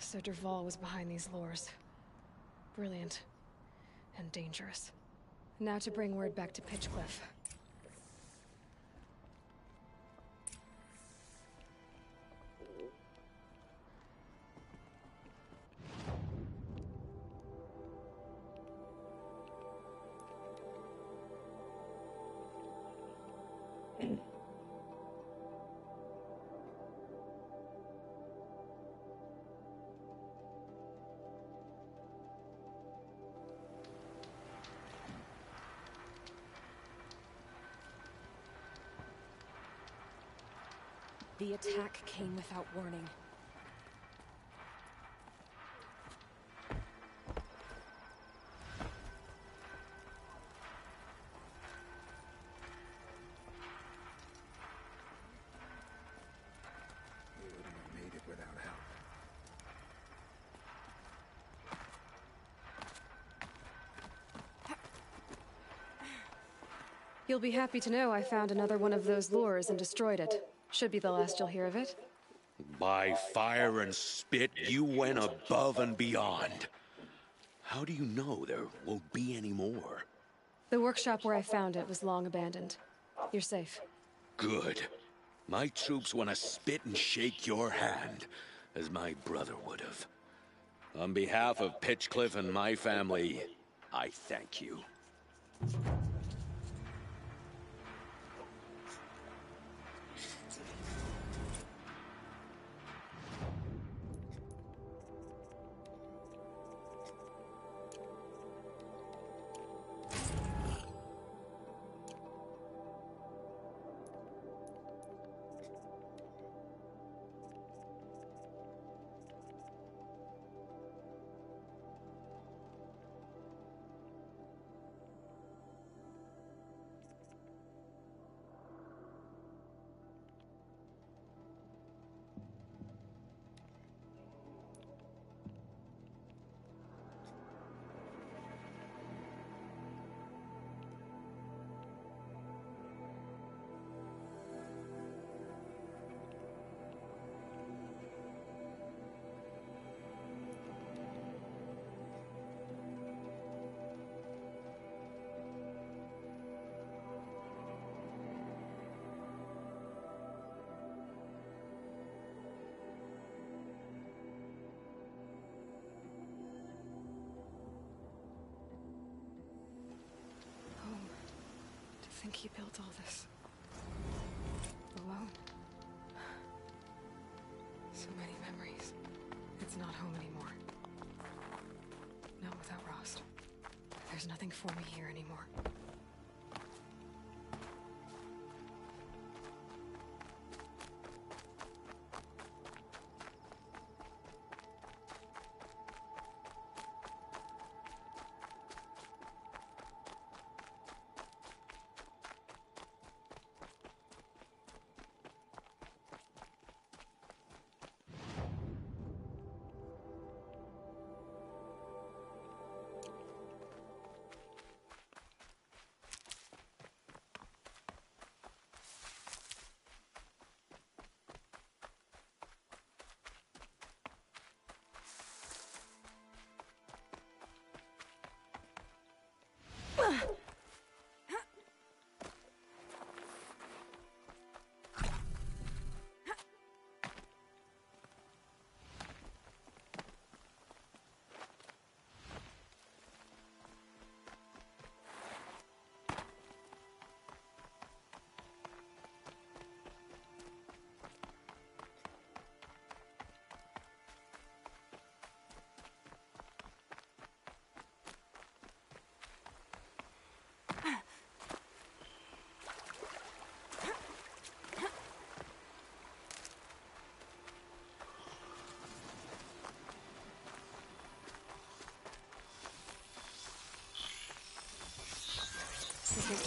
So Dervahl was behind these lures. Brilliant. And dangerous. Now to bring word back to Pitchcliff. The attack came without warning. We wouldn't have made it without help. You'll be happy to know I found another one of those lures and destroyed it. Should be the last you'll hear of it. By fire and spit, you went above and beyond. How do you know there won't be any more? The workshop where I found it was long abandoned. You're safe. Good. My troops want to spit and shake your hand, as my brother would have. On behalf of Pitchcliff and my family, I thank you. I think he built all this alone. So many memories. It's not home anymore. Not without Rost. There's nothing for me here anymore.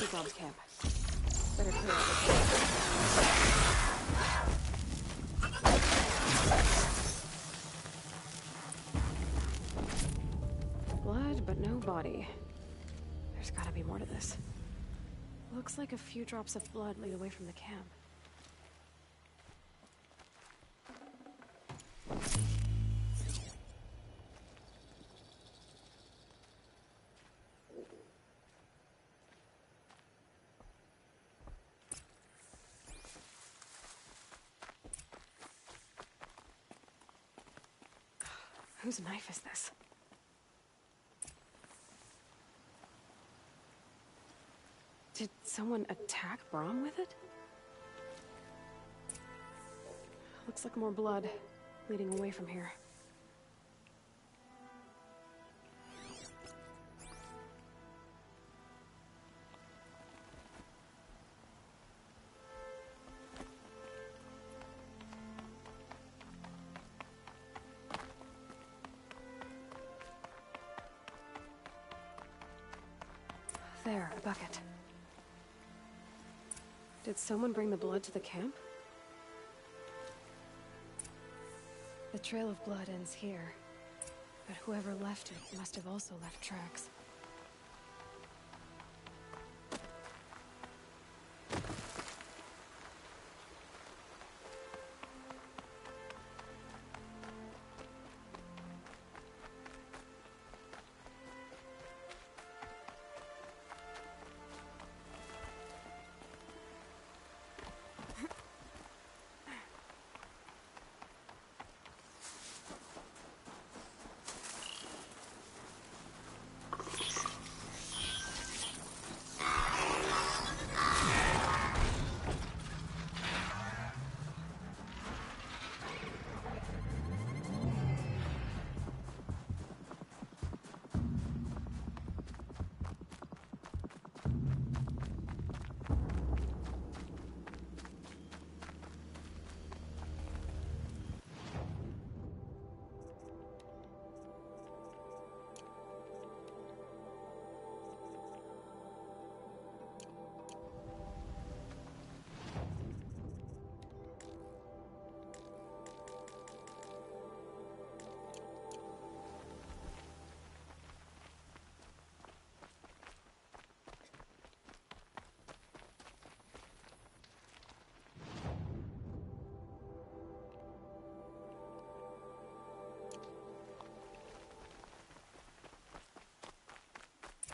see Brom's camp. Better clear out the camp. Blood, but no body. There's gotta be more to this. Looks like a few drops of blood lead away from the camp. Whose knife is this? Did someone attack Brom with it? Looks like more blood leading away from here. There, a bucket. Did someone bring the blood to the camp? The trail of blood ends here, but whoever left it must have also left tracks.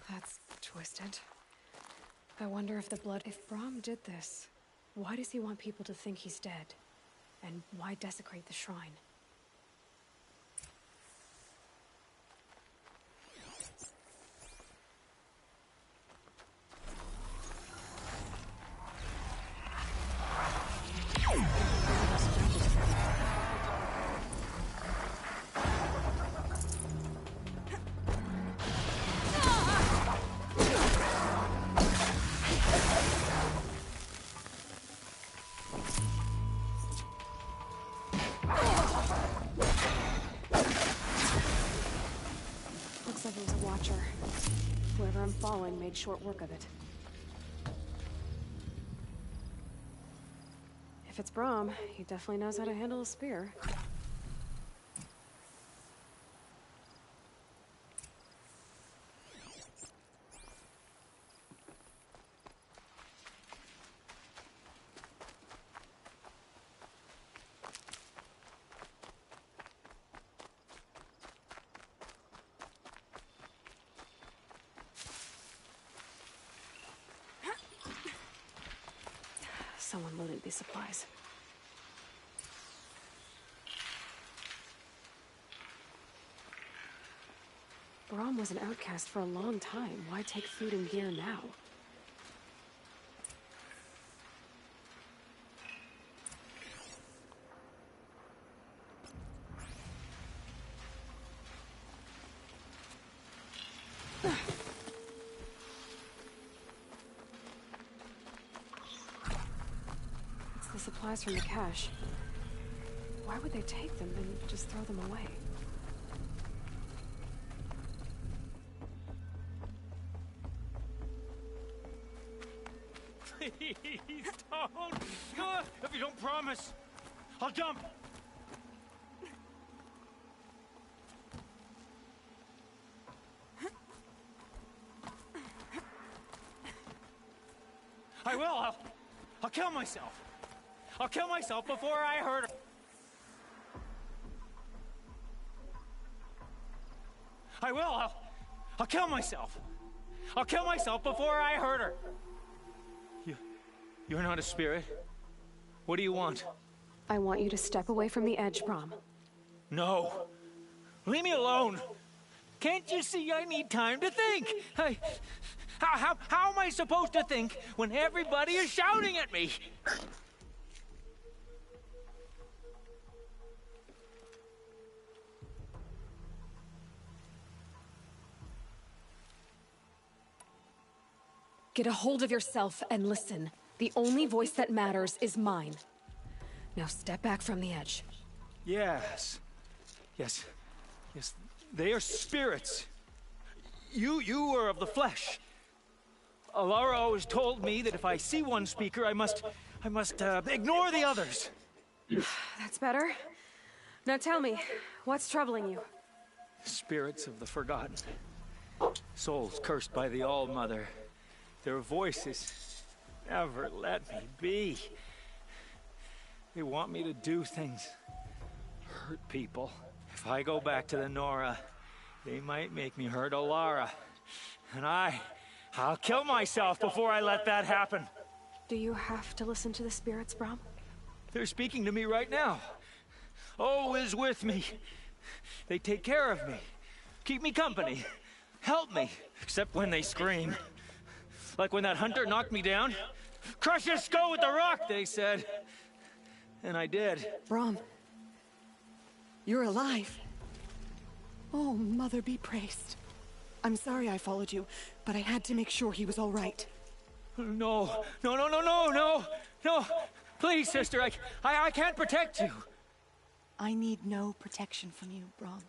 That's twisted. I wonder if the blood... If Brom did this, why does he want people to think he's dead? And why desecrate the shrine? Whoever I'm following made short work of it. If it's Brom, he definitely knows how to handle a spear. Someone loaded these supplies. Brom was an outcast for a long time. Why take food and gear now? Supplies from the cache. Why would they take them and just throw them away? Please don't. If you don't promise, I'll jump. I will. I'll kill myself. I'll kill myself before I hurt her. I will. I'll kill myself. I'll kill myself before I hurt her. You're not a spirit. What do you want? I want you to step away from the edge, Brom. No. Leave me alone. Can't you see I need time to think? How am I supposed to think when everybody is shouting at me? Get a hold of yourself and listen. The only voice that matters is mine. Now step back from the edge. Yes. They are spirits. You are of the flesh. Alara always told me that if I see one speaker, I must ignore the others. That's better. Now tell me, what's troubling you? Spirits of the forgotten. Souls cursed by the All-Mother. Their voices never let me be. They want me to do things, hurt people. If I go back to the Nora, they might make me hurt Alara. And I'll kill myself before I let that happen. Do you have to listen to the spirits, Brom? They're speaking to me right now. O is with me. They take care of me, keep me company, help me, except when they scream. Like when that hunter knocked me down. Crush his skull with the rock, they said. And I did. Brom, you're alive. Oh, Mother be praised. I'm sorry I followed you, but I had to make sure he was all right. No. Please, sister, I can't protect you. I need no protection from you, Brom.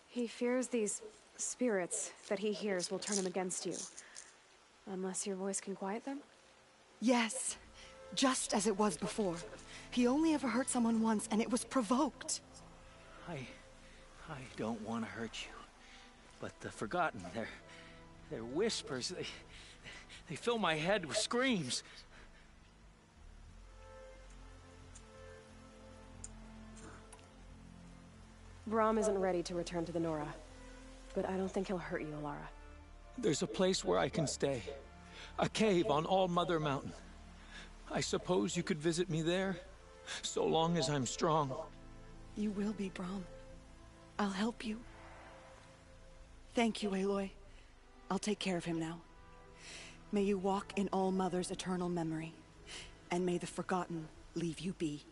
He fears these spirits that he hears will turn him against you. Unless your voice can quiet them? Yes, just as it was before. He only ever hurt someone once, and it was provoked. I don't want to hurt you. But the Forgotten, their whispers, they fill my head with screams. Brom isn't ready to return to the Nora, but I don't think he'll hurt you, Alara. There's a place where I can stay. A cave on All-Mother Mountain. I suppose you could visit me there, so long as I'm strong. You will be, Brom. I'll help you. Thank you, Aloy. I'll take care of him now. May you walk in All-Mother's eternal memory, and may the Forgotten leave you be.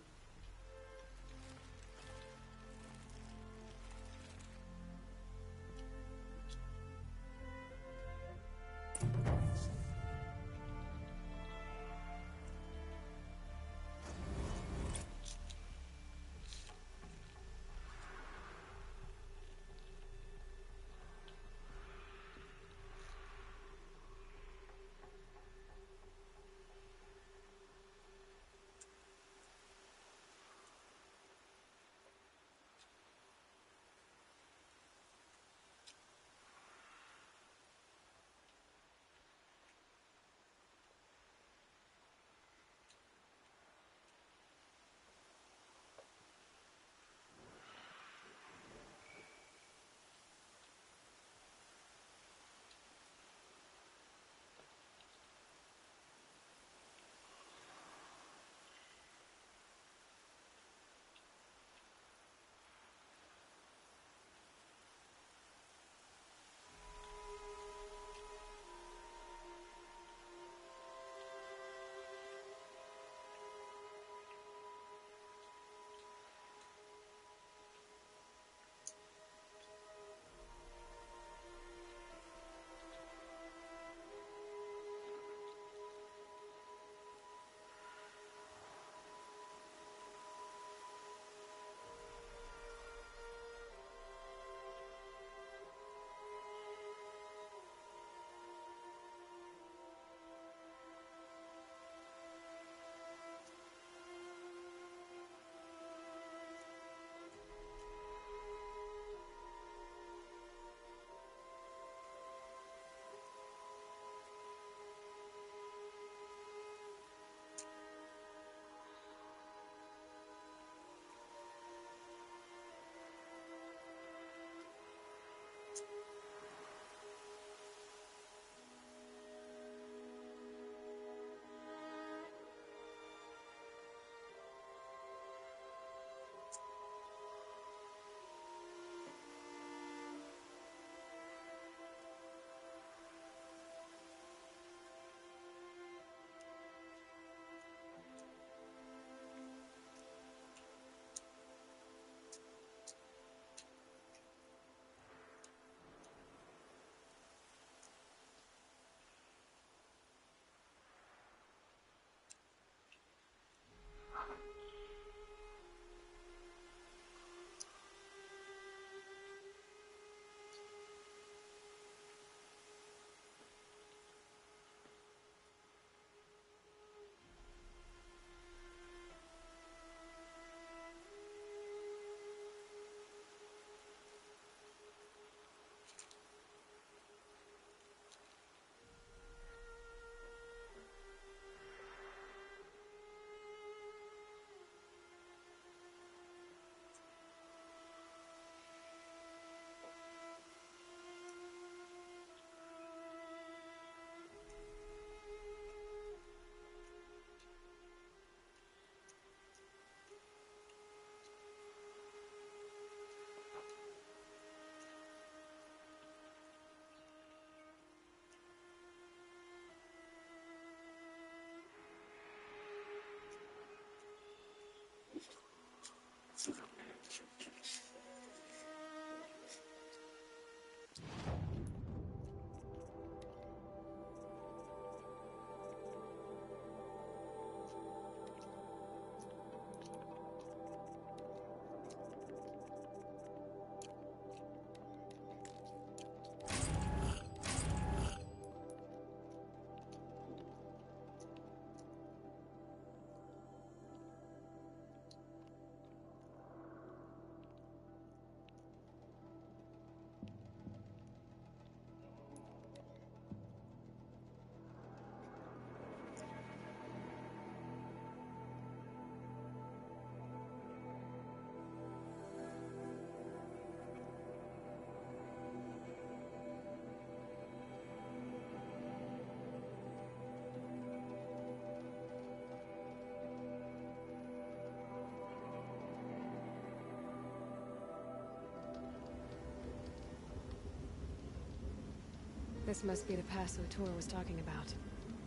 This must be the pass O'Tor was talking about,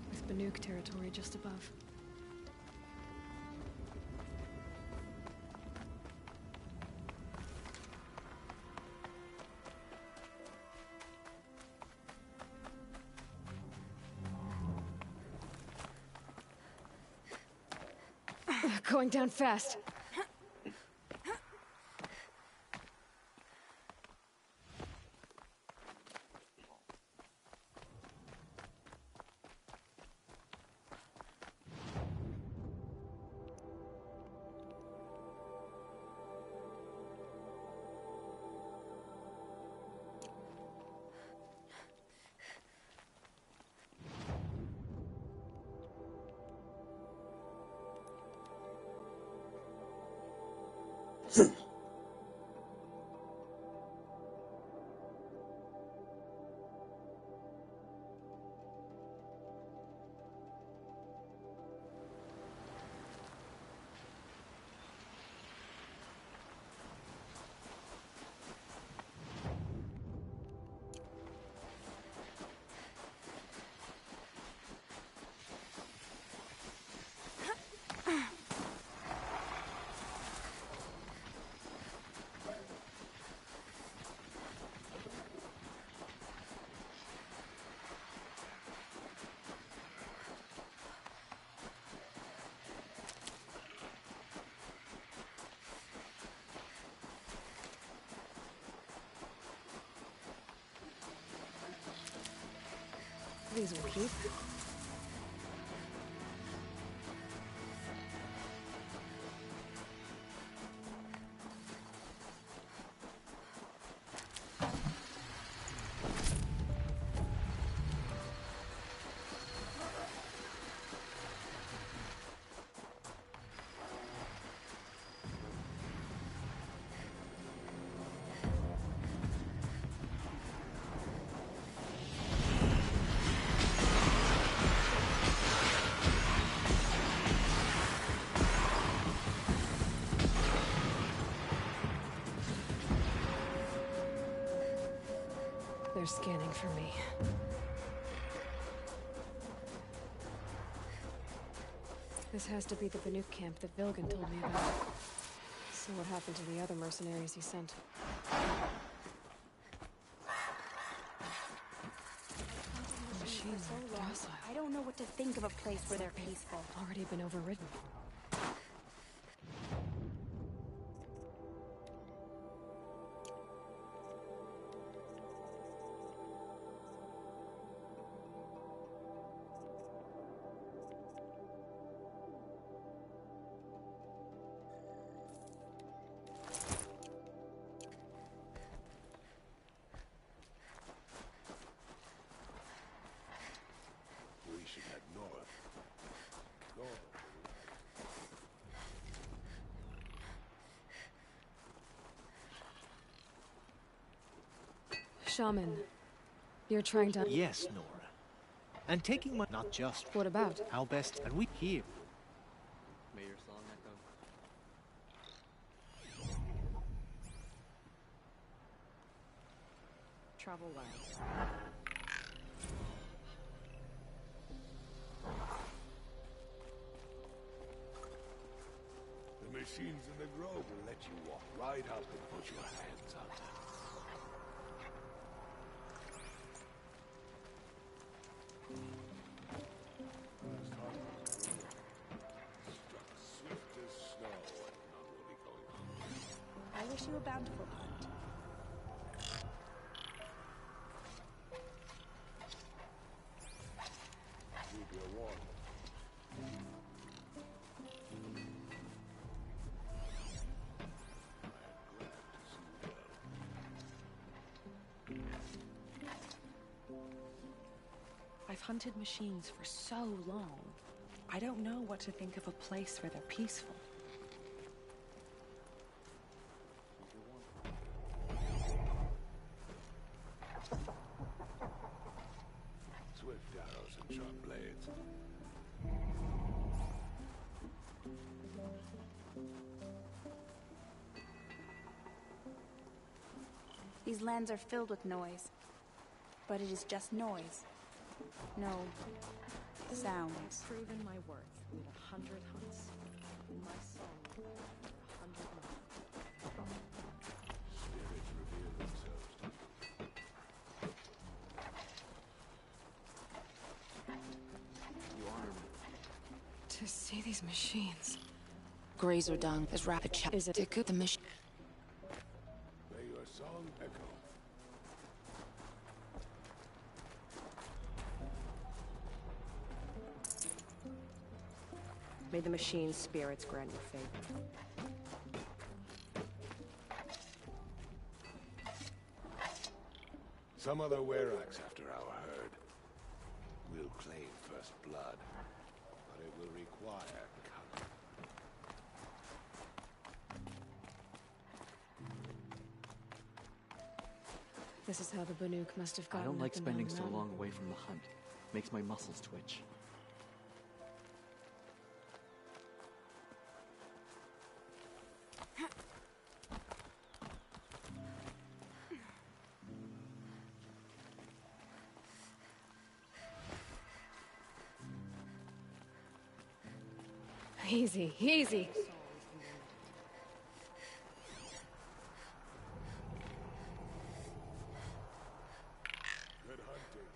with Banuk territory just above. Going down fast. These will keep. They're scanning for me. This has to be the Banuk camp that Vilgan told me about. So what happened to the other mercenaries he sent? The machines are docile. I don't know what to think of a place where they're peaceful. Already been overridden. Shaman, you're trying to... Yes, Nora. And taking my... Not just... What about? How best... And we here. May your song echo. Travel well. The machines in the grove will let you walk right up and put your hands up. I wish you a bountiful hunt. Keep your warm. I've hunted machines for so long. I don't know what to think of a place where they're peaceful. Swift arrows and sharp blades. These lands are filled with noise. But it is just noise. No sounds. Proven my worth with 100 hunts. And my song with 100 more. Spirits reveal themselves to you. You honor me. To see these machines. Grazer dung is rapid chat. Is it to the mission? May your song echo. May the machine's spirits grant you favor. Some other Werax after our herd. We'll claim first blood, but it will require cunning. This is how the Banuk must have I gotten don't like up and spending down the so mountain. long away from the hunt. Makes my muscles twitch. Easy, easy. Good hunting.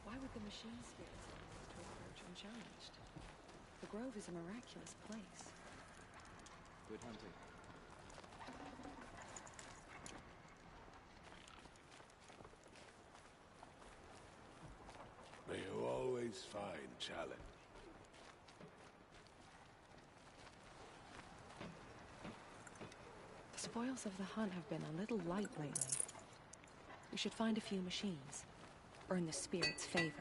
Why would the machine spirits allow us to approach unchallenged? The Grove is a miraculous place. Good hunting. May you always find challenge. The spoils of the hunt have been a little light lately. We should find a few machines. Earn the spirit's favor.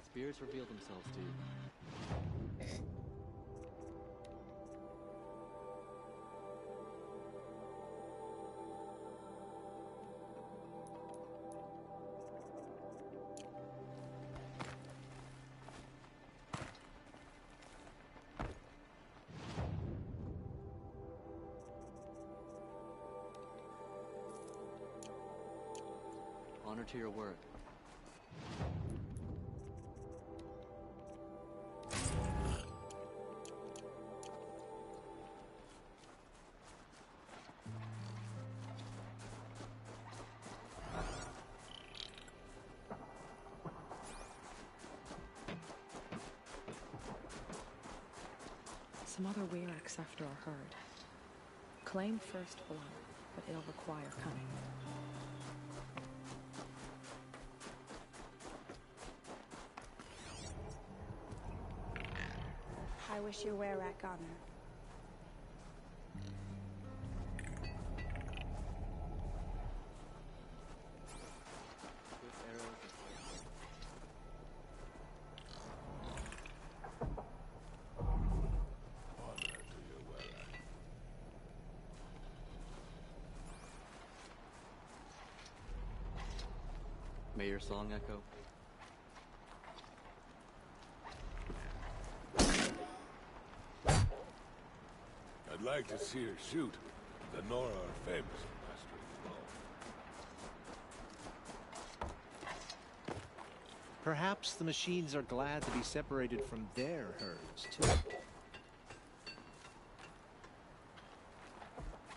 Spirits reveal themselves to you. Honor to your word. Some other Werax after our herd. Claim first blood, but it'll require cunning. I wish you Werac honor. Swift arrows and fire. Honor to your Werac. May your song echo. I'd like to see her shoot. The Nora are famous for mastering the bow. Perhaps the machines are glad to be separated from their herds, too.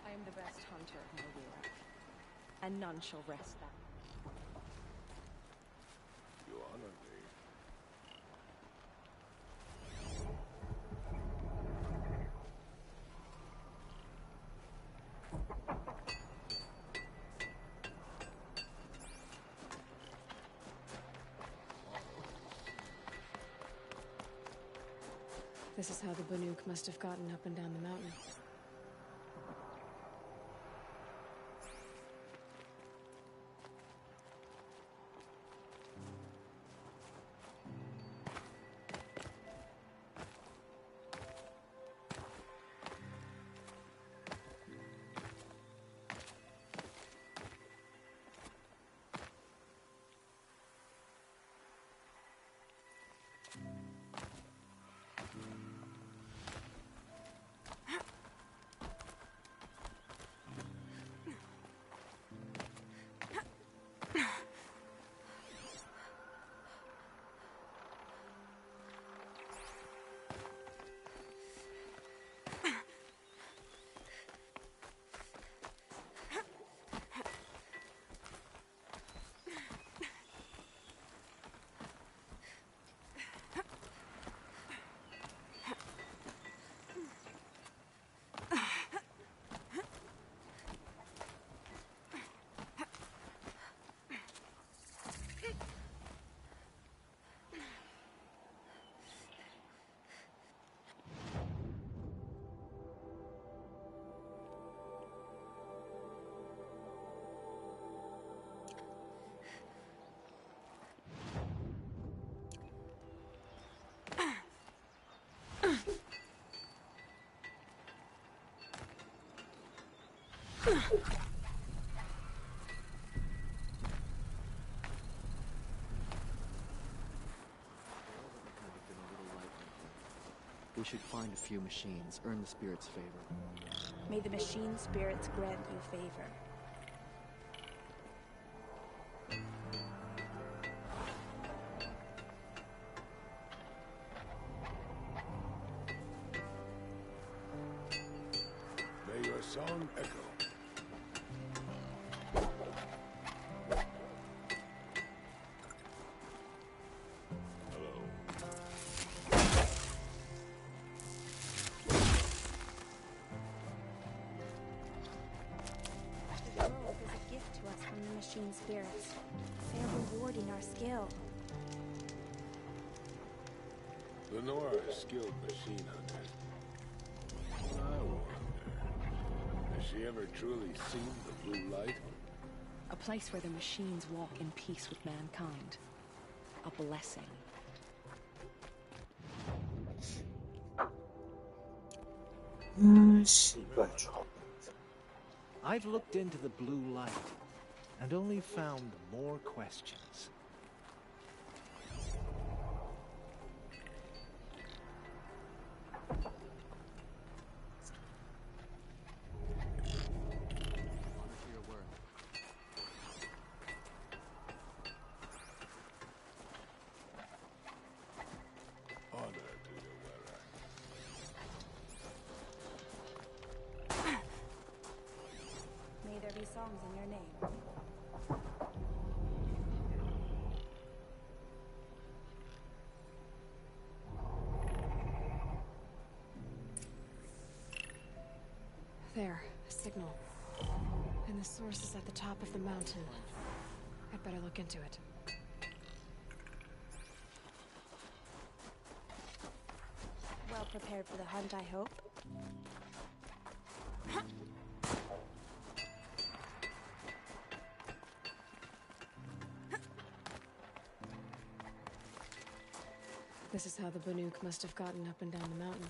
I am the best hunter in the Werac, and none shall wrest that. You honor me. This is how the Banuk must have gotten up and down the mountain. We should find a few machines, earn the spirit's favor. May the machine spirits grant you favor. May your song echo. The world is a gift to us from the machine spirits. They're rewarding our skill. Lenora are skilled machine hunters. I wonder, has she ever truly seen the blue light? A place where the machines walk in peace with mankind. A blessing. 씨발 저. I've looked into the blue light and only found more questions. Honor to your wearer. May there be songs in your name. There, a signal. And the source is at the top of the mountain. I'd better look into it. Well prepared for the hunt, I hope. This is how the Banuk must have gotten up and down the mountain.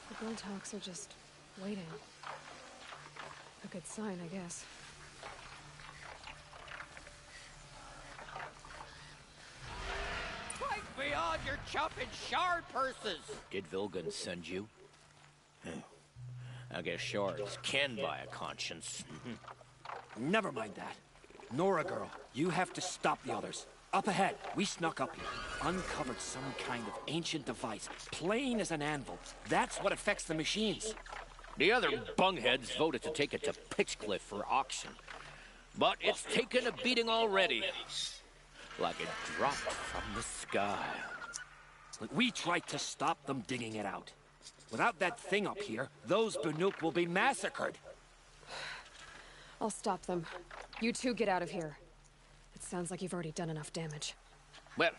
The Goldhawks are just waiting. A good sign, I guess. Fight beyond your chopping shard purses! Did Vilgun send you? I guess shards can buy a conscience. Never mind that. Nora girl, you have to stop the others. Up ahead, we snuck up here. Uncovered some kind of ancient device, plain as an anvil. That's what affects the machines. The other bungheads voted to take it to Pitchcliff for auction. But it's taken a beating already. Like it dropped from the sky. We tried to stop them digging it out. Without that thing up here, those Banuk will be massacred. I'll stop them. You two get out of here. It sounds like you've already done enough damage. Well,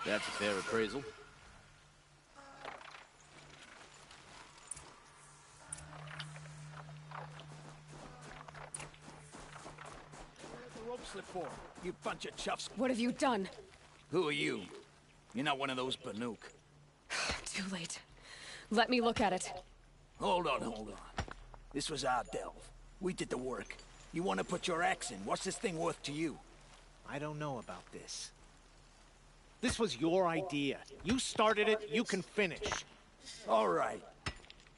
that's a fair appraisal. The rope slip for, you bunch of chuffs. What have you done? Who are you? You're not one of those Banuk. Too late. Let me look at it. Hold on. This was our delve. We did the work. You want to put your axe in? What's this thing worth to you? I don't know about this. This was your idea. You started it, you can finish. All right.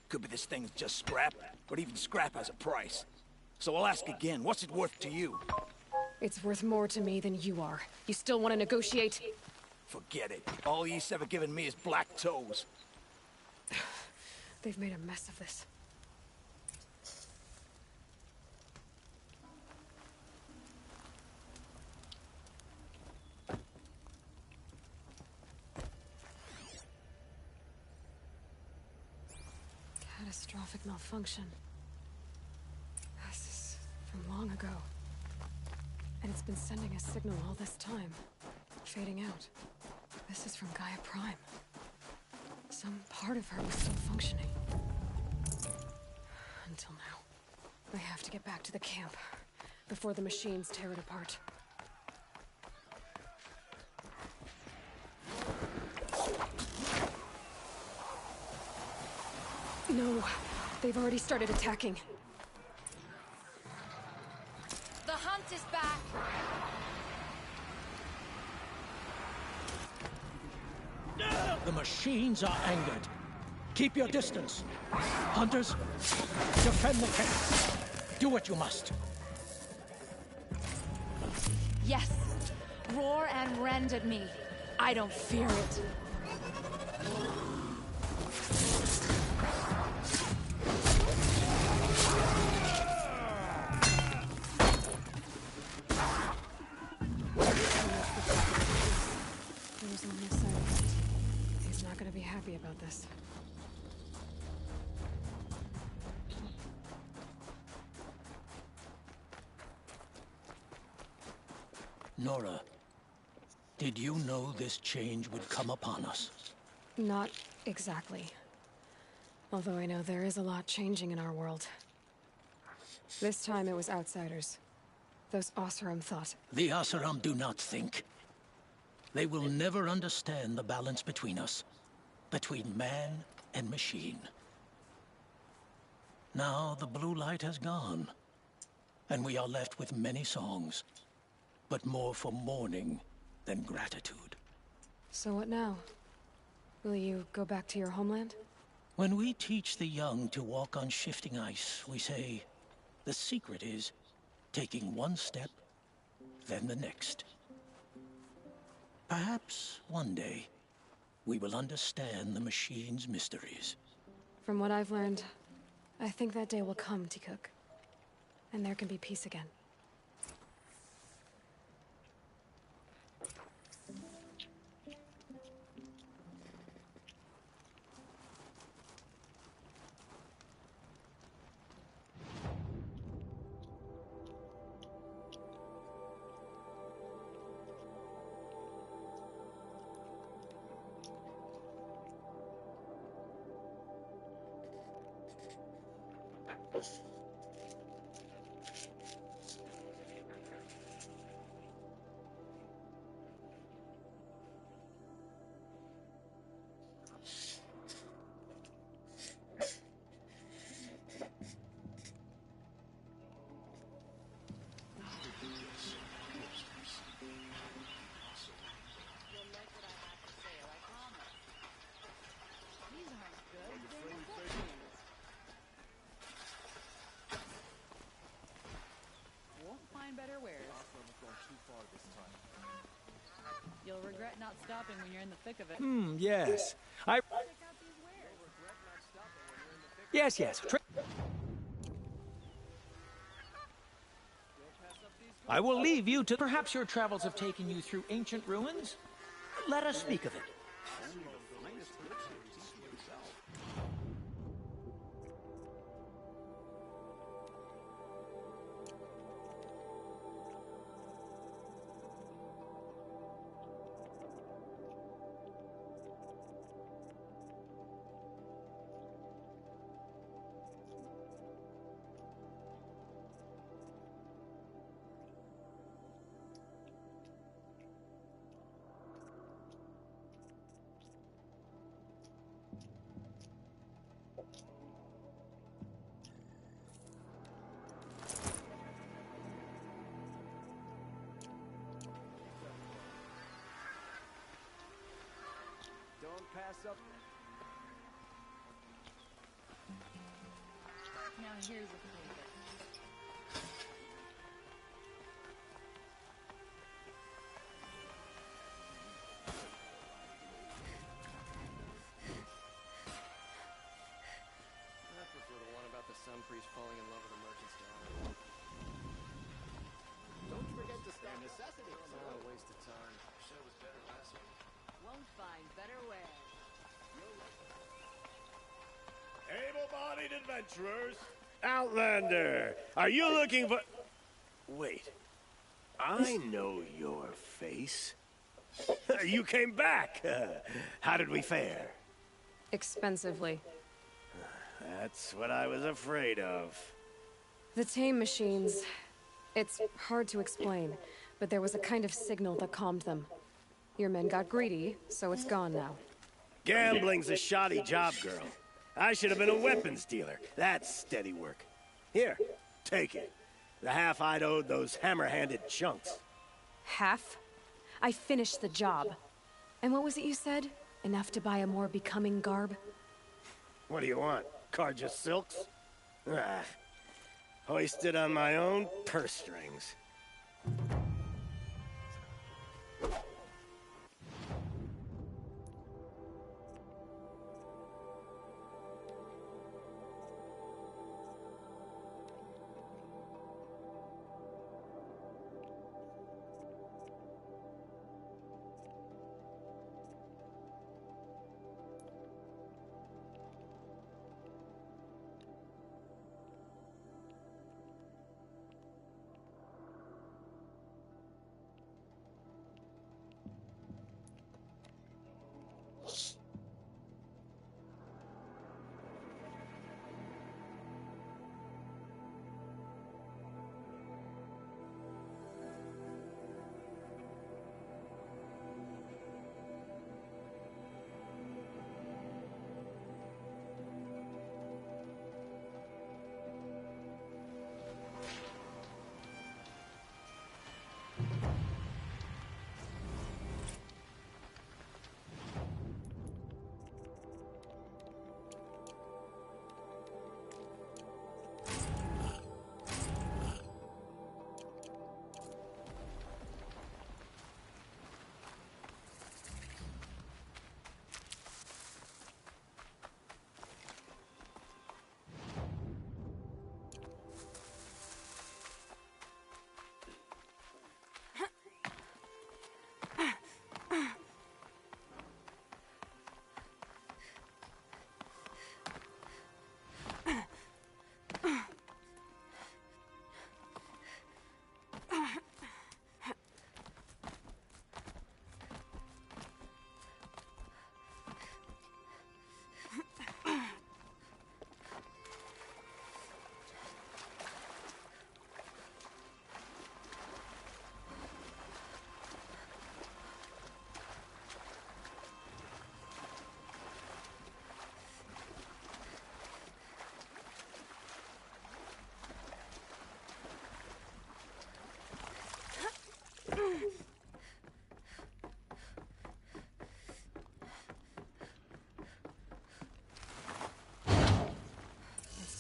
Could be this thing's just scrap, but even scrap has a price. So I'll ask again, what's it worth to you? It's worth more to me than you are. You still want to negotiate? Forget it. All Ys ever given me is black toes. They've made a mess of this. Catastrophic malfunction. This is from long ago. And it's been sending a signal all this time. Fading out. This is from Gaia Prime. Some part of her was still functioning. Until now. I have to get back to the camp before the machines tear it apart. No, they've already started attacking. The hunt is back! The machines are angered. Keep your distance. Hunters, defend the camp. Do what you must. Yes! Roar and rend at me. I don't fear it. There's only a side effect. He's not gonna be happy about this. Nora, did you know this change would come upon us? Not exactly. Although I know there is a lot changing in our world. This time it was outsiders. Those Oseram thought. The Oseram do not think. They will never understand the balance between us. Between man and machine. Now the blue light has gone. And we are left with many songs. But more for mourning than gratitude. So what now? Will you go back to your homeland? When we teach the young to walk on shifting ice, we say, the secret is taking one step, then the next. Perhaps one day, we will understand the machine's mysteries. From what I've learned, I think that day will come, Tikuk. And there can be peace again. Better wares. You'll regret not stopping when you're in the thick of it. Yes. Yes. I will leave you to... Perhaps your travels have taken you through ancient ruins? Let us speak of it. Don't pass up. here's a favor. I prefer the one about the sun priest falling in love with a merchant's daughter. Don't forget to stop necessity. It's not a waste of time. Show was better last week. Won't find better wear. Able-bodied adventurers! Outlander! Are you looking for... Wait. I know your face. You came back! How did we fare? Expensively. That's what I was afraid of. The tame machines. It's hard to explain, but there was a kind of signal that calmed them. Your men got greedy, so it's gone now. Gambling's a shoddy job, girl. I should have been a weapons dealer. That's steady work. Here, take it. The half I'd owed those hammer-handed chunks. Half? I finished the job. And what was it you said? Enough to buy a more becoming garb? What do you want? Carja silks? Ah, hoisted on my own purse strings.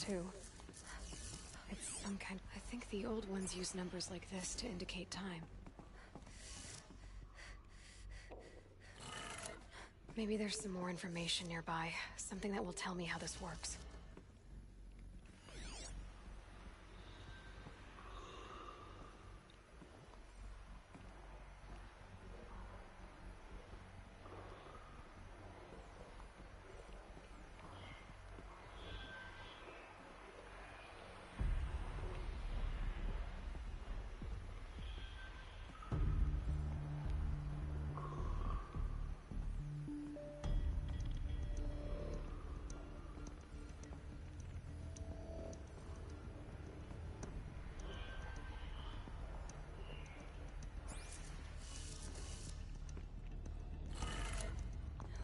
Too. It's some kind... I think the old ones use numbers like this to indicate time. Maybe there's some more information nearby. Something that will tell me how this works.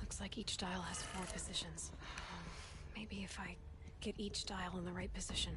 Looks like each dial has 4 positions. Maybe if I get each dial in the right position.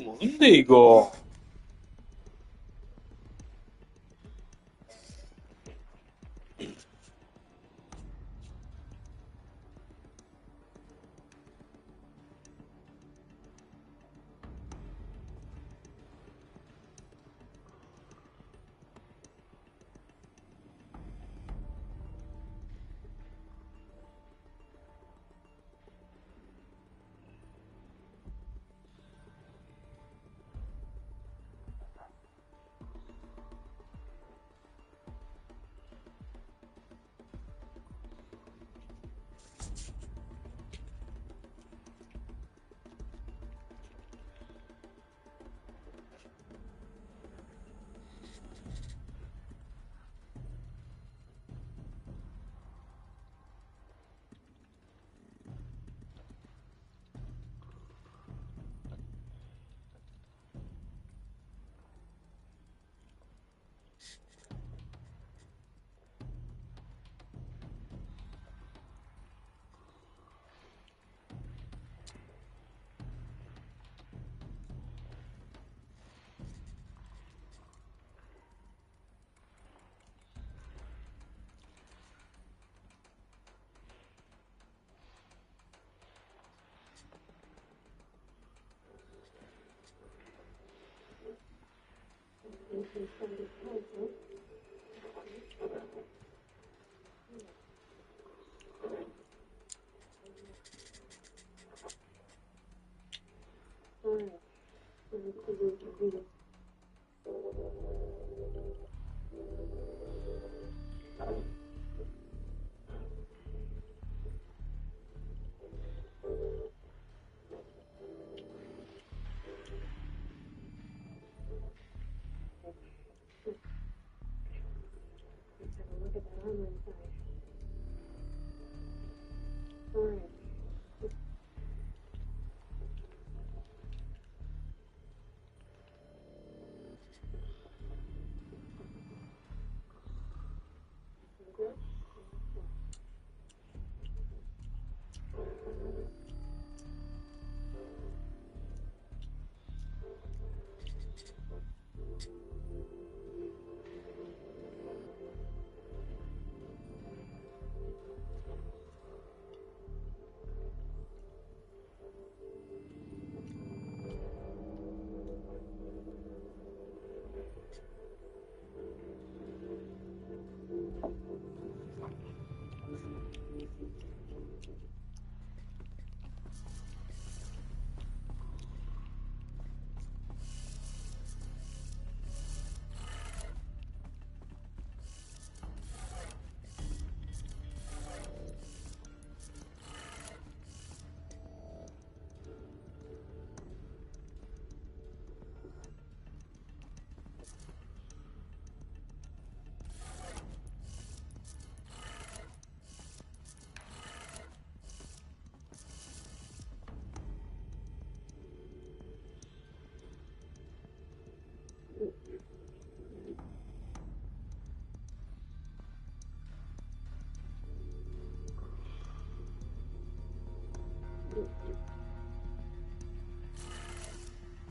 무는데 이거.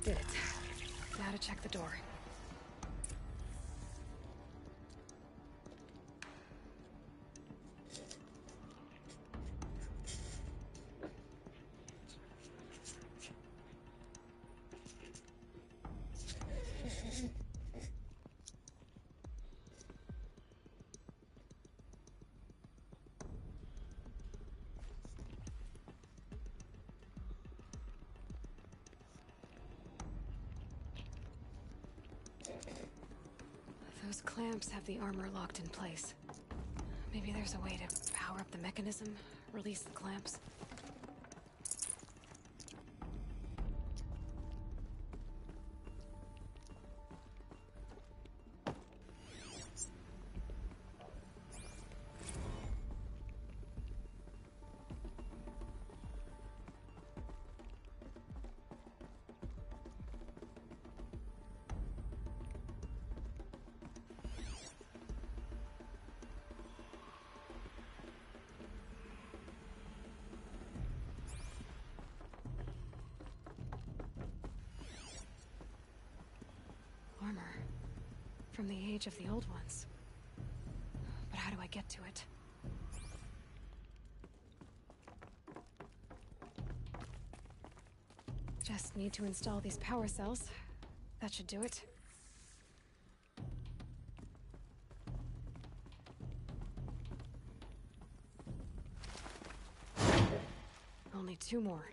Did it. Now to check the door. Those clamps have the armor locked in place. Maybe there's a way to power up the mechanism, release the clamps. from the age of the old ones. But how do I get to it? Just need to install these power cells. That should do it. Only 2 more.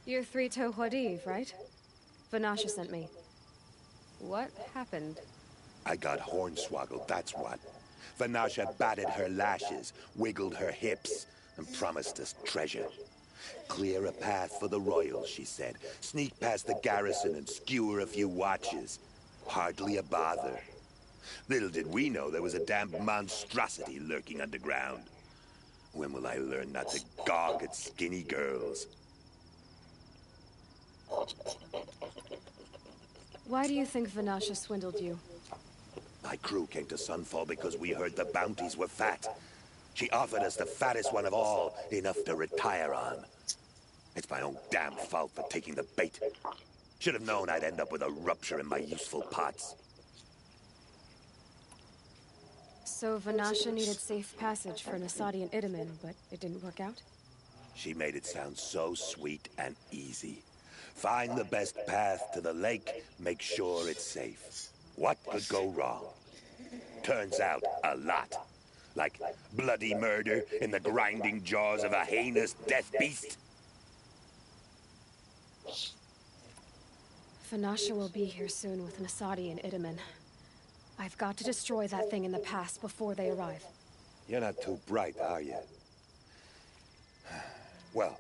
You're Three Toe Huadiv, right? Vanasha sent me. What happened? I got hornswoggled, that's what. Vanasha batted her lashes, wiggled her hips, and promised us treasure. Clear a path for the royals, she said. Sneak past the garrison and skewer a few watches. Hardly a bother. Little did we know there was a damn monstrosity lurking underground. When will I learn not to gawk at skinny girls? Why do you think Vanasha swindled you? My crew came to Sunfall because we heard the bounties were fat. She offered us the fattest one of all, enough to retire on. It's my own damn fault for taking the bait. Should have known I'd end up with a rupture in my useful parts. So Vanasha needed safe passage for Nasadi and Itamen, but it didn't work out? She made it sound so sweet and easy. Find the best path to the lake, make sure it's safe. What could go wrong? Turns out, a lot. Like bloody murder in the grinding jaws of a heinous death beast. Vanasha will be here soon with Nasadi and Itamen. I've got to destroy that thing in the past before they arrive. You're not too bright, are you? Well,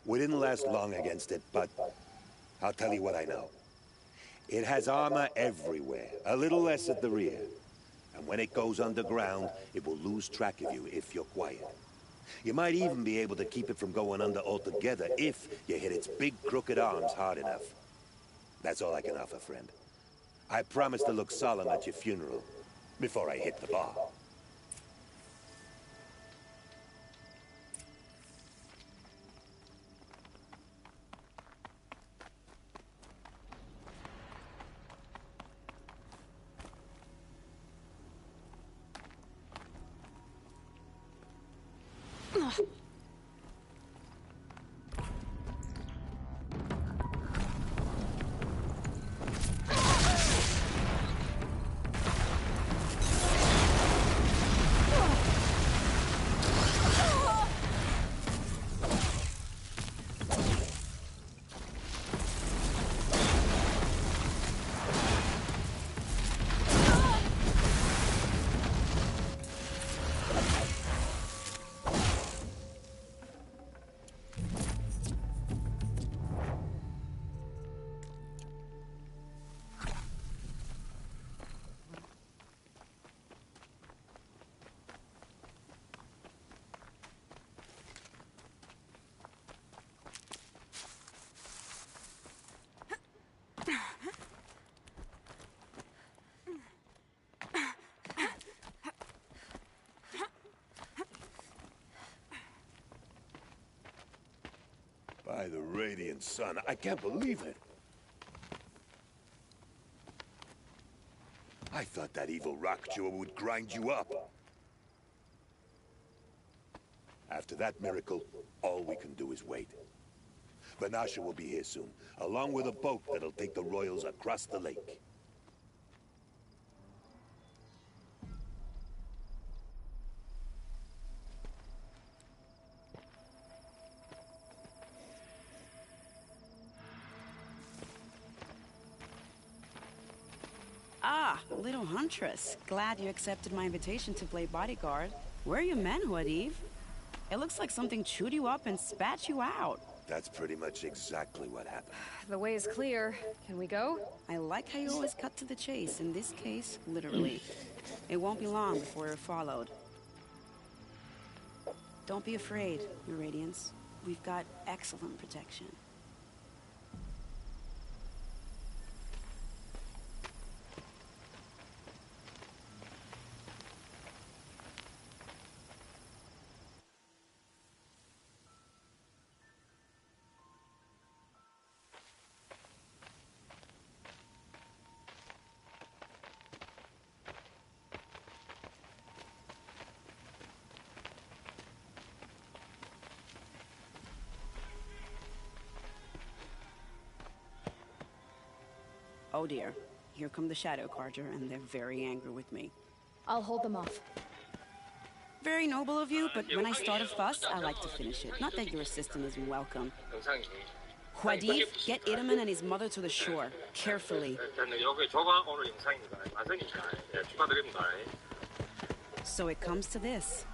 we didn't last long against it, but I'll tell you what I know. It has armor everywhere, a little less at the rear. And when it goes underground, it will lose track of you if you're quiet. You might even be able to keep it from going under altogether if you hit its big crooked arms hard enough. That's all I can offer, friend. I promise to look solemn at your funeral before I hit the bar. By the Radiant Sun, I can't believe it. I thought that evil rock jewel would grind you up. After that miracle, all we can do is wait. Vanasha will be here soon, along with a boat that'll take the royals across the lake. Ah, little Huntress. Glad you accepted my invitation to play bodyguard. Where are your men, Huadiv? It looks like something chewed you up and spat you out. That's pretty much exactly what happened. The way is clear. Can we go? I like how you always cut to the chase. In this case, literally. It won't be long before you're followed. Don't be afraid, Your Radiance. We've got excellent protection. Oh dear, here come the Shadow Carja, and they're very angry with me. I'll hold them off. Very noble of you, but when I start a fuss, I like to finish it. Not that your assistant isn't welcome. Huadiv, get Itaman and his mother to the shore. Carefully. So it comes to this.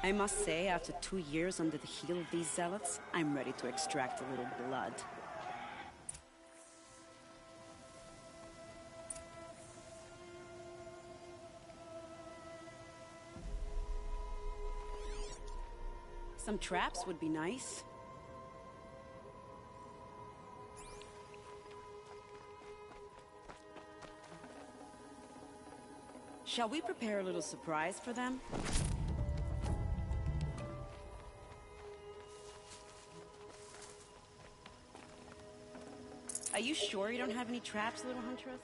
I must say, after 2 years under the heel of these zealots, I'm ready to extract a little blood. Some traps would be nice. Shall we prepare a little surprise for them? Are you sure you don't have any traps, little Huntress?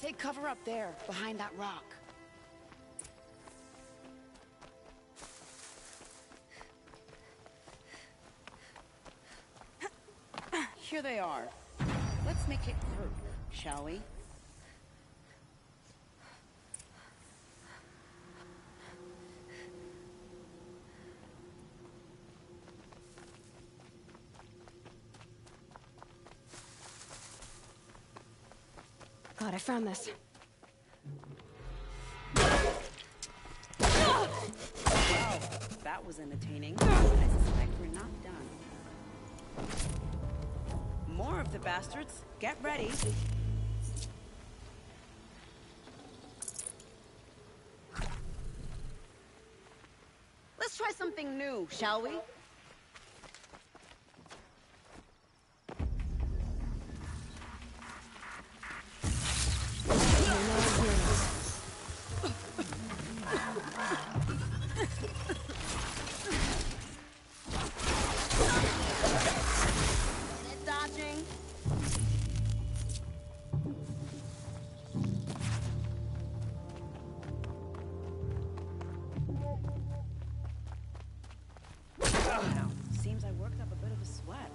Take cover up there, behind that rock. Here they are. Let's make it through, shall we? God, I found this. Wow, that was entertaining. I suspect we're not done. More of the bastards. Get ready. Let's try something new, shall we? Dodging. Wow, seems I worked up a bit of a sweat.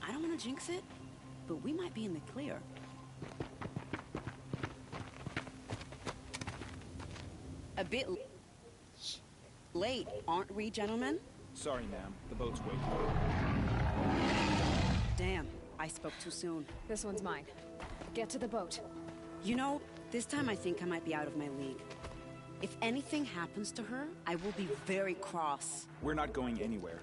I don't want to jinx it, but we might be in the clear. A bit late, aren't we, gentlemen? Sorry, ma'am. The boat's waiting. Damn, I spoke too soon. This one's mine. Get to the boat. You know, this time I think I might be out of my league. If anything happens to her, I will be very cross. We're not going anywhere.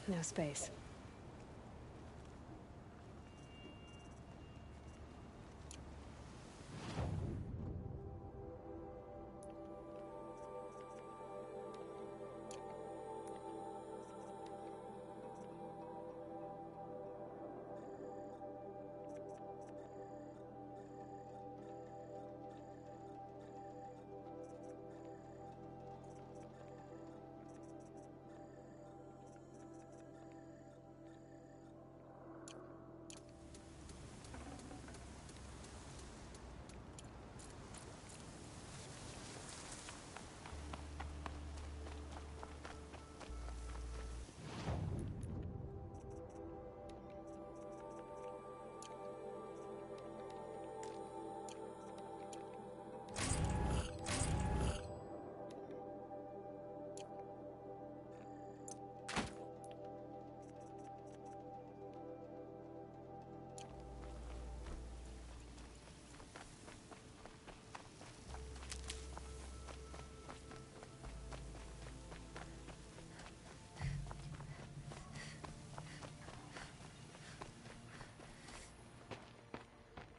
No space.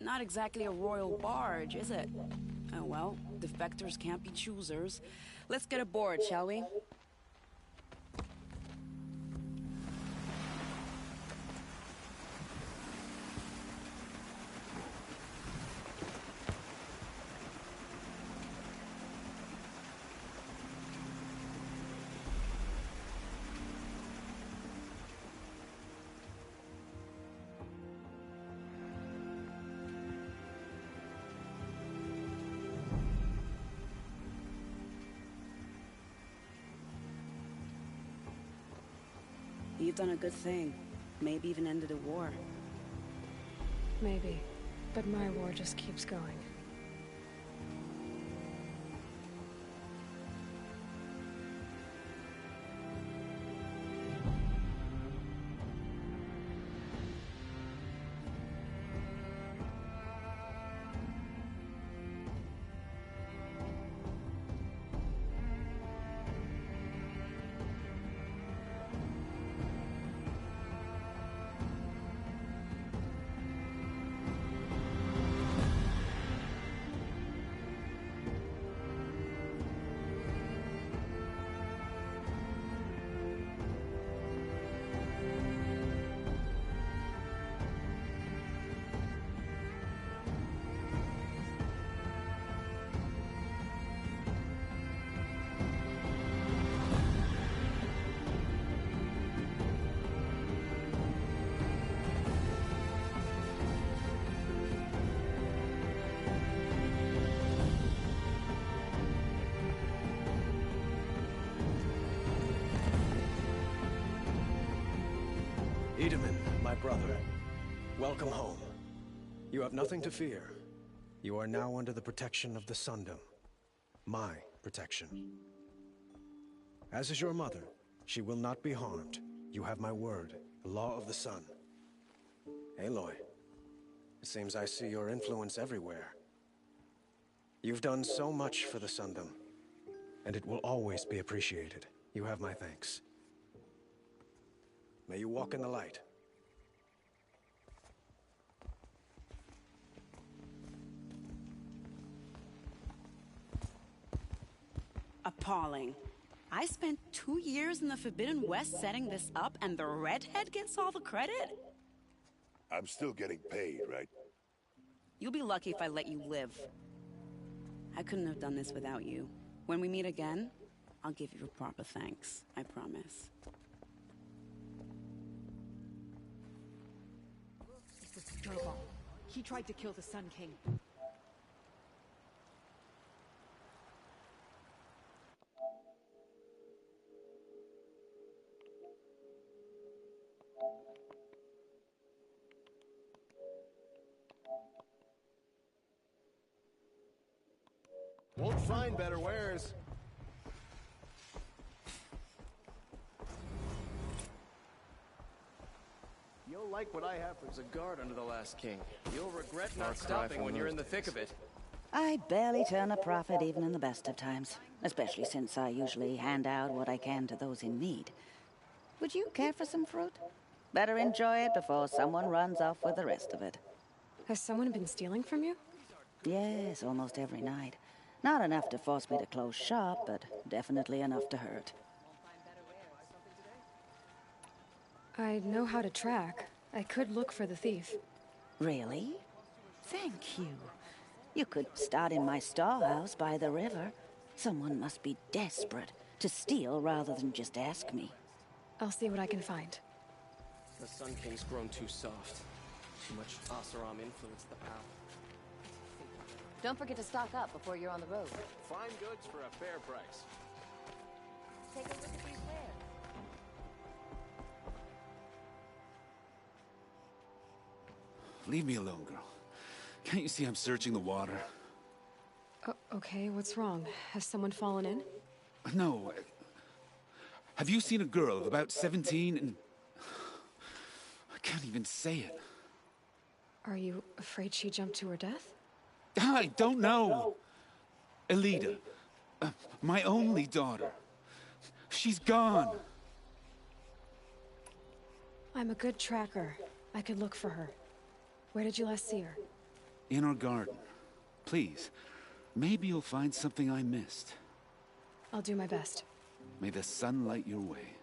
Not exactly a royal barge, is it? Oh well, defectors can't be choosers. Let's get aboard, shall we? You've done a good thing. Maybe even ended a war. Maybe. But my war just keeps going. Itamen, my brother, welcome home. You have nothing to fear. You are now under the protection of the Sundom. My protection. As is your mother, she will not be harmed. You have my word, the law of the sun. Aloy, it seems I see your influence everywhere. You've done so much for the Sundom, and it will always be appreciated. You have my thanks. May you walk in the light. Appalling. I spent 2 years in the Forbidden West setting this up, and the redhead gets all the credit? I'm still getting paid, right? You'll be lucky if I let you live. I couldn't have done this without you. When we meet again, I'll give you a proper thanks. I promise. It was Dervahl. He tried to kill the Sun King. Won't find better wares. You'll like what I have. There's a guard under the last king. You'll regret not stopping when you're in the thick of it. I barely turn a profit even in the best of times, especially since I usually hand out what I can to those in need. Would you care for some fruit? Better enjoy it before someone runs off with the rest of it. Has someone been stealing from you? Yes, almost every night. Not enough to force me to close shop, but definitely enough to hurt. I know how to track. I could look for the thief. Really? Thank you. You could start in my storehouse by the river. Someone must be desperate to steal rather than just ask me. I'll see what I can find. The Sun King's grown too soft. Too much Oseram influenced the power. Don't forget to stock up before you're on the road. Fine goods for a fair price. Take a look at these wares. Leave me alone, girl. Can't you see I'm searching the water? Okay, what's wrong? Has someone fallen in? No. Have you seen a girl of about 17 and... I can't even say it. Are you afraid she jumped to her death? I don't know. Elida. My only daughter. She's gone. I'm a good tracker. I could look for her. Where did you last see her? In our garden. Please. Maybe you'll find something I missed. I'll do my best. May the sun light your way.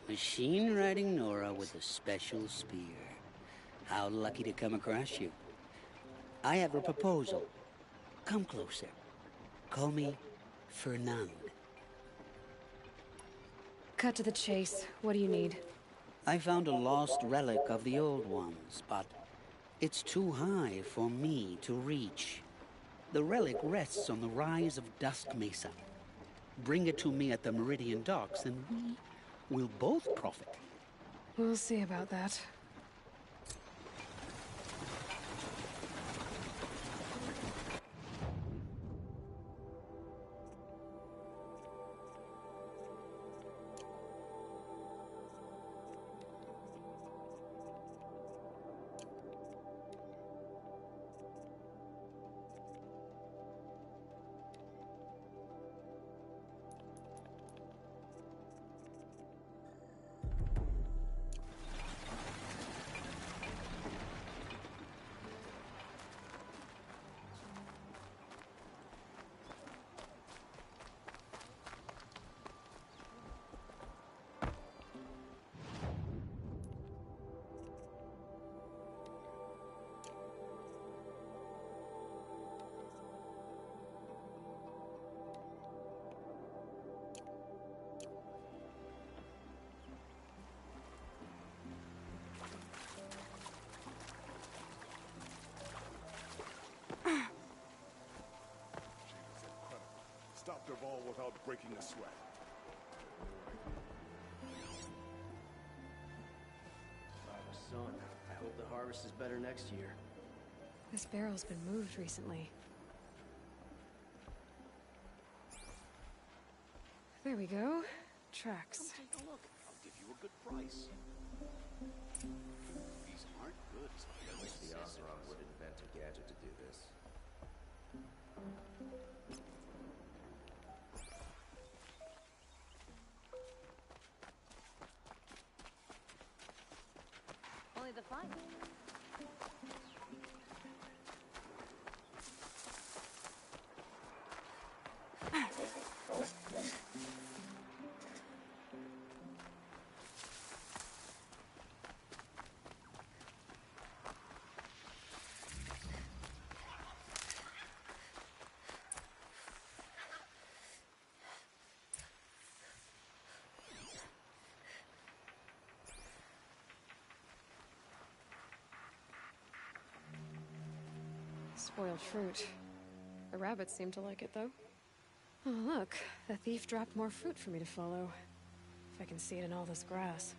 Machine-riding Nora with a special spear. How lucky to come across you. I have a proposal. Come closer. Call me Fernand. Cut to the chase. What do you need? I found a lost relic of the old ones, but it's too high for me to reach. The relic rests on the rise of Dusk Mesa. Bring it to me at the Meridian Docks, and we'll both profit. We'll see about that. Stop Dervahl without breaking a sweat. Son, I hope the harvest is better next year. This barrel's been moved recently. There we go. Tracks. Come take a look. I'll give you a good price. These aren't good. I wish the Oseram would invent a gadget to do this. Only the fun. Spoiled fruit. The rabbits seem to like it, though. Oh, look. The thief dropped more fruit for me to follow. If I can see it in all this grass.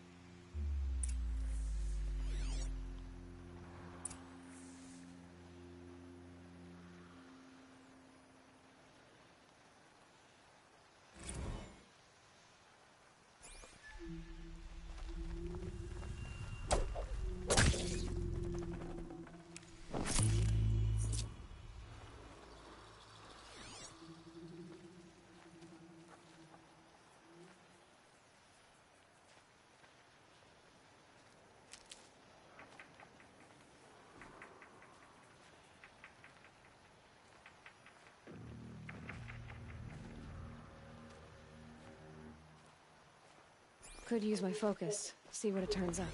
Could use my focus, see what it turns up.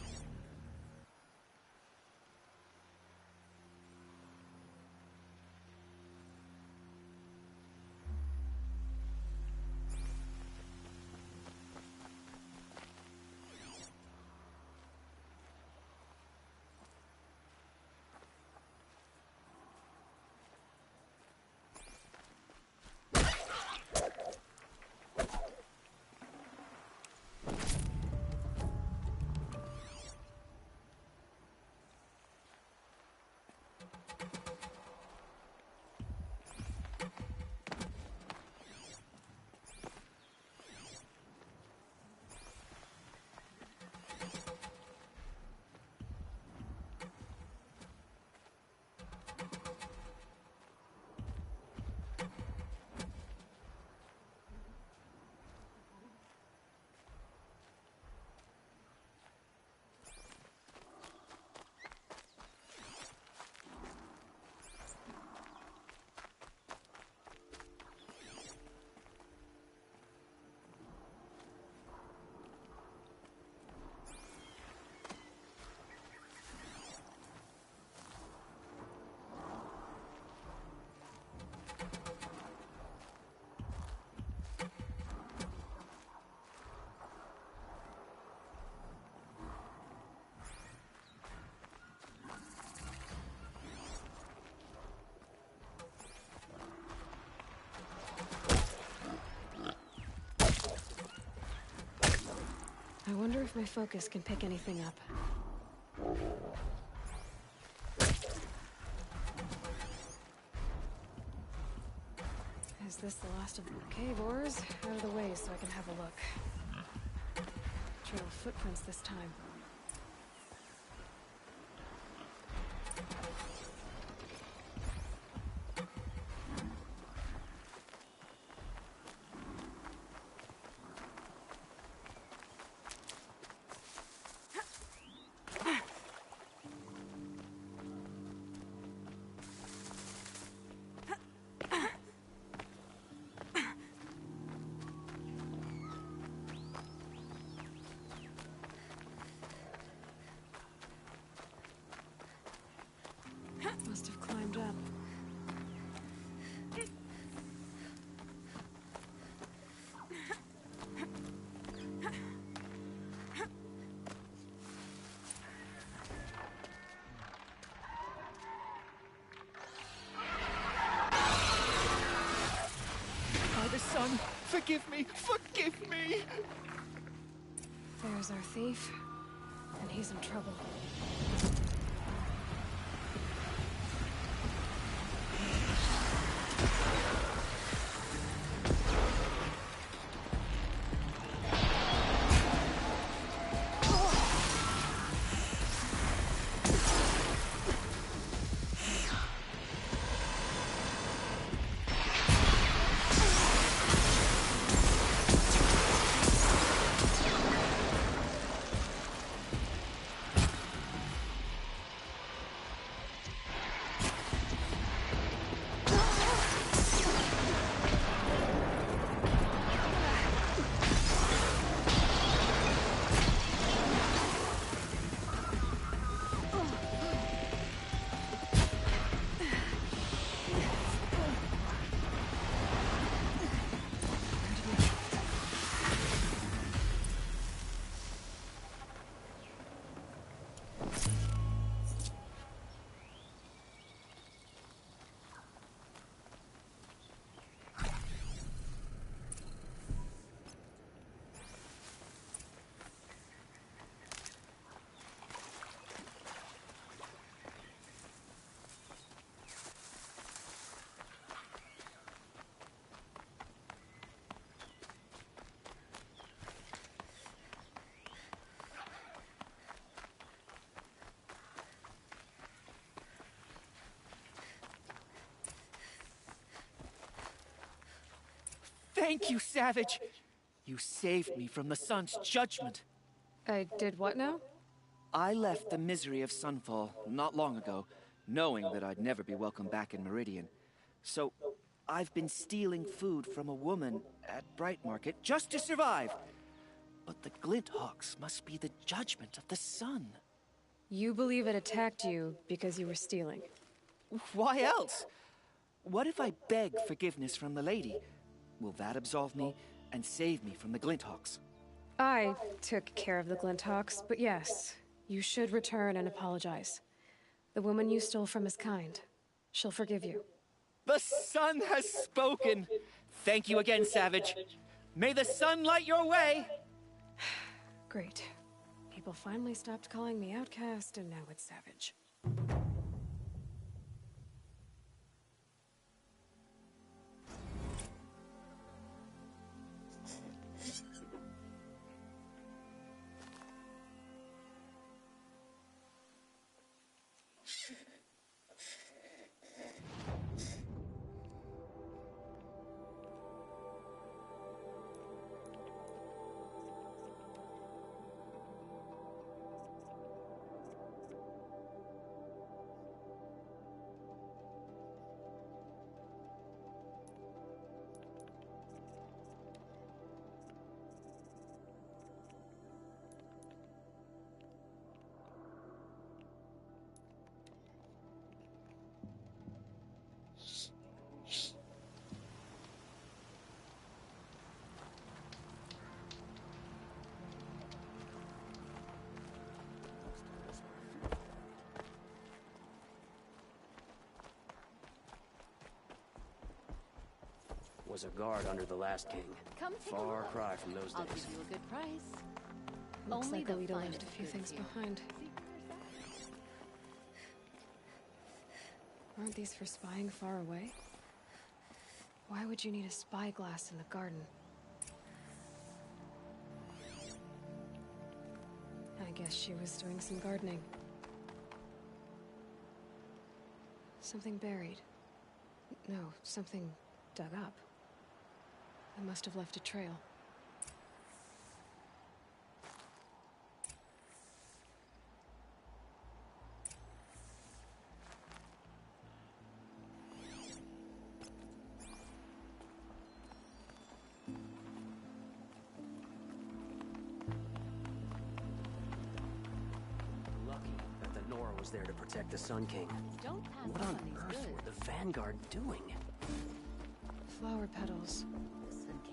I wonder if my focus can pick anything up. Is this the last of the cave ores? Out of the way so I can have a look. Trail of footprints this time. Must have climbed up. Father, son, forgive me! Forgive me! There's our thief, and he's in trouble. Thank you, Savage. You saved me from the sun's judgment. I did what now? I left the misery of Sunfall not long ago, knowing that I'd never be welcome back in Meridian. So, I've been stealing food from a woman at Bright Market just to survive. But the Glinthawks must be the judgment of the sun. You believe it attacked you because you were stealing? Why else? What if I beg forgiveness from the lady? Will that absolve me and save me from the Glinthawks? I took care of the Glinthawks, but yes, you should return and apologize. The woman you stole from is kind. She'll forgive you. The sun has spoken! Thank you again, Savage. May the sun light your way! Great. People finally stopped calling me outcast, and now it's Savage. Was a guard under the last king. Come take Far a look. cry from those I'll days. give you a good price. Looks Only like the Alita left finest a few goods things here. behind. Aren't these for spying far away? Why would you need a spyglass in the garden? I guess she was doing some gardening. Something buried. No, something dug up. I must have left a trail. Lucky that the Nora was there to protect the Sun King. Don't pass What up on these earth goods. were the Vanguard doing? Flower petals.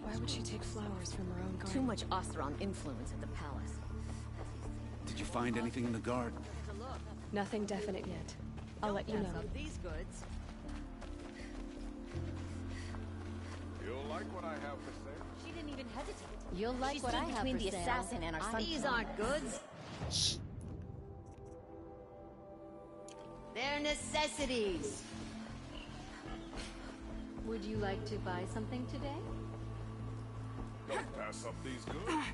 Why would she take flowers from her own garden? Too much Oseram influence at the palace. Did you find anything in the garden? Nothing definite yet. I'll let you know. Pass up these goods. You'll like what I have to say. She didn't even hesitate. You'll like She what stood I have between for the sale. assassin and our son. These aren't goods. They're necessities. Would you like to buy something today? Don't pass up these goods.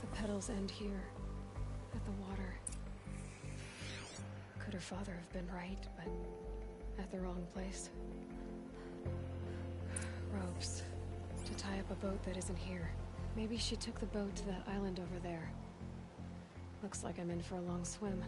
The petals end here, at the water. Could her father have been right, but at the wrong place? Ropes. To tie up a boat that isn't here. Maybe she took the boat to that island over there. Looks like I'm in for a long swim.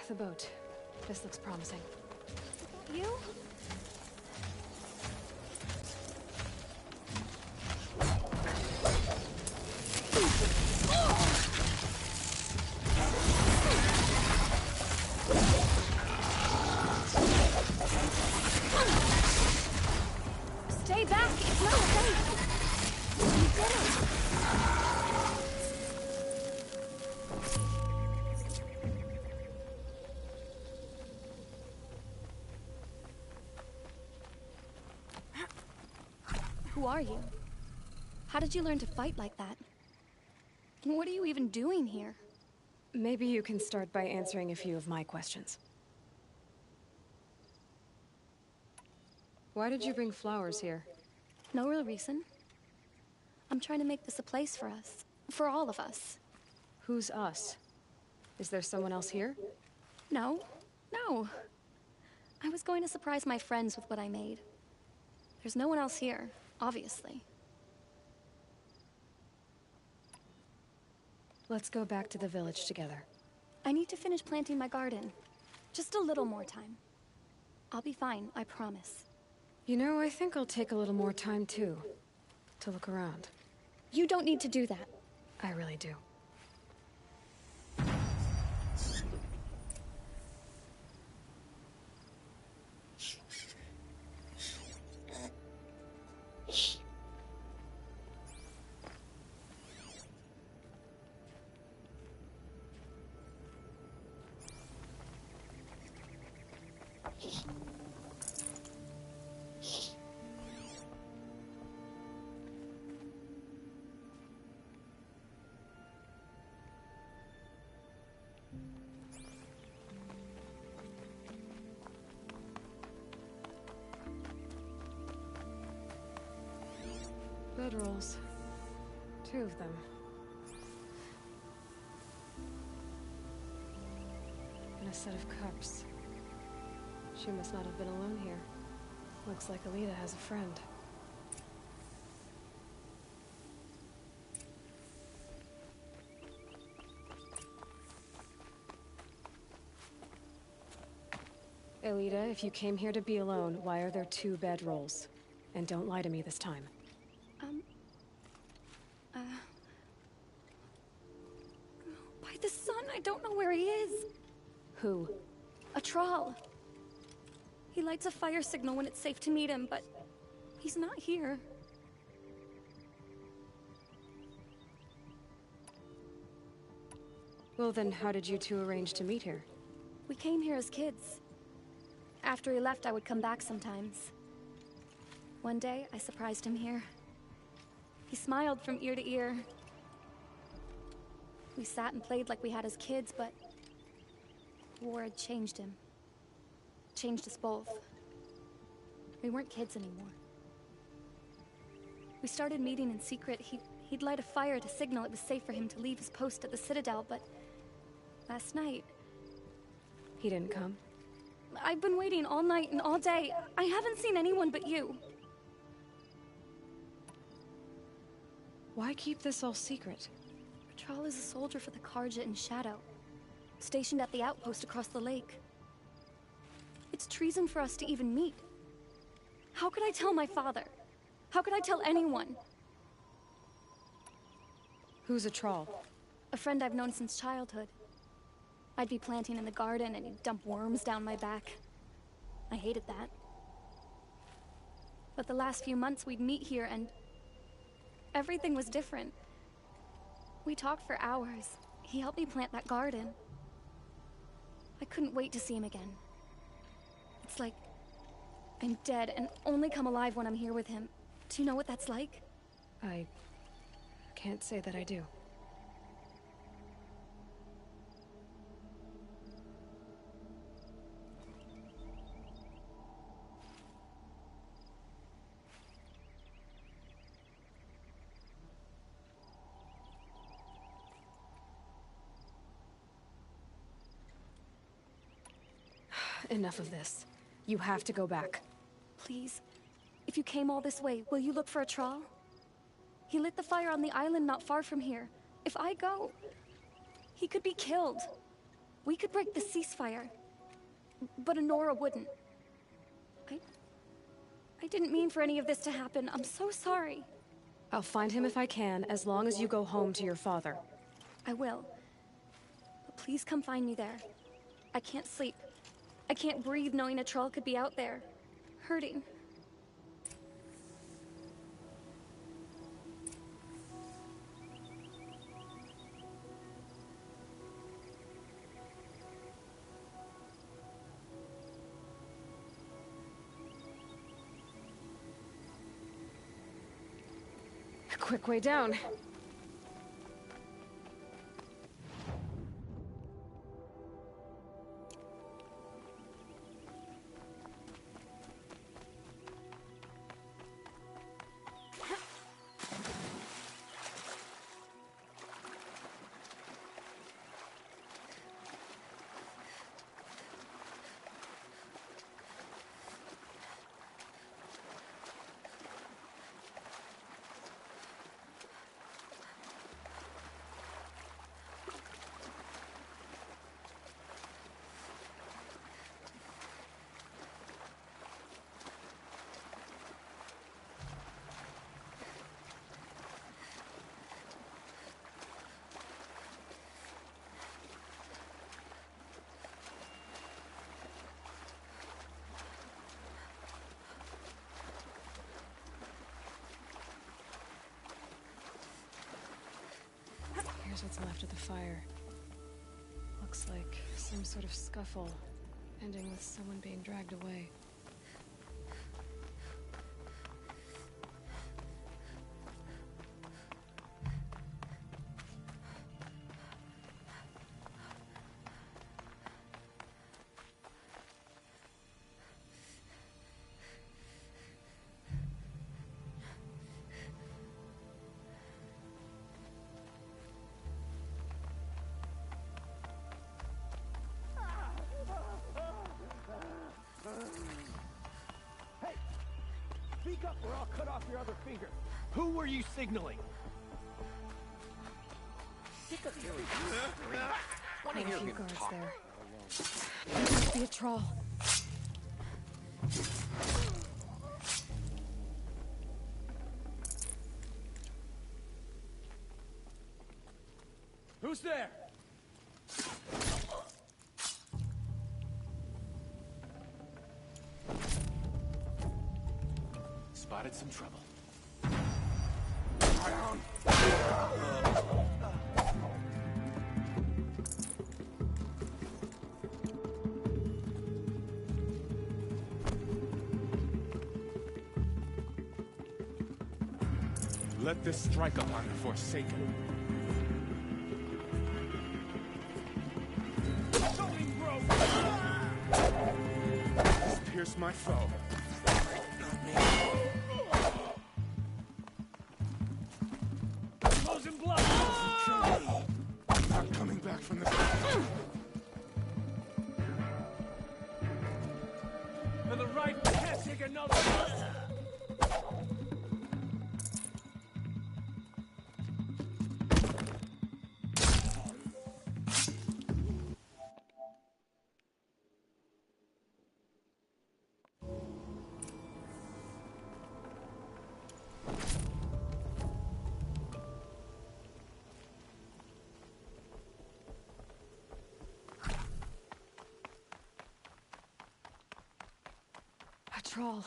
the boat. This looks promising. You? Stay back! It's not safe! You did it! Who are you? How did you learn to fight like that? And what are you even doing here? Maybe you can start by answering a few of my questions. Why did you bring flowers here? No real reason. I'm trying to make this a place for us. For all of us. Who's us? Is there someone else here? No. No. I was going to surprise my friends with what I made. There's no one else here, obviously. Let's go back to the village together. I need to finish planting my garden. Just a little more time. I'll be fine, I promise. You know, I think I'll take a little more time too. To look around. You don't need to do that. I really do. Bedrolls. 2 of them. And a set of cups. She must not have been alone here. Looks like Alita has a friend. Alita, if you came here to be alone, why are there 2 bedrolls? And don't lie to me this time. By the sun, I don't know where he is. Who? A Thrall. He lights a fire signal when it's safe to meet him, but he's not here. Well then, how did you 2 arrange to meet here? We came here as kids. After he left, I would come back sometimes. One day, I surprised him here. He smiled from ear to ear. We sat and played like we had as kids, but war had changed him. Changed us both. We weren't kids anymore. We started meeting in secret. He'd light a fire to signal it was safe for him to leave his post at the Citadel, but last night... He didn't come? I've been waiting all night and all day. I haven't seen anyone but you. Why keep this all secret? Thrall is a soldier for the Carja in Shadow, stationed at the outpost across the lake. It's treason for us to even meet. How could I tell my father? How could I tell anyone? Who's a Thrall? A friend I've known since childhood. I'd be planting in the garden and he'd dump worms down my back. I hated that. But the last few months we'd meet here and everything was different. We talked for hours. He helped me plant that garden. I couldn't wait to see him again. It's like I'm dead and only come alive when I'm here with him. Do you know what that's like? I can't say that I do. Enough of this. You have to go back. Please. If you came all this way, will you look for a Thrall? He lit the fire on the island not far from here. If I go, he could be killed. We could break the ceasefire. But Honora wouldn't. I didn't mean for any of this to happen. I'm so sorry. I'll find him if I can, as long as you go home to your father. I will. But please come find me there. I can't sleep. I can't breathe knowing a troll could be out there, hurting. A quick way down. Here's what's left of the fire. Looks like some sort of scuffle, ending with someone being dragged away. Speak up or I'll cut off your other finger. Who were you signaling? Stick up here. Quite a few guards there. There must be a troll. Who's there? Spotted some trouble. Let this strike upon the Forsaken. Pierce my foe. Losing blood. Not coming back from this. And the right can't take another. A troll.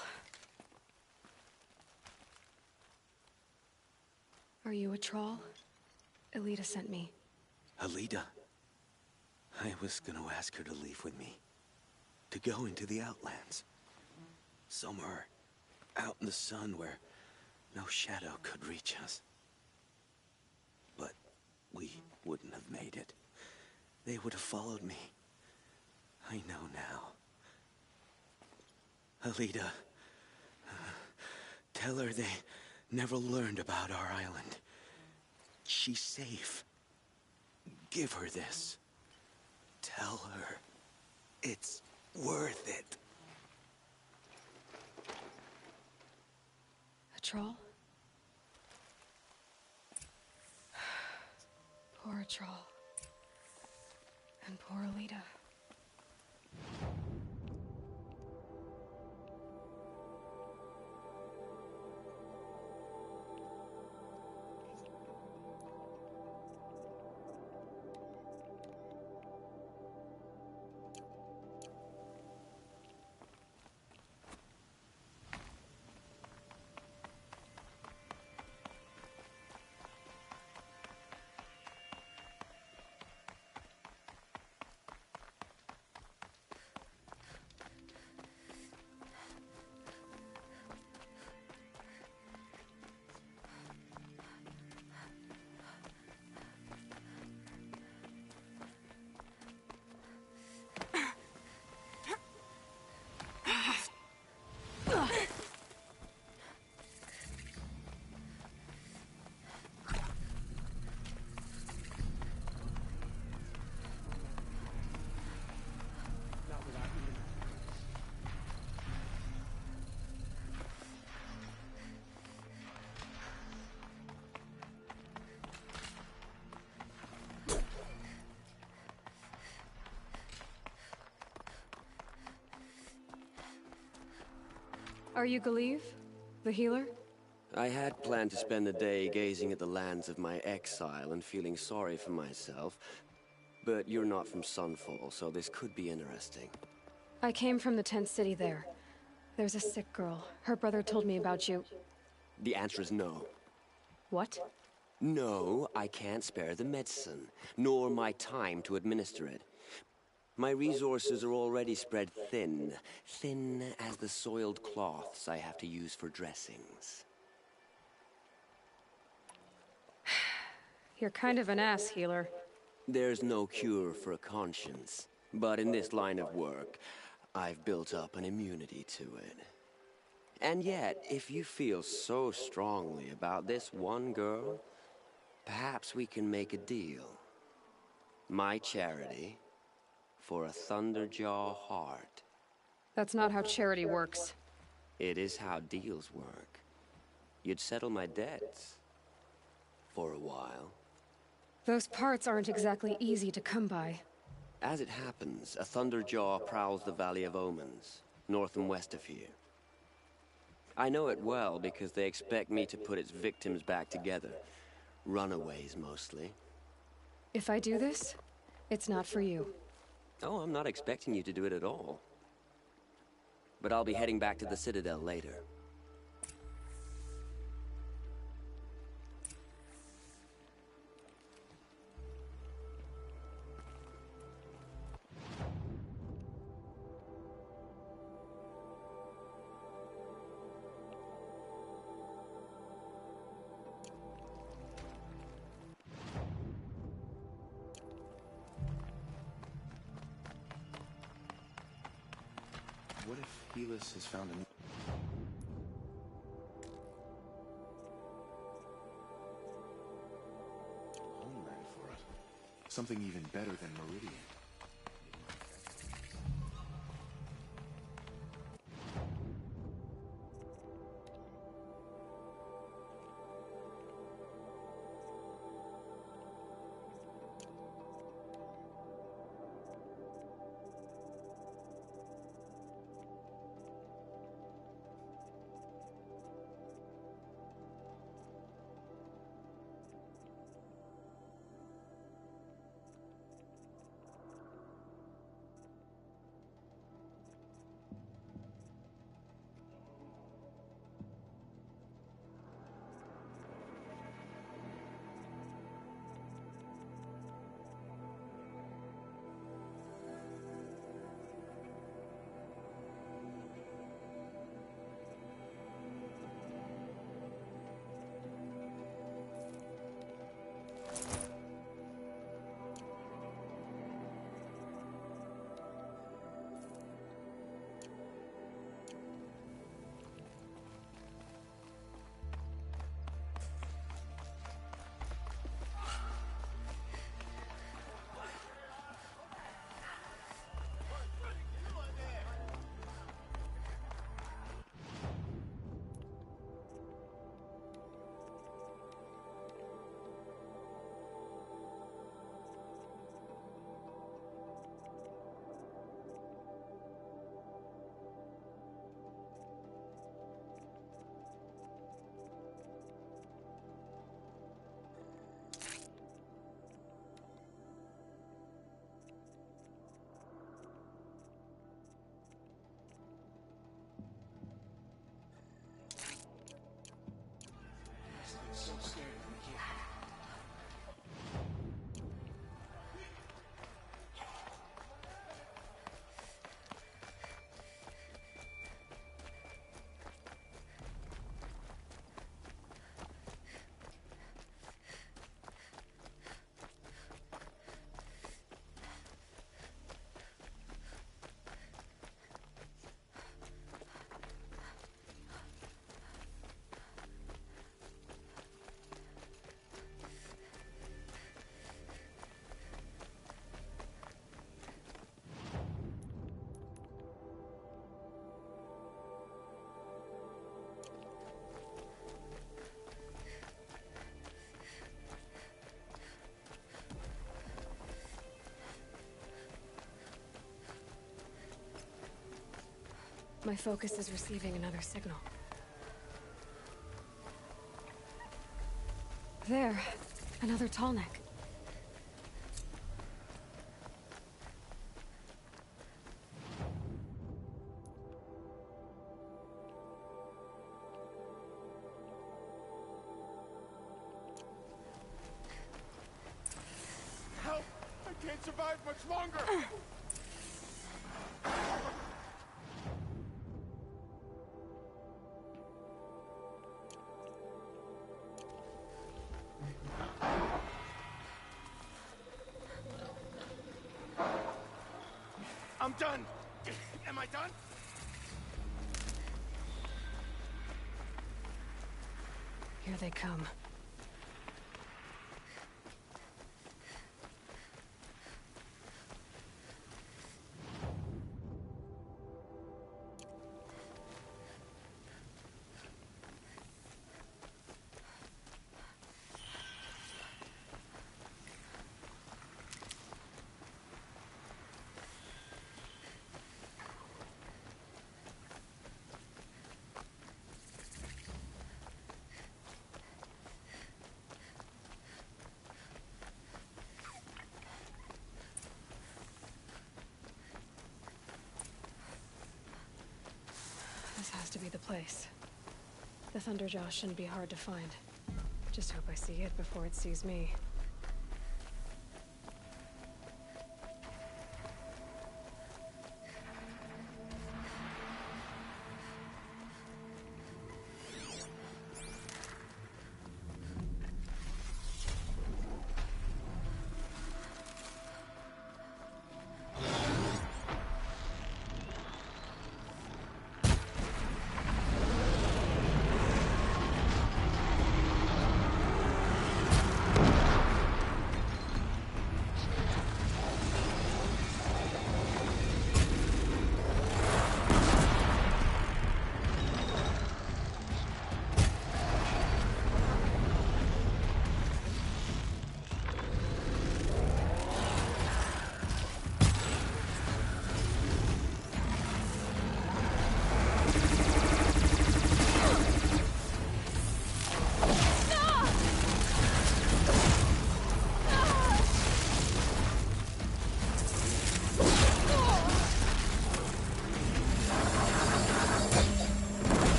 Are you a troll? Elita sent me. Alida. I was gonna ask her to leave with me. To go into the Outlands. Somewhere out in the sun where no shadow could reach us. But we wouldn't have made it. They would have followed me. I know now. Alida, tell her they never learned about our island. She's safe. Give her this. Tell her it's worth it. A troll? Poor troll. And poor Alita. Are you Galeev, the healer? I had planned to spend the day gazing at the lands of my exile and feeling sorry for myself, but you're not from Sunfall, so this could be interesting. I came from the tent city there. There's a sick girl. Her brother told me about you. The answer is no. What? No, I can't spare the medicine, nor my time to administer it. My resources are already spread thin, thin as the soiled cloths I have to use for dressings. You're kind of an ass, healer. There's no cure for a conscience, but in this line of work, I've built up an immunity to it. And yet, if you feel so strongly about this one girl, perhaps we can make a deal. My charity for a Thunderjaw heart. That's not how charity works. It is how deals work. You'd settle my debts. For a while. Those parts aren't exactly easy to come by. As it happens, a Thunderjaw prowls the Valley of Omens, north and west of here. I know it well because they expect me to put its victims back together. Runaways, mostly. If I do this, it's not for you. Oh, I'm not expecting you to do it at all. But I'll be heading back to the Citadel later. What if Helis has found a new... homeland for us? Something even better than Meridian. My focus is receiving another signal. There, another tall neck. Help! I can't survive much longer! I'm done! Am I done? Here they come. This has to be the place. The Thunderjaw shouldn't be hard to find. Just hope I see it before it sees me.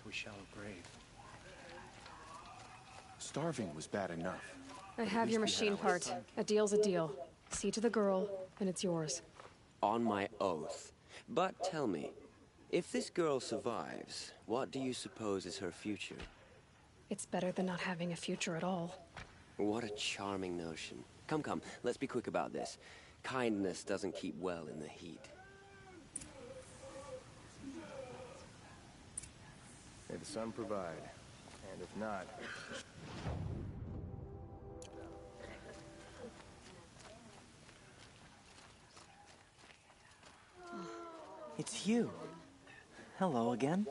A shallow grave. Starving was bad enough. I have your machine part. A deal's a deal. See to the girl, and it's yours. On my oath. But tell me, if this girl survives, what do you suppose is her future? It's better than not having a future at all. What a charming notion. Come, come, let's be quick about this. Kindness doesn't keep well in the heat. May the sun provide. And if not... It's you. Hello again.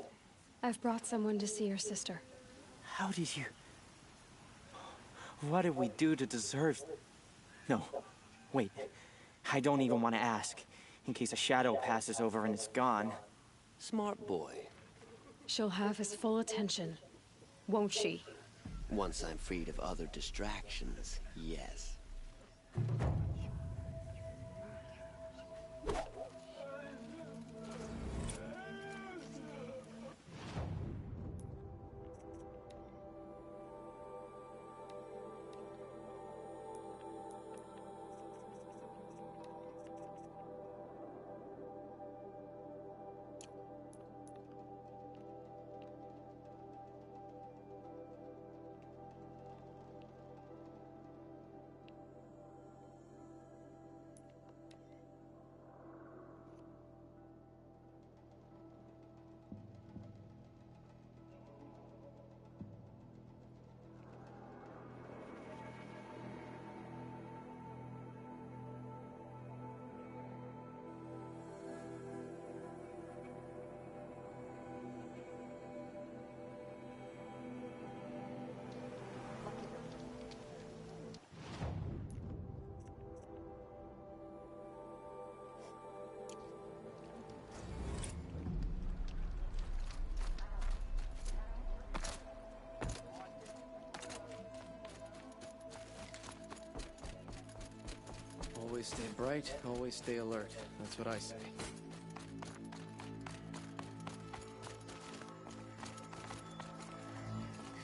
I've brought someone to see your sister. How did you... What did we do to deserve... No. Wait. I don't even want to ask. In case a shadow passes over and it's gone. Smart boy. She'll have his full attention, won't she? Once I'm freed of other distractions, yes. Always stay bright, always stay alert. That's what I say.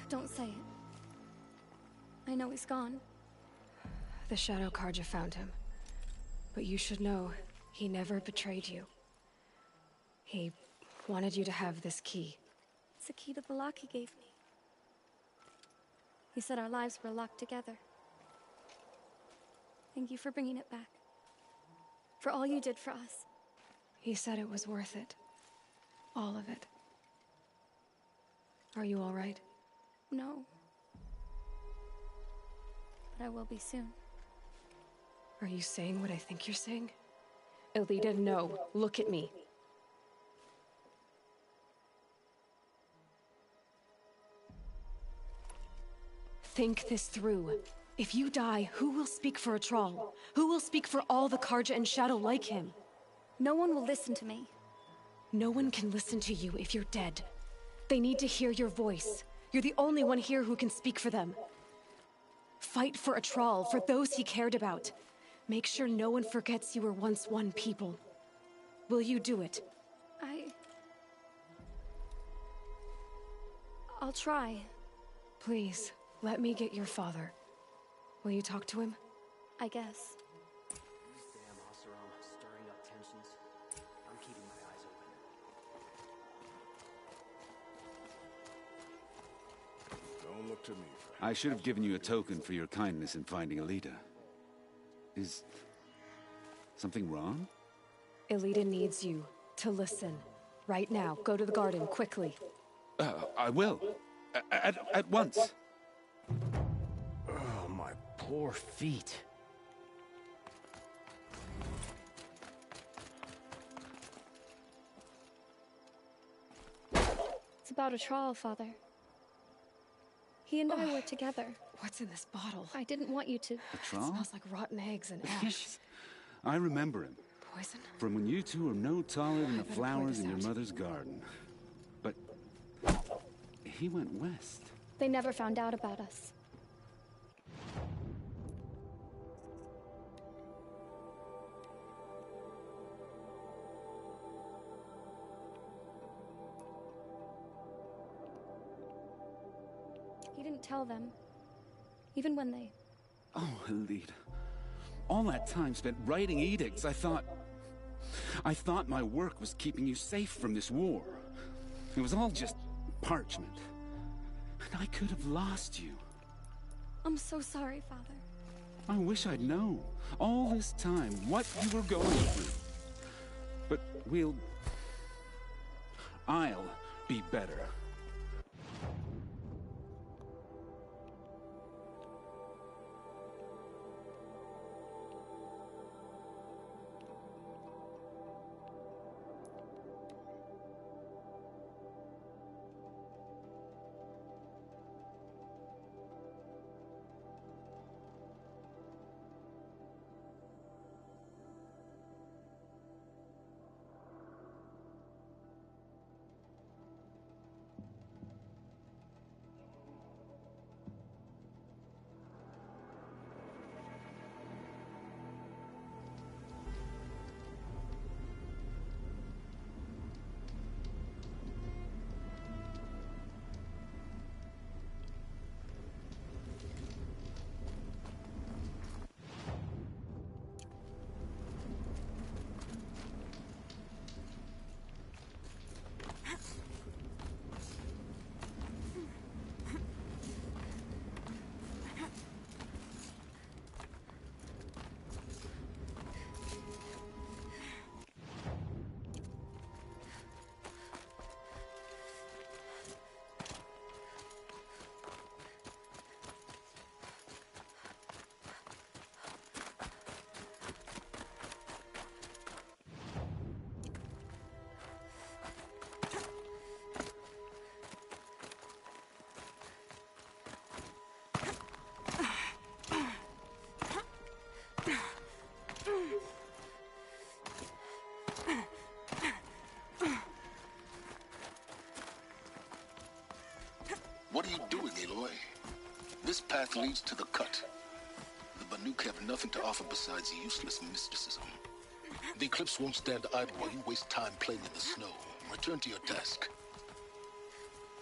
Don't say it. I know he's gone. The Shadow Carja found him. But you should know, he never betrayed you. He wanted you to have this key. It's a key to the lock he gave me. He said our lives were locked together. Thank you for bringing it back. For all you did for us. He said it was worth it. All of it. Are you all right? No. But I will be soon. Are you saying what I think you're saying? Elita, no. Look at me. Think this through. If you die, who will speak for Atral? Who will speak for all the Carja and Shadow like him? No one will listen to me. No one can listen to you if you're dead. They need to hear your voice. You're the only one here who can speak for them. Fight for Atral, for those he cared about. Make sure no one forgets you were once one people. Will you do it? I'll try. Please, let me get your father. Will you talk to him? I guess. Damn Oseram, stirring up tensions. I'm keeping my eyes open. Don't look to me. I should have given you a token for your kindness in finding Elita. Is something wrong? Elita needs you to listen. Right now, go to the garden, quickly. I will. At once. Oh, my poor feet. It's about Atral, Father. He and I were together. What's in this bottle? I didn't want you to. Atral? It smells like rotten eggs and ash. Yes. I remember him. Poison? From when you two were no taller than the better flowers pour in your this out. mother's garden. But he went west. They never found out about us. He didn't tell them. Even when they... Oh, Elita. All that time spent writing edicts, I thought my work was keeping you safe from this war. It was all just parchment. And I could have lost you. I'm so sorry, Father. I wish I'd known, all this time, what you were going through. But I'll be better. This path leads to the cut. The Banuk have nothing to offer besides useless mysticism. The Eclipse won't stand idle while you waste time playing in the snow. Return to your desk.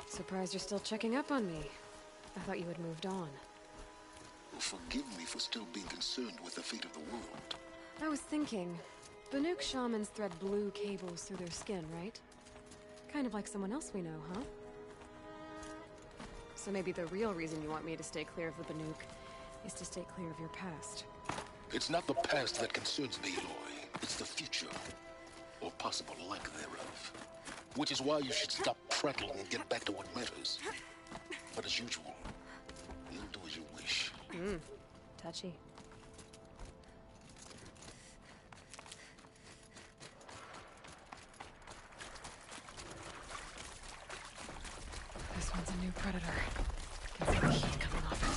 Surprised you're still checking up on me. I thought you had moved on. Forgive me for still being concerned with the fate of the world. I was thinking, Banuk shamans thread blue cables through their skin, right? Kind of like someone else we know, huh? So maybe the real reason you want me to stay clear of the Banuk is to stay clear of your past. It's not the past that concerns me, Aloy. It's the future. Or possible lack thereof. Which is why you should stop prattling and get back to what matters. But as usual, you'll do as you wish. Touchy. This one's a new predator. Can feel the heat coming off it.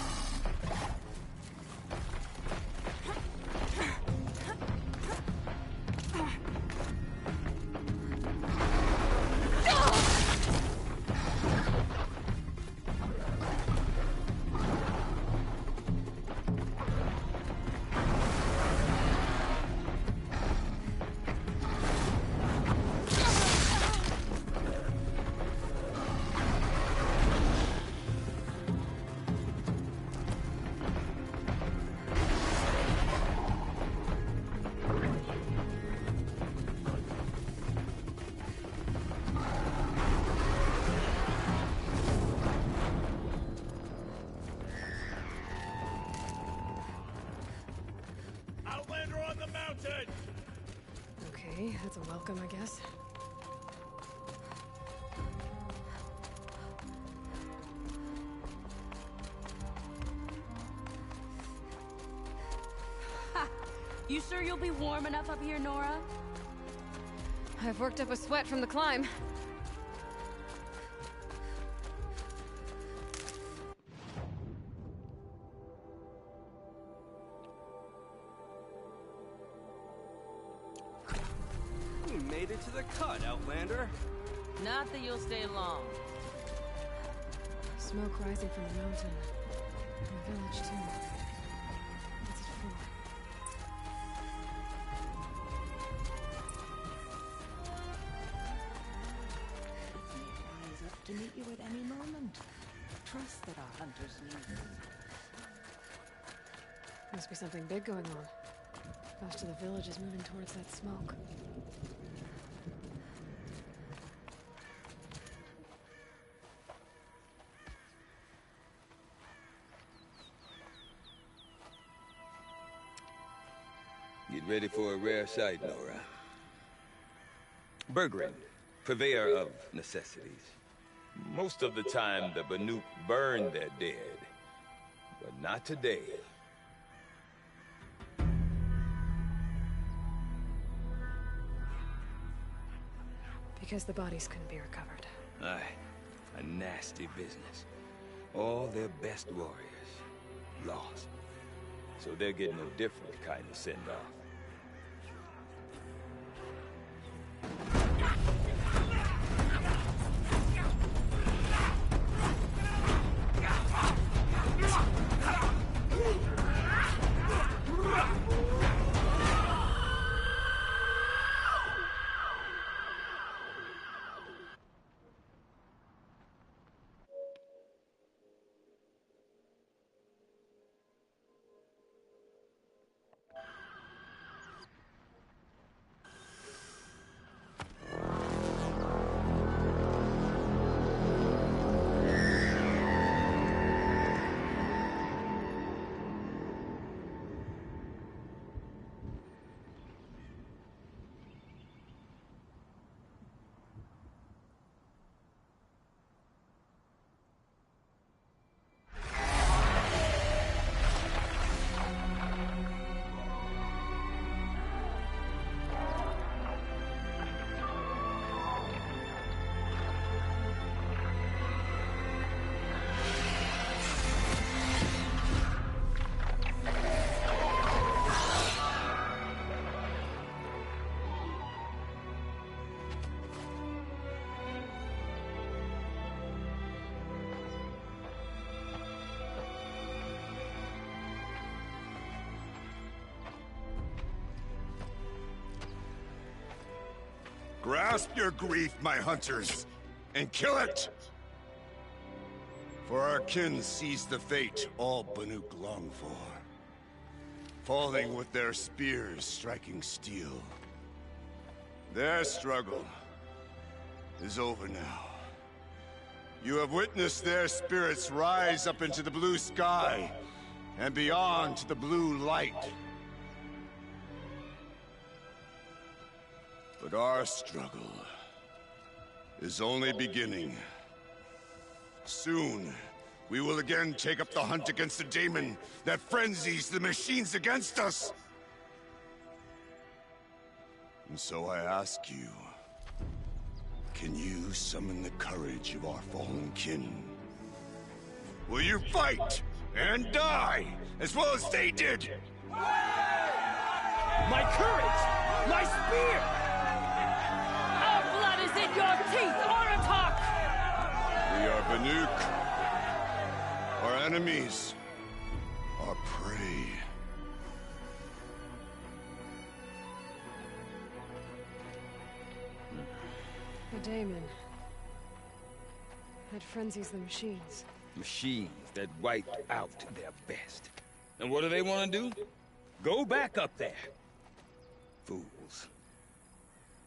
Okay, that's a welcome, I guess. Ha! You sure you'll be warm enough up here, Nora? I've worked up a sweat from the climb. You made it to the cut, Outlander. Not that you'll stay long. Smoke rising from the mountain. From the village, too. What's it for? Rise up to meet you at any moment. Trust that our hunters lead. Must be something big going on. Most of the village is moving towards that smoke. Get ready for a rare sight, Nora. Bergren, purveyor of necessities. Most of the time, the Banuk burn their dead. But not today. Because the bodies couldn't be recovered. Aye, a nasty business. All their best warriors lost. So they're getting a different kind of send-off. Grasp your grief, my hunters, and kill it! For our kin sees the fate all Banuk long for. Falling with their spears striking steel. Their struggle is over now. You have witnessed their spirits rise up into the blue sky and beyond to the blue light. But our struggle is only beginning. Soon, we will again take up the hunt against the daemon that frenzies the machines against us. And so I ask you, can you summon the courage of our fallen kin? Will you fight and die as well as they did? My courage! My spear! Our blood is in your teeth, Aratak! We are Banuk. Our enemies are prey. The daemon. It frenzies the machines. Machines that wiped out their best. And what do they want to do? Go back up there. Fools.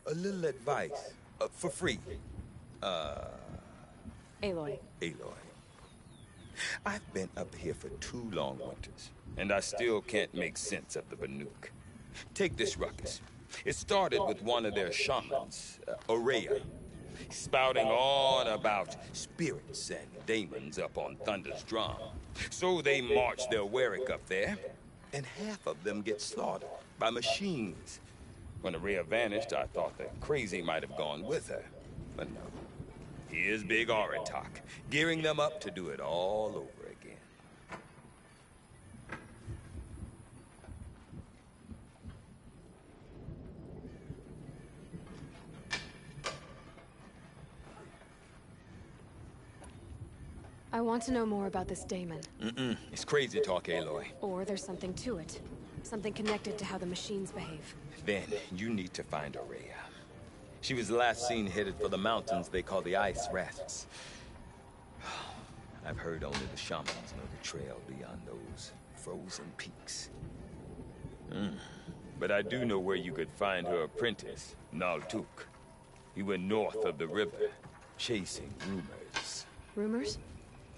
A little advice. For free. Aloy. Aloy. I've been up here for 2 long winters, and I still can't make sense of the Banuk. Take this ruckus. It started with one of their shamans, Ourea, spouting on about spirits and demons up on Thunder's drum. So they march their Warwick up there, and half of them get slaughtered by machines. When Ourea vanished, I thought the crazy might have gone with her, but no. Here's Big Aratak, gearing them up to do it all over again. I want to know more about this daemon. It's crazy talk, Aloy. Or there's something to it. Something connected to how the machines behave. Then you need to find Ourea. She was last seen headed for the mountains they call the Ice Rats. I've heard only the shamans know the trail beyond those frozen peaks. But I do know where you could find her apprentice, Naltuk. He went north of the river, chasing rumors. Rumors?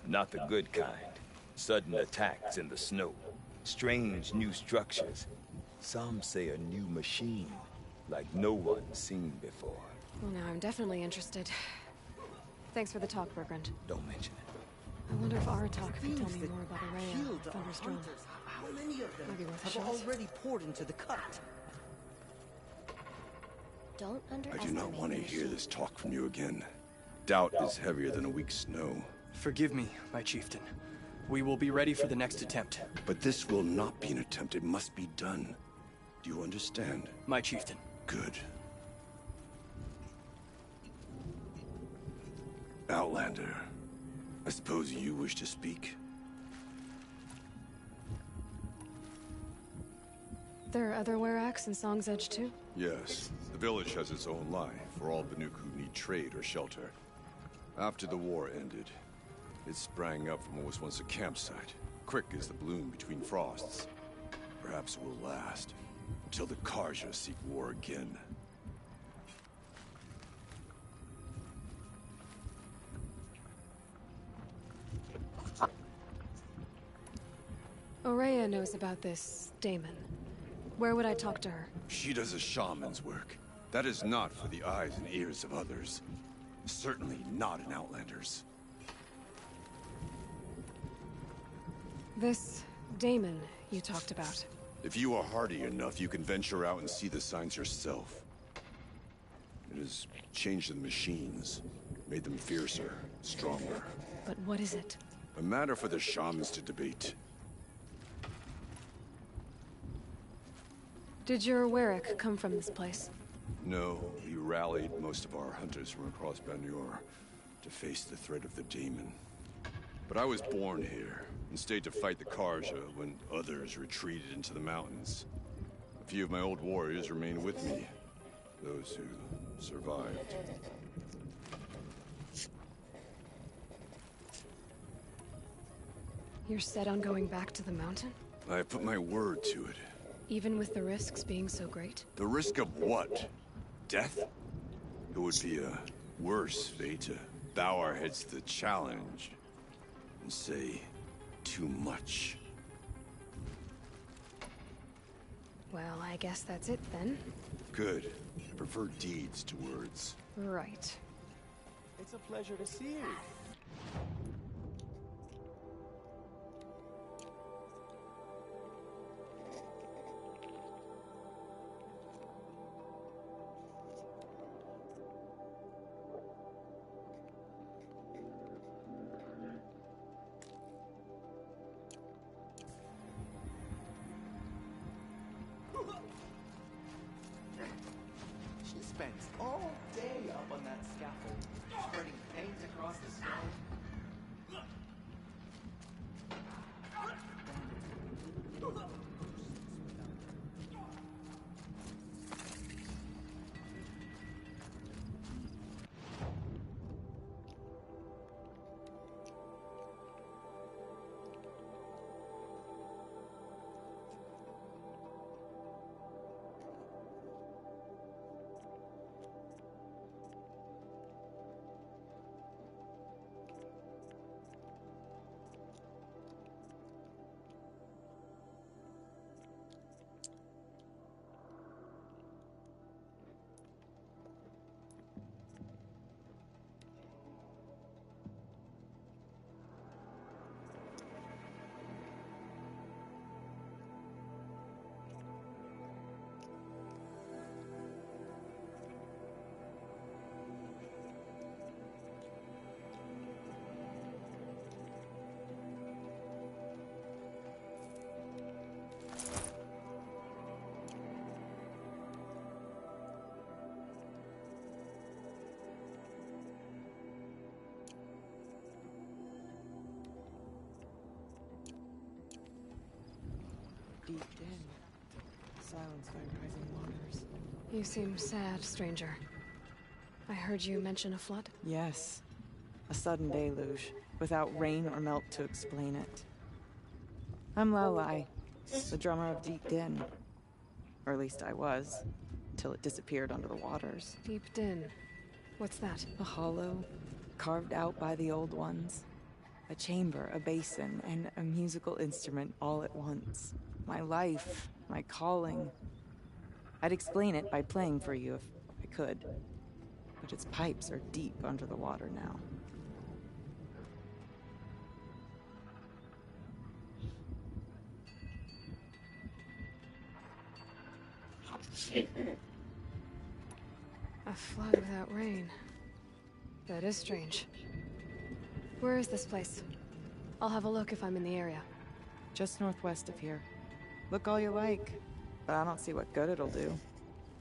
Not the good kind. Sudden attacks in the snow. Strange new structures. Some say a new machine, like no one's seen before. Well, now I'm definitely interested. Thanks for the talk, Bergrand. Don't mention it. I wonder if Aratak could tell me more about Ourea, Killed our Thunder's drum. hunters. How many of them Maybe worth a have shot. already poured into the cut? Don't I underestimate do not want to the hear machine. this talk from you again. Doubt is heavier than a week's snow. Forgive me, my chieftain. We will be ready for the next attempt. But this will not be an attempt. It must be done. Do you understand? My chieftain. Good. Outlander, I suppose you wish to speak? There are other Weraks in Song's Edge too? Yes. The village has its own life for all Banuk who need trade or shelter. After the war ended, it sprang up from what was once a campsite, quick as the bloom between frosts. Perhaps it will last, until the Karja seek war again. Ourea knows about this daemon. Where would I talk to her? She does a shaman's work. That is not for the eyes and ears of others. Certainly not an Outlander's. This daemon you talked about. If you are hardy enough, you can venture out and see the signs yourself. It has changed the machines, made them fiercer, stronger. But what is it? A matter for the shamans to debate. Did your Warwick come from this place? No, we rallied most of our hunters from across Banur to face the threat of the demon. But I was born here and stayed to fight the Karja when others retreated into the mountains. A few of my old warriors remained with me. Those who survived. You're set on going back to the mountain? I put my word to it. Even with the risks being so great? The risk of what? Death? It would be a worse fate to bow our heads to the challenge and say too much. Well, I guess that's it then. Good. I prefer deeds to words. Right. It's a pleasure to see you. She spends all day up on that scaffold, spreading paint across the stone. Deep Den. Silenced by rising waters. You seem sad, stranger. I heard you mention a flood? Yes. A sudden deluge, without rain or melt to explain it. I'm Lelai, the drummer of Deep Den. Or at least I was, till it disappeared under the waters. Deep Den. What's that? A hollow, carved out by the old ones. A chamber, a basin, and a musical instrument all at once. My life, my calling. I'd explain it by playing for you if I could. But its pipes are deep under the water now. A flood without rain. That is strange. Where is this place? I'll have a look if I'm in the area. Just northwest of here. Look all you like, but I don't see what good it'll do.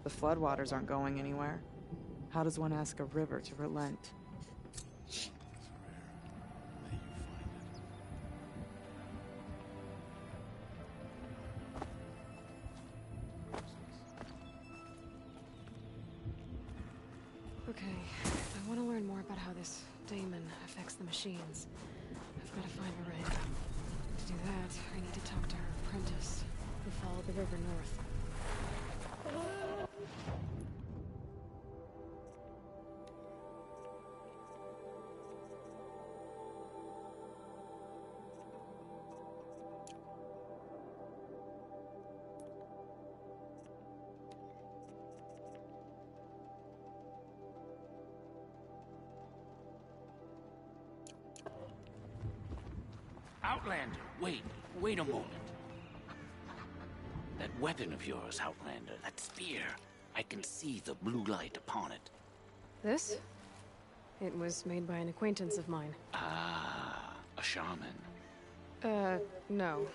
The floodwaters aren't going anywhere. How does one ask a river to relent? Okay, I want to learn more about how this daemon affects the machines. I've got to find Moraine. To do that, I need to talk to her apprentice, who followed the river north. Outlander, wait a moment. That weapon of yours, Outlander, that spear. I can see the blue light upon it. This? It was made by an acquaintance of mine. Ah, a shaman. No.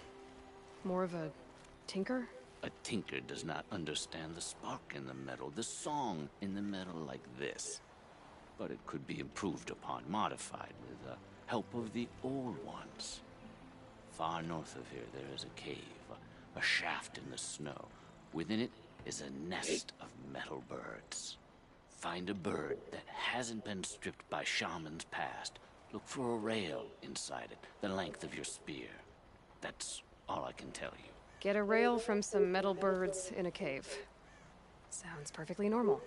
More of a tinker? A tinker does not understand the spark in the metal, the song in the metal like this. But it could be improved upon, modified with the help of the old ones. Far north of here, there is a cave, a shaft in the snow. Within it, is a nest of metal birds. Find a bird that hasn't been stripped by shamans past. Look for a rail inside it, the length of your spear. That's all I can tell you. Get a rail from some metal birds in a cave. Sounds perfectly normal.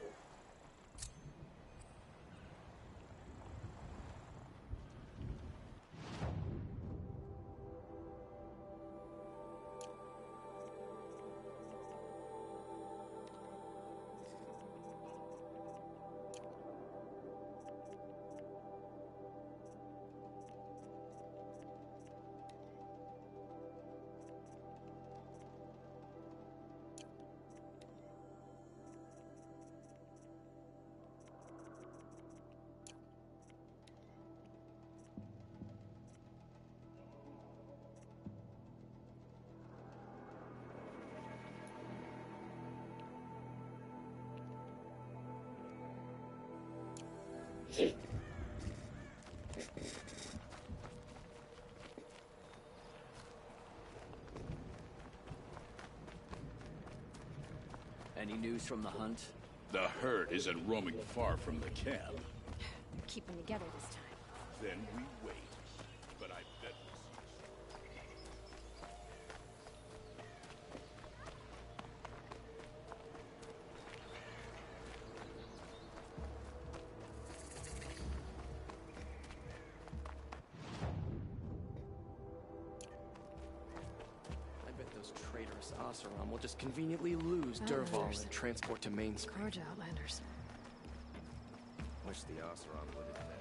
Any news from the hunt? The herd isn't roaming far from the camp. Keep them together this time. Then we wait. But I bet those traitorous Oseram will just conveniently lose Dervahl and transport to Mainspring. Gorge Outlanders. Wish the Oseram would admit.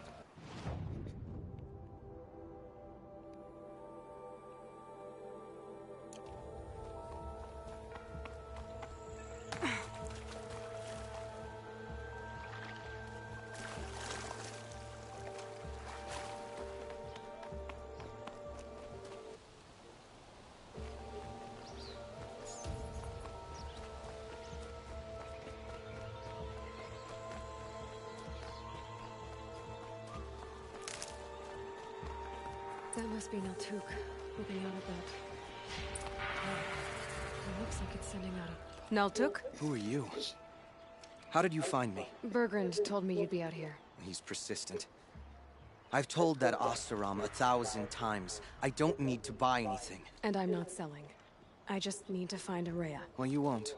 That must be Naltuk, moving out of that. It looks like it's sending out a... Naltuk? Who are you? How did you find me? Bergrand told me you'd be out here. He's persistent. I've told that Oseram 1,000 times. I don't need to buy anything. And I'm not selling. I just need to find Ourea. Well, you won't.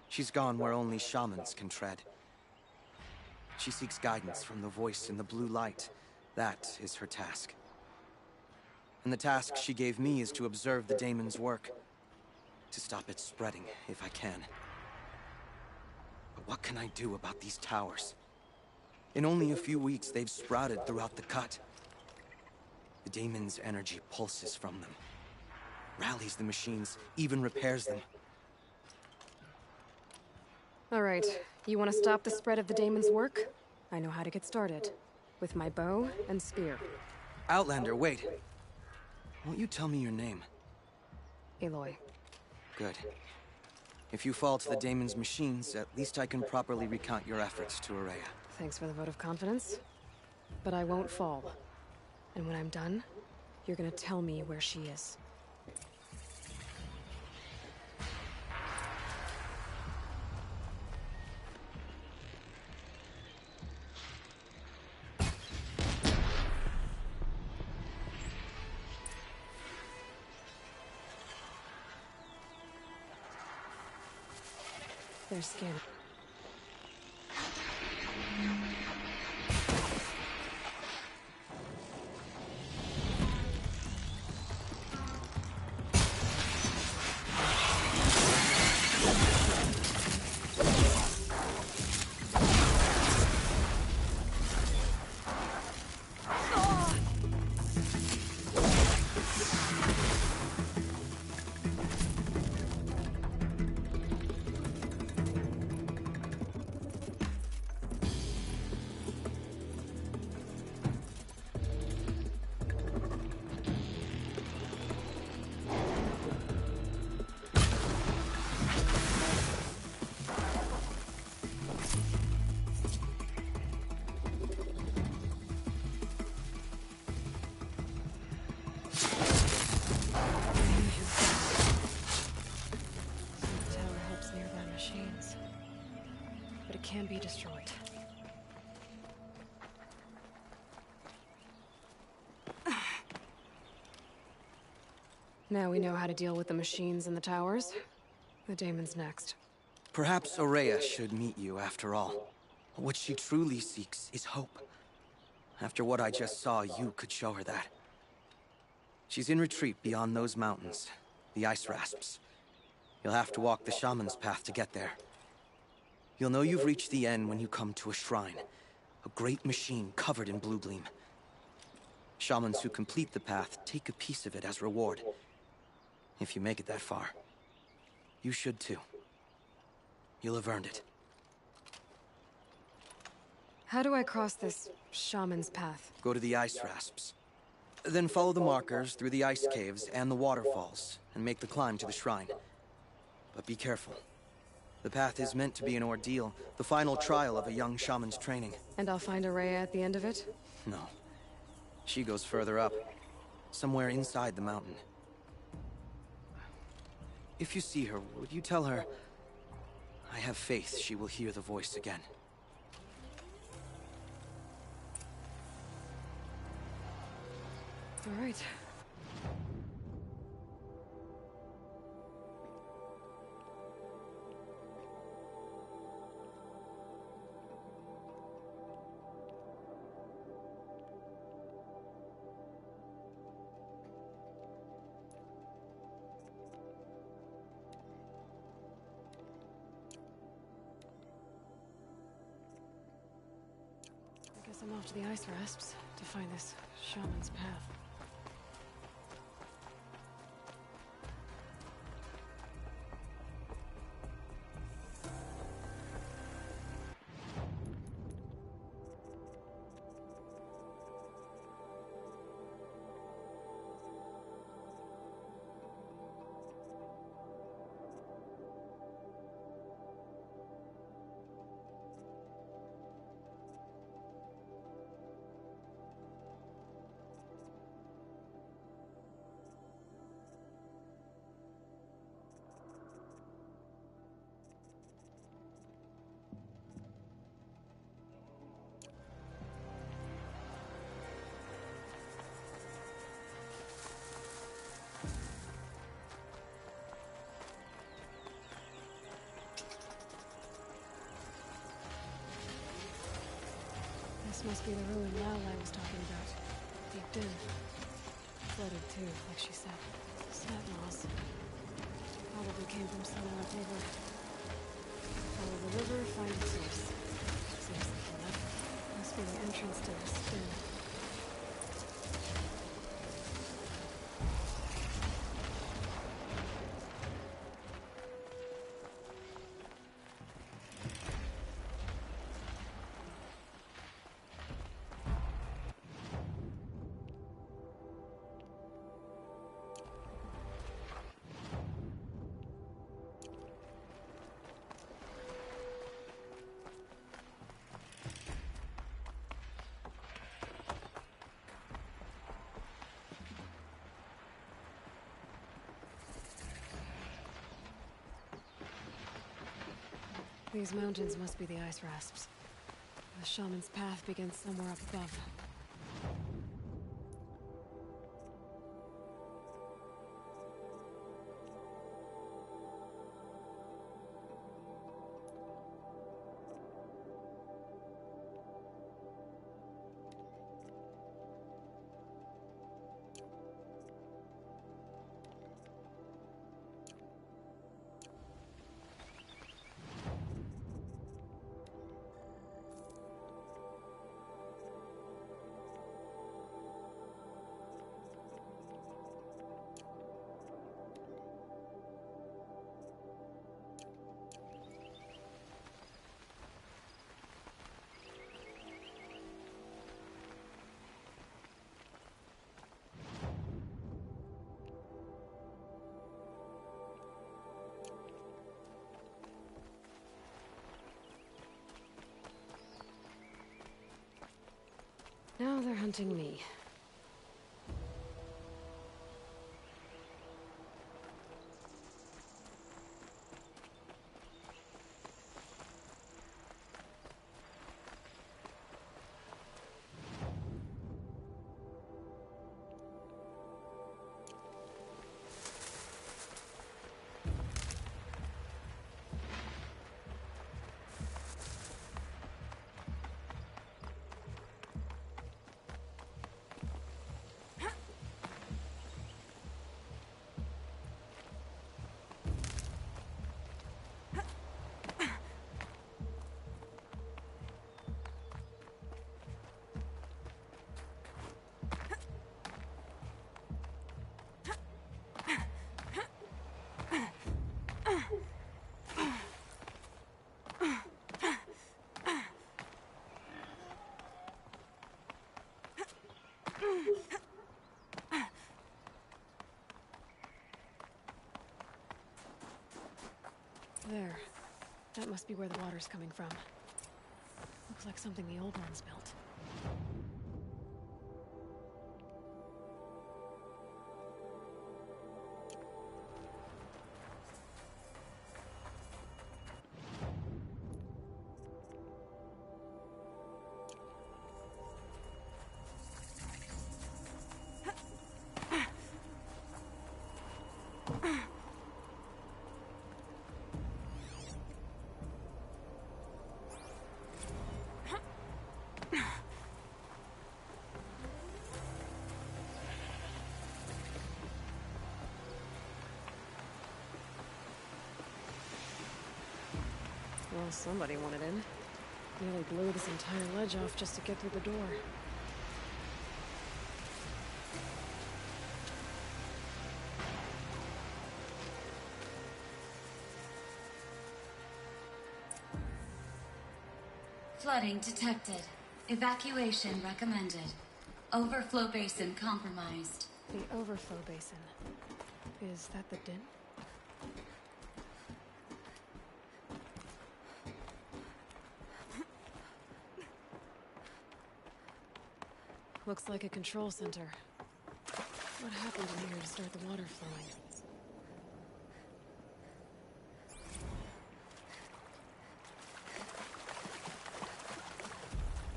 She's gone where only shamans can tread. She seeks guidance from the voice in the blue light. That is her task. And the task she gave me is to observe the daemon's work. To stop it spreading, if I can. But what can I do about these towers? In only a few weeks, they've sprouted throughout the cut. The daemon's energy pulses from them. Rallies the machines, even repairs them. All right, you want to stop the spread of the daemon's work? I know how to get started. With my bow and spear. Outlander, wait. Won't you tell me your name? Aloy. Good. If you fall to the daemon's machines, at least I can properly recount your efforts to Ourea. Thanks for the vote of confidence. But I won't fall. And when I'm done, you're gonna tell me where she is. Their skin. it can be destroyed. Now we know how to deal with the machines in the towers. The daemon's next. Perhaps Ourea should meet you after all. What she truly seeks is hope. After what I just saw, you could show her that. She's in retreat beyond those mountains, the Ice Rasps. You'll have to walk the Shaman's path to get there. You'll know you've reached the end when you come to a shrine. A great machine covered in blue gleam. Shamans who complete the path take a piece of it as reward. If you make it that far, you should too. You'll have earned it. How do I cross this shaman's path? Go to the Ice Rasps. Then follow the markers through the ice caves and the waterfalls, and make the climb to the shrine. But be careful. The path is meant to be an ordeal, the final trial of a young shaman's training. And I'll find Ourea at the end of it? No. She goes further up, somewhere inside the mountain. If you see her, would you tell her, I have faith she will hear the voice again. All right. I guess I'm off to the Ice Rasps to find this shaman's path. This must be the ruin Lao Lai was talking about. Deep in. Flooded too, like she said. Sentinels. Probably came from somewhere up river. Follow the river, find the source. Seems like enough. Must be the entrance to this den. These mountains must be the Ice Rasps. The shaman's path begins somewhere up above. Now they're hunting me. There. That must be where the water's coming from. Looks like something the old ones built. Well, somebody wanted in. Nearly blew this entire ledge off just to get through the door. Flooding detected. Evacuation recommended. Overflow basin compromised. The overflow basin. Is that the din? Looks like a control center. What happened in here to start the water flowing?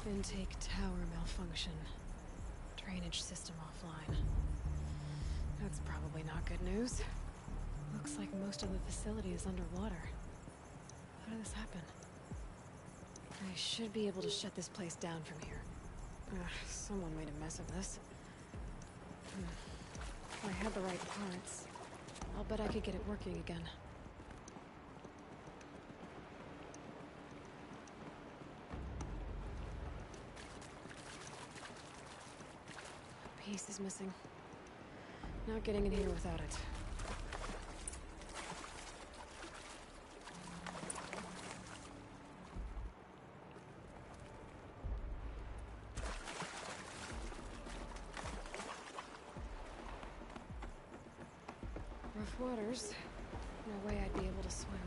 Intake tower malfunction. Drainage system offline. That's probably not good news. Looks like most of the facility is underwater. How did this happen? I should be able to shut this place down from here. Someone made a mess of this. If I had the right parts, I'll bet I could get it working again. A piece is missing. Not getting in here without it. Rough waters. No way I'd be able to swim.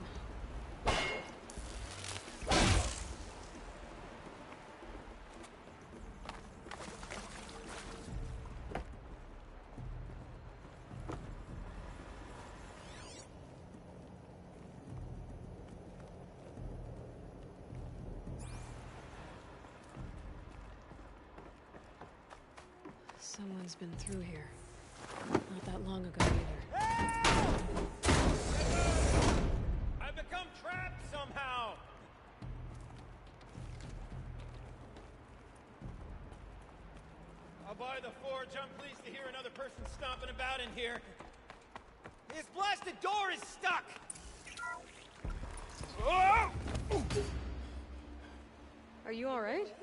Someone's been through here. Not that long ago either. I've become trapped somehow! I'll buy the forge. I'm pleased to hear another person stomping about in here. This blasted door is stuck! Oh! Are you alright?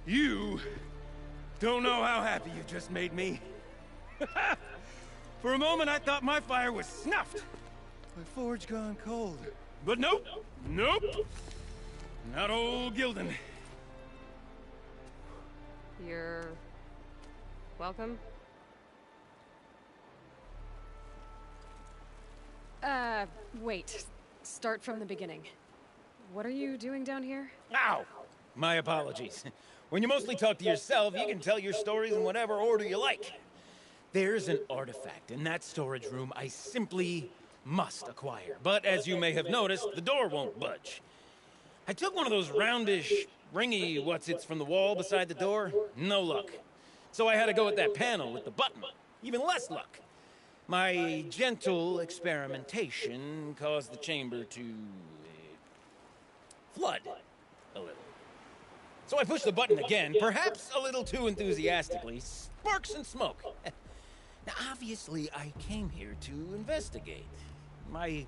You don't know how happy you just made me. For a moment, I thought my fire was snuffed. My forge gone cold. But nope. Nope. Not old Gildan. You're... welcome? Wait. Start from the beginning. What are you doing down here? Ow! My apologies. When you mostly talk to yourself, you can tell your stories in whatever order you like. There's an artifact in that storage room I simply must acquire. But as you may have noticed, the door won't budge. I took one of those roundish, ringy what's-its from the wall beside the door. No luck. So I had to go with that panel with the button. Even less luck. My gentle experimentation caused the chamber to... flood a little. So I pushed the button again, perhaps a little too enthusiastically. Sparks and smoke. Now, obviously, I came here to investigate. My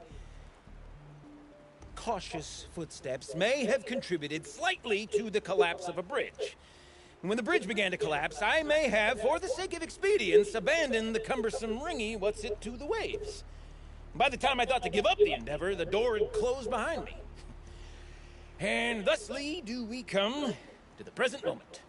cautious footsteps may have contributed slightly to the collapse of a bridge. And when the bridge began to collapse, I may have, for the sake of expedience, abandoned the cumbersome ringy what's-it to the waves. By the time I thought to give up the endeavor, the door had closed behind me. And thusly do we come to the present moment.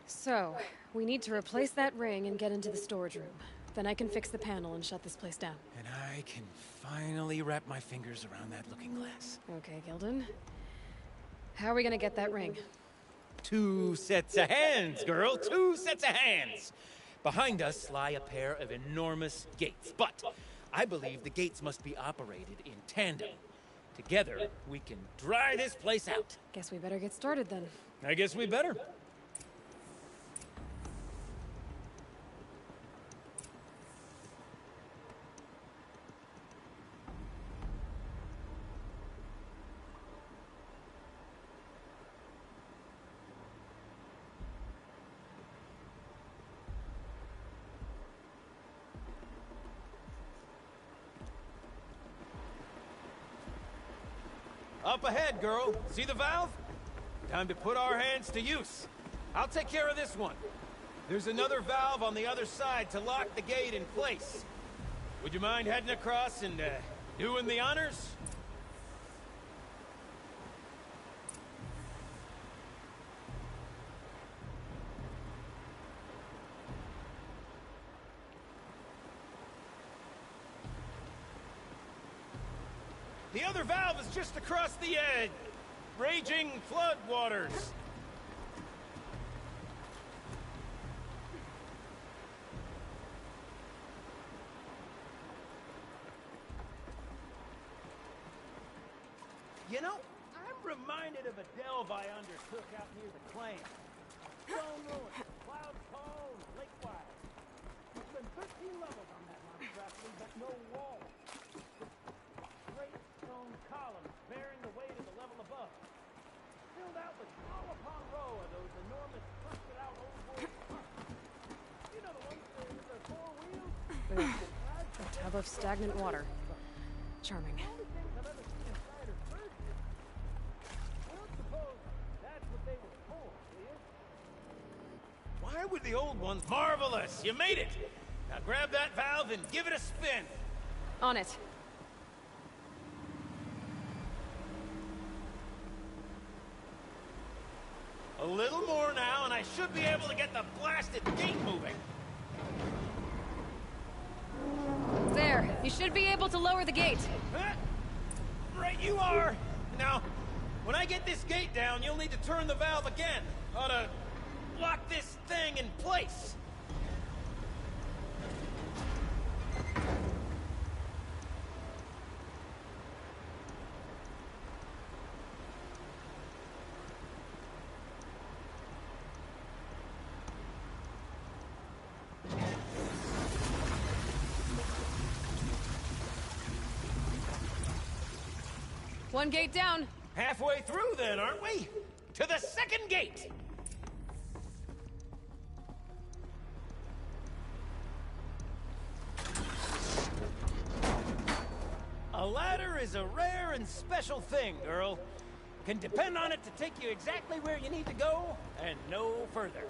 So, We need to replace that ring and get into the storage room. Then I can fix the panel and shut this place down. And I can finally wrap my fingers around that looking glass. Okay, Gildan. How are we gonna get that ring? 2 sets of hands, girl. 2 sets of hands. Behind us lie a pair of enormous gates, but I believe the gates must be operated in tandem. Together, we can dry this place out. Guess we better get started then. I guess we better. Up ahead, girl. See the valve? Time to put our hands to use. I'll take care of this one. There's another valve on the other side to lock the gate in place. Would you mind heading across and doing the honors? The other valve is just across the raging flood waters. You know, I'm reminded of a delve I undertook out near the claim. Stone ruins, cloud tall, and lake wide. There's been 13 levels on that monstrosity, but no walls. Great stone columns bearing the weight of the level above. Filled out with row upon row of those enormous crusted out old world trucks. You know the ones with their 4 wheels? A tub of stagnant water. Charming. Why would the old ones? Marvelous! You made it! Now grab that valve and give it a spin. On it. A little more now, and I should be able to get the blasted gate moving. There. You should be able to lower the gate. Right you are. Now, when I get this gate down, you'll need to turn the valve again. Ought to lock this thing in place. One gate down. Halfway through then, aren't we? To the second gate! A ladder is a rare and special thing, girl. Can depend on it to take you exactly where you need to go, and no further.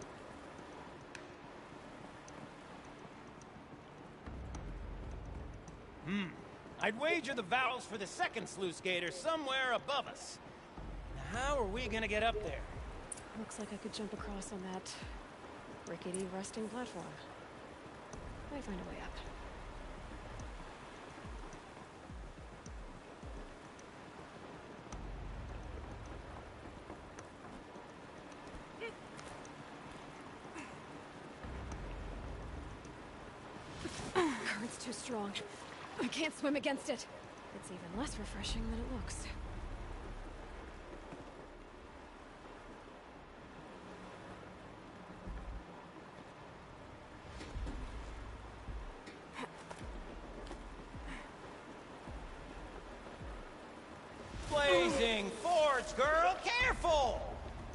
I'd wager the valves for the second sluice gate are somewhere above us. Now, how are we gonna get up there? Looks like I could jump across on that rickety, rusting platform. Might find a way up. Current's too strong. I can't swim against it. It's even less refreshing than it looks. Blazing forge, girl! Careful!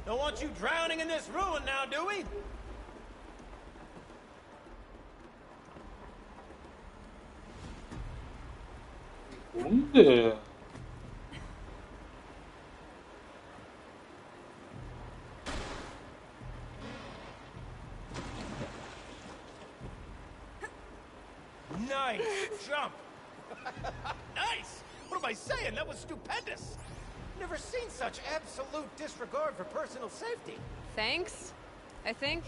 Don't want you drowning in this ruin now, do we? ¿Dónde? Nice jump! Nice! What am I saying? That was stupendous! Never seen such absolute disregard for personal safety. Thanks, I think.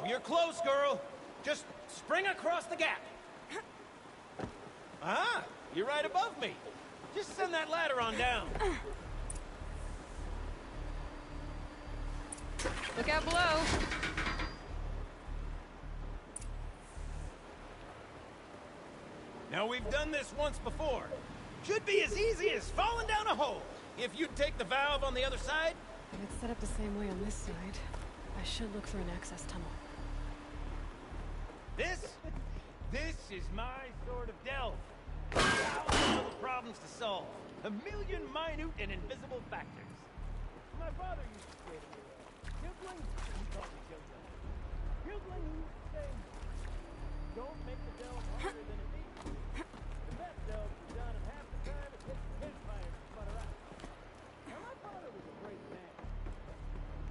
you're close, girl. Just spring across the gap. Ah, you're right above me. Just send that ladder on down. Look out below. Now, we've done this once before. Should be as easy as falling down a hole. If you take the valve on the other side... If it's set up the same way on this side, I should look for an access tunnel. This is my sort of delve. Thousands of problems to solve. A million minute and invisible factors. My father used to say to me, Kipling, he called me Kipling. Kipling used to say, don't make the delve harder than it needs to. The best delves are done in half the time it takes the campfire to sputter out. Now, my father was a great man.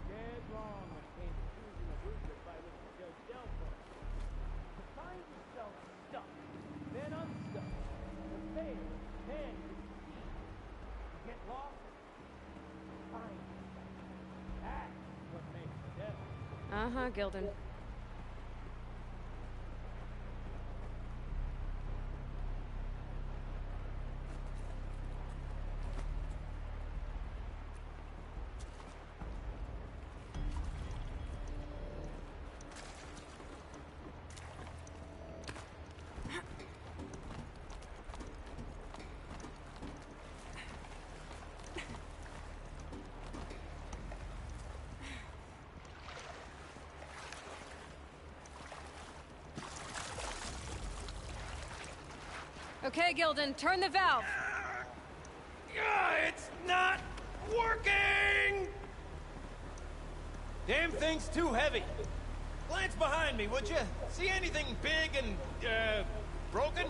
Dead wrong when it came to choosing a rubric by which to judge delve work. To find yourself stuck, then unstuck, to fail, then succeed. To get lost, find yourself. That's what makes the devil. Uh-huh, Gildan. Okay, Gildan, turn the valve. It's not working! Damn thing's too heavy. Glance behind me, would you? See anything big and, broken?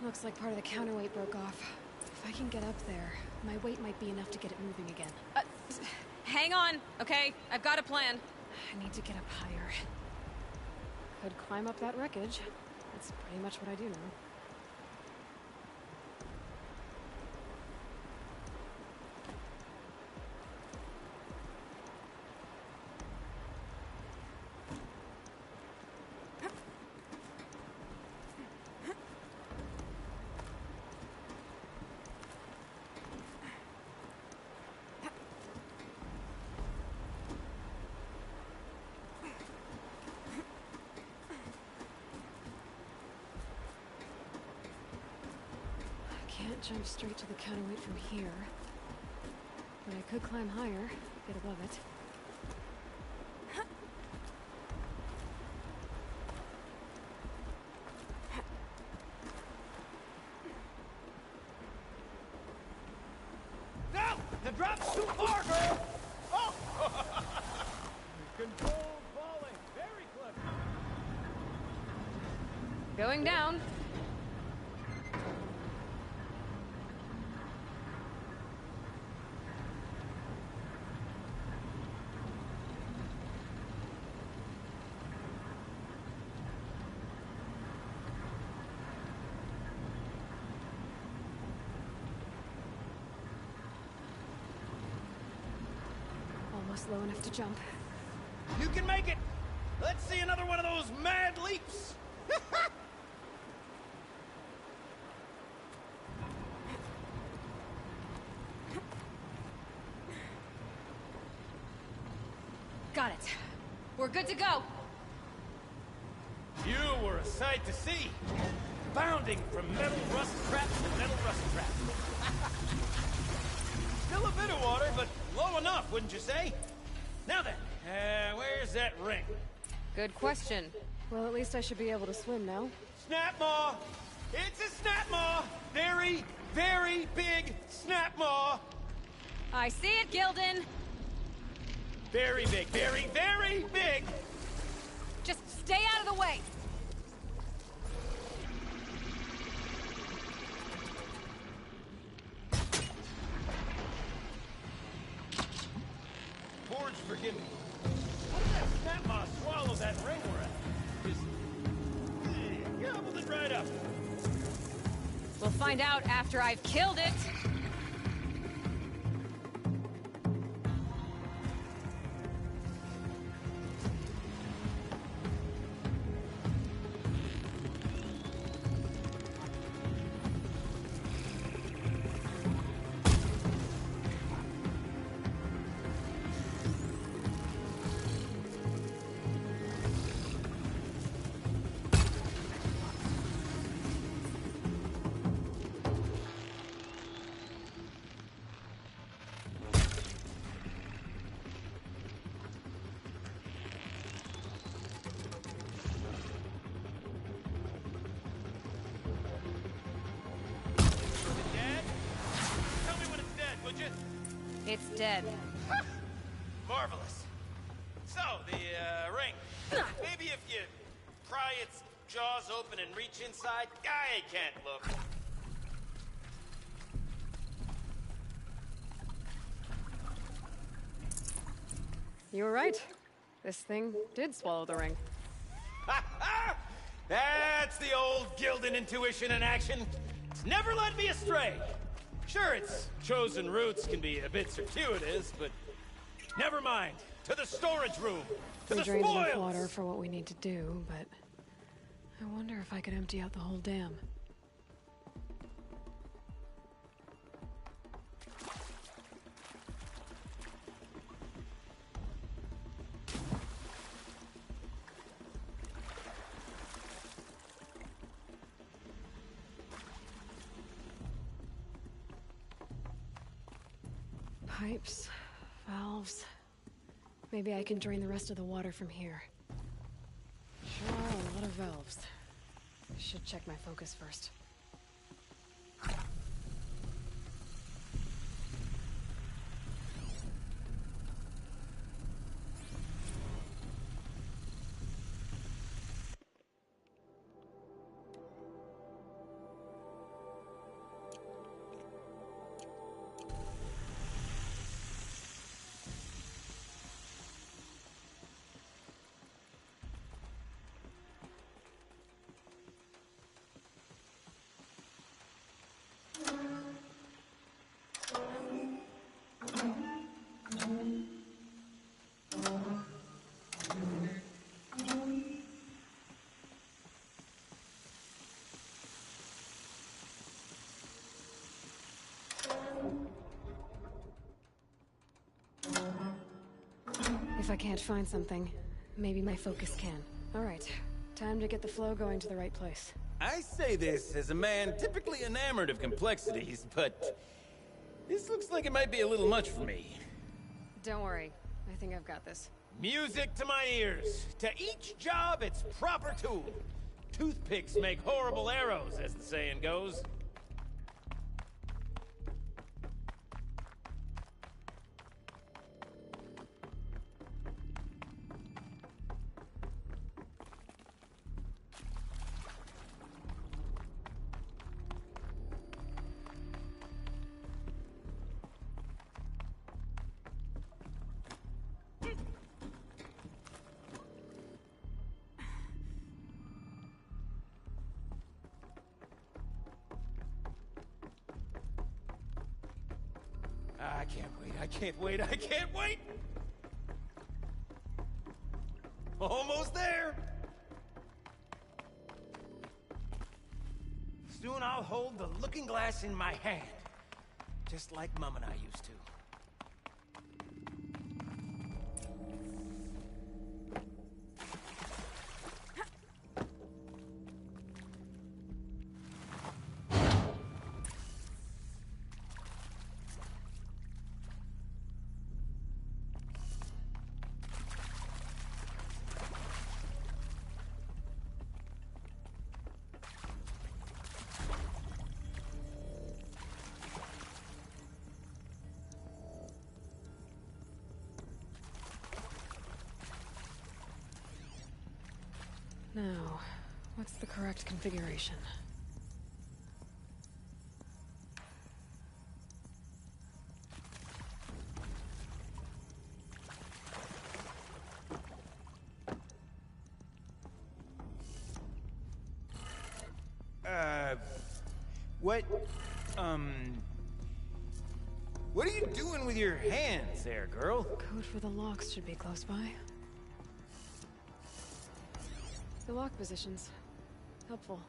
Looks like part of the counterweight broke off. If I can get up there, my weight might be enough to get it moving again. Hang on, okay? I've got a plan. I need to get up higher. Could climb up that wreckage. That's pretty much what I do now. Can't jump straight to the counterweight from here. But I could climb higher, get above it. No! The drop's too far, girl! Oh! Controlled falling. Very clever. Going down. Almost low enough to jump. You can make it! Let's see another one of those mad leaps! Got it. We're good to go. You were a sight to see. Bounding from metal rust traps to metal rust traps. Still a bit of water, but low enough, wouldn't you say? Now then, where's that ring? Good question. Well, at least I should be able to swim now. Snap maw! It's a snap maw! Very, very big snap maw! I see it, Gildan. Very big, very, very big! Just stay out of the way. Forge, forgive me. How did that snap maw swallow that ring we're at? Just gobbled it right up. We'll find out after I've killed it. It's dead. Marvelous. So, the ring. Maybe if you pry its jaws open and reach inside, I can't look. You were right. This thing did swallow the ring. That's the old Gildan intuition in action. It's never led me astray. Sure, its chosen routes can be a bit circuitous, but never mind. To the storage room. To We the drained enough spoils. water for what we need to do, but I wonder if I could empty out the whole dam. Pipes, valves. Maybe I can drain the rest of the water from here. Sure are a lot of valves. I should check my focus first. If I can't find something, maybe my focus can. All right, time to get the flow going to the right place. I say this as a man typically enamored of complexities, but this looks like it might be a little much for me. Don't worry, I think I've got this. Music to my ears. To each job, its proper tool. Toothpicks make horrible arrows, as the saying goes. I can't wait, I can't wait, I can't wait! Almost there! Soon I'll hold the looking glass in my hand, just like Mum and I used to. Now, what's the correct configuration? What are you doing with your hands there, girl? Code for the locks should be close by. The lock positions. Helpful.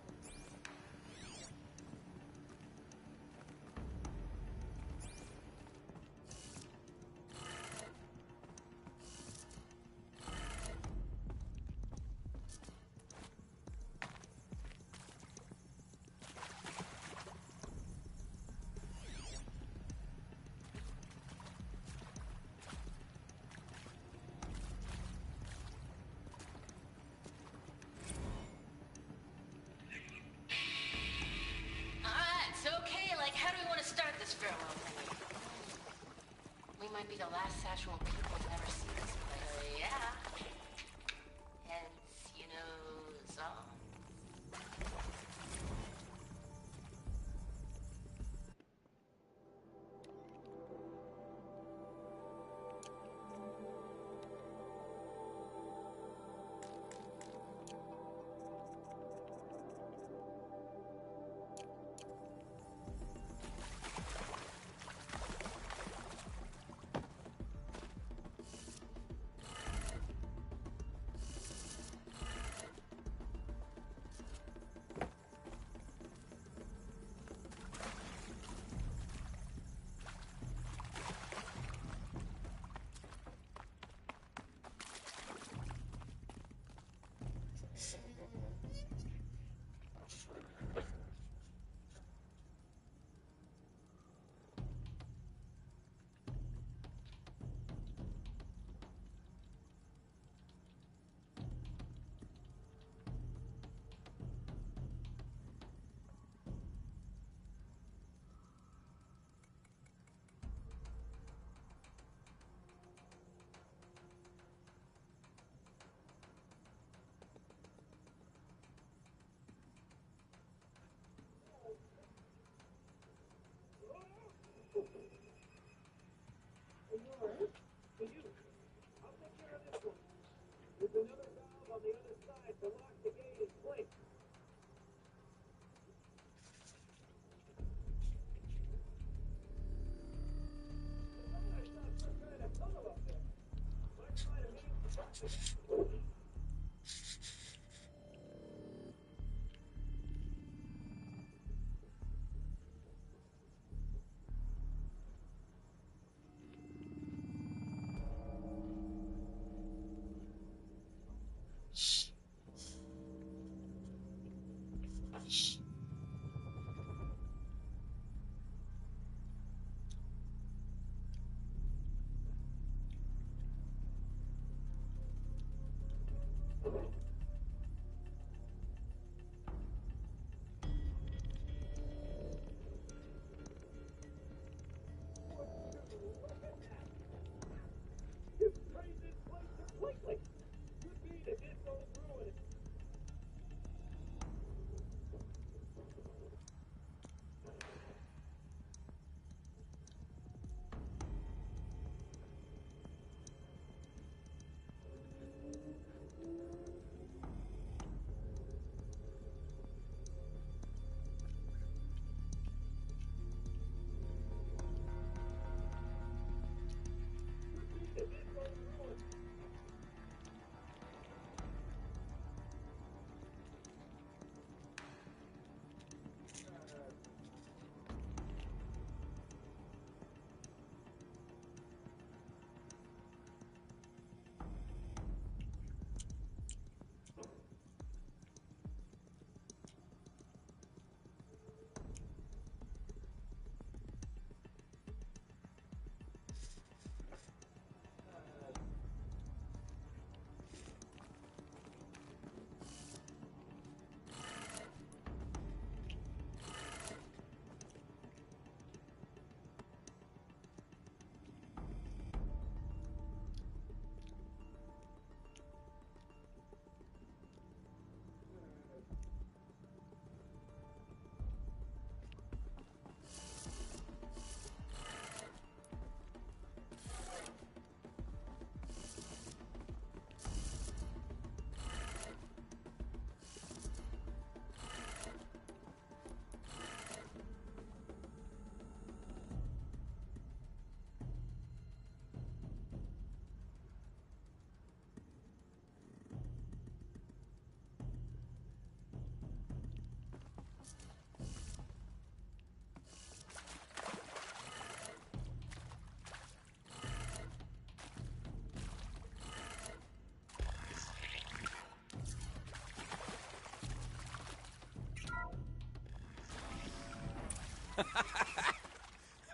casual people never see this, but yeah. Hence, you know, so.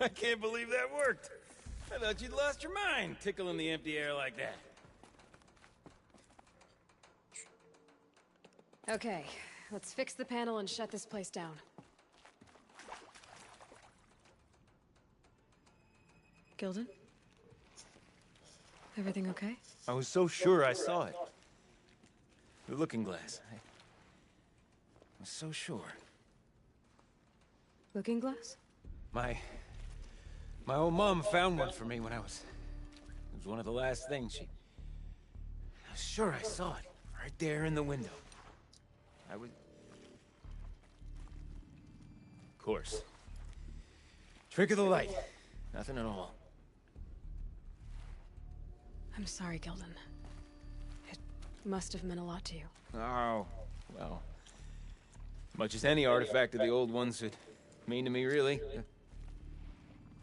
I can't believe that worked. I thought you'd lost your mind, tickling the empty air like that. Okay, let's fix the panel and shut this place down. Gilden? Everything okay? I was so sure I saw it. The looking glass. I was so sure. Looking glass? My old mom found one for me when I was... It was one of the last things she... I was sure I saw it. Right there in the window. I was... Of course. Trick of the light. Nothing at all. I'm sorry, Gildan. It must have meant a lot to you. Oh, well... As much as any artifact of the old ones would mean to me, really.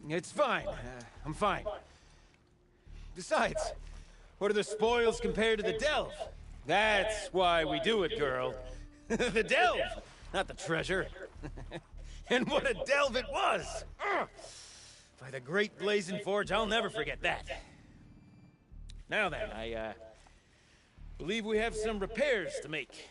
It's fine. I'm fine. Besides, what are the spoils compared to the delve? That's why we do it, girl. The delve, not the treasure. And what a delve it was! By the great Blazing Forge, I'll never forget that. Now then, I believe we have some repairs to make.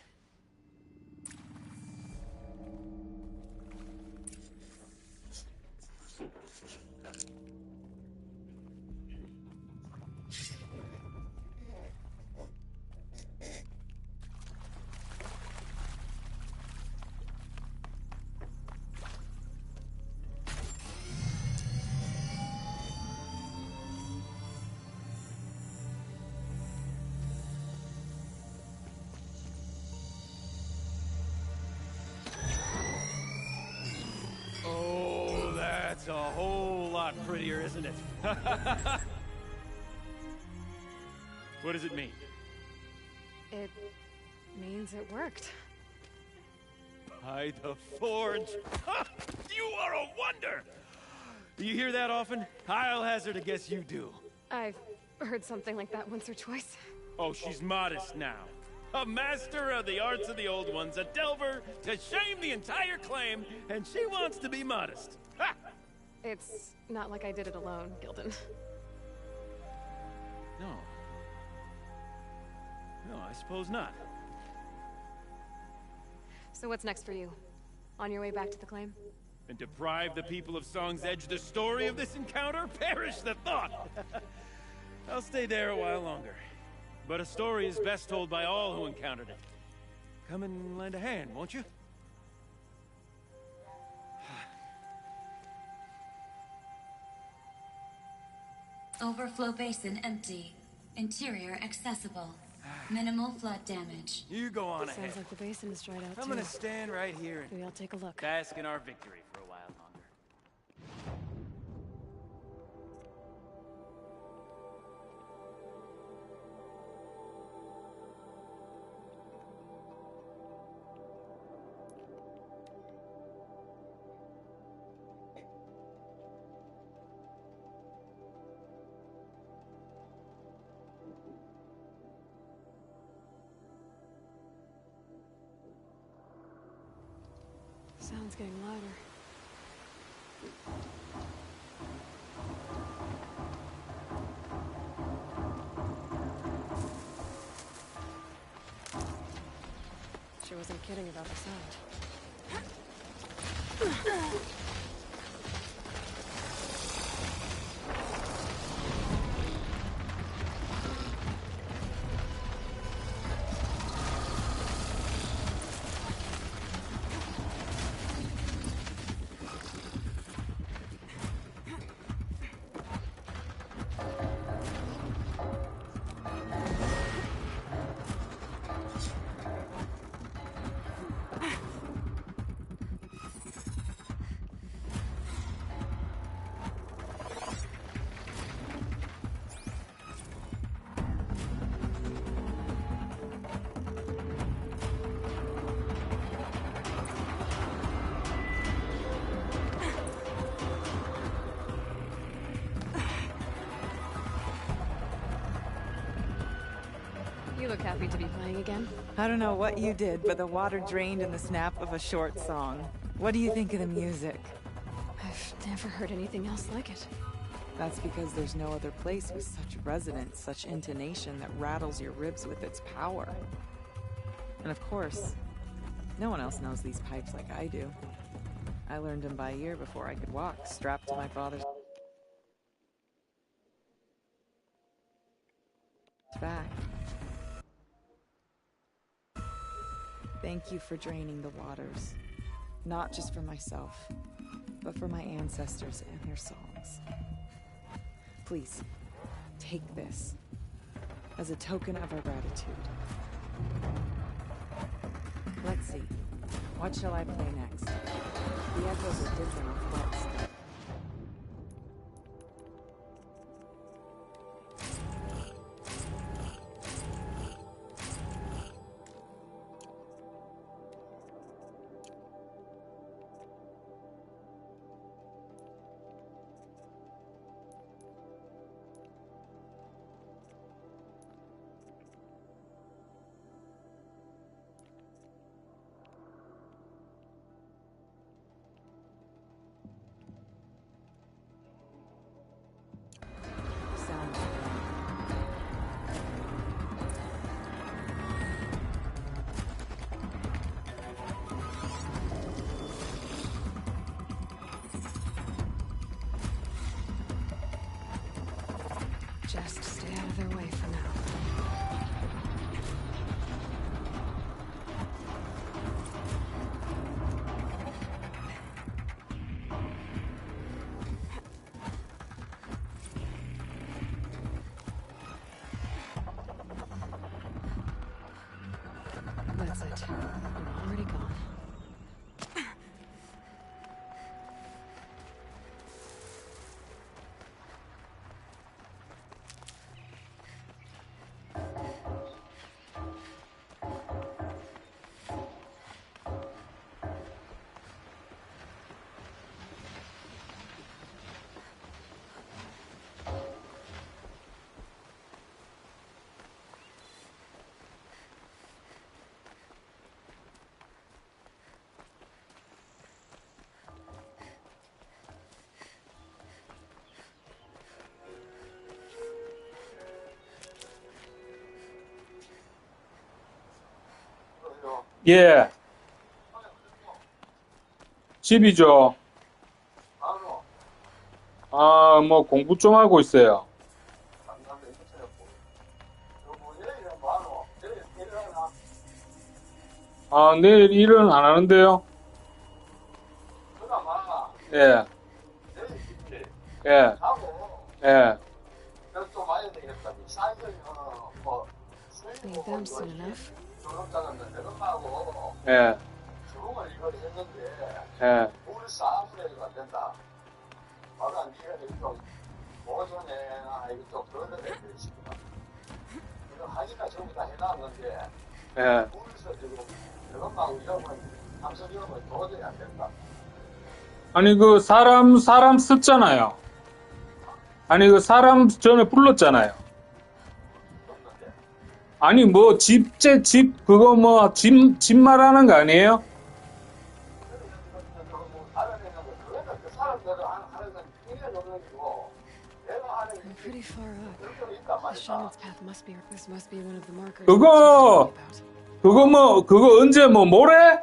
That's a whole lot prettier, isn't it? What does it mean? It means it worked. By the Forge! You are a wonder! Do you hear that often? I'll hazard a guess you do. I've heard something like that once or twice. Oh, she's modest now. A master of the arts of the old ones, a delver to shame the entire claim, and she wants to be modest. Ha! It's not like I did it alone, Gildan. No. No, I suppose not. So what's next for you? On your way back to the claim? And deprive the people of Song's Edge the story of this encounter? Perish the thought! I'll stay there a while longer. But a story is best told by all who encountered it. Come and lend a hand, won't you? Overflow basin empty. Interior accessible. Minimal flood damage. You go on ahead. Sounds like the basin is dried out I'm too. gonna stand right here and Maybe I'll take a look. bask in our victory for a while longer. Sound's getting louder. She wasn't kidding about the sound. You look happy to be playing again. I don't know what you did, but the water drained in the snap of a short song. What do you think of the music? I've never heard anything else like it. That's because there's no other place with such resonance, such intonation that rattles your ribs with its power. And of course, no one else knows these pipes like I do. I learned them by ear before I could walk, strapped to my father's... Thank you for draining the waters. Not just for myself, but for my ancestors and their songs. Please, take this as a token of our gratitude. Let's see. What shall I play next? The echoes are different on Quest. Just stay out of their way for now. That's it. They're already gone. 예. 집이죠. 아, 뭐 공부 좀 하고 있어요. 아, 내일 일은 안 하는데요. 예. 예. 예. Need them soon enough. 예. 예. 예. 아니 그 사람 썼잖아요. 아니 그 사람 전에 불렀잖아요. 아니 뭐 집 그거 뭐 집 말하는 거 아니에요? I'm pretty far up. The shaman's path must be. This must be one of the markers. 그거 언제 뭐 모레?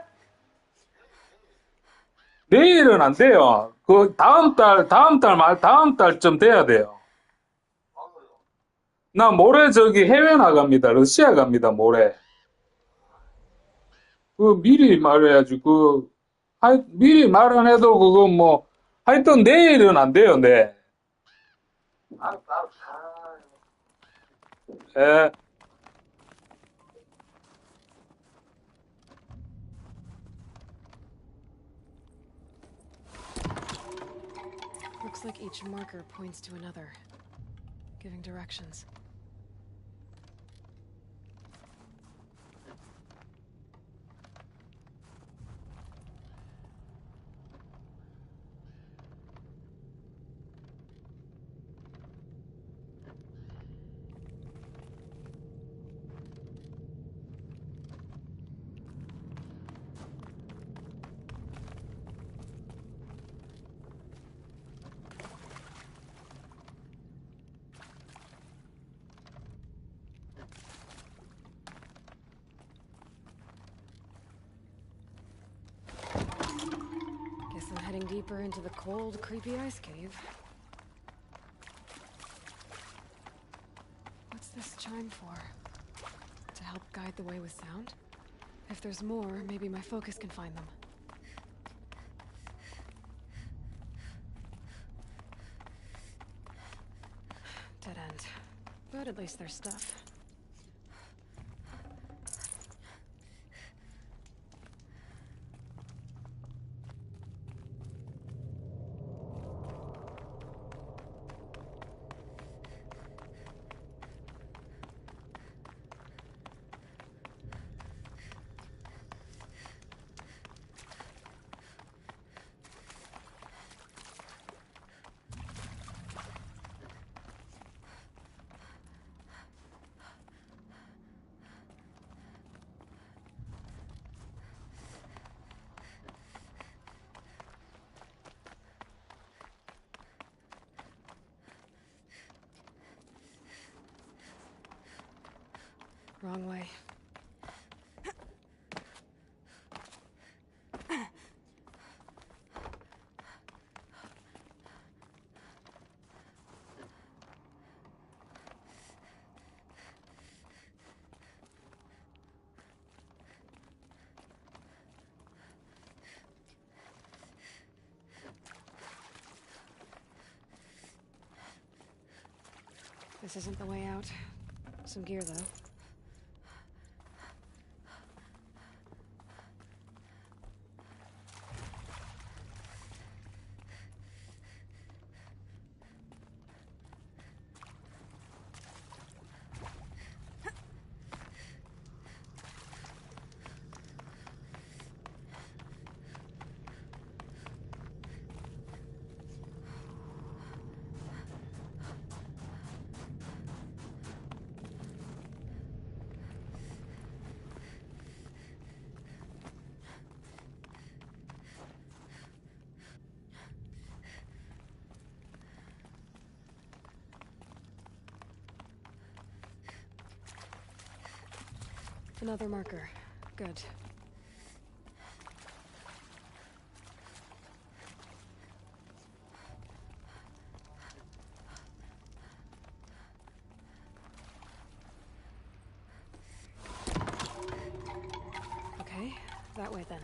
내일은 안 돼요. 그 다음 달쯤 돼야 돼요. 나 모레 저기 해외 나갑니다. 러시아 갑니다, 모레. 그 미리 말해야지. 미리 말 안 해도 그거 뭐 하여튼 내일은 안 돼요, 네. 예. Looks like each marker points to another, giving directions. Guess I'm heading deeper into the cold, creepy ice cave. What's this chime for? To help guide the way with sound? If there's more, maybe my focus can find them. Dead end. But at least there's stuff. Wrong way. This isn't the way out. Some gear, though. Another marker. Good. Okay, that way then.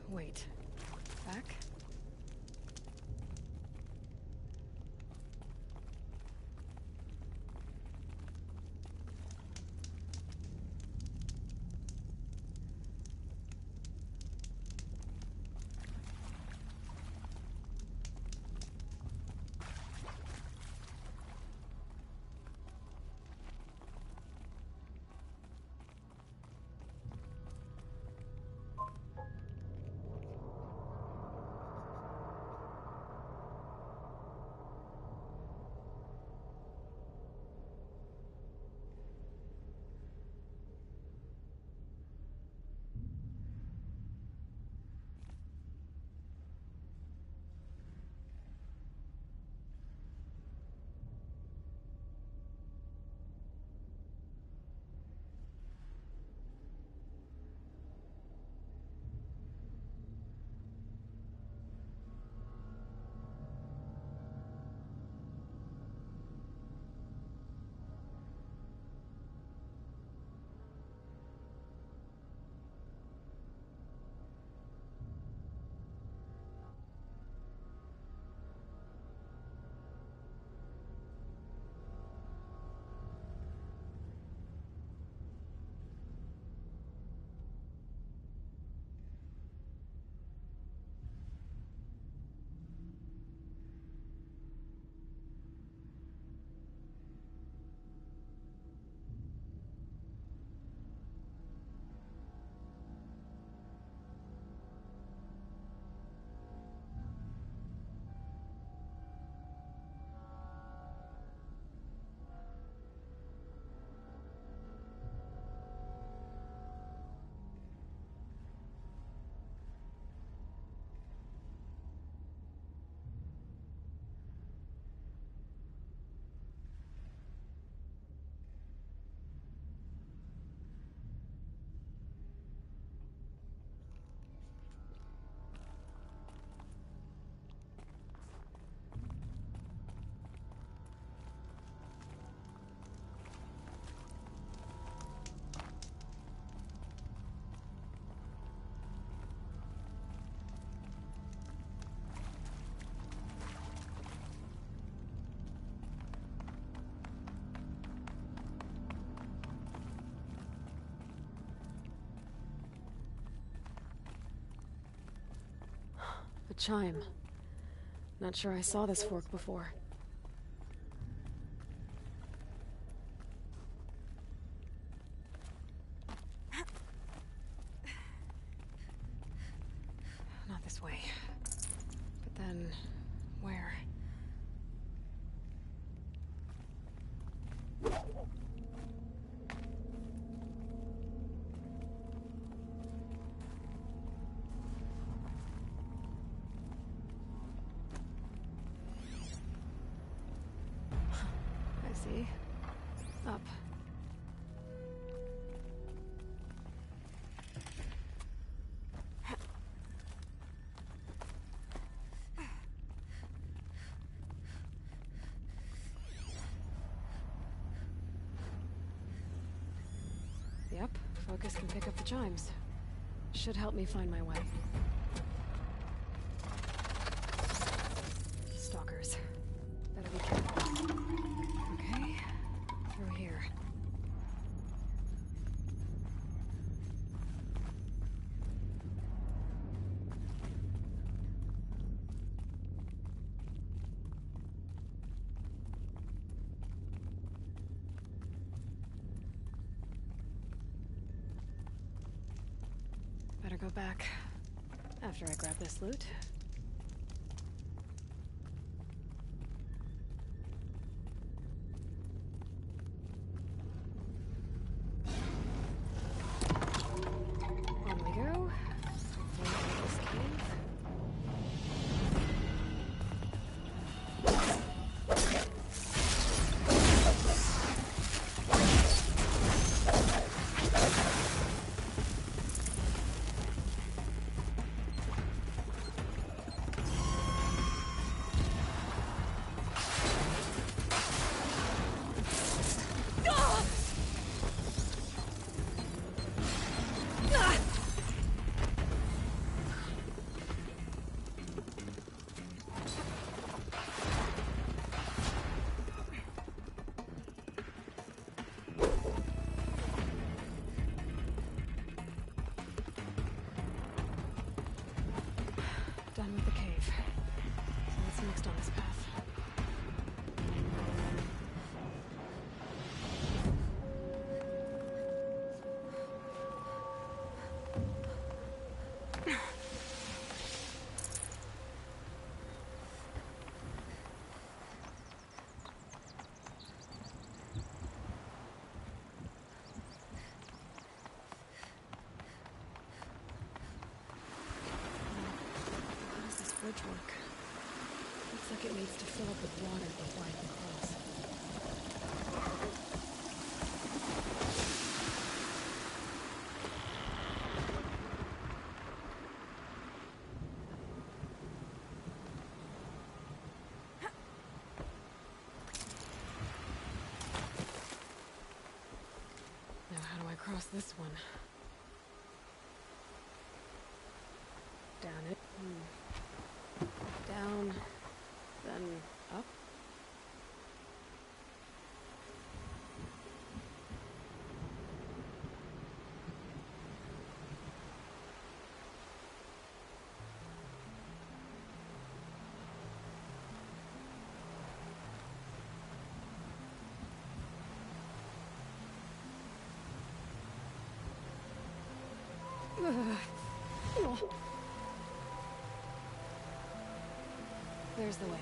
Wait. Back? A chime. Not sure I saw this fork before. Not this way. But then, where? I see. Up. Yep, focus can pick up the chimes. Should help me find my way. Stalkers. Better be careful. Okay, through here. Better go back after I grab this loot. On we go. Hopefully through this cave. Done with the cave. So what's next on this path? How does this bridge work? Looks like it needs to fill up with water before I can cross. Now how do I cross this one? Down it. Down, then up. There's the way up.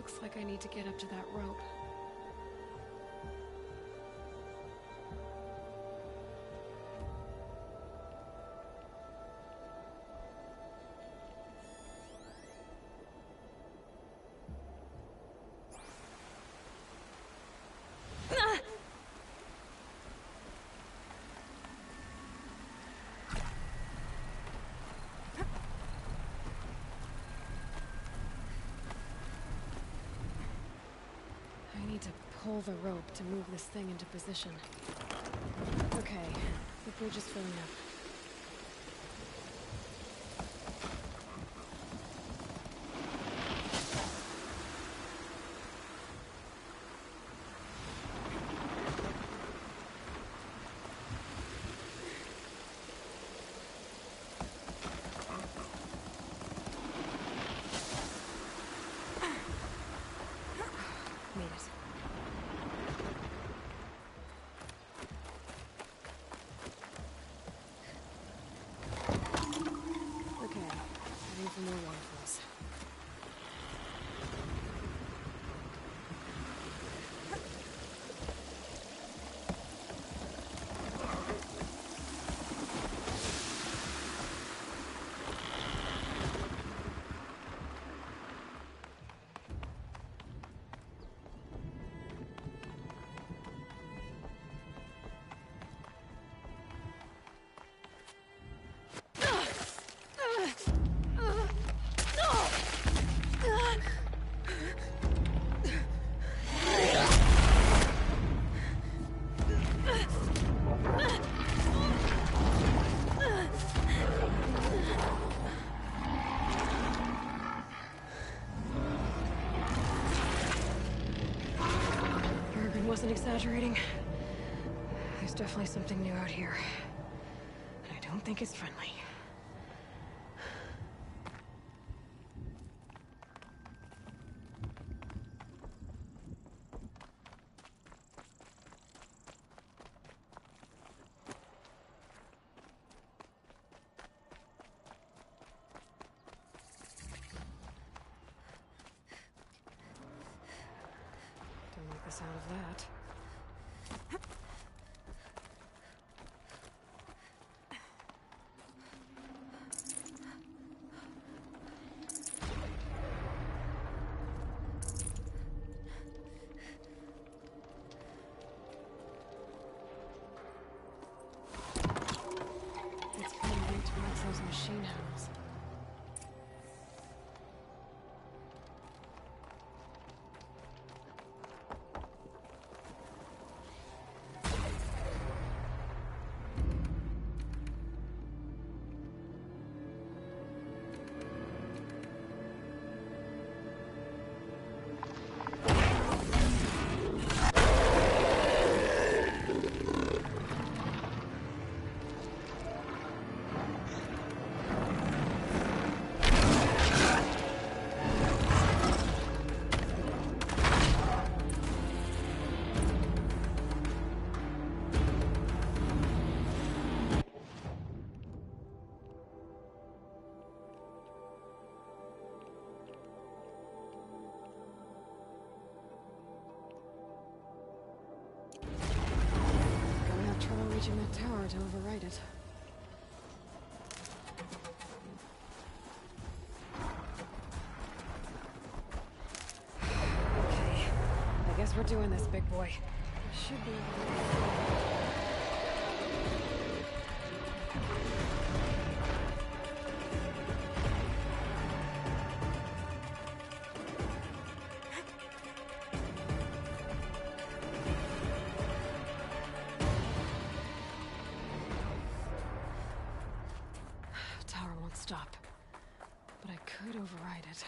Looks like I need to get up to that rope. I need to pull the rope to move this thing into position. Okay, the bridge is filling up. Made it. Okay, heading for more waterfalls. Urban wasn't exaggerating. There's definitely something new out here. And I don't think it's friendly. Don't like the sound of that. It's pretty late to watch those machine hounds. Gonna have trouble reaching that tower to override it. Okay, I guess we're doing this, big boy. I should be able to... Tower won't stop, but I could override it.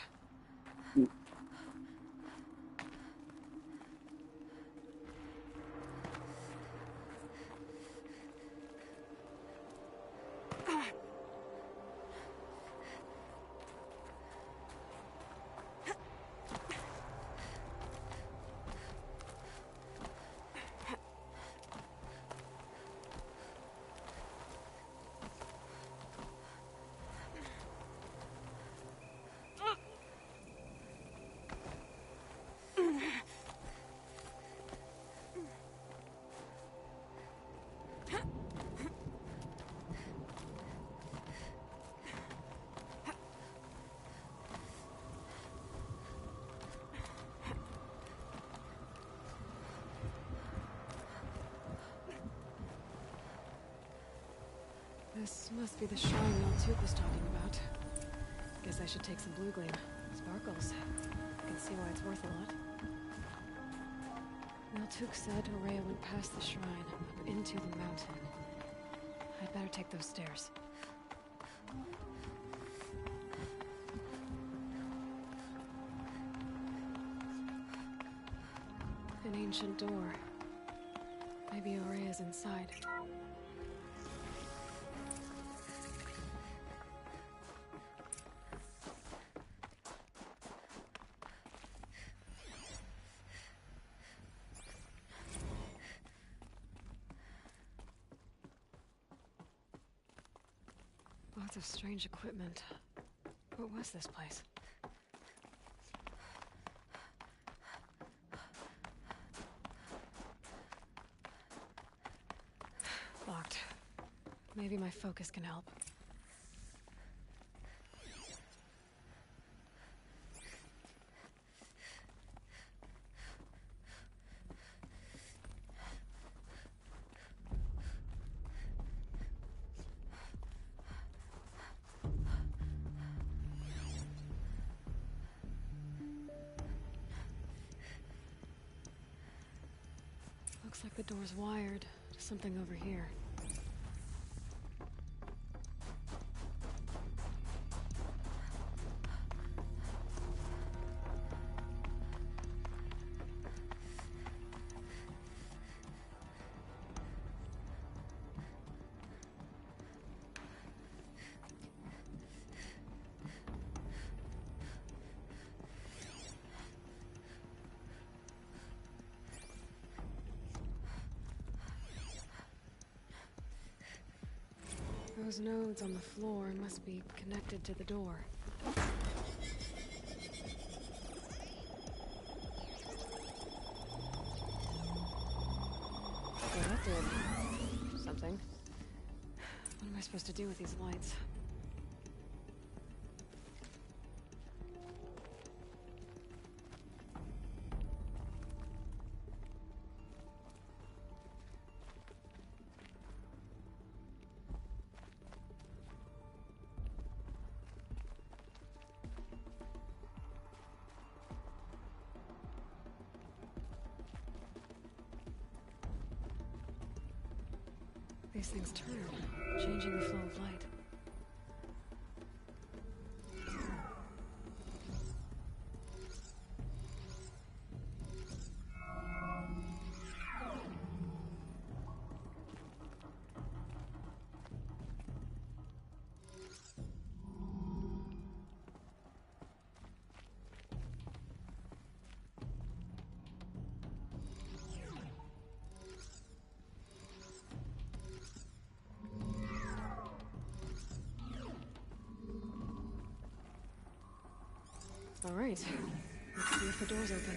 This must be the shrine Naltuk was talking about. Guess I should take some blue gleam. Sparkles. I can see why it's worth a lot. Naltuk said Ourea went past the shrine, up into the mountain. I'd better take those stairs. An ancient door. Maybe Ourea's inside. Lots of strange equipment. What was this place? Locked. Maybe my focus can help. Looks like the door's wired to something over here. Those nodes on the floor must be connected to the door. Well, that did something. What am I supposed to do with these lights? These things turn, changing the flow of light. All right, let's see if the door's open.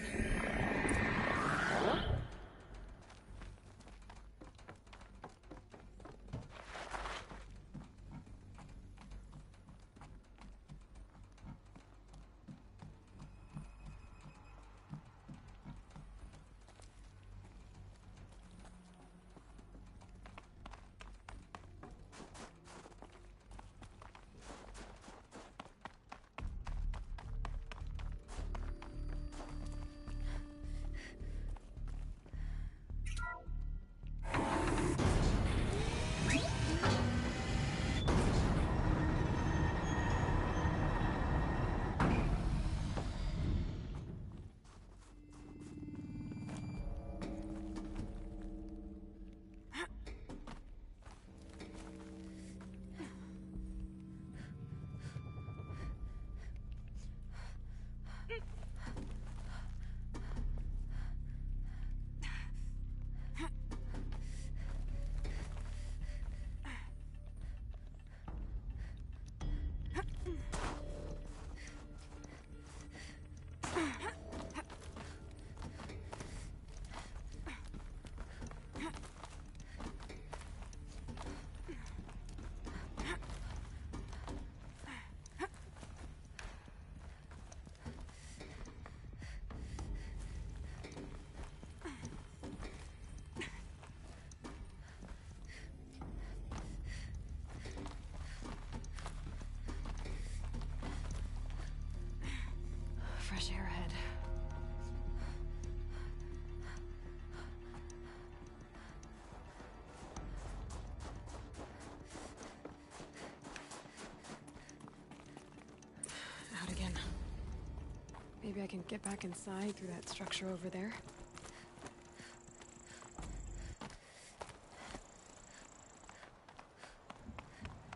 Maybe I can get back inside through that structure over there.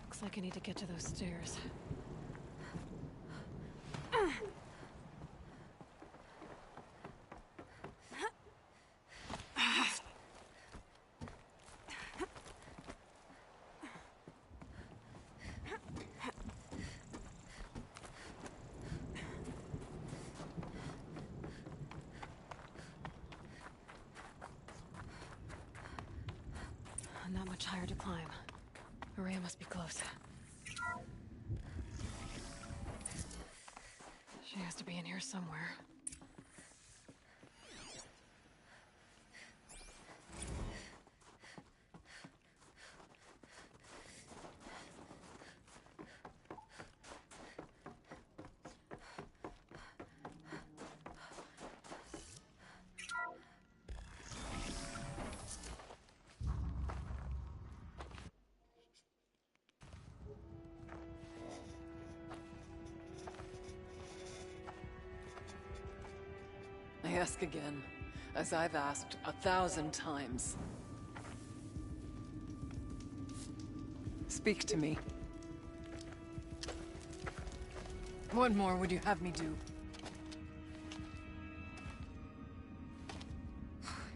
Looks like I need to get to those stairs. Not much higher to climb. Maria must be close. She has to be in here somewhere. I ask again, as I've asked 1,000 times. Speak to me. What more would you have me do?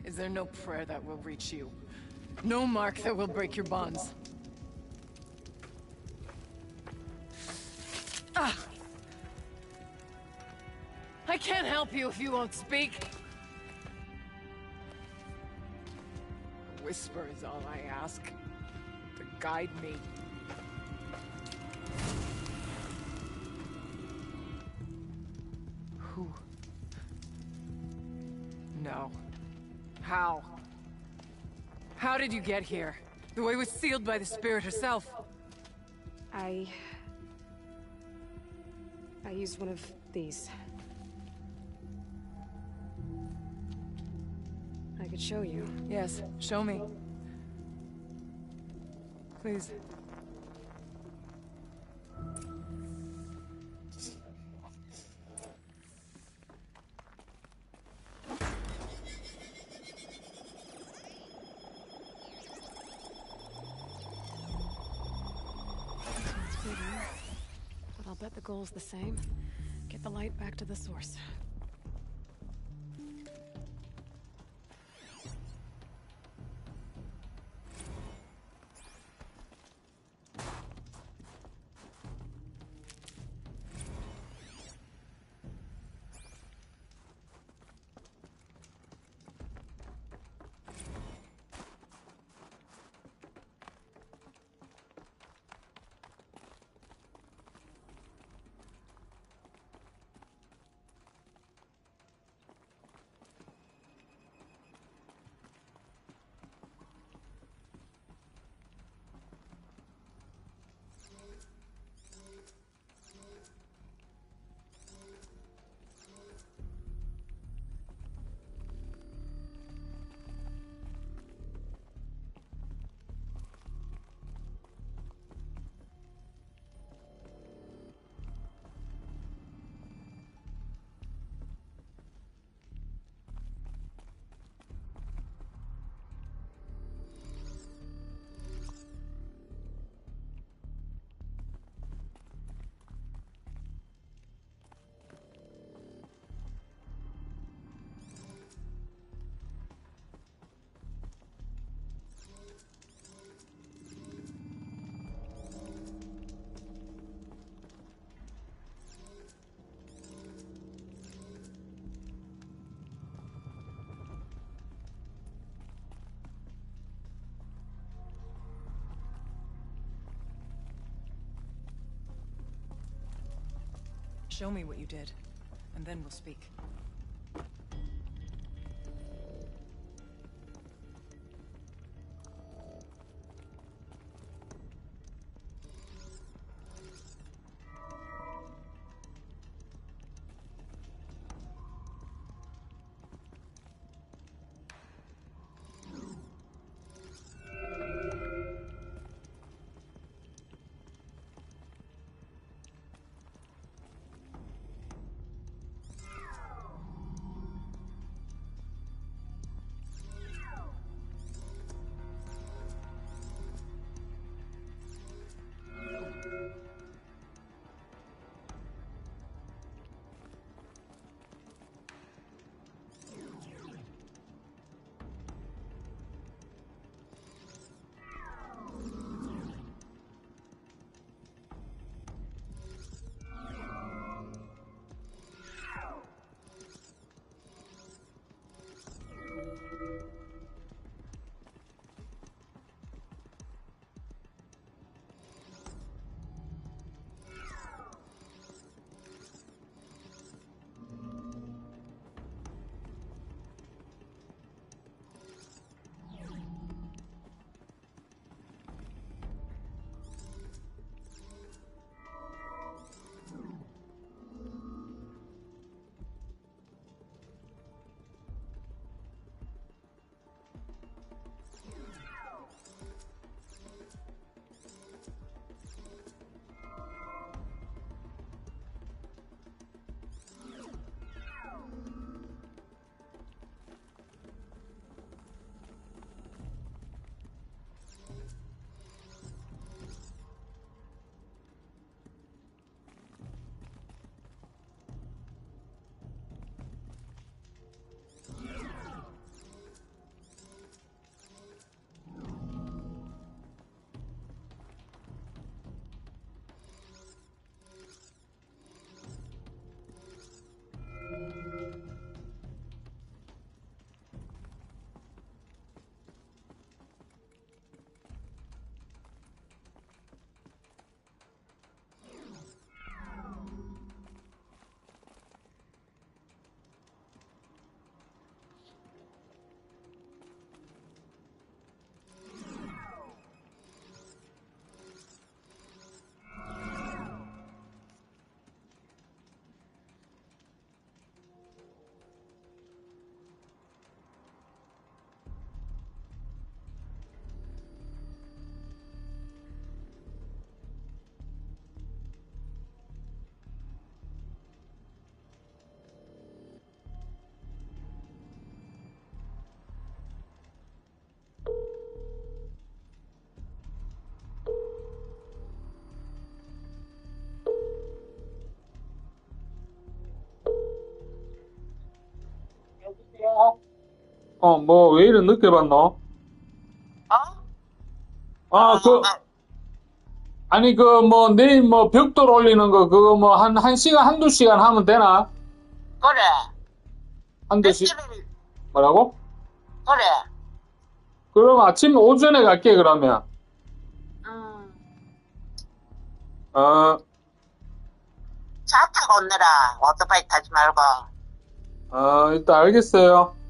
Is there no prayer that will reach you? No mark that will break your bonds? Ah! I can't help you if you won't speak. A whisper is all I ask. To guide me. Who? No. How? How did you get here? The way was sealed by the Spirit herself. I used one of these. I could show you. Yes, show me. Please. But I'll bet the goal's the same. Get the light back to the source. Show me what you did, and then we'll speak. 뭐, 왜 이래 늦게 봤노? 아니, 내일 벽돌 올리는 거, 그거 한 시간, 한두 시간 하면 되나? 그래. 한두 시, 뭐라고? 그래. 그럼 아침 오전에 갈게, 그러면. 차 타고 오느라 오토바이 타지 말고. 일단 알겠어요.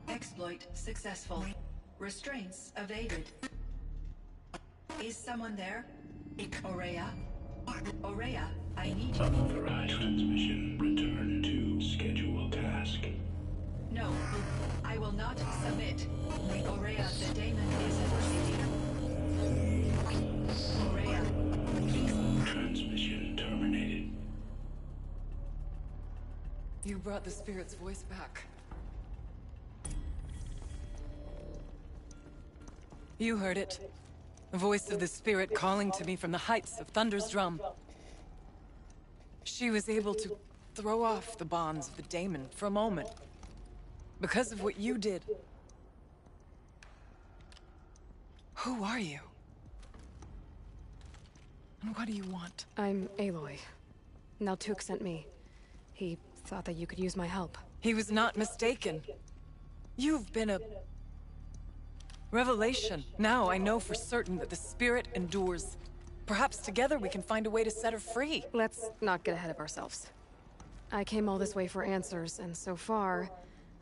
Exploit successful. Restraints evaded. Is someone there? Aurea? Aurea, I need you. Unauthorized transmission. Return to schedule task. No, I will not submit. Aurea, the daemon is proceeding. Aurea, please. Transmission terminated. You brought the spirit's voice back. You heard it. The voice of the spirit calling to me from the heights of Thunder's Drum. She was able to throw off the bonds of the daemon for a moment. Because of what you did. Who are you? And what do you want? I'm Aloy. Naltuk sent me. He thought that you could use my help. He was not mistaken. You've been a... revelation. Now I know for certain that the spirit endures. Perhaps together we can find a way to set her free. Let's not get ahead of ourselves. I came all this way for answers, and so far,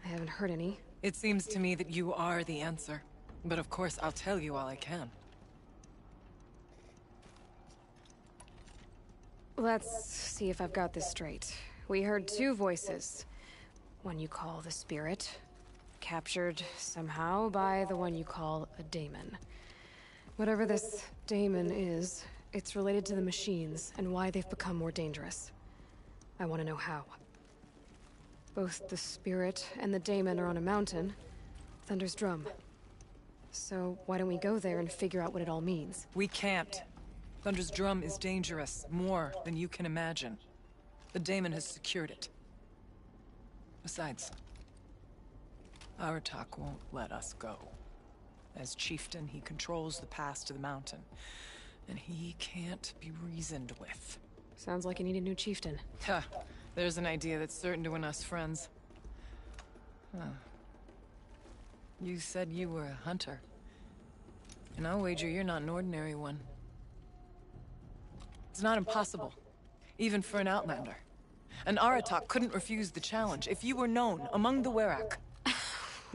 I haven't heard any. It seems to me that you are the answer. But of course, I'll tell you all I can. Let's see if I've got this straight. We heard two voices. One you call the spirit, captured somehow by the one you call a daemon. Whatever this daemon is, it's related to the machines and why they've become more dangerous. I want to know how. Both the spirit and the daemon are on a mountain, Thunder's Drum. So why don't we go there and figure out what it all means? We can't. Thunder's Drum is dangerous, more than you can imagine. The daemon has secured it. Besides, Aratak won't let us go. As chieftain, he controls the pass to the mountain, and he can't be reasoned with. Sounds like you need a new chieftain. Huh. There's an idea that's certain to win us friends. Huh. You said you were a hunter. And I'll wager you're not an ordinary one. It's not impossible, even for an outlander. And Aratak couldn't refuse the challenge if you were known among the Werak.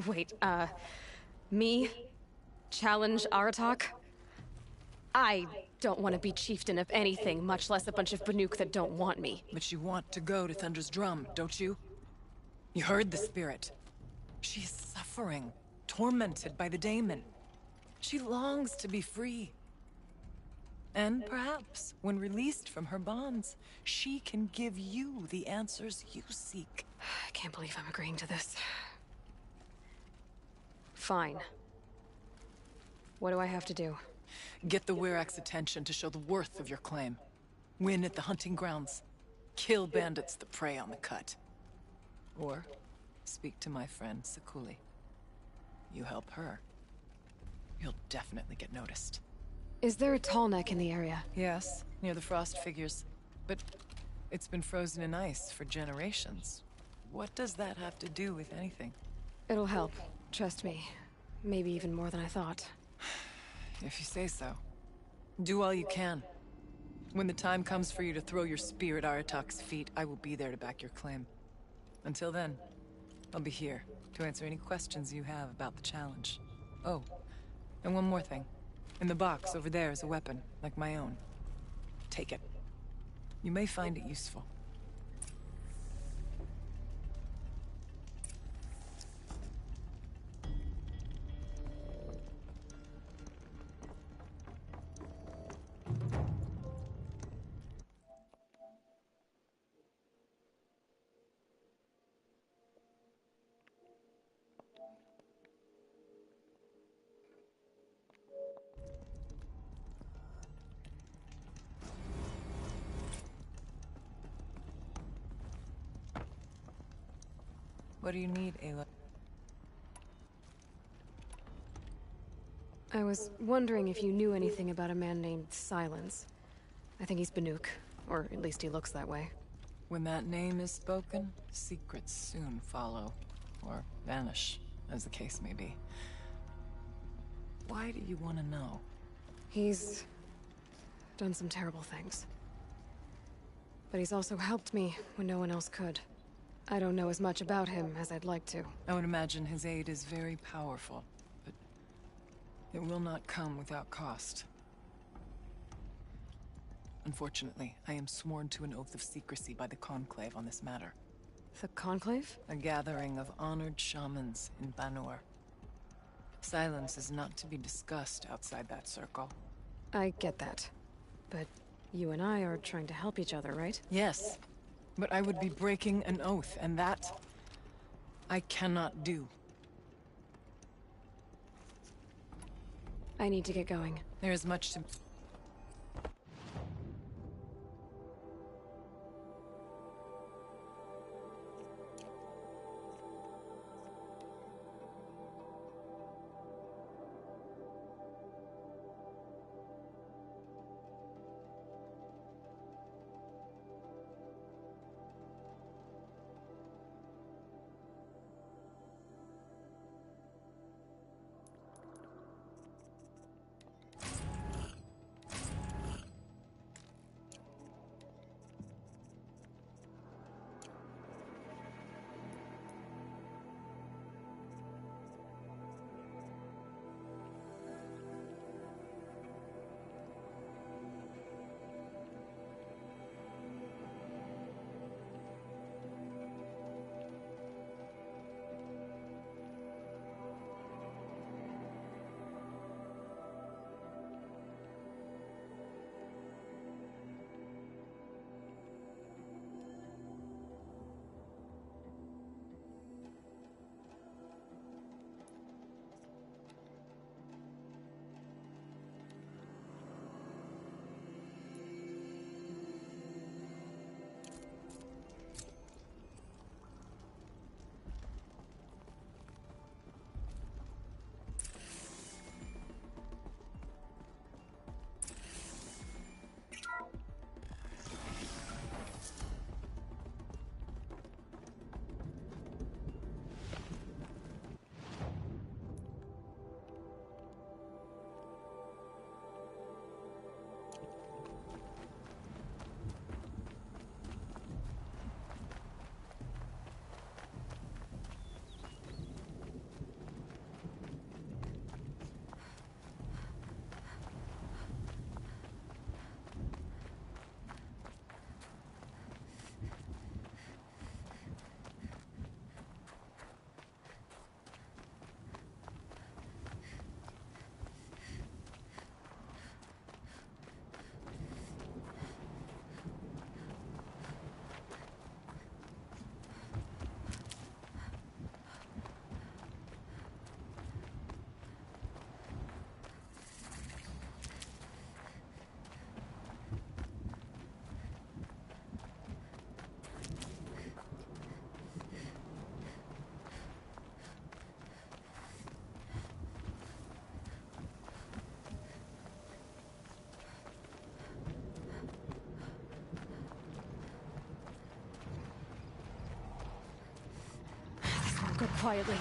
Wait, me? Challenge Aratak? I don't want to be chieftain of anything, much less a bunch of Banuk that don't want me. But you want to go to Thunder's Drum, don't you? You heard the spirit. She is suffering, tormented by the daemon. She longs to be free. And perhaps, when released from her bonds, she can give you the answers you seek. I can't believe I'm agreeing to this. Fine. What do I have to do? Get the Werak's attention to show the worth of your claim. Win at the hunting grounds. Kill bandits that prey on the cut. Or speak to my friend Sekuli. You help her, you'll definitely get noticed. Is there a tall neck in the area? Yes, near the frost figures. But it's been frozen in ice for generations. What does that have to do with anything? It'll help, trust me. Maybe even more than I thought. If you say so. Do all you can. When the time comes for you to throw your spear at Aratak's feet, I will be there to back your claim. Until then, I'll be here to answer any questions you have about the challenge. Oh, and one more thing. In the box over there is a weapon, like my own. Take it. You may find it useful. What do you need, Ayla? I was wondering if you knew anything about a man named Silence. I think he's Banuk, or at least he looks that way. When that name is spoken, secrets soon follow. Or vanish, as the case may be. Why do you want to know? He's done some terrible things. But he's also helped me when no one else could. I don't know as much about him as I'd like to. I would imagine his aid is very powerful, but it will not come without cost. Unfortunately, I am sworn to an oath of secrecy by the Conclave on this matter. The Conclave? A gathering of honored shamans in Banur. Silence is not to be discussed outside that circle. I get that. But you and I are trying to help each other, right? Yes. But I would be breaking an oath, and that I cannot do. I need to get going. There is much to... Go quietly.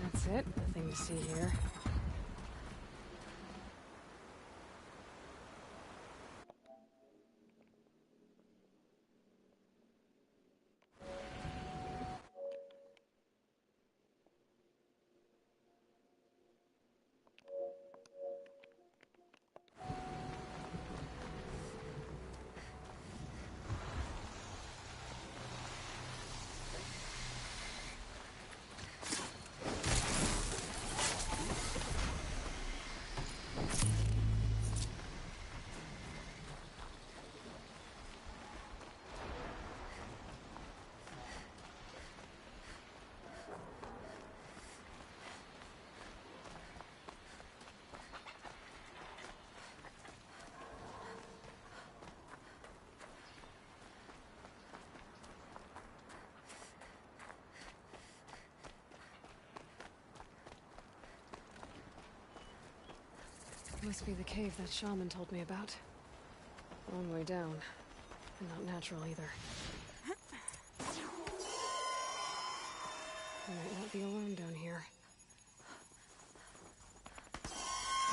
That's it. Nothing to see here. Must be the cave that shaman told me about. Long way down. And not natural either. I might not be alone down here.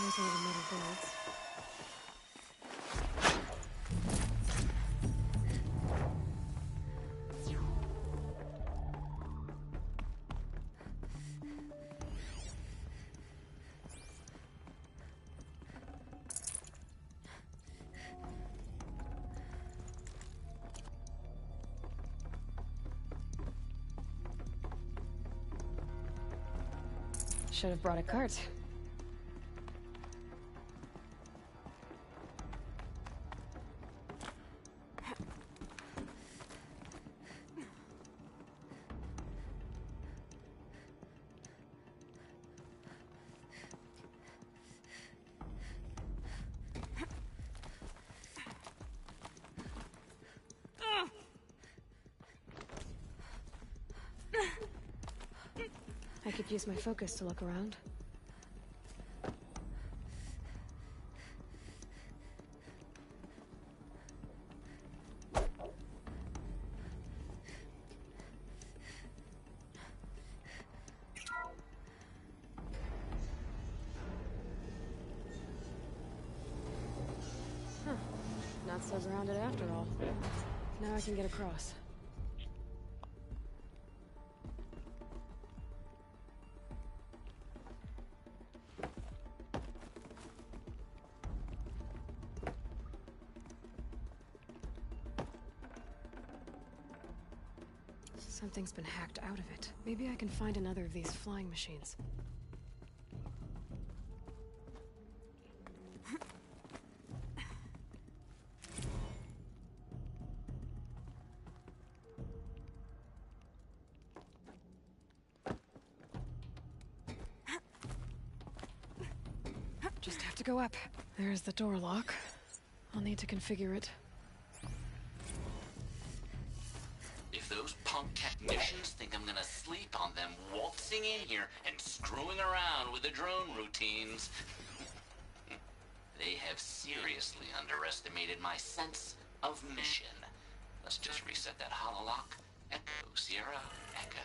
These are the metal birds. should have brought a cart. I could use my focus to look around. Huh. Not so grounded after all. Now I can get across. Something's been hacked out of it. Maybe I can find another of these flying machines. Just have to go up. There's the door lock. I'll need to configure it. If those punk technicians think I'm gonna sleep on them waltzing in here and screwing around with the drone routines, they have seriously underestimated my sense of mission. Let's just reset that hololock. Echo, Sierra, Echo.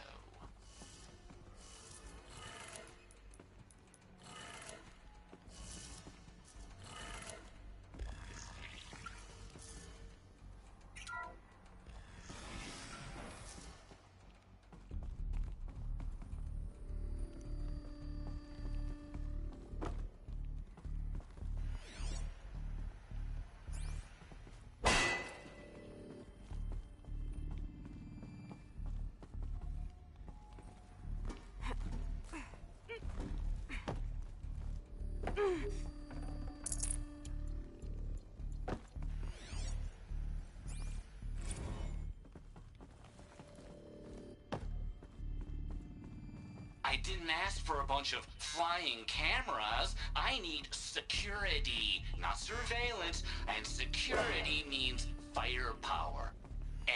I didn't ask for a bunch of flying cameras. I need security, not surveillance. And security means firepower.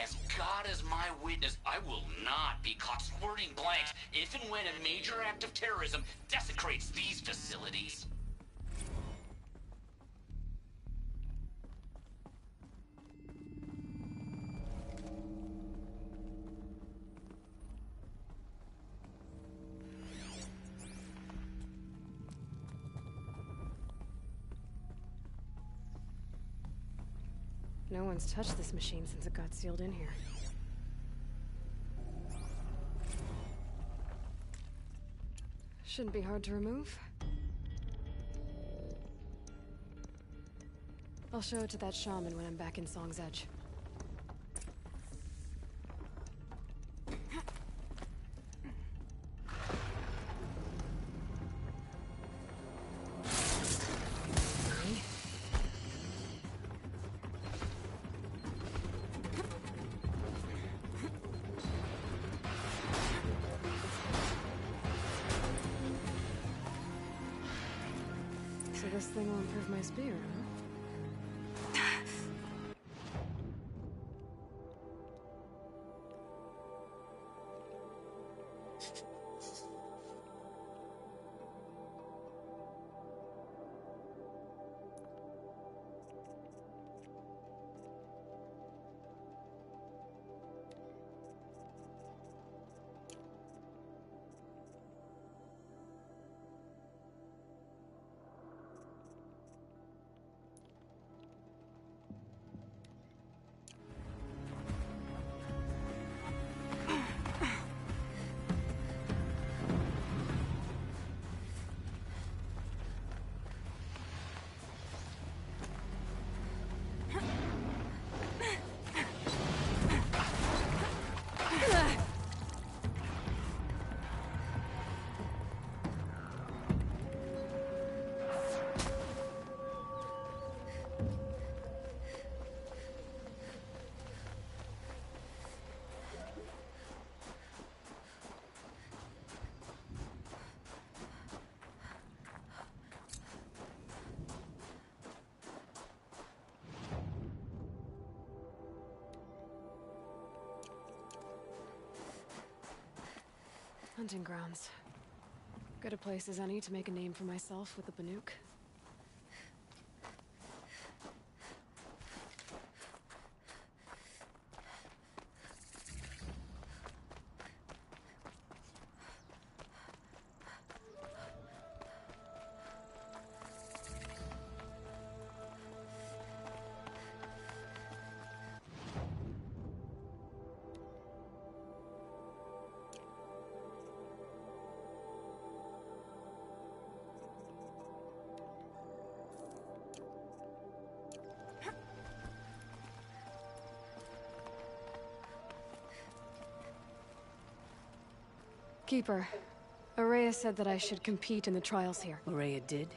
As God is my witness, I will not be caught squirting blanks if and when a major act of terrorism desecrates these facilities. No one's touched this machine since it got sealed in here. Shouldn't be hard to remove. I'll show it to that shaman when I'm back in Song's Edge. So this thing will improve my spear, huh? Hunting grounds. Good a place as any to make a name for myself with the Banuk. Keeper, Ourea said that I should compete in the trials here. Ourea did?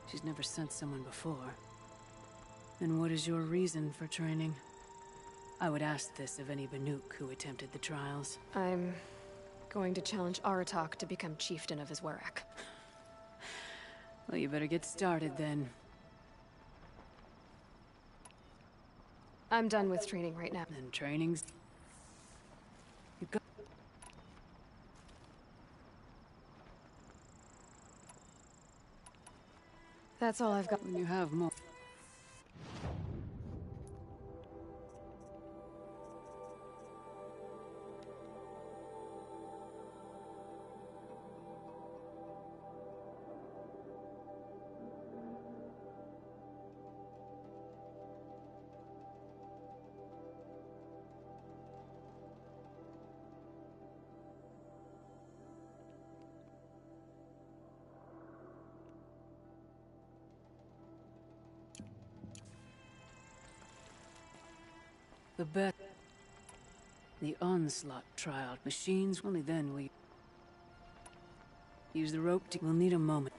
She's never sent someone before. Then what is your reason for training? I would ask this of any Banuk who attempted the trials. I'm going to challenge Aratak to become chieftain of Iswarak. Well, you better get started then. I'm done with training right now. Then training's... You go... That's all I've got. When you have more... The bet. The onslaught trial. Machines, only then will you... Use the rope to... We'll need a moment.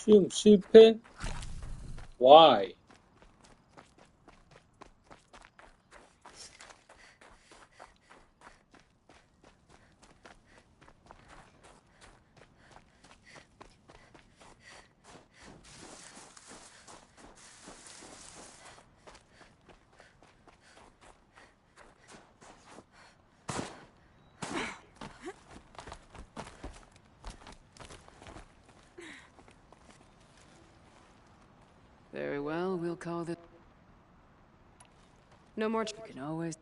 시험 실패? Why? We'll call this. No more. You can always.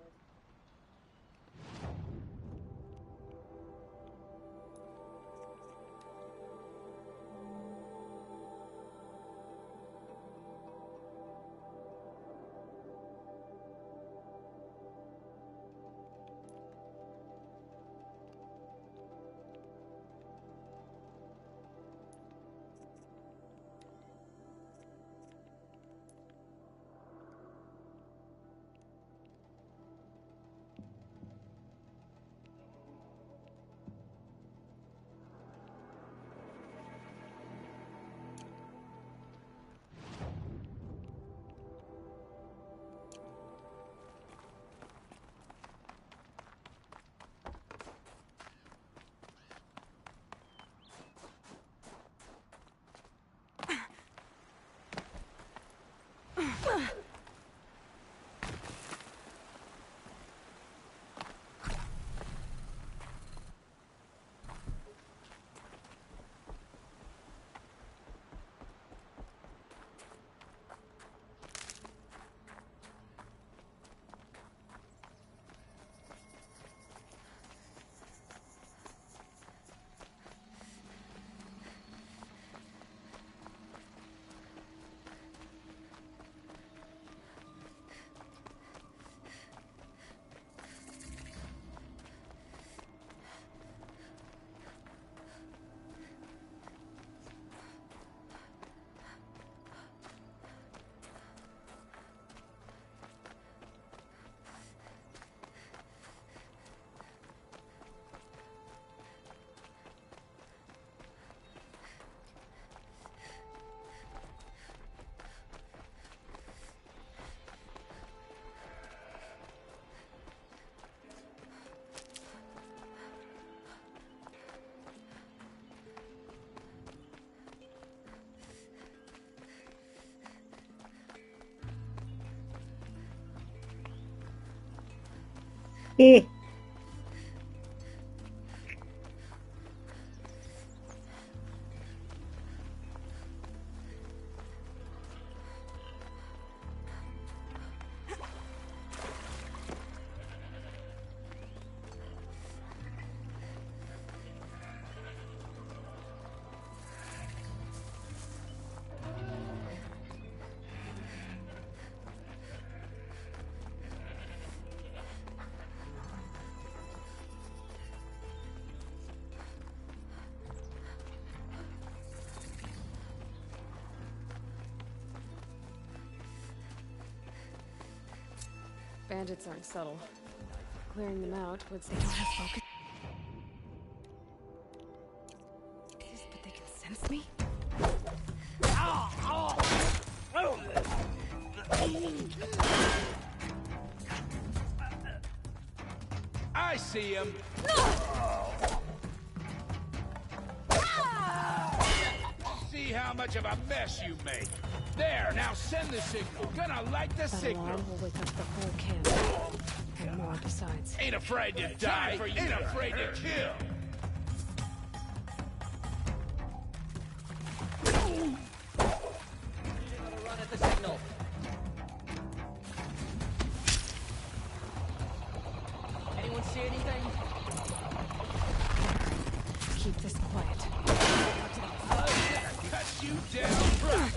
Bandits aren't subtle. Clearing them out would say they don't have focus. But they can sense me? I see him. See how much of a mess you make. There, now send the signal. Gonna light the signal. Alarm will wake up the whole camp. And more besides. Ain't afraid to die. Ain't afraid to kill. Run at the signal. Anyone see anything? Keep this quiet. Cut you down.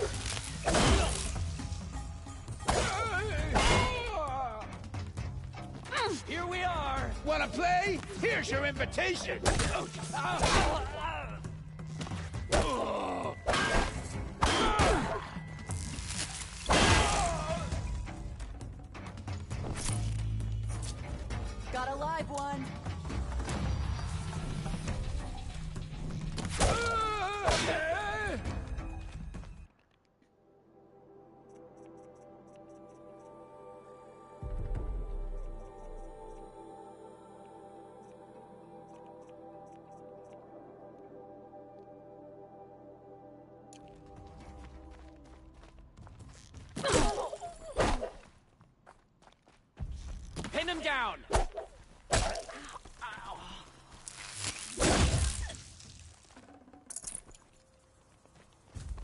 Here we are. Wanna play? Here's your invitation. Got a live one. Pin him down!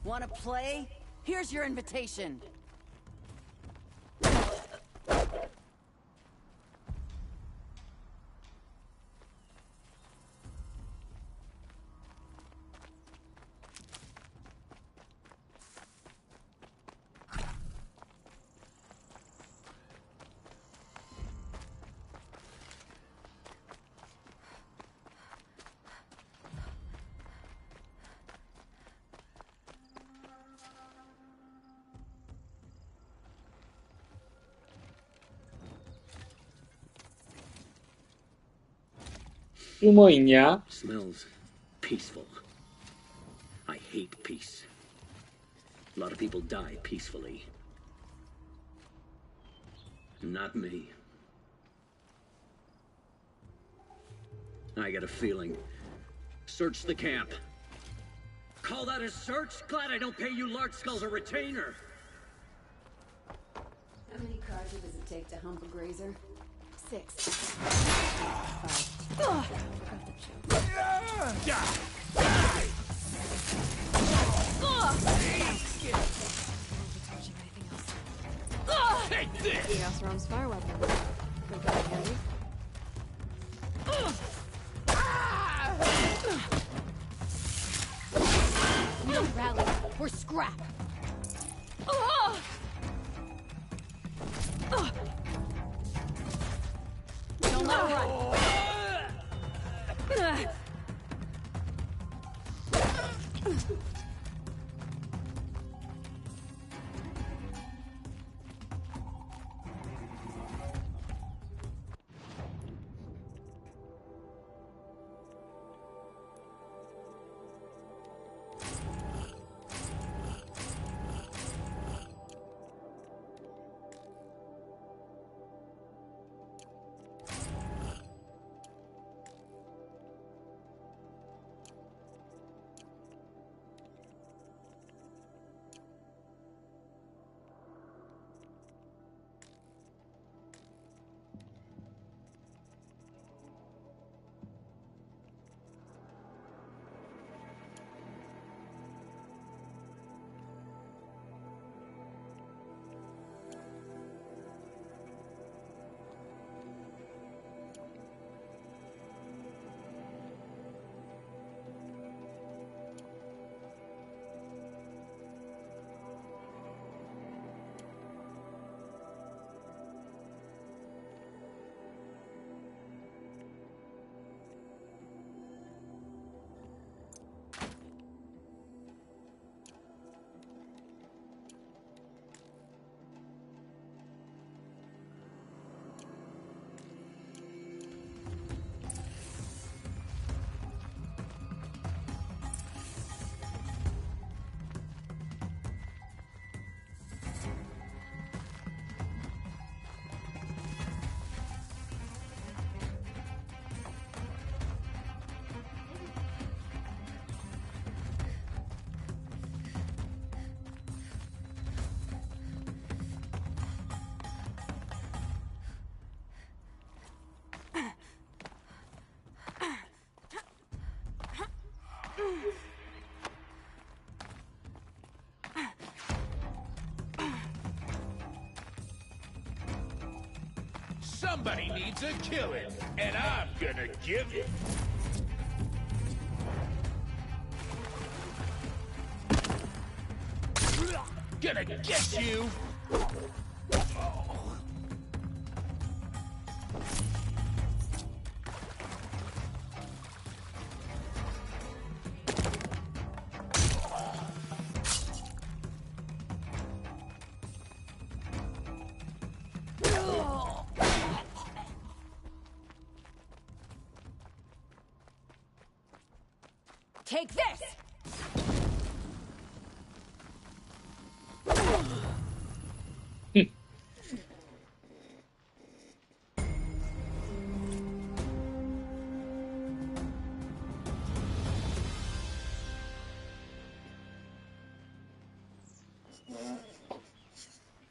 Wanna play? Here's your invitation. 숨어 있냐? Smells peaceful. I hate peace. A lot of people die peacefully. Not me. I got a feeling. Search the camp. Call that a search? Glad I don't pay you large skulls a retainer. How many cards does it take to hump a grazer? 6. 5. Take this! Chaos Realm's fire weapon. Could come in handy. We don't rally. We're scrap. Don't let her run. Somebody needs a killing, and I'm gonna give it. Gonna get you! Take this!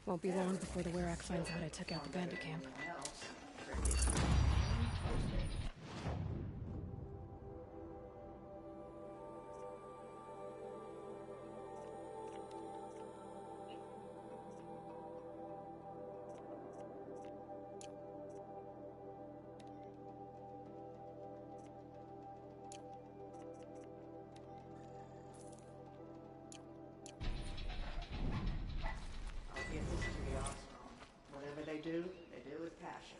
Won't be long before the Werak finds out I took out the bandit camp. Whatever they do with passion.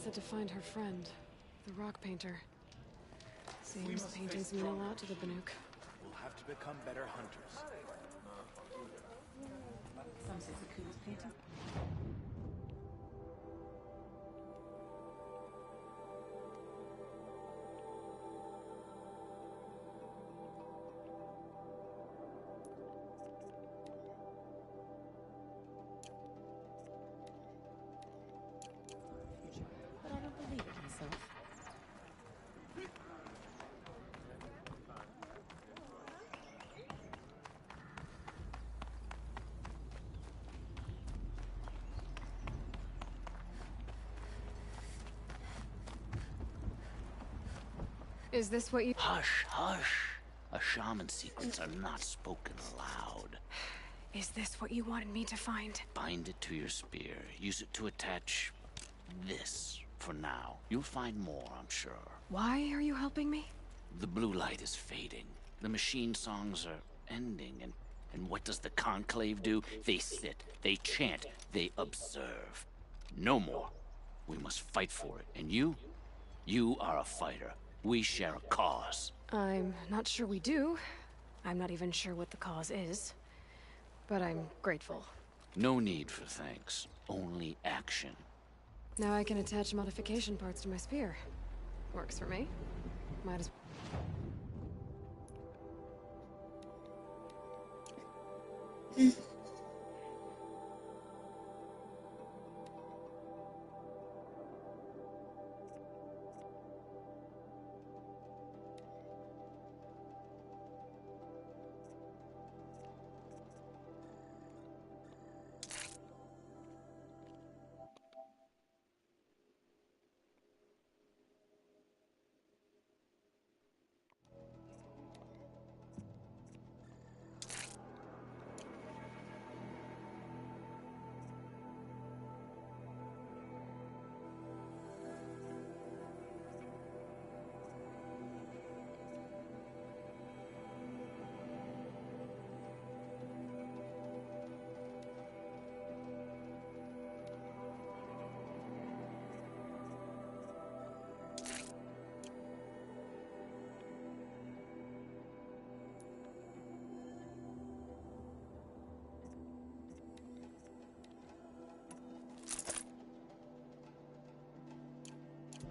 said to find her friend, the rock painter. Seems paintings mean a lot to the Banuk. We'll have to become better hunters. Some say the coolest painter. But I don't believe it myself. Is this what you— Hush, hush. A shaman's secrets are not spoken aloud. Is this what you wanted me to find? Bind it to your spear. Use it to attach this for now. You'll find more, I'm sure. Why are you helping me? The blue light is fading. The machine songs are ending, and what does the Conclave do? They sit, they chant, they observe. No more. We must fight for it. And you are a fighter. We share a cause. I'm not sure we do. I'm not even sure what the cause is. But I'm grateful. No need for thanks. Only action. Now I can attach modification parts to my spear. Works for me. Might as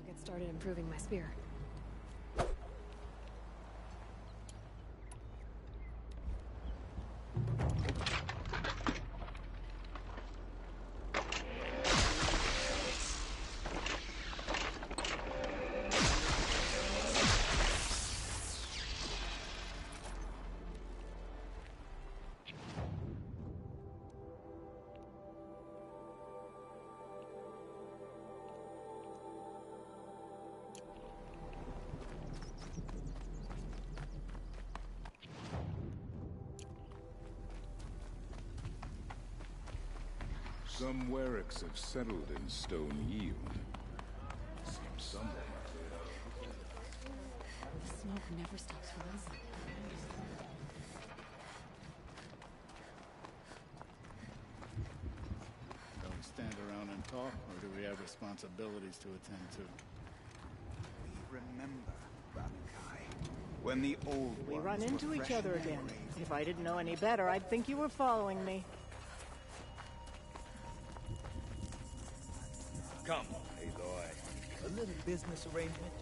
get started improving my spear. Some Werricks have settled in Stone Yield. Seems someone The smoke never stops rising. Do we stand around and talk, or do we have responsibilities to attend to? We remember, Ramukai, when the old We ones run into were each fresh other in again. memory. If I didn't know any better, I'd think you were following me. Come, Aloy. A little business arrangement.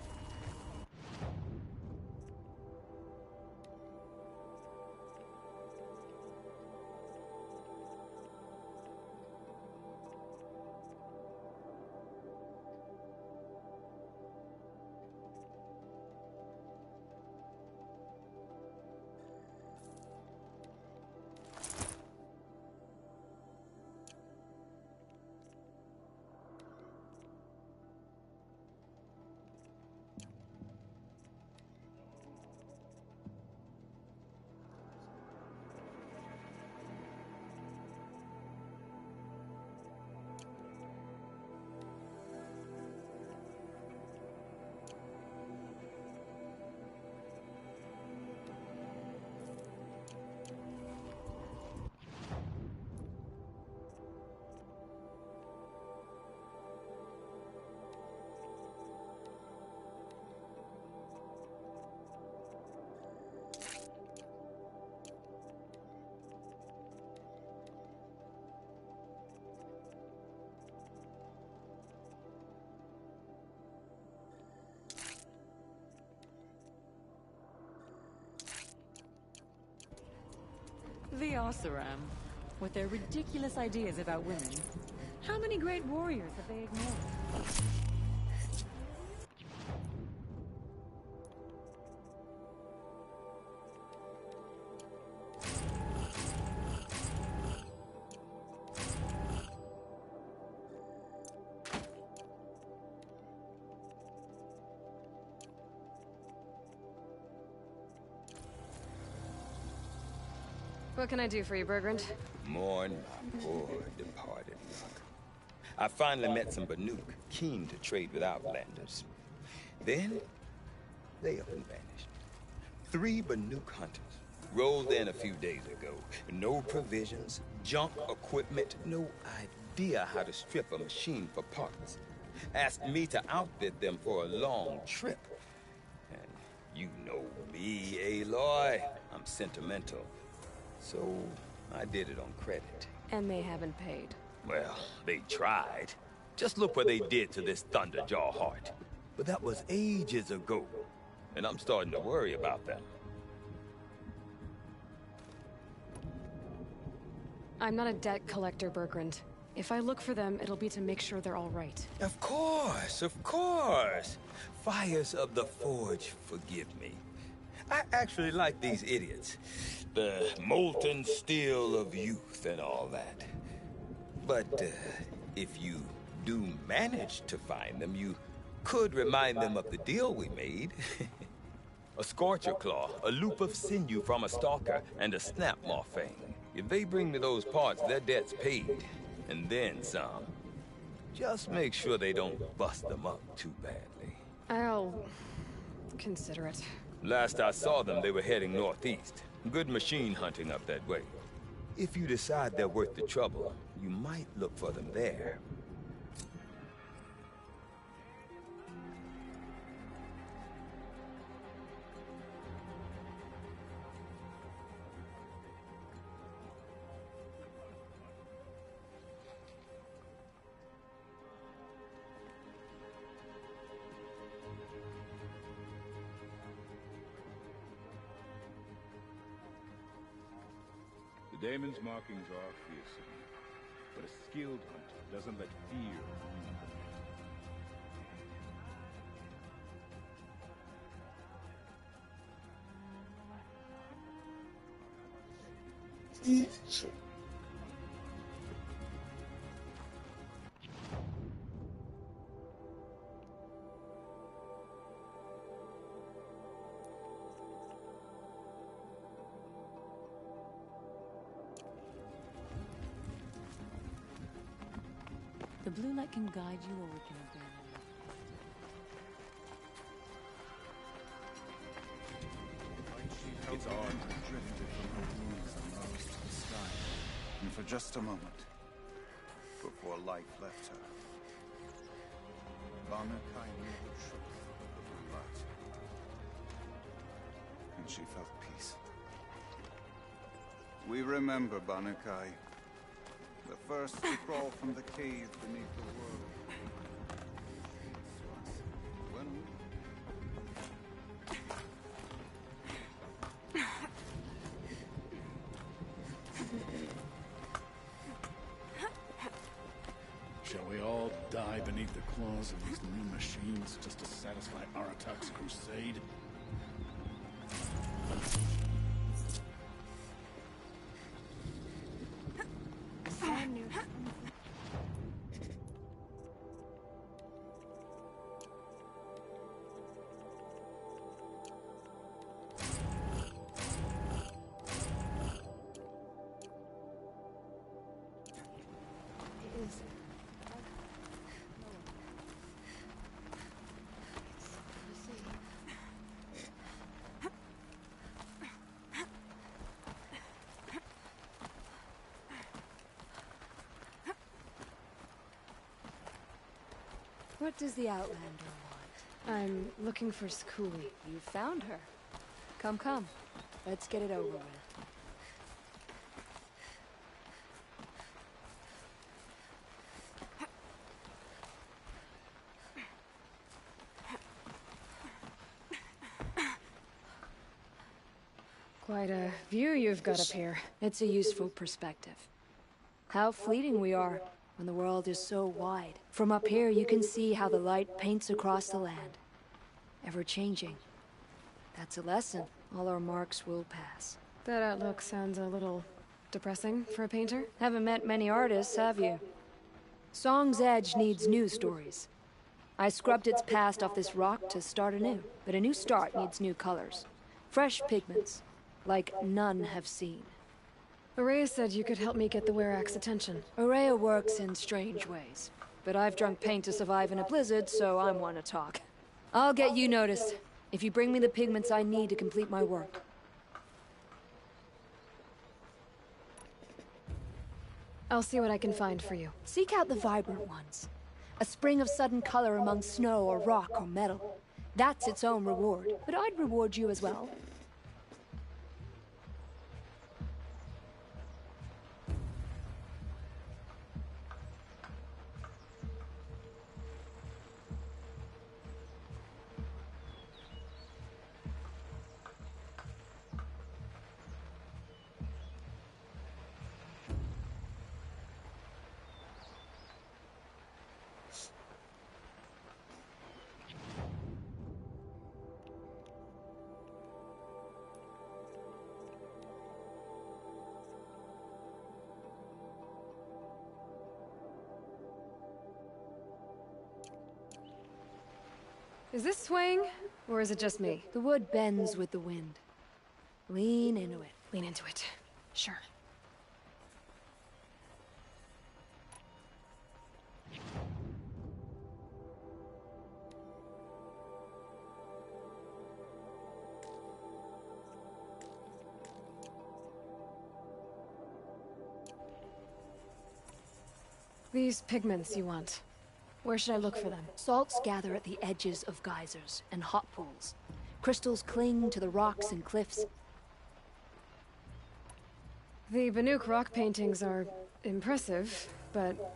The Oseram, with their ridiculous ideas about women. How many great warriors have they ignored? What can I do for you, Bergrand? Mourn my poor departed luck. I finally met some Banuk, keen to trade with Outlanders. Then, they up and vanished. 3 Banuk hunters rolled in a few days ago. No provisions, junk equipment, no idea how to strip a machine for parts. Asked me to outfit them for a long trip. And you know me, Aloy. I'm sentimental. So, I did it on credit. And they haven't paid. Well, they tried. Just look what they did to this Thunderjaw heart. But that was ages ago. And I'm starting to worry about them. I'm not a debt collector, Bergrand. If I look for them, it'll be to make sure they're all right. Of course, of course. Fires of the Forge, forgive me. I actually like these idiots. The molten steel of youth and all that. But if you do manage to find them, you could remind them of the deal we made. A Scorcher Claw, a loop of sinew from a stalker, and a Snapmaw Fang. If they bring me those parts, their debt's paid. And then some. Just make sure they don't bust them up too badly. I'll consider it. Last I saw them, they were heading northeast. Good machine hunting up that way. If you decide they're worth the trouble, you might look for them there. The Daemon's markings are fearsome, but a skilled hunter doesn't let fear rule them. The blue light can guide you, or we can abandon you. It's odd. Drifted from her wings and rose to the sky. And for just a moment, before life left her, Banakai knew the truth of the blue light. And she felt peace. We remember Banakai. The first to crawl from the cave beneath the world. When shall we all die beneath the claws of these new machines just to satisfy Aratak's crusade? What does the Outlander want? I'm looking for Skuli. You found her. Come, come. Let's get it over with. Quite a view you've got up here. It's a useful perspective. How fleeting we are when the world is so wide. From up here, you can see how the light paints across the land. Ever changing. That's a lesson. All our marks will pass. That outlook sounds a little depressing for a painter. Haven't met many artists, have you? Song's Edge needs new stories. I scrubbed its past off this rock to start anew, but a new start needs new colors. Fresh pigments, like none have seen. Aurea said you could help me get the Werax's attention. Aurea works in strange ways, but I've drunk paint to survive in a blizzard, so I'm one to talk. I'll get you noticed, if you bring me the pigments I need to complete my work. I'll see what I can find for you. Seek out the vibrant ones. A spring of sudden color among snow or rock or metal. That's its own reward, but I'd reward you as well. Is this swaying, or is it just me? The wood bends with the wind. Lean into it. Lean into it. Sure. These pigments you want. Where should I look for them? Salts gather at the edges of geysers and hot pools. Crystals cling to the rocks and cliffs. The Banuk rock paintings are impressive, but,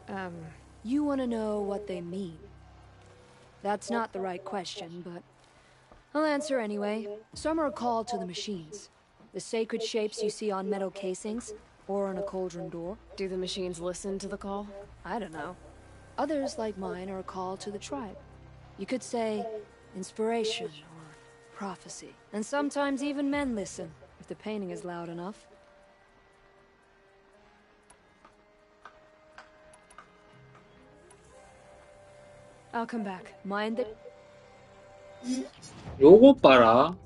You want to know what they mean. That's not the right question, but I'll answer anyway. Some are called to the machines. The sacred shapes you see on metal casings, or on a cauldron door. Do the machines listen to the call? I don't know. Others, like mine, are a call to the tribe. You could say inspiration or prophecy. And sometimes even men listen, if the painting is loud enough. I'll come back. Mind that... 요거 봐라.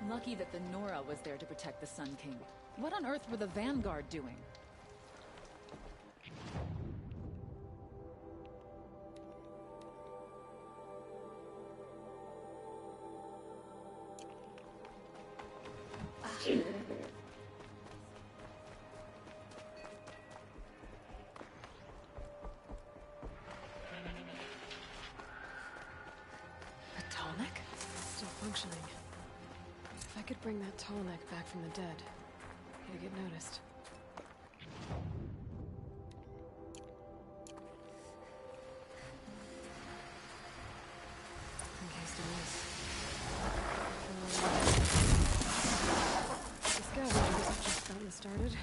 Lucky that the Nora was there to protect the Sun King. What on earth were the Vanguard doing? A Tallneck? Still functioning. If I could bring that Tallneck back from the dead, it'd get noticed. Encased in this. The scavengers have just gotten started.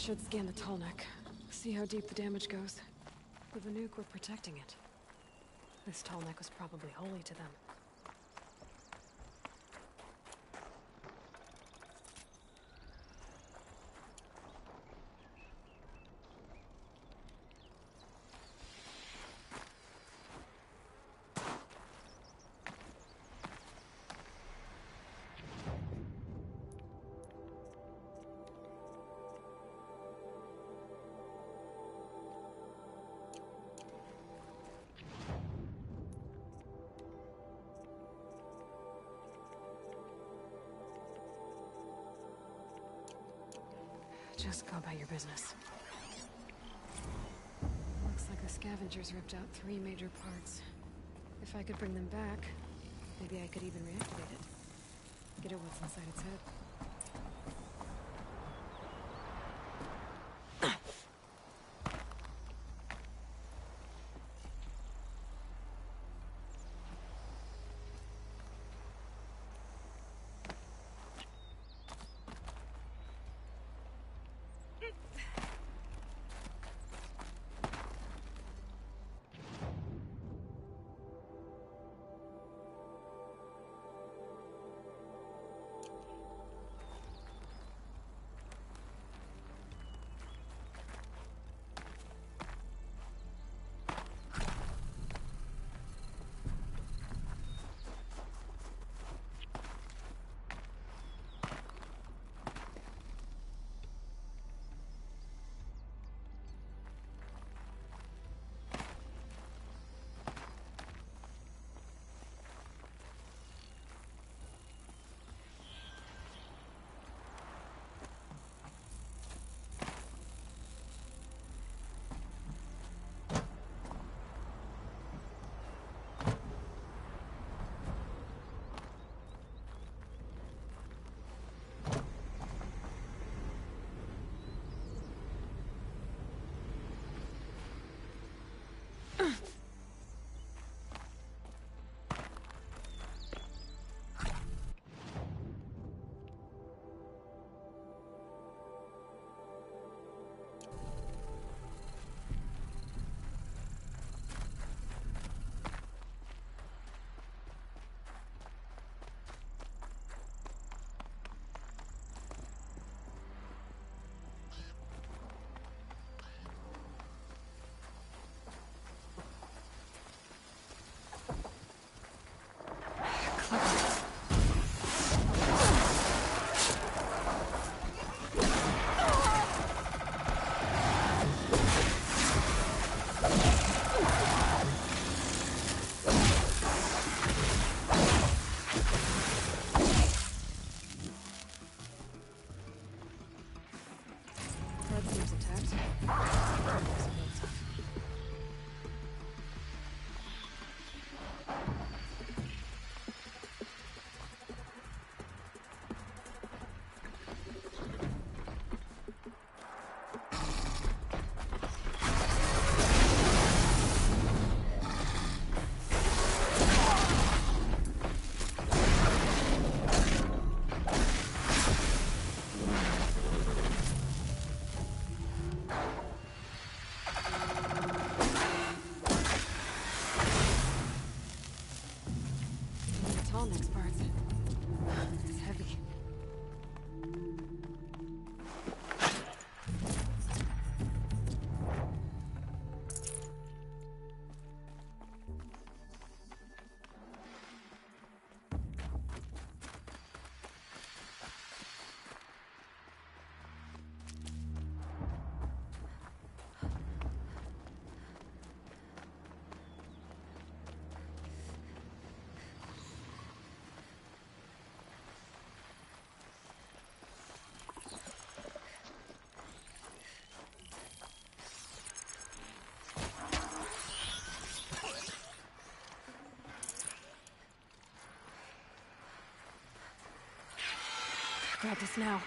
should scan the Tallneck. See how deep the damage goes. The Vanook were protecting it. This Tallneck was probably holy to them. Just go about your business. Looks like the scavengers ripped out 3 major parts. If I could bring them back, maybe I could even reactivate it. Get at what's inside its head. Grab this now.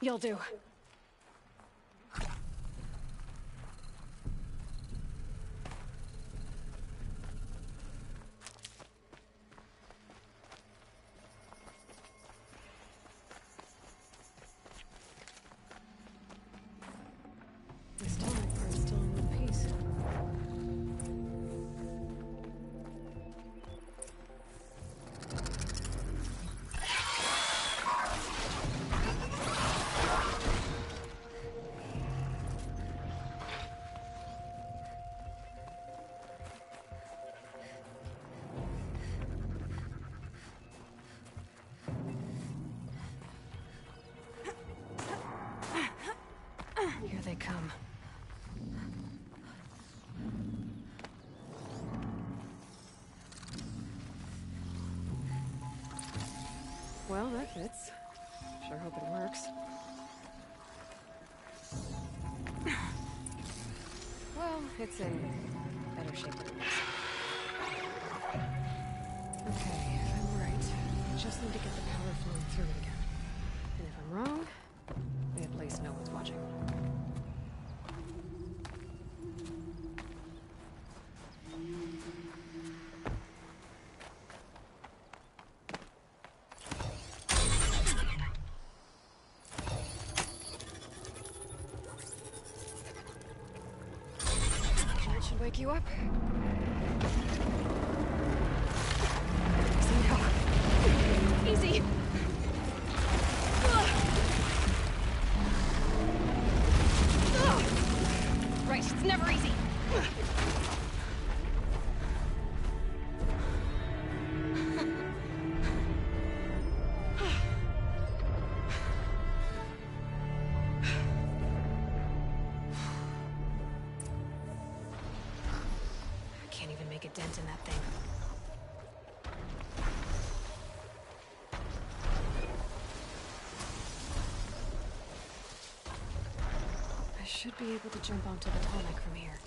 You'll do. This tonic bird's still in one piece. Here they come. Well, that fits. Sure hope it works. Well, it's in better shape than it was. Okay, if I'm right, I just need to get the power flowing through it again. And if I'm wrong, at least no one's watching. That should wake you up. Easy now. Easy. Right, it's never easy. I can't even make a dent in that thing. I should be able to jump onto the tonic from here.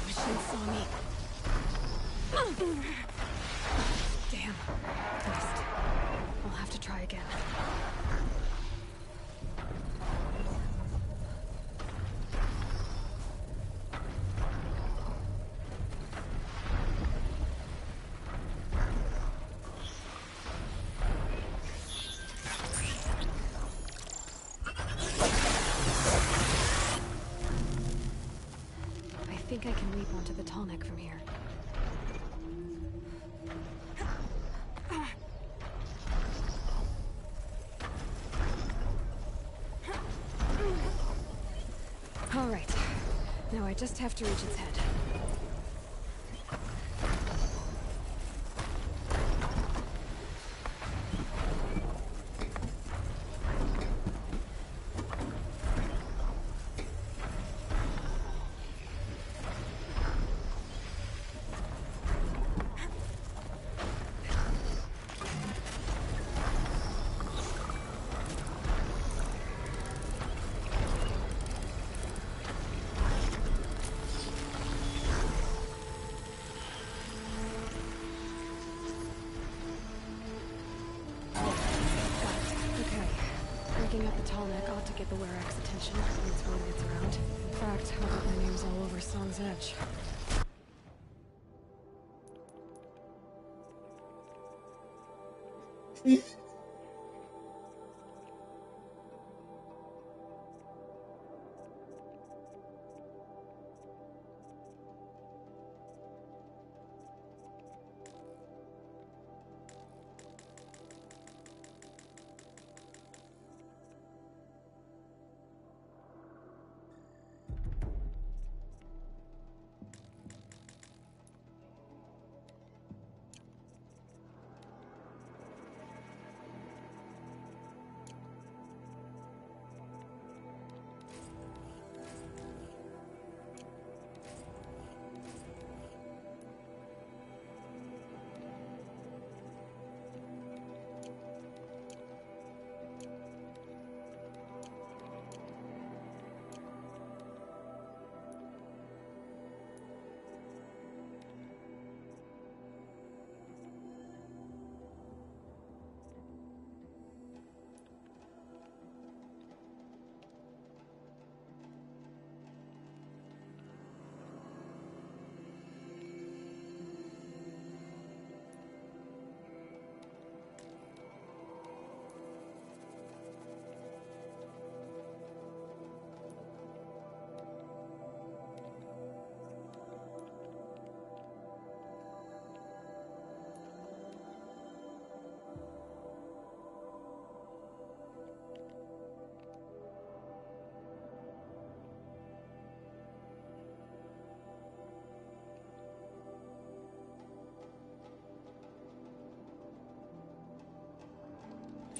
Machine saw me. Damn. Missed. I'll have to try again. I think I can leap onto the tonic from here. All right. Now I just have to reach its head. Breaking up the tonic ought to get the Werak's attention once one gets around. In fact, I'll put my name's all over Song's Edge.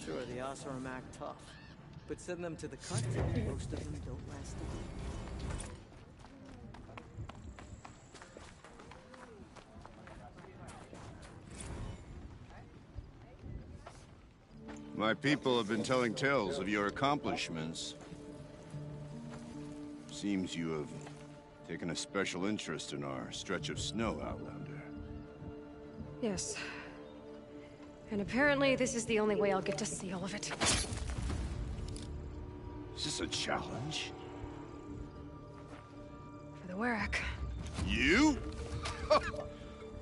Sure, the Oseram act tough. But send them to the country, most of them don't last long. My people have been telling tales of your accomplishments. Seems you have taken a special interest in our stretch of snow, Outlander. Yes. And apparently this is the only way I'll get to see all of it. Is this a challenge? For the Warwick. You?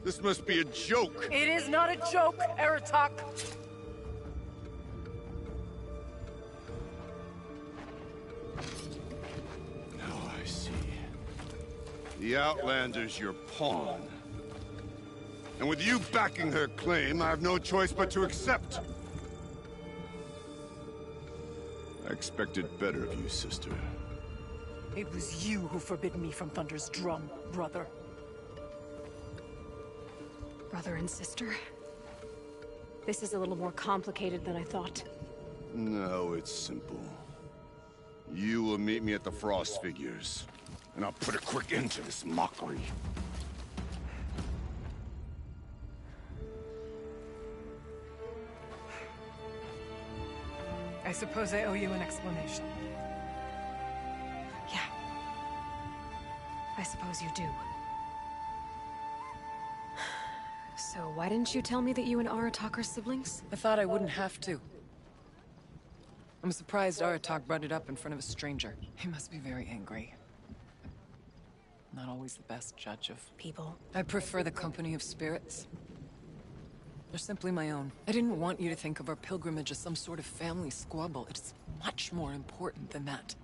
This must be a joke. It is not a joke, Aratak. Now I see. The Outlander's your pawn. And with you backing her claim, I have no choice but to accept. I expected better of you, sister. It was you who forbid me from Thunder's drum, brother. Brother and sister? This is a little more complicated than I thought. No, it's simple. You will meet me at the Frost Figures, and I'll put a quick end to this mockery. I suppose I owe you an explanation. Yeah. I suppose you do. So why didn't you tell me that you and Aratak are siblings? I thought I wouldn't have to. I'm surprised Aratak brought it up in front of a stranger. He must be very angry. Not always the best judge of people. I prefer the company of spirits. They're simply my own. I didn't want you to think of our pilgrimage as some sort of family squabble. It's much more important than that.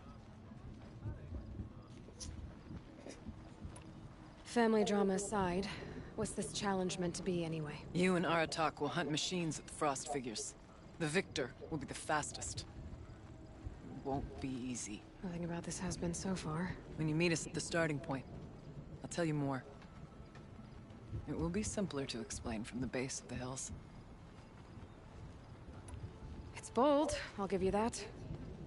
Family drama aside, what's this challenge meant to be anyway? You and Aratak will hunt machines at the Frost Figures. The victor will be the fastest. It won't be easy. Nothing about this has been so far. When you meet us at the starting point, I'll tell you more. It will be simpler to explain from the base of the hills. It's bold, I'll give you that.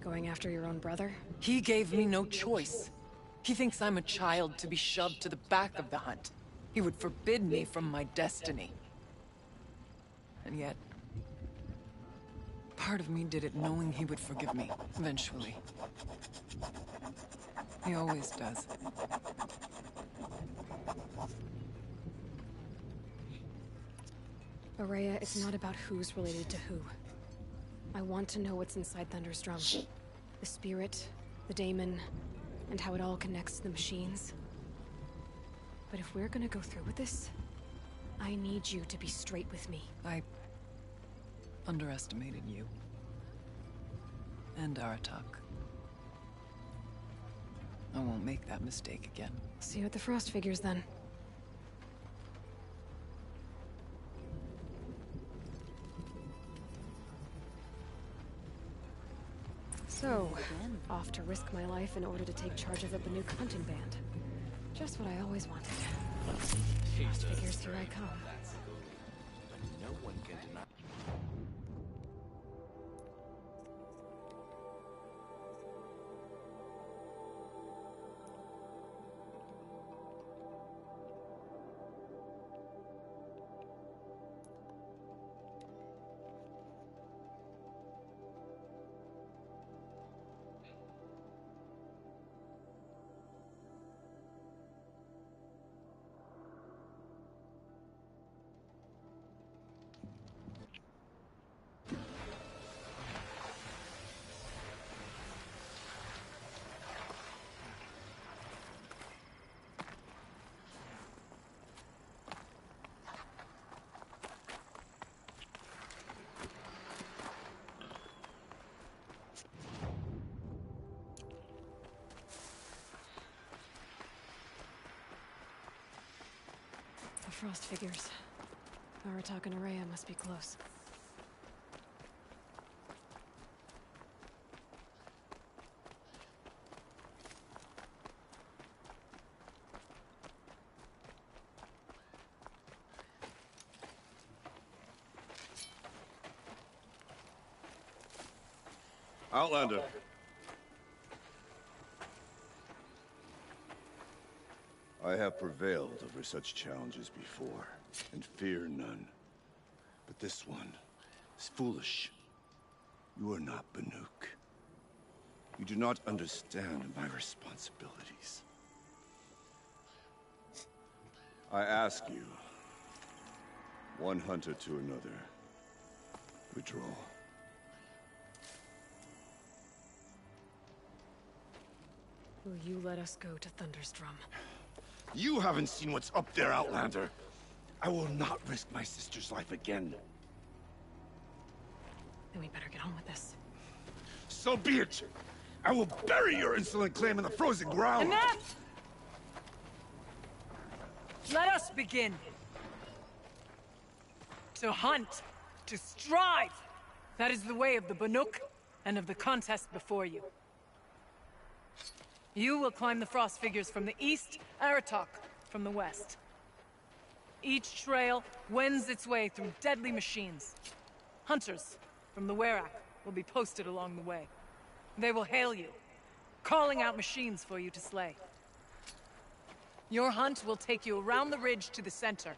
Going after your own brother. He gave me no choice. He thinks I'm a child to be shoved to the back of the hunt. He would forbid me from my destiny. And yet, part of me did it knowing he would forgive me, eventually. He always does. Ourea, it's not about who's related to who. I want to know what's inside Thunder's drum. The spirit, the daemon, and how it all connects to the machines. But if we're gonna go through with this, I need you to be straight with me. I underestimated you. And Aratak. I won't make that mistake again. See you at the Frost Figures, then. So, off to risk my life in order to take charge of a Banuk hunting band. Just what I always wanted. Frost Figures, here I come. No one can deny. The Frost Figures. Aratak and Ourea must be close. Outlander. I have prevailed over such challenges before, and fear none. But this one is foolish. You are not Banuk. You do not understand my responsibilities. I ask you, one hunter to another, withdraw. Will you let us go to Thunderstrom? You haven't seen what's up there, Outlander. I will not risk my sister's life again. Then we better get on with this. So be it! I will bury your insolent claim in the frozen ground! Enough! Let us begin. To hunt. To strive. That is the way of the Banuk, and of the contest before you. You will climb the frost figures from the east, Aratok from the west. Each trail wends its way through deadly machines. Hunters from the Werak will be posted along the way. They will hail you, calling out machines for you to slay. Your hunt will take you around the ridge to the center,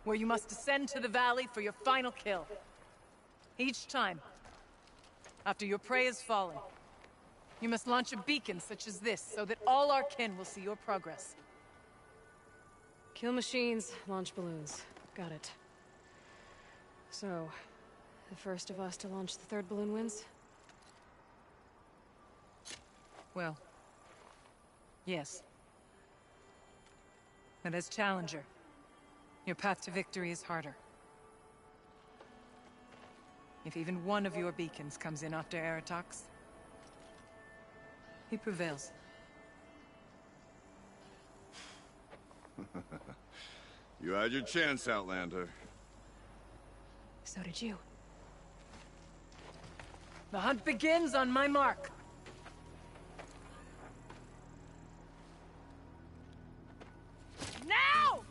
where you must descend to the valley for your final kill. Each time, after your prey has fallen, you must launch a beacon such as this, so that all our kin will see your progress. Kill machines, launch balloons. Got it. So, the first of us to launch the third balloon wins? Well, yes. But as Challenger, your path to victory is harder. If even one of your beacons comes in after Aratox, he prevails. You had your chance, Outlander. So did you. The hunt begins on my mark. Now!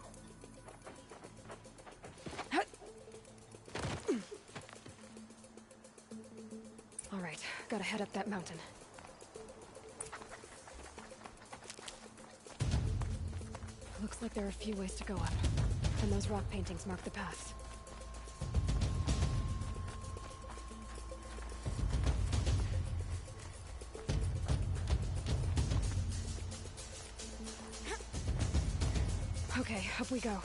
All right, gotta head up that mountain. Looks like there are a few ways to go up, and those rock paintings mark the path. Okay, up we go.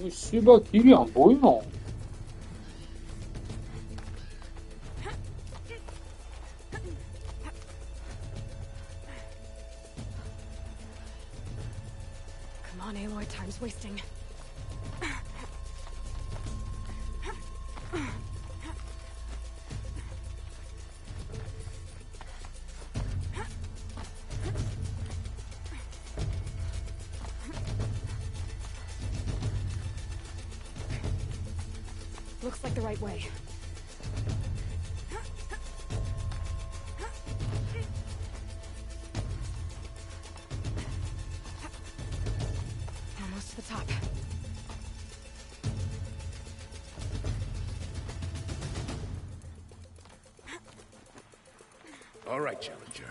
이 씨발 길이 안 보이노? Come on, Aloy, time's wasting. Looks like the right way. Almost to the top. All right, Challenger.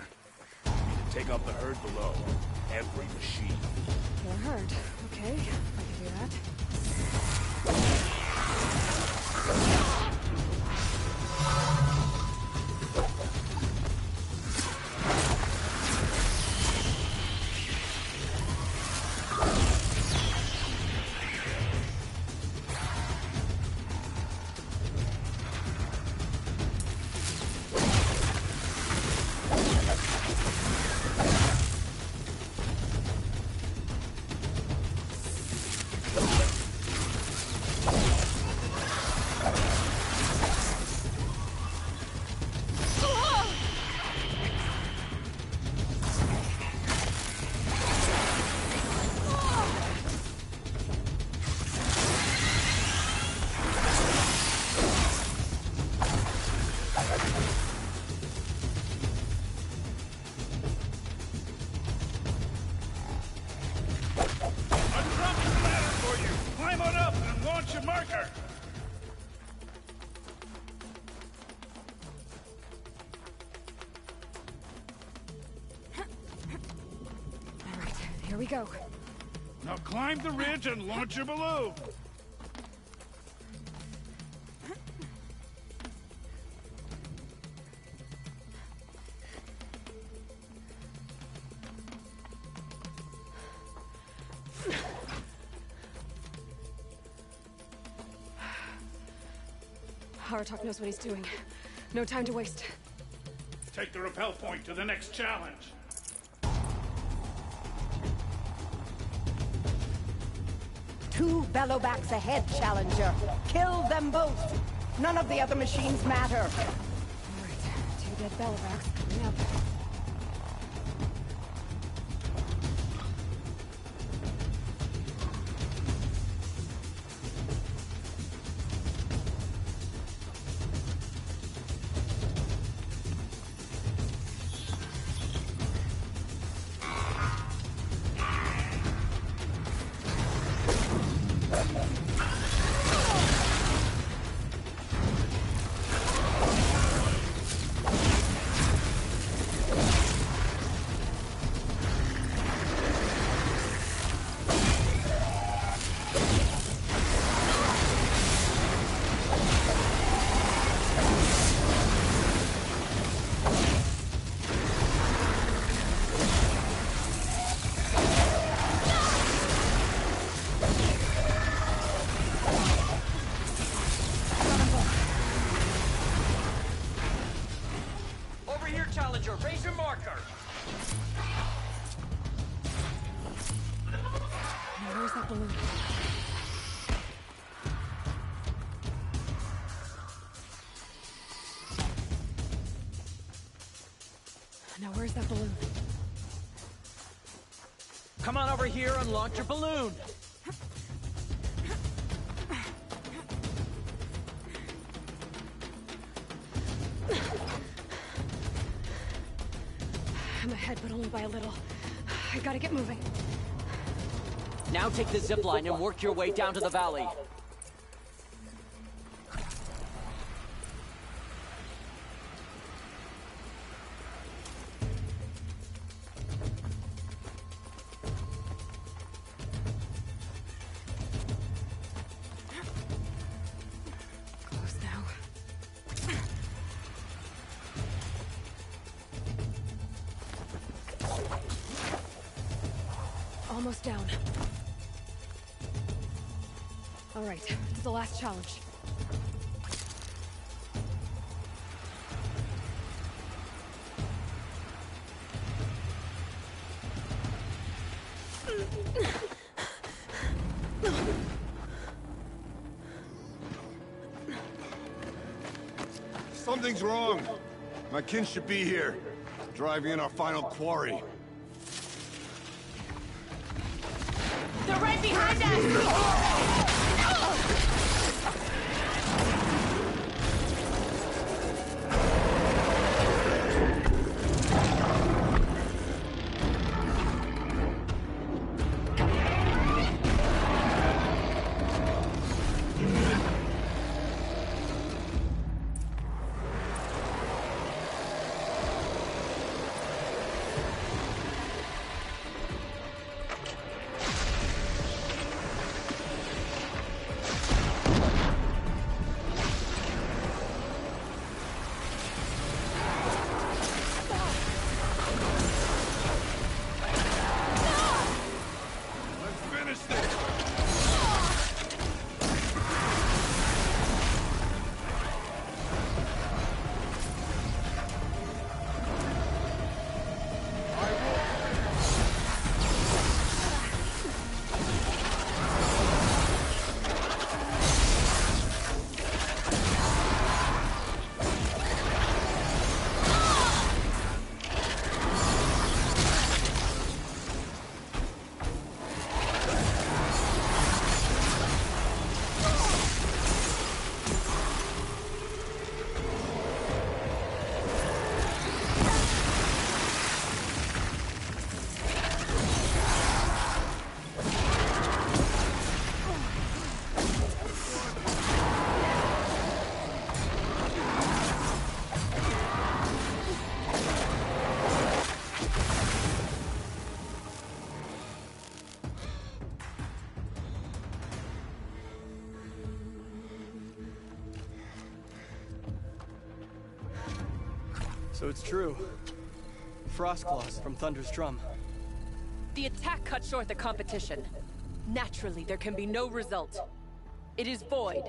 Take out the herd below. Every machine. The herd. Okay, I can do that. Position marker! All right, here we go. Now climb the ridge and launch your balloon! Aratak knows what he's doing. No time to waste. Take the rappel point to the next challenge. Two bellowbacks ahead, Challenger. Kill them both. None of the other machines matter. All right, 2 dead bellowbacks coming up. Challenger, raise your marker! Now where's that balloon? Now where's that balloon? Come on over here and launch your balloon! I'm ahead, but only by a little. I gotta get moving. Now take the zip line and work your way down to the valley. Close now. Almost down. All right, to the last challenge. Something's wrong. My kin should be here, driving in our final quarry. They're right behind us! So it's true. Frostclaws from Thunder's drum. The attack cut short the competition. Naturally, there can be no result. It is void.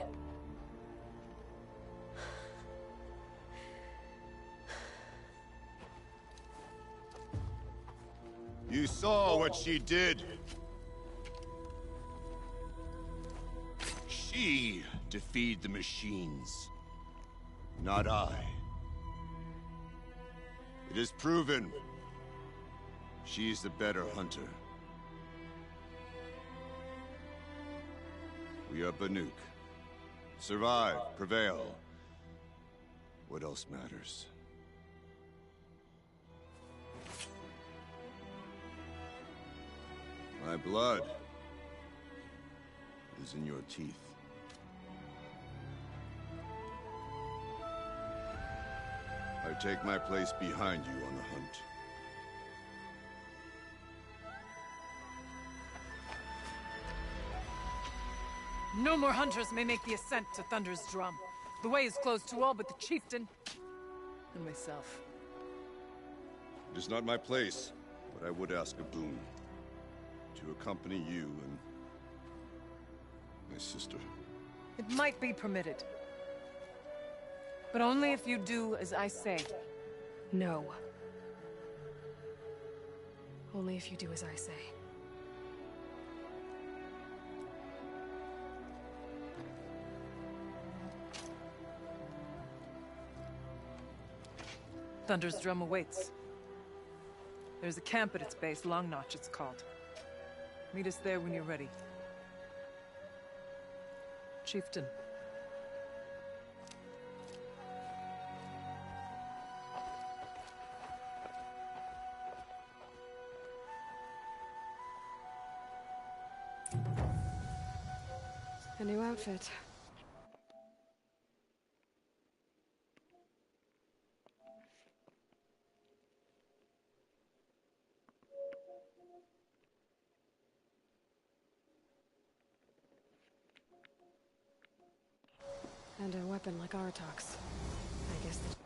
You saw what she did. She defeated the machines, not I. It is proven. She is the better hunter. We are Banuk. Survive, prevail. What else matters? My blood is in your teeth. I take my place behind you on the hunt. No more hunters may make the ascent to Thunder's drum. The way is closed to all but the chieftain and myself. It is not my place, but I would ask a boon. To accompany you and my sister. It might be permitted. But only if you do as I say. No. Only if you do as I say. Thunder's drum awaits. There's a camp at its base, Long Notch it's called. Meet us there when you're ready. Chieftain. A new outfit. And a weapon like Artox. I guess the...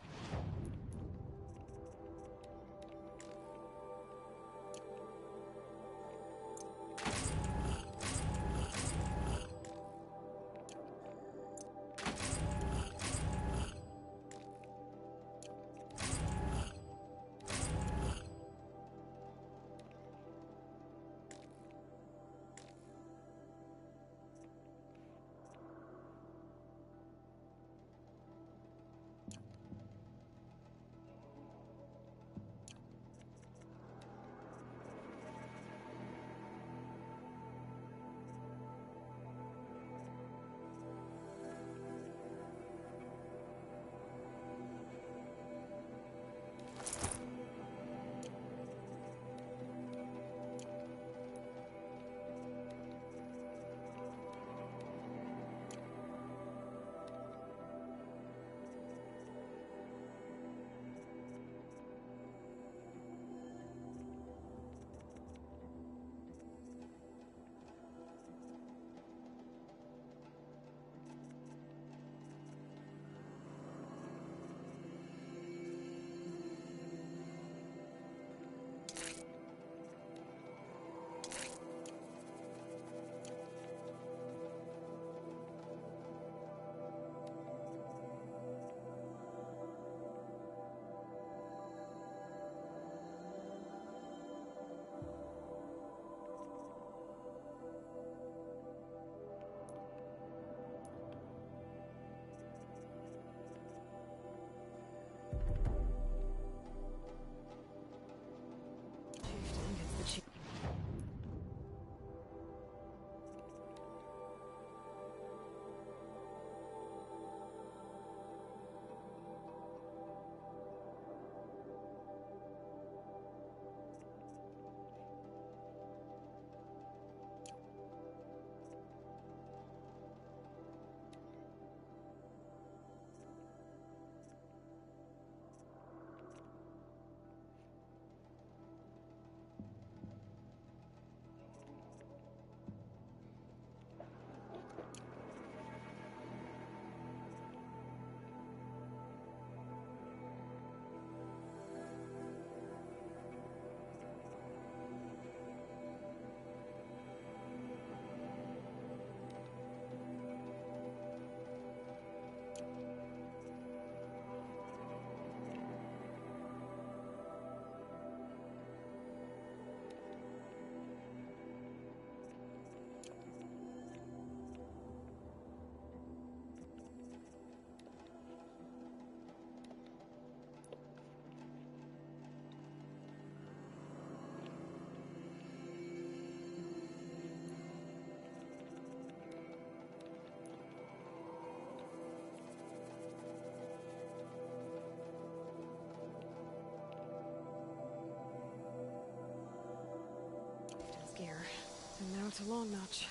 And now to Long Notch.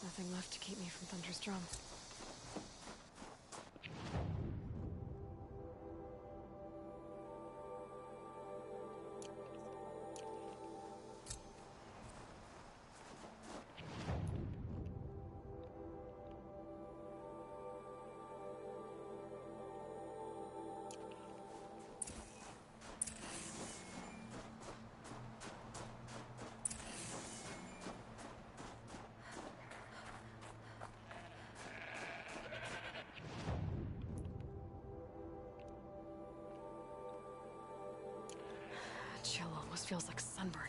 Nothing left to keep me from Thunder's drum. Chill almost feels like sunburn.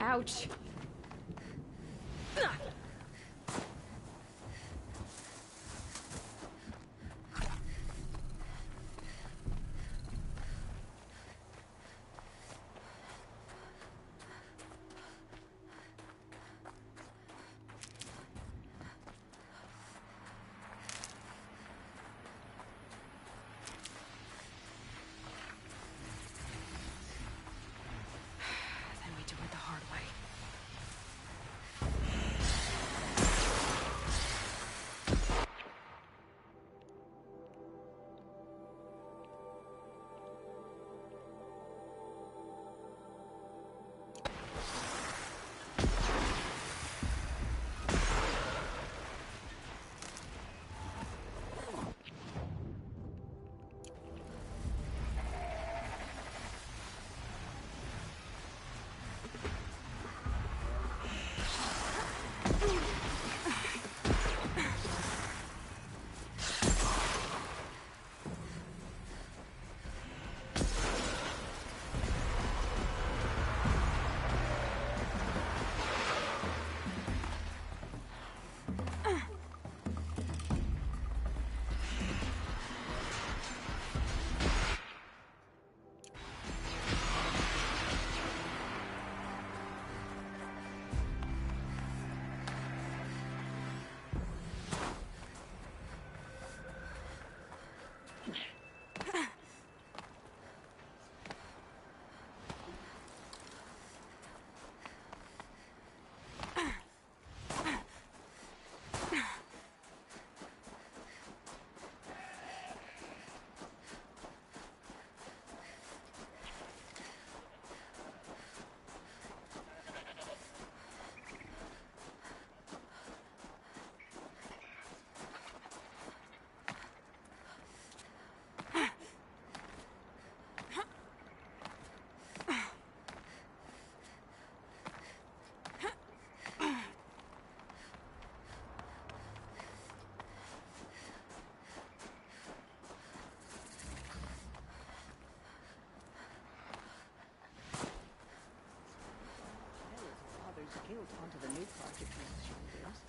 Ouch.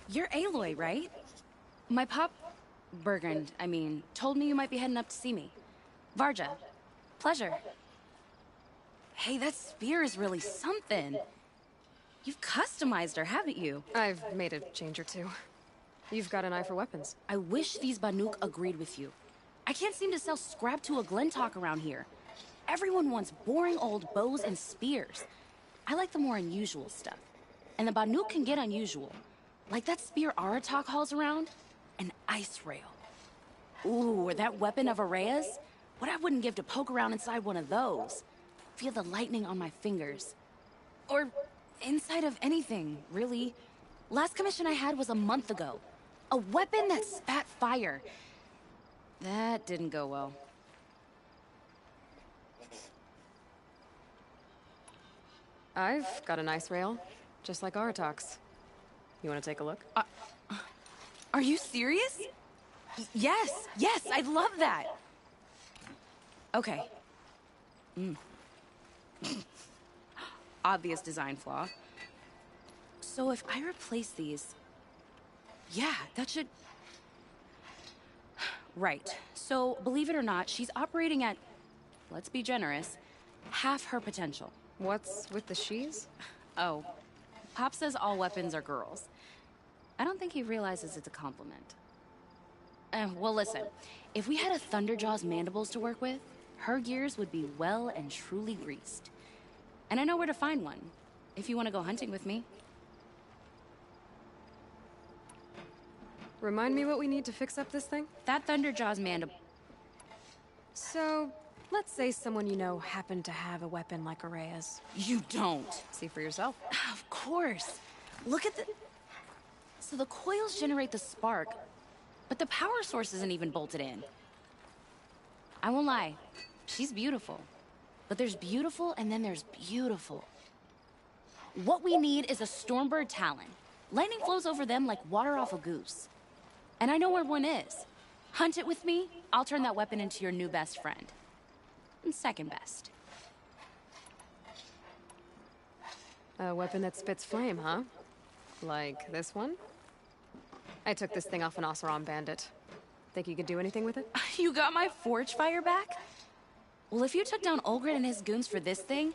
You're Aloy, right? My pop... Bergund, I mean, told me you might be heading up to see me. Varja. Pleasure. Hey, that spear is really something. You've customized her, haven't you? I've made a change or two. You've got an eye for weapons. I wish these Banuk agreed with you. I can't seem to sell scrap to a Glentalk around here. Everyone wants boring old bows and spears. I like the more unusual stuff. And the Banuk can get unusual. Like that spear Aratak hauls around, an ice rail. Ooh, or that weapon of Araya's? What I wouldn't give to poke around inside one of those. Feel the lightning on my fingers. Or inside of anything, really. Last commission I had was a month ago. A weapon that spat fire. That didn't go well. I've got a nice rail, just like Aratak's. You want to take a look? Are you serious? Yes, I'd love that. Okay. Obvious design flaw. So if I replace these... Yeah, that should... Right. So, believe it or not, she's operating at, let's be generous, half her potential. What's with the she's? Oh, Pop says all weapons are girls. I don't think he realizes it's a compliment. Well, listen. If we had a Thunderjaw's mandibles to work with, her gears would be well and truly greased. And I know where to find one, if you want to go hunting with me. Remind me what we need to fix up this thing? That Thunderjaw's mandible. So, let's say someone you know happened to have a weapon like Araya's. You don't. See for yourself. Of course. Look at the... So the coils generate the spark, but the power source isn't even bolted in. I won't lie. She's beautiful. But there's beautiful and then there's beautiful. What we need is a Stormbird Talon. Lightning flows over them like water off a goose. And I know where one is. Hunt it with me, I'll turn that weapon into your new best friend. And second best. A weapon that spits flame, huh? Like this one? I took this thing off an Oseram bandit. Think you could do anything with it? You got my forge fire back? Well, if you took down Olgrid and his goons for this thing,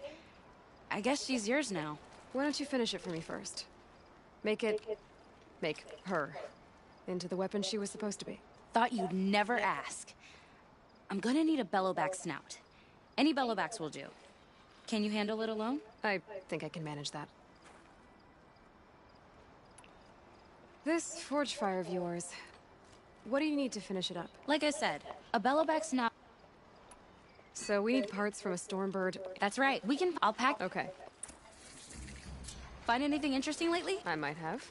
I guess she's yours now. Why don't you finish it for me first? Make her into the weapon she was supposed to be. Thought you'd never ask. I'm gonna need a bellowback snout. Any bellowbacks will do. Can you handle it alone? I think I can manage that. This forge fire of yours, what do you need to finish it up? Like I said, a bellowback snout. So we need parts from a Stormbird. That's right. I'll pack. Okay. Find anything interesting lately? I might have.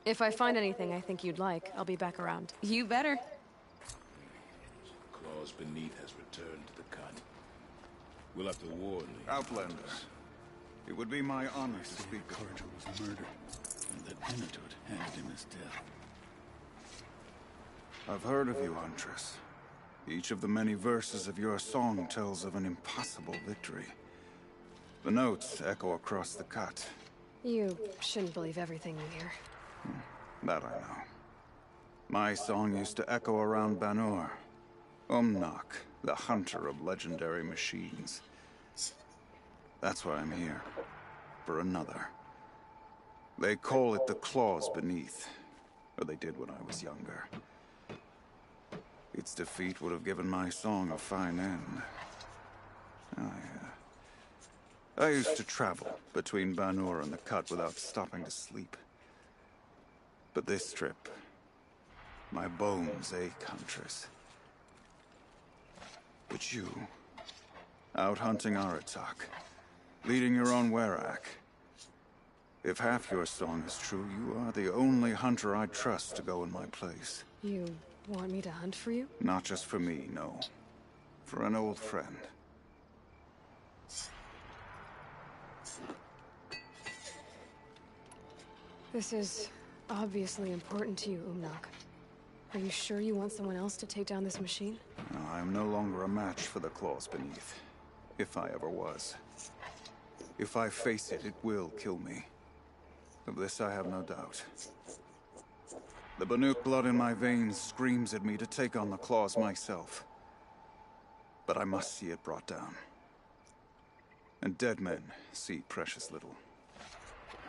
If I find anything I think you'd like, I'll be back around. You better. Claws beneath has returned to the cut. We'll have to warn the Outlanders. It would be my honor to speak. Carja was murdered, and that Enitut handed him his death. I've heard of you, Huntress. Each of the many verses of your song tells of an impossible victory. The notes echo across the cut. You shouldn't believe everything you hear. That I know. My song used to echo around Banur. Umnak, the hunter of legendary machines. That's why I'm here. For another. They call it the Claws Beneath. Or they did when I was younger. Its defeat would have given my song a fine end. I used to travel between Banur and the Cut without stopping to sleep. But this trip, my bones ache, Huntress. But you, out hunting Aratak, leading your own Werak. If half your song is true, you are the only hunter I trust to go in my place. You want me to hunt for you? Not just for me, no. For an old friend. This is obviously important to you, Umnak. Are you sure you want someone else to take down this machine? No, I am no longer a match for the Claws Beneath. If I ever was. If I face it, it will kill me. Of this I have no doubt. The Banuk blood in my veins screams at me to take on the Claws myself. But I must see it brought down. And dead men see precious little.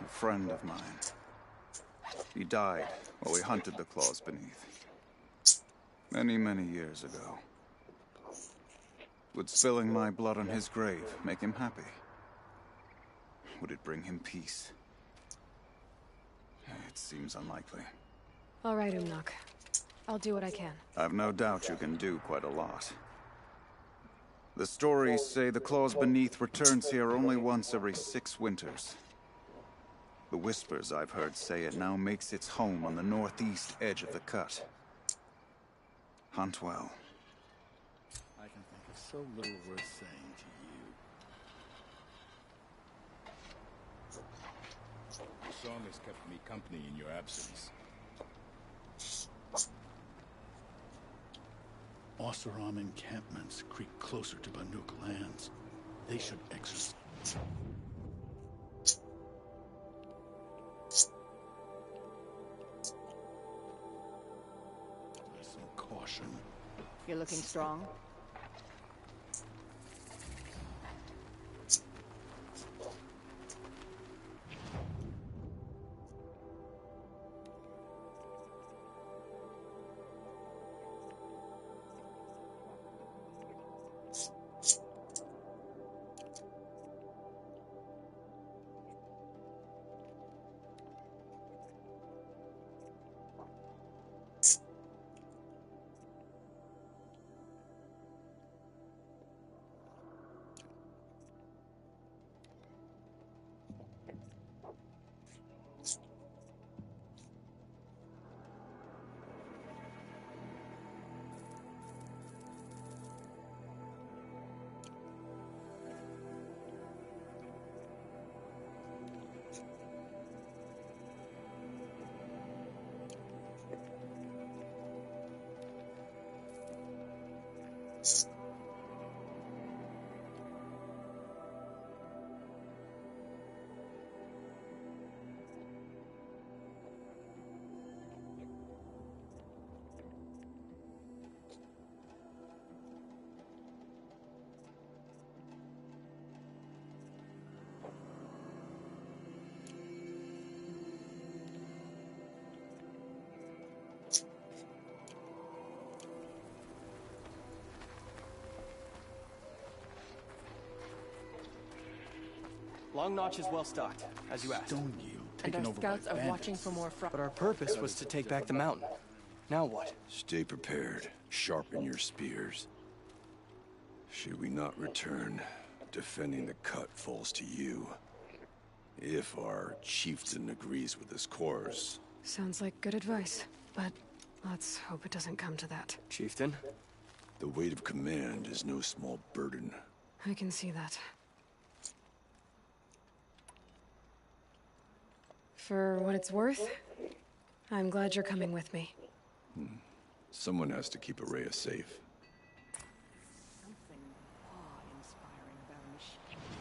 A friend of mine. He died while we hunted the Claws Beneath. Many, many years ago. Would spilling my blood on his grave make him happy? Would it bring him peace? It seems unlikely. All right, Umnak. I'll do what I can. I've no doubt you can do quite a lot. The stories say the Claws Beneath returns here only once every 6 winters. The whispers I've heard say it now makes its home on the northeast edge of the cut. Hunt well. I can think of so little worth saying to you. The song has kept me company in your absence. Oseram encampments creep closer to Banuk lands. They should exercise. Some caution. You're looking strong. Long Notch is well stocked, as you asked. Stone Yield, And taken our over scouts by are watching bandits. for more But our purpose was to take back the mountain. Now what? Stay prepared. Sharpen your spears. Should we not return, defending the cut falls to you. If our chieftain agrees with this course. Sounds like good advice, but let's hope it doesn't come to that. Chieftain? The weight of command is no small burden. I can see that. For what it's worth, I'm glad you're coming with me. Someone has to keep Araya safe. Something awe-inspiring about a machine.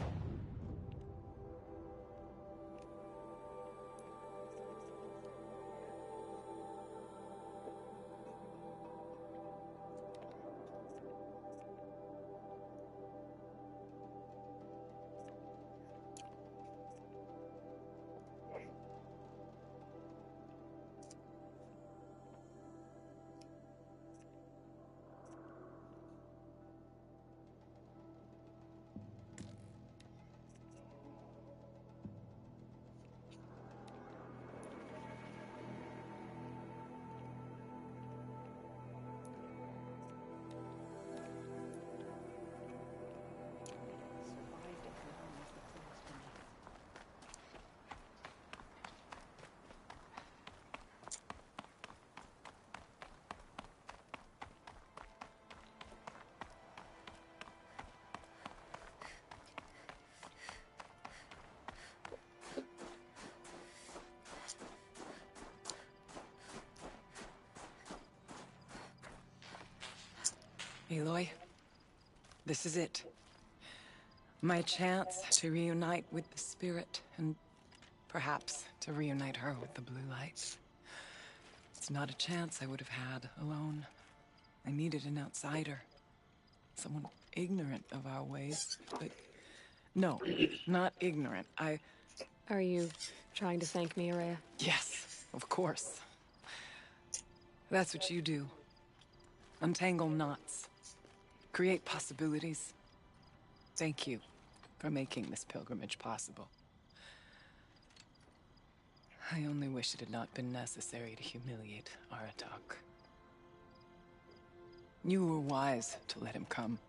Aloy, this is it. My chance to reunite with the spirit, and perhaps to reunite her with the blue lights. It's not a chance I would have had alone. I needed an outsider. Someone ignorant of our ways, but... No, not ignorant. Are you trying to thank me, Araya? Yes, of course. That's what you do. Untangle knots. Create possibilities. Thank you for making this pilgrimage possible. I only wish it had not been necessary to humiliate Aratak. You were wise to let him come.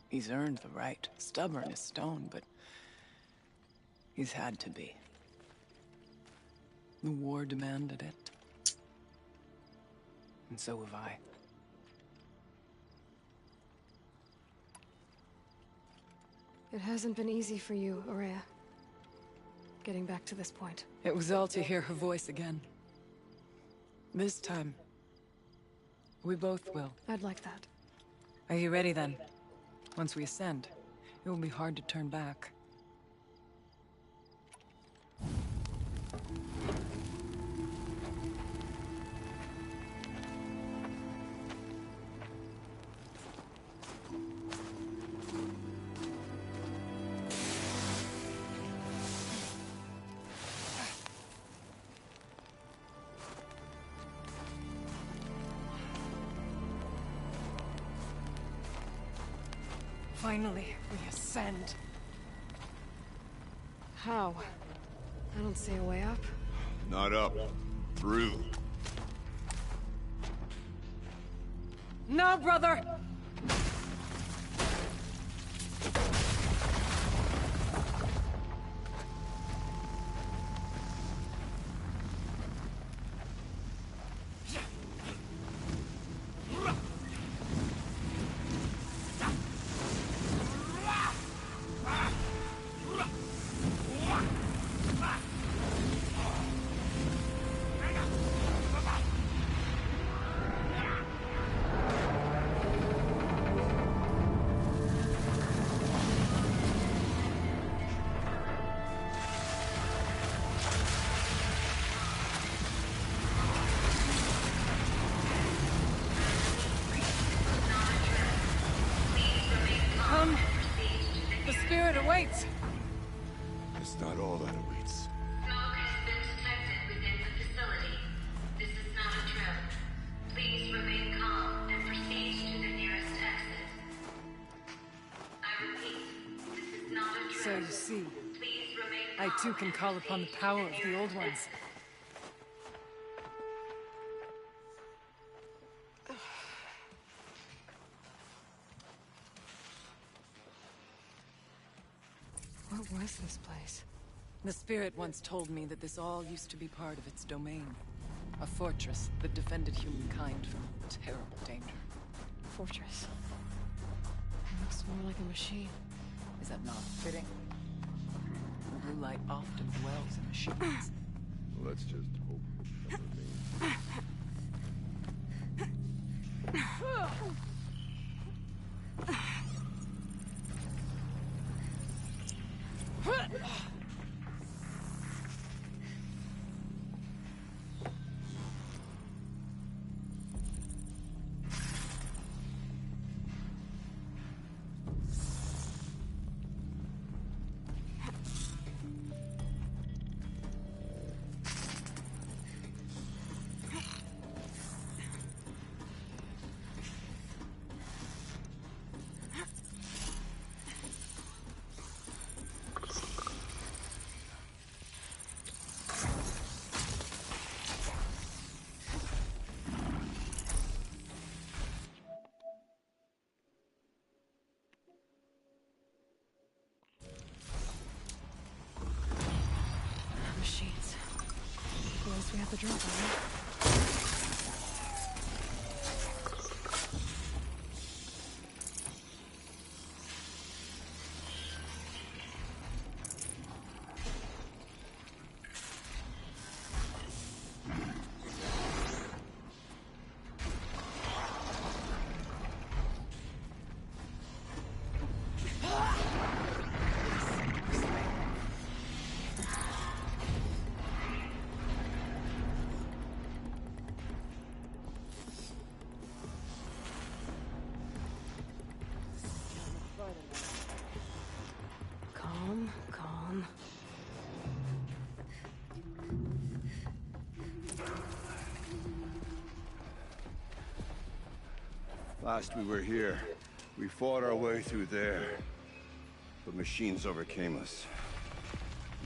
He's earned the right. Stubborn as stone, but he's had to be. The war demanded it. And so have I. It hasn't been easy for you, Ourea. Getting back to this point. It was all to hear her voice again. This time, we both will. I'd like that. Are you ready then? Once we ascend, it will be hard to turn back. Finally, we ascend. How? I don't see a way up. Not up. Through. No, brother! Awaits. It's not all that awaits. Smoke has been detected within the facility. This is not a drill. Please remain calm and proceed to the nearest exit. I repeat, this is not a drill. So you see, Please remain I calm too can and call upon the proceed power to of the old ones. What was this place? The spirit once told me that this all used to be part of its domain. A fortress that defended humankind from terrible danger. Fortress. It looks more like a machine. Is that not fitting? The blue light often dwells in machines. Well, let's just hope it never means. Machines. Who else we have to drop on, right? Calm, calm. Last we were here, we fought our way through there. But machines overcame us.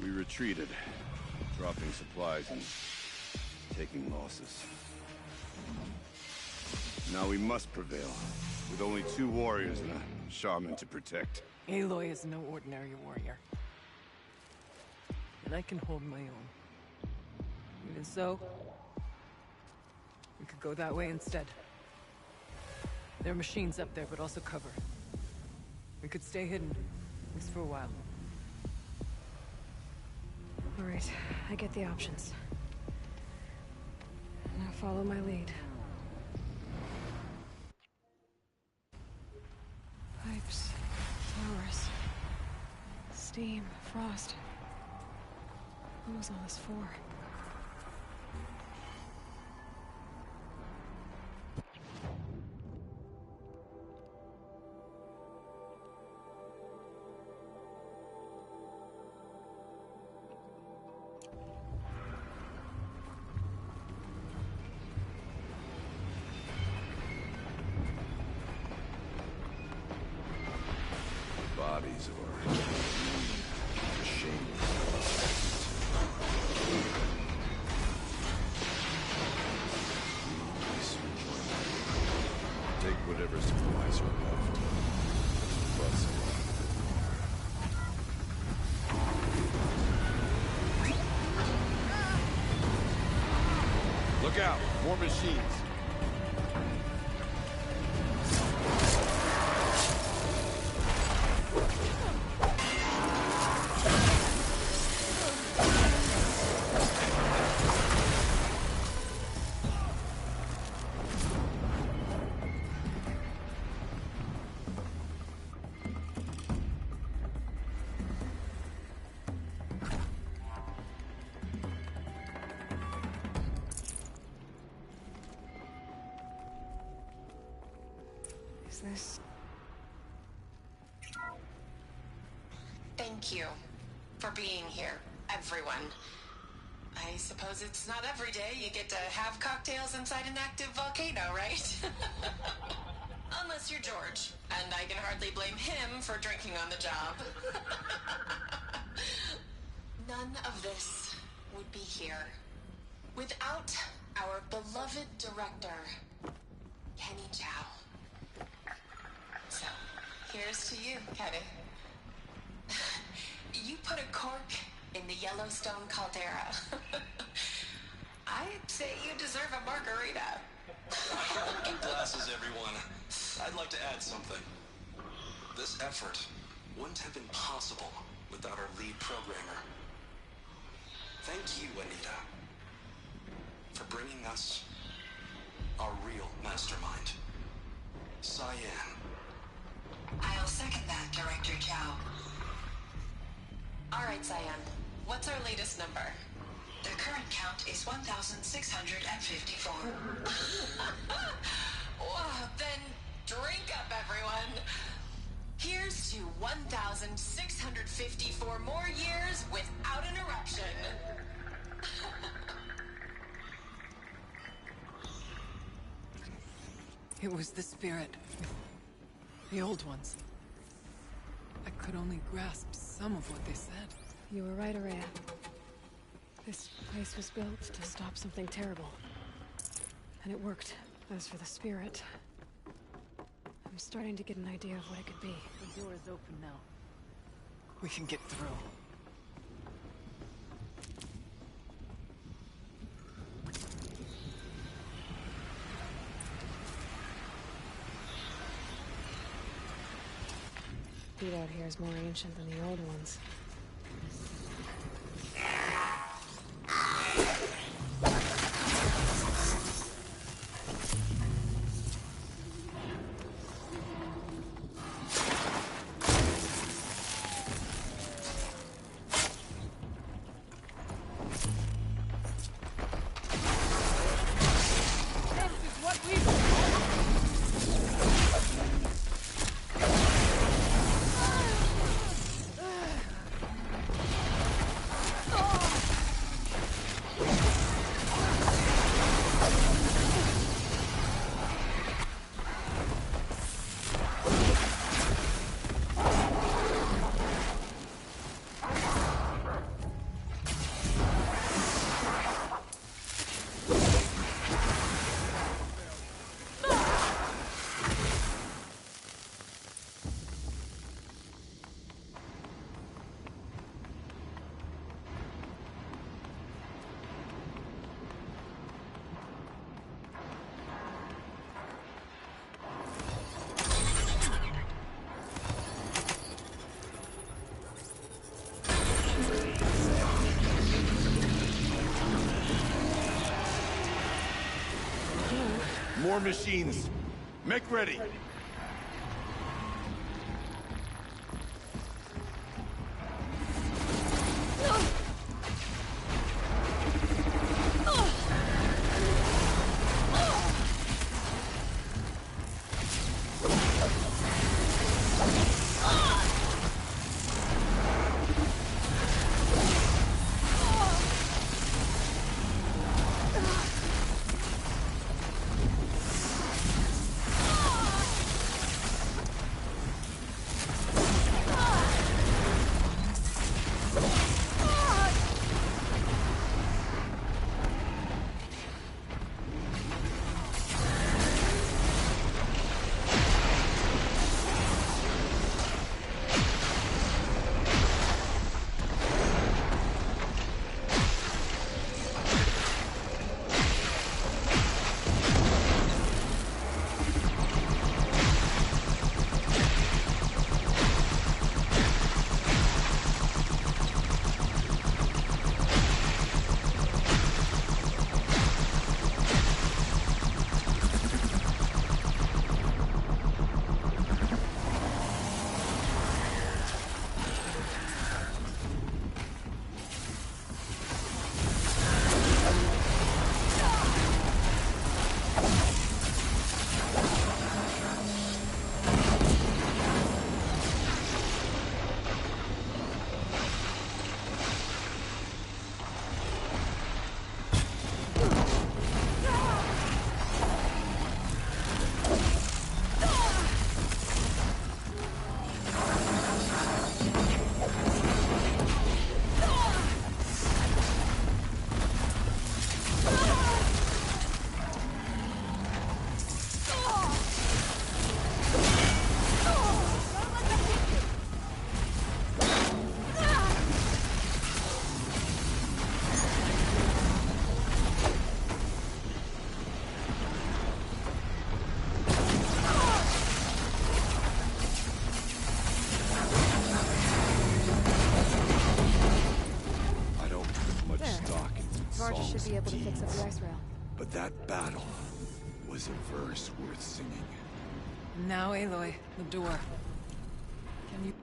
We retreated, dropping supplies and taking losses. Now we must prevail. with only 2 warriors and a shaman to protect. Aloy is no ordinary warrior. And I can hold my own. Even so, we could go that way instead. There are machines up there, but also cover. We could stay hidden, at least for a while. All right, I get the options. Now follow my lead. Pipes, towers, steam, frost. What was all this for? Bodies of our shameless. Take whatever supplies are left. Bus along. Look out! More machines! Is this... Thank you for being here, everyone. I suppose it's not every day you get to have cocktails inside an active volcano, right? Unless you're George, and I can hardly blame him for drinking on the job. None of this would be here without our beloved director, Kenny Chow. So, here's to you, Kenny. You put a cork in the Yellowstone caldera. I'd say you deserve a margarita. Good glasses, everyone. I'd like to add something. This effort wouldn't have been possible without our lead programmer. Thank you, Anita, for bringing us our real mastermind, Cyan. I'll second that, Director Chow. All right, Cyan. What's our latest number? The current count is 1,654. Well, then drink up, everyone. Here's to 1,654 more years without an eruption. It was the spirit. The old ones. I could only grasp some of what they said. You were right, Ourea. This place was built to stop something terrible. And it worked. As for the spirit, I'm starting to get an idea of what it could be. The door is open now. We can get through. Beat out here is more ancient than the old ones. More machines. Make ready. Varga should be able to fix up the ice rail. But that battle was a verse worth singing. Now, Aloy, the door. Can you...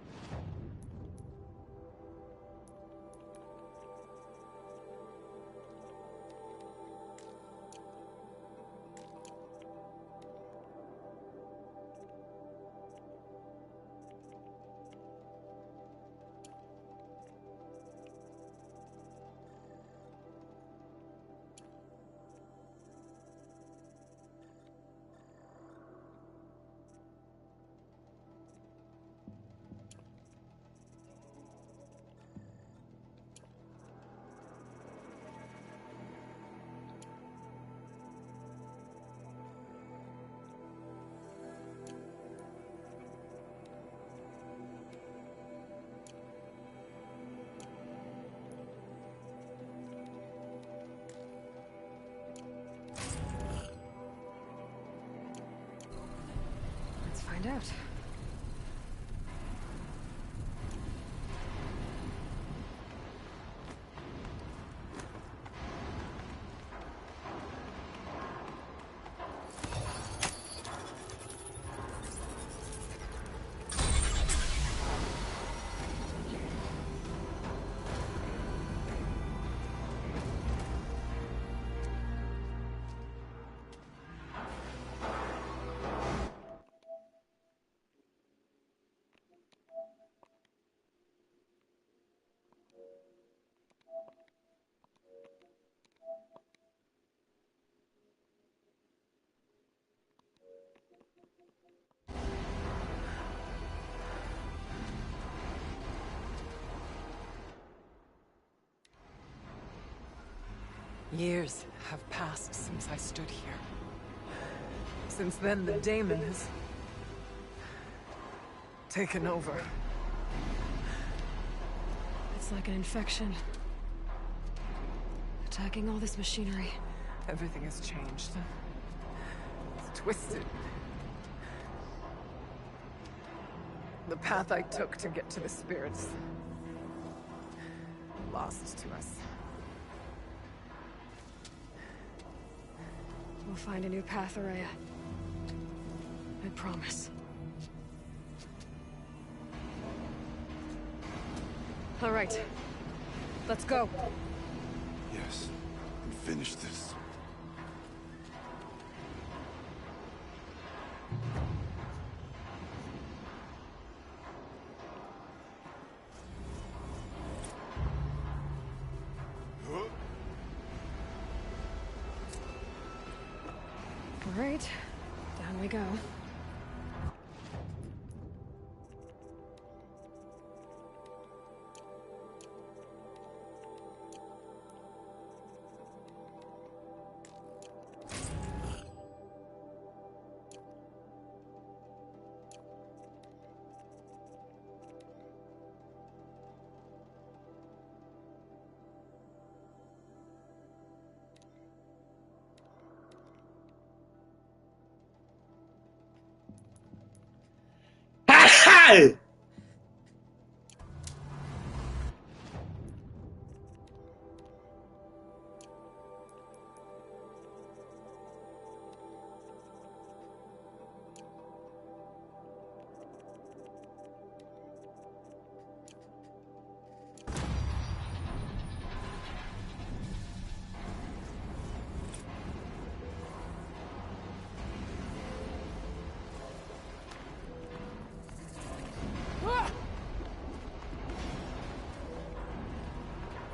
Let's find out. Years have passed since I stood here. Since then, the daemon has... taken over. It's like an infection. Attacking all this machinery. Everything has changed. It's twisted. The path I took to get to the spirits... lost to us. We'll find a new path, Araya. I promise. All right. Let's go. Yes. And finish this. All right. Down we go. Hi!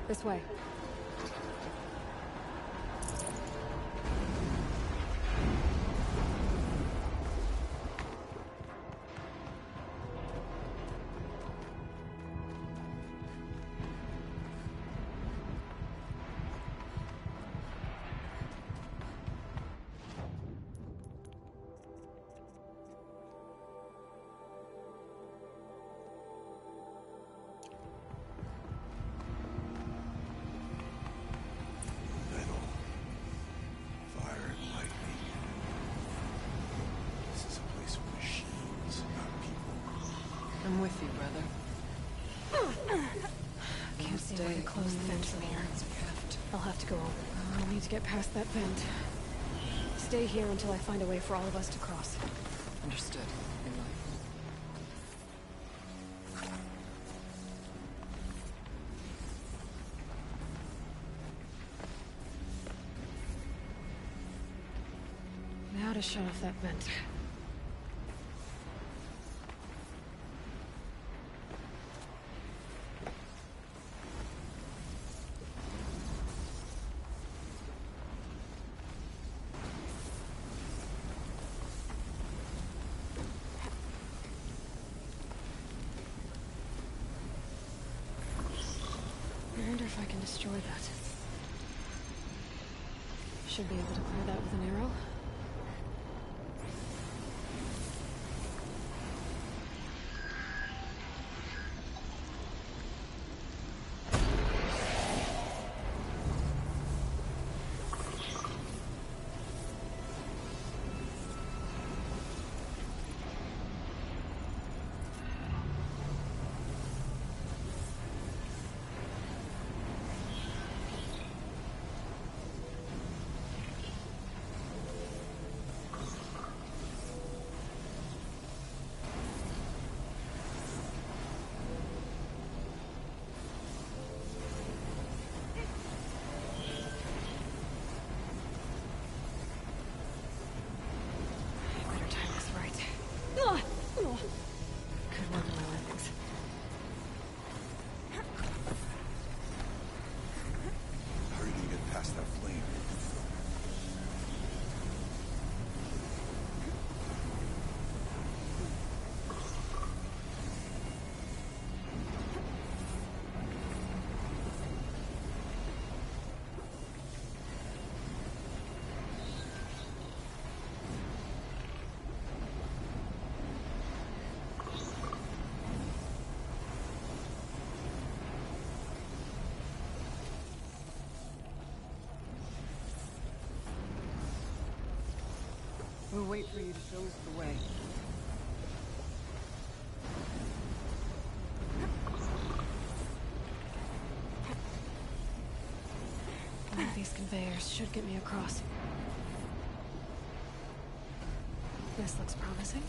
This way. I'm with you, brother. Can't see a way to close the vent from here. I'll have to go over. I'll need to get past that vent. Stay here until I find a way for all of us to cross. Understood. Now to shut off that vent. I wonder if I can destroy that. Should be able to clear that with an arrow. Good work on my landings. Hurry to get past that flame. We'll wait for you to show us the way. One of these conveyors should get me across. This looks promising.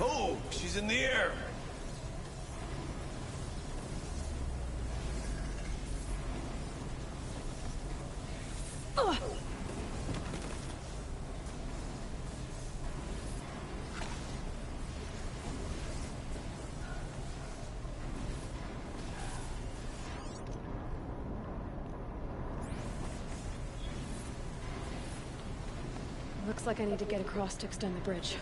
Oh, she's in the air. Looks like I need to get across to extend the bridge.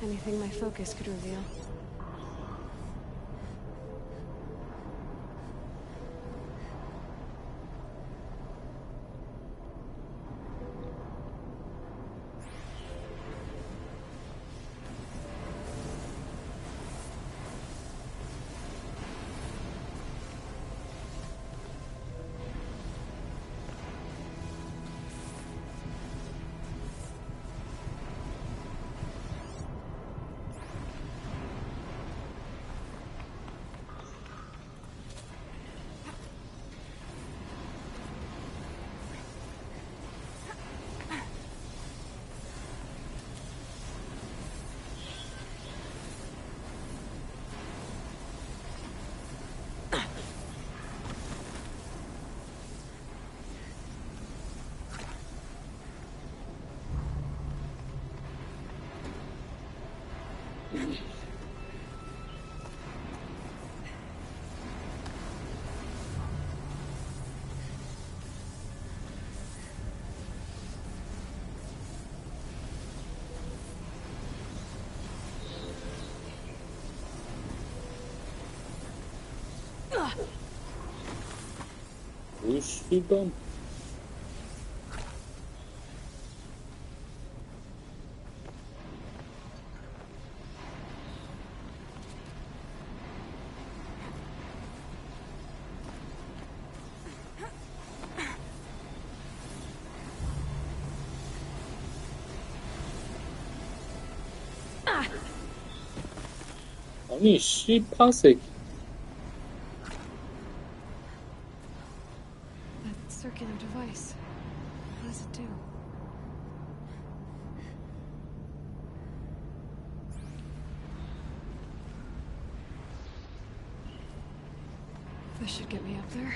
Anything my focus could reveal. 수단. 아니 씨파색. That circular device. What does it do? This should get me up there.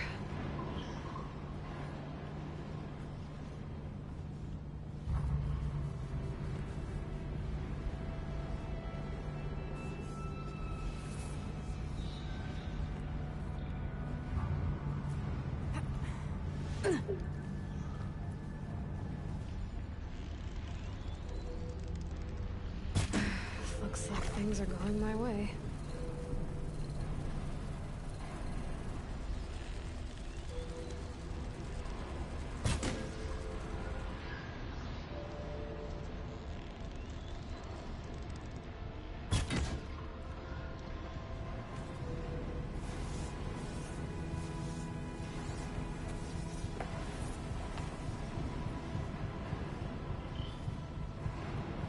Looks like things are going my way.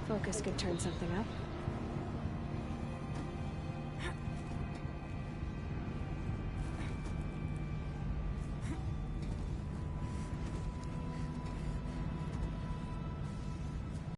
Focus could turn something up.